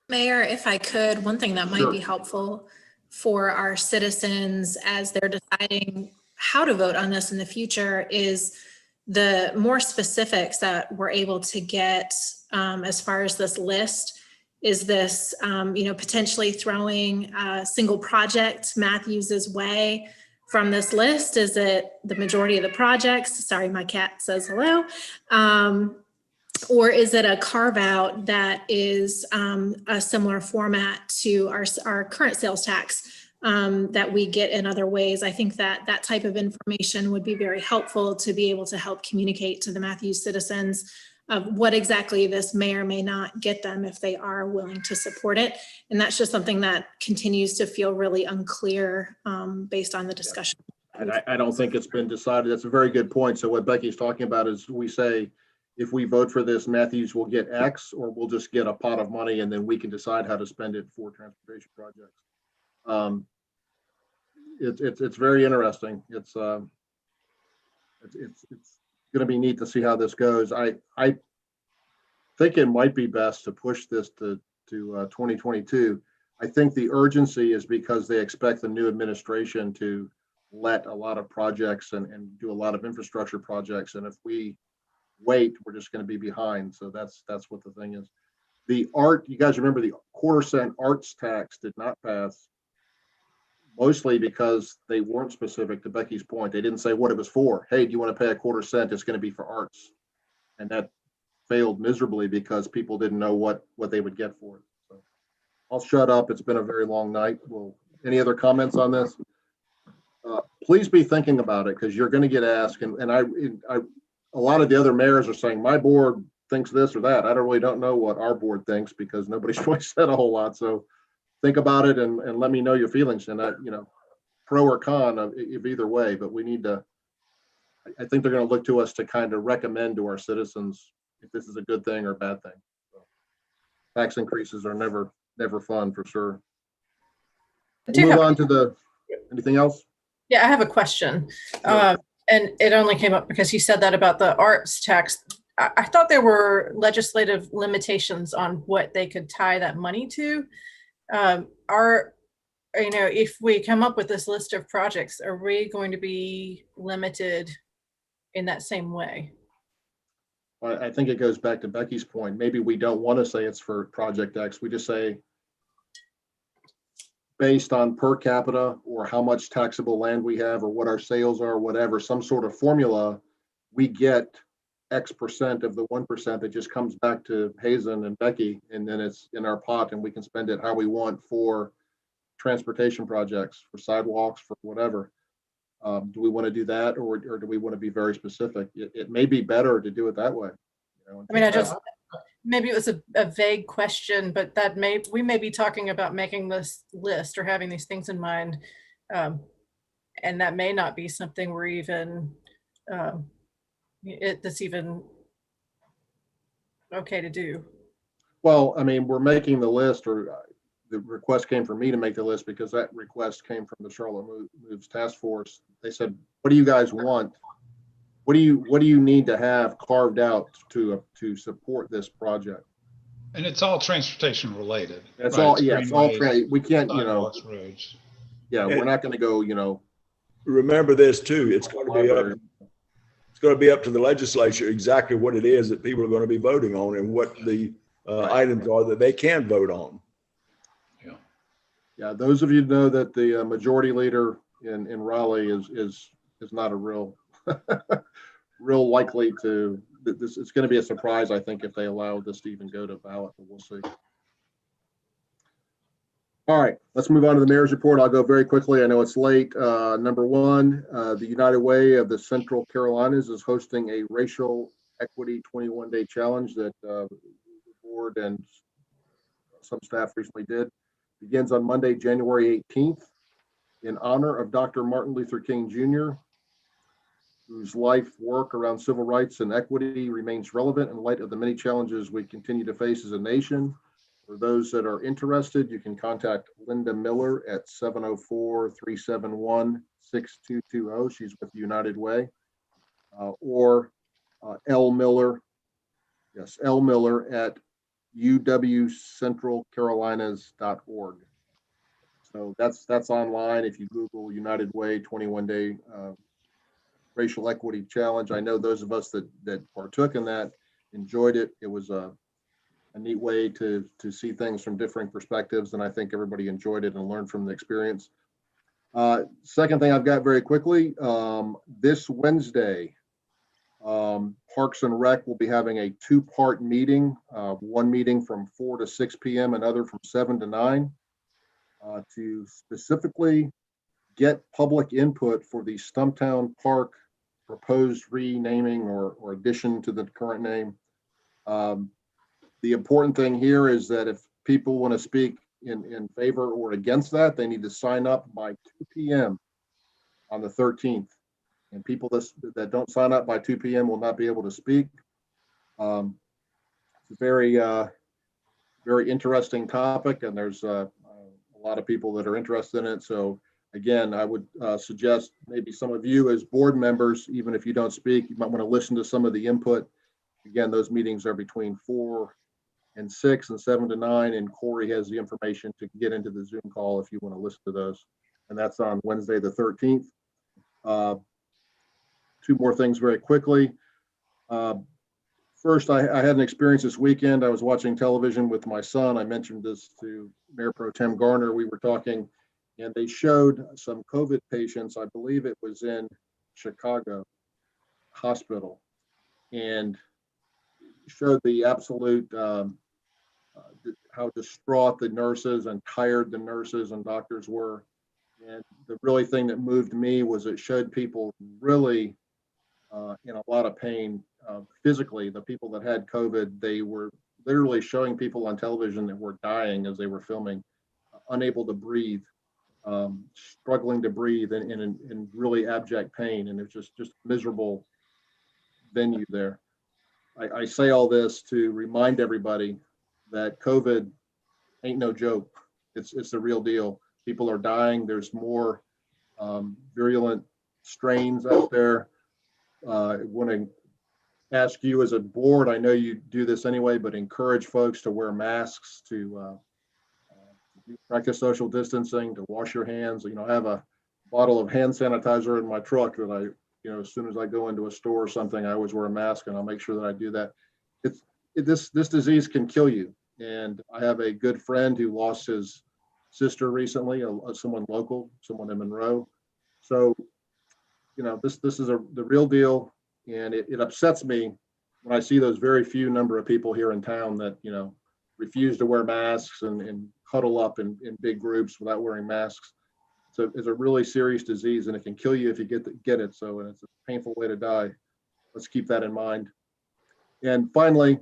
N: Mayor, if I could, one thing that might be helpful for our citizens as they're deciding how to vote on this in the future is the more specifics that we're able to get as far as this list. Is this, potentially throwing a single project Matthews's way from this list? Is it the majority of the projects? Sorry, my cat says hello. Or is it a carve out that is a similar format to our current sales tax that we get in other ways? I think that type of information would be very helpful to be able to help communicate to the Matthews citizens of what exactly this may or may not get them if they are willing to support it. And that's just something that continues to feel really unclear based on the discussion.
B: And I don't think it's been decided. That's a very good point. So what Becky's talking about is we say, if we vote for this, Matthews will get X, or we'll just get a pot of money and then we can decide how to spend it for transportation projects. It's very interesting. It's going to be neat to see how this goes. I think it might be best to push this to 2022. I think the urgency is because they expect the new administration to let a lot of projects and do a lot of infrastructure projects. And if we wait, we're just going to be behind. So that's what the thing is. You guys remember the $0.25 arts tax did not pass, mostly because they weren't specific, to Becky's point. They didn't say what it was for. Hey, do you want to pay a $0.25? It's going to be for arts. And that failed miserably because people didn't know what they would get for it. So I'll shut up. It's been a very long night. Any other comments on this? Please be thinking about it, because you're going to get asked. And a lot of the other mayors are saying, my board thinks this or that. I don't know what our board thinks, because nobody's really said a whole lot. So think about it and let me know your feelings. And pro or con of either way, but we need to, I think they're going to look to us to kind of recommend to our citizens if this is a good thing or a bad thing. So, tax increases are never fun for sure. We'll move on to anything else?
G: Yeah, I have a question.
B: Sure.
G: And it only came up because you said that about the arts tax. I thought there were legislative limitations on what they could tie that money to. If we come up with this list of projects, are we going to be limited in that same way?
B: Well, I think it goes back to Becky's point. Maybe we don't want to say it's for Project X. We just say based on per capita or how much taxable land we have or what our sales are, whatever, some sort of formula, we get X percent of the 1% that just comes back to Hazen and Becky, and then it's in our pot and we can spend it how we want for transportation projects, for sidewalks, for whatever. Do we want to do that, or do we want to be very specific? It may be better to do it that way.
G: I mean, maybe it was a vague question, but we may be talking about making this list or having these things in mind. And that may not be something we're even, that's even okay to do.
B: Well, I mean, we're making the list, or the request came from me to make the list because that request came from the Charlotte Moves Task Force. They said, what do you guys want? What do you need to have carved out to support this project?
J: And it's all transportation related.
B: That's
J: right?
B: all.
J: It's
B: Yeah, it's all. We can't,
J: sidewalks, roads.
B: Yeah, we're not going to go.
S: Remember this too. It's going to be up. It's going to be up to the legislature exactly what it is that people are going to be voting on and what the items are that they can vote on.
B: Yeah, those of you know that the majority leader in Raleigh is not a real likely to. This it's going to be a surprise, I think, if they allow this to even go to ballot, but we'll see. All right, let's move on to the mayor's report. I'll go very quickly. I know it's late. Number one, the United Way of the Central Carolinas is hosting a racial equity 21-day challenge that the board and some staff recently did. Begins on Monday, January 18th, in honor of Dr. Martin Luther King Jr., whose life work around civil rights and equity remains relevant in light of the many challenges we continue to face as a nation. For those that are interested, you can contact Linda Miller at 704-371-6220. She's with United Way. Or L Miller at uwcentralcarolinas.org. So that's online. If you Google United Way 21-day racial equity challenge, I know those of us that partook in that enjoyed it. It was a neat way to see things from different perspectives, and I think everybody enjoyed it and learned from the experience. Second thing I've got very quickly, this Wednesday, Parks and Rec will be having a two-part meeting, one meeting from 4 to 6 p.m., another from 7 to 9, to specifically get public input for the Stumptown Park proposed renaming or addition to the current name. The important thing here is that if people want to speak in favor or against that, they need to sign up by 2 p.m. on the 13th. And people that don't sign up by 2 p.m. will not be able to speak. It's a very, very interesting topic, and there's a lot of people that are interested in it. So again, I would suggest maybe some of you as board members, even if you don't speak, you might want to listen to some of the input. Again, those meetings are between 4 and 6 and 7 to 9, and Corey has the information to get into the Zoom call if you want to listen to those. And that's on Wednesday, the 13th. Two more things very quickly. First, I had an experience this weekend. I was watching television with my son. I mentioned this to Mayor Pro Tem Garner. We were talking, and they showed some COVID patients. I believe it was in Chicago hospital, and showed the absolute how distraught the nurses and tired the nurses and doctors were. And the really thing that moved me was it showed people really in a lot of pain physically. The people that had COVID, they were literally showing people on television that were dying as they were filming, unable to breathe. struggling to breathe and in really abject pain. And it's just miserable venue there. I say all this to remind everybody that COVID ain't no joke. It's the real deal. People are dying. There's more virulent strains out there. I want to ask you as a board, I know you do this anyway, but encourage folks to wear masks, to practice social distancing, to wash your hands. You know, I have a bottle of hand sanitizer in my truck that as soon as I go into a store or something, I always wear a mask, and I'll make sure that I do that. This disease can kill you. And I have a good friend who lost his sister recently, someone local, someone in Monroe. So, this is the real deal. And it upsets me when I see those very few number of people here in town that, refuse to wear masks and huddle up in big groups without wearing masks. So it's a really serious disease, and it can kill you if you get it. So, and it's a painful way to die. Let's keep that in mind. And finally,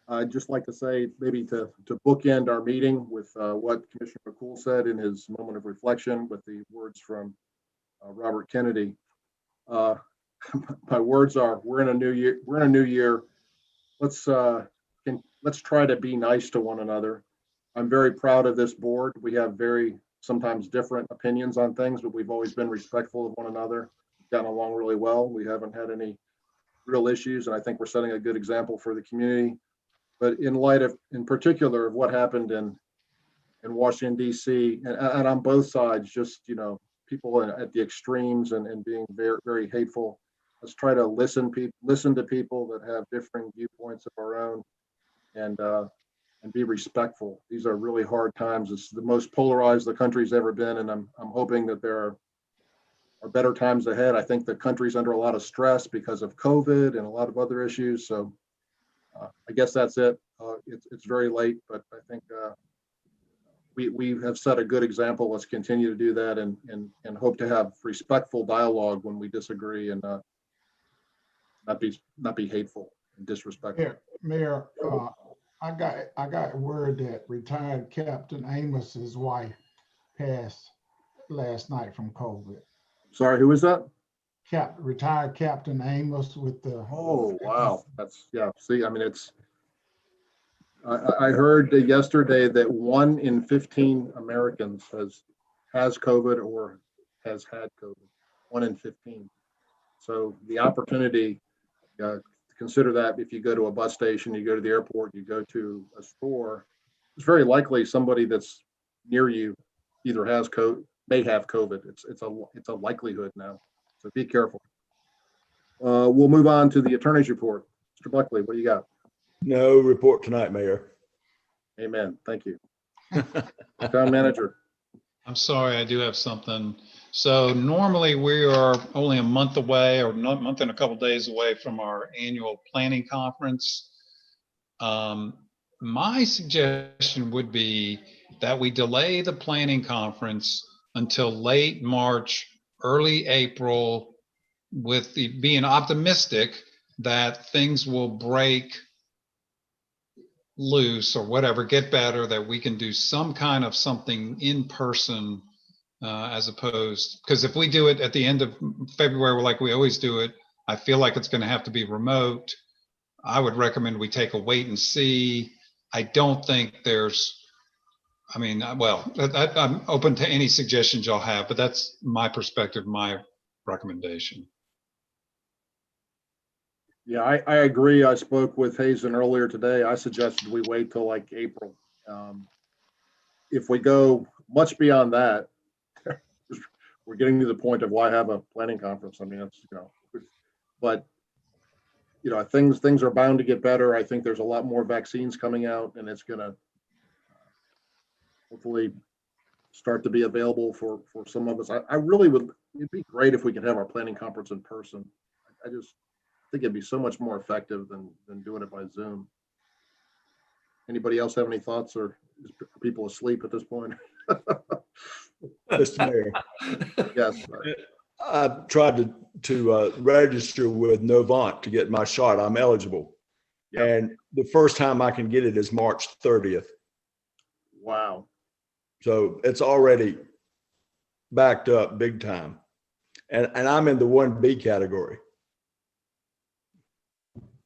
B: I'd just like to say, maybe to bookend our meeting with what Commissioner McCool said in his moment of reflection with the words from Robert Kennedy. My words are: we're in a new year. We're in a new year. Let's try to be nice to one another. I'm very proud of this board. We have sometimes different opinions on things, but we've always been respectful of one another. We've gotten along really well. We haven't had any real issues, and I think we're setting a good example for the community. But in light of, in particular, of what happened in Washington, D.C., and on both sides, just, people at the extremes and being very, very hateful, let's try to listen to people that have differing viewpoints of our own, and be respectful. These are really hard times. It's the most polarized the country's ever been, and I'm hoping that there are better times ahead. I think the country's under a lot of stress because of COVID and a lot of other issues. So I guess that's it. It's very late, but I think we have set a good example. Let's continue to do that and hope to have respectful dialogue when we disagree, and not be hateful and disrespectful.
F: Mayor, I got word that retired Captain Amos's wife passed last night from COVID.
B: Sorry, who is that?
F: Retired Captain Amos with the.
B: Oh, wow. That's, yeah. See, I mean, I heard yesterday that 1 in 15 Americans has COVID or has had COVID. 1 in 15. So the opportunity, consider that if you go to a bus station, you go to the airport, you go to a store, it's very likely somebody that's near you either has COVID, may have COVID. It's a likelihood now. So be careful. We'll move on to the attorney's report. Mr. Buckley, what do you got?
S: No report tonight, Mayor.
B: Amen. Thank you. Town manager.
J: I'm sorry, I do have something. So normally we are only a month away, or a month and a couple days away from our annual planning conference. My suggestion would be that we delay the planning conference until late March, early April, with being optimistic that things will break loose or whatever, get better, that we can do some kind of something in person, as opposed, because if we do it at the end of February, like we always do it, I feel like it's going to have to be remote. I would recommend we take a wait and see. I don't think I'm open to any suggestions y'all have, but that's my perspective, my recommendation.
B: Yeah, I agree. I spoke with Hazen earlier today. I suggested we wait till like April. If we go much beyond that, we're getting to the point of why have a planning conference. I mean, it's, but things are bound to get better. I think there's a lot more vaccines coming out, and it's going to hopefully start to be available for some of us. I really would, it'd be great if we could have our planning conference in person. I just think it'd be so much more effective than doing it by Zoom. Anybody else have any thoughts, or is people asleep at this point?
S: Mr. Mayor.
B: Yes.
S: I've tried to register with Novant to get my shot. I'm eligible.
B: Yep.
S: And the first time I can get it is March 30th.
B: Wow.
S: So it's already backed up big time. And I'm in the 1B category.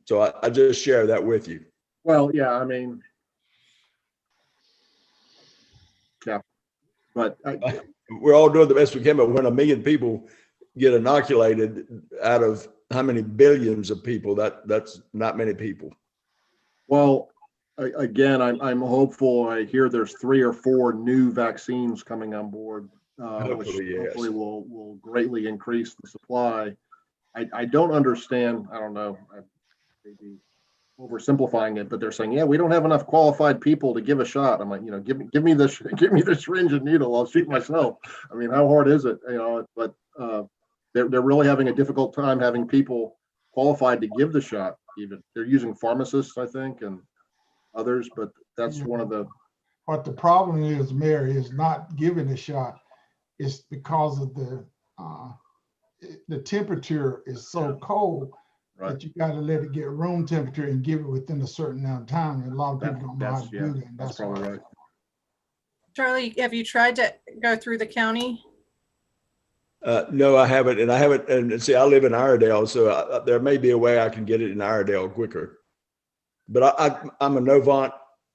S: So I just share that with you.
B: Well, yeah, I mean, yeah, but
S: we're all doing the best we can, but when 1 million people get inoculated out of how many billions of people, that's not many people.
B: well, again, I'm hopeful. I hear there's 3 or 4 new vaccines coming on board, which
S: Hopefully, yes.
B: hopefully will greatly increase the supply. I don't understand. I don't know. I may be oversimplifying it, but they're saying, yeah, we don't have enough qualified people to give a shot. I'm like, give me the syringe and needle. I'll shoot myself. I mean, how hard is it? But they're really having a difficult time having people qualified to give the shot. Even they're using pharmacists, I think, and others, but that's one of the.
F: What the problem is, Mary, is not giving the shot. It's because of the temperature is so cold.
B: Right.
F: That you got to let it get room temperature and give it within a certain amount of time. And a lot of people don't know how to do that.
B: That's probably right.
G: Charlie, have you tried to go through the county?
S: No, I haven't. And I haven't. And see, I live in Iredell, so there may be a way I can get it in Iredell quicker. But I'm a Novant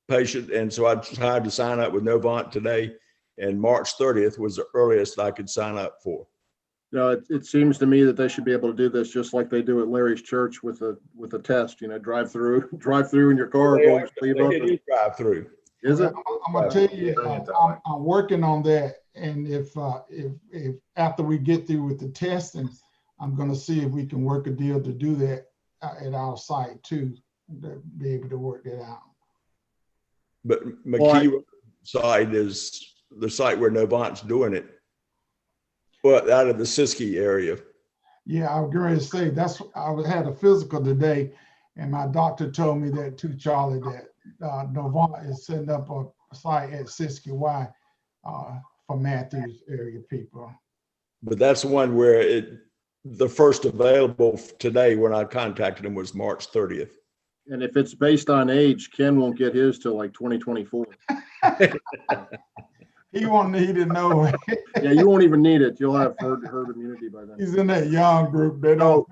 S: patient, and so I tried to sign up with Novant today. And March 30th was the earliest I could sign up for.
B: It seems to me that they should be able to do this just like they do at Larry's church with a test. Drive through in your car.
S: Drive through.
B: Is it?
F: I'm gonna tell you, I'm working on that, and if after we get through with the testing, I'm gonna see if we can work a deal to do that at our site too, to be able to work that out.
S: But McKee site is the site where Novant's doing it. But out of the Siskiyou area.
F: Yeah, I was going to say I had a physical today, and my doctor told me that too, Charlie, that Novant is setting up a site at Siskiyou for Matthews area people.
S: But that's one where the first available today when I contacted him was March 30th.
B: And if it's based on age, Ken won't get his till like 2024.
F: He won't need to know.
B: Yeah, you won't even need it. You'll have herd immunity by then.
F: He's in that young group. They don't,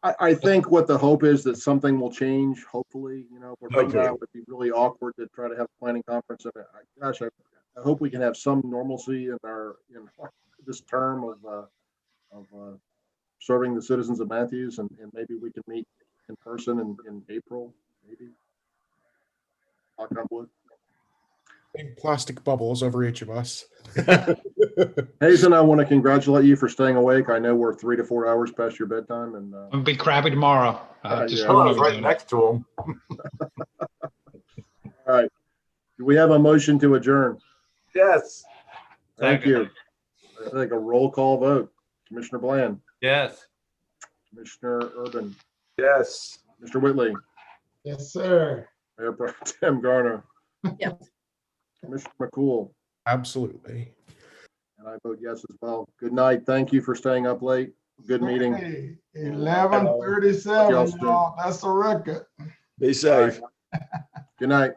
B: I think what the hope is that something will change, hopefully, but right now it would be really awkward to try to have a planning conference. I hope we can have some normalcy in this term of serving the citizens of Matthews, and maybe we can meet in person in April, maybe. Knock on wood.
C: Big plastic bubbles over each of us.
B: Hazen, I want to congratulate you for staying awake. I know we're 3 to 4 hours past your bedtime, and
J: I'm gonna be crappy tomorrow.
E: I was right next to him.
B: All right. Do we have a motion to adjourn?
E: Yes.
B: Thank you. I think a roll call vote. Commissioner Bland.
K: Yes.
B: Commissioner Urban.
E: Yes.
B: Mr. Whitley.
F: Yes, sir.
B: Mayor Pro Tem Garner.
G: Yes.
B: Commissioner McCool.
C: Absolutely.
B: And I vote yes as well. Good night. Thank you for staying up late. Good meeting.
F: Hey, 11:37, y'all. That's a record.
S: Be safe.
B: Good night.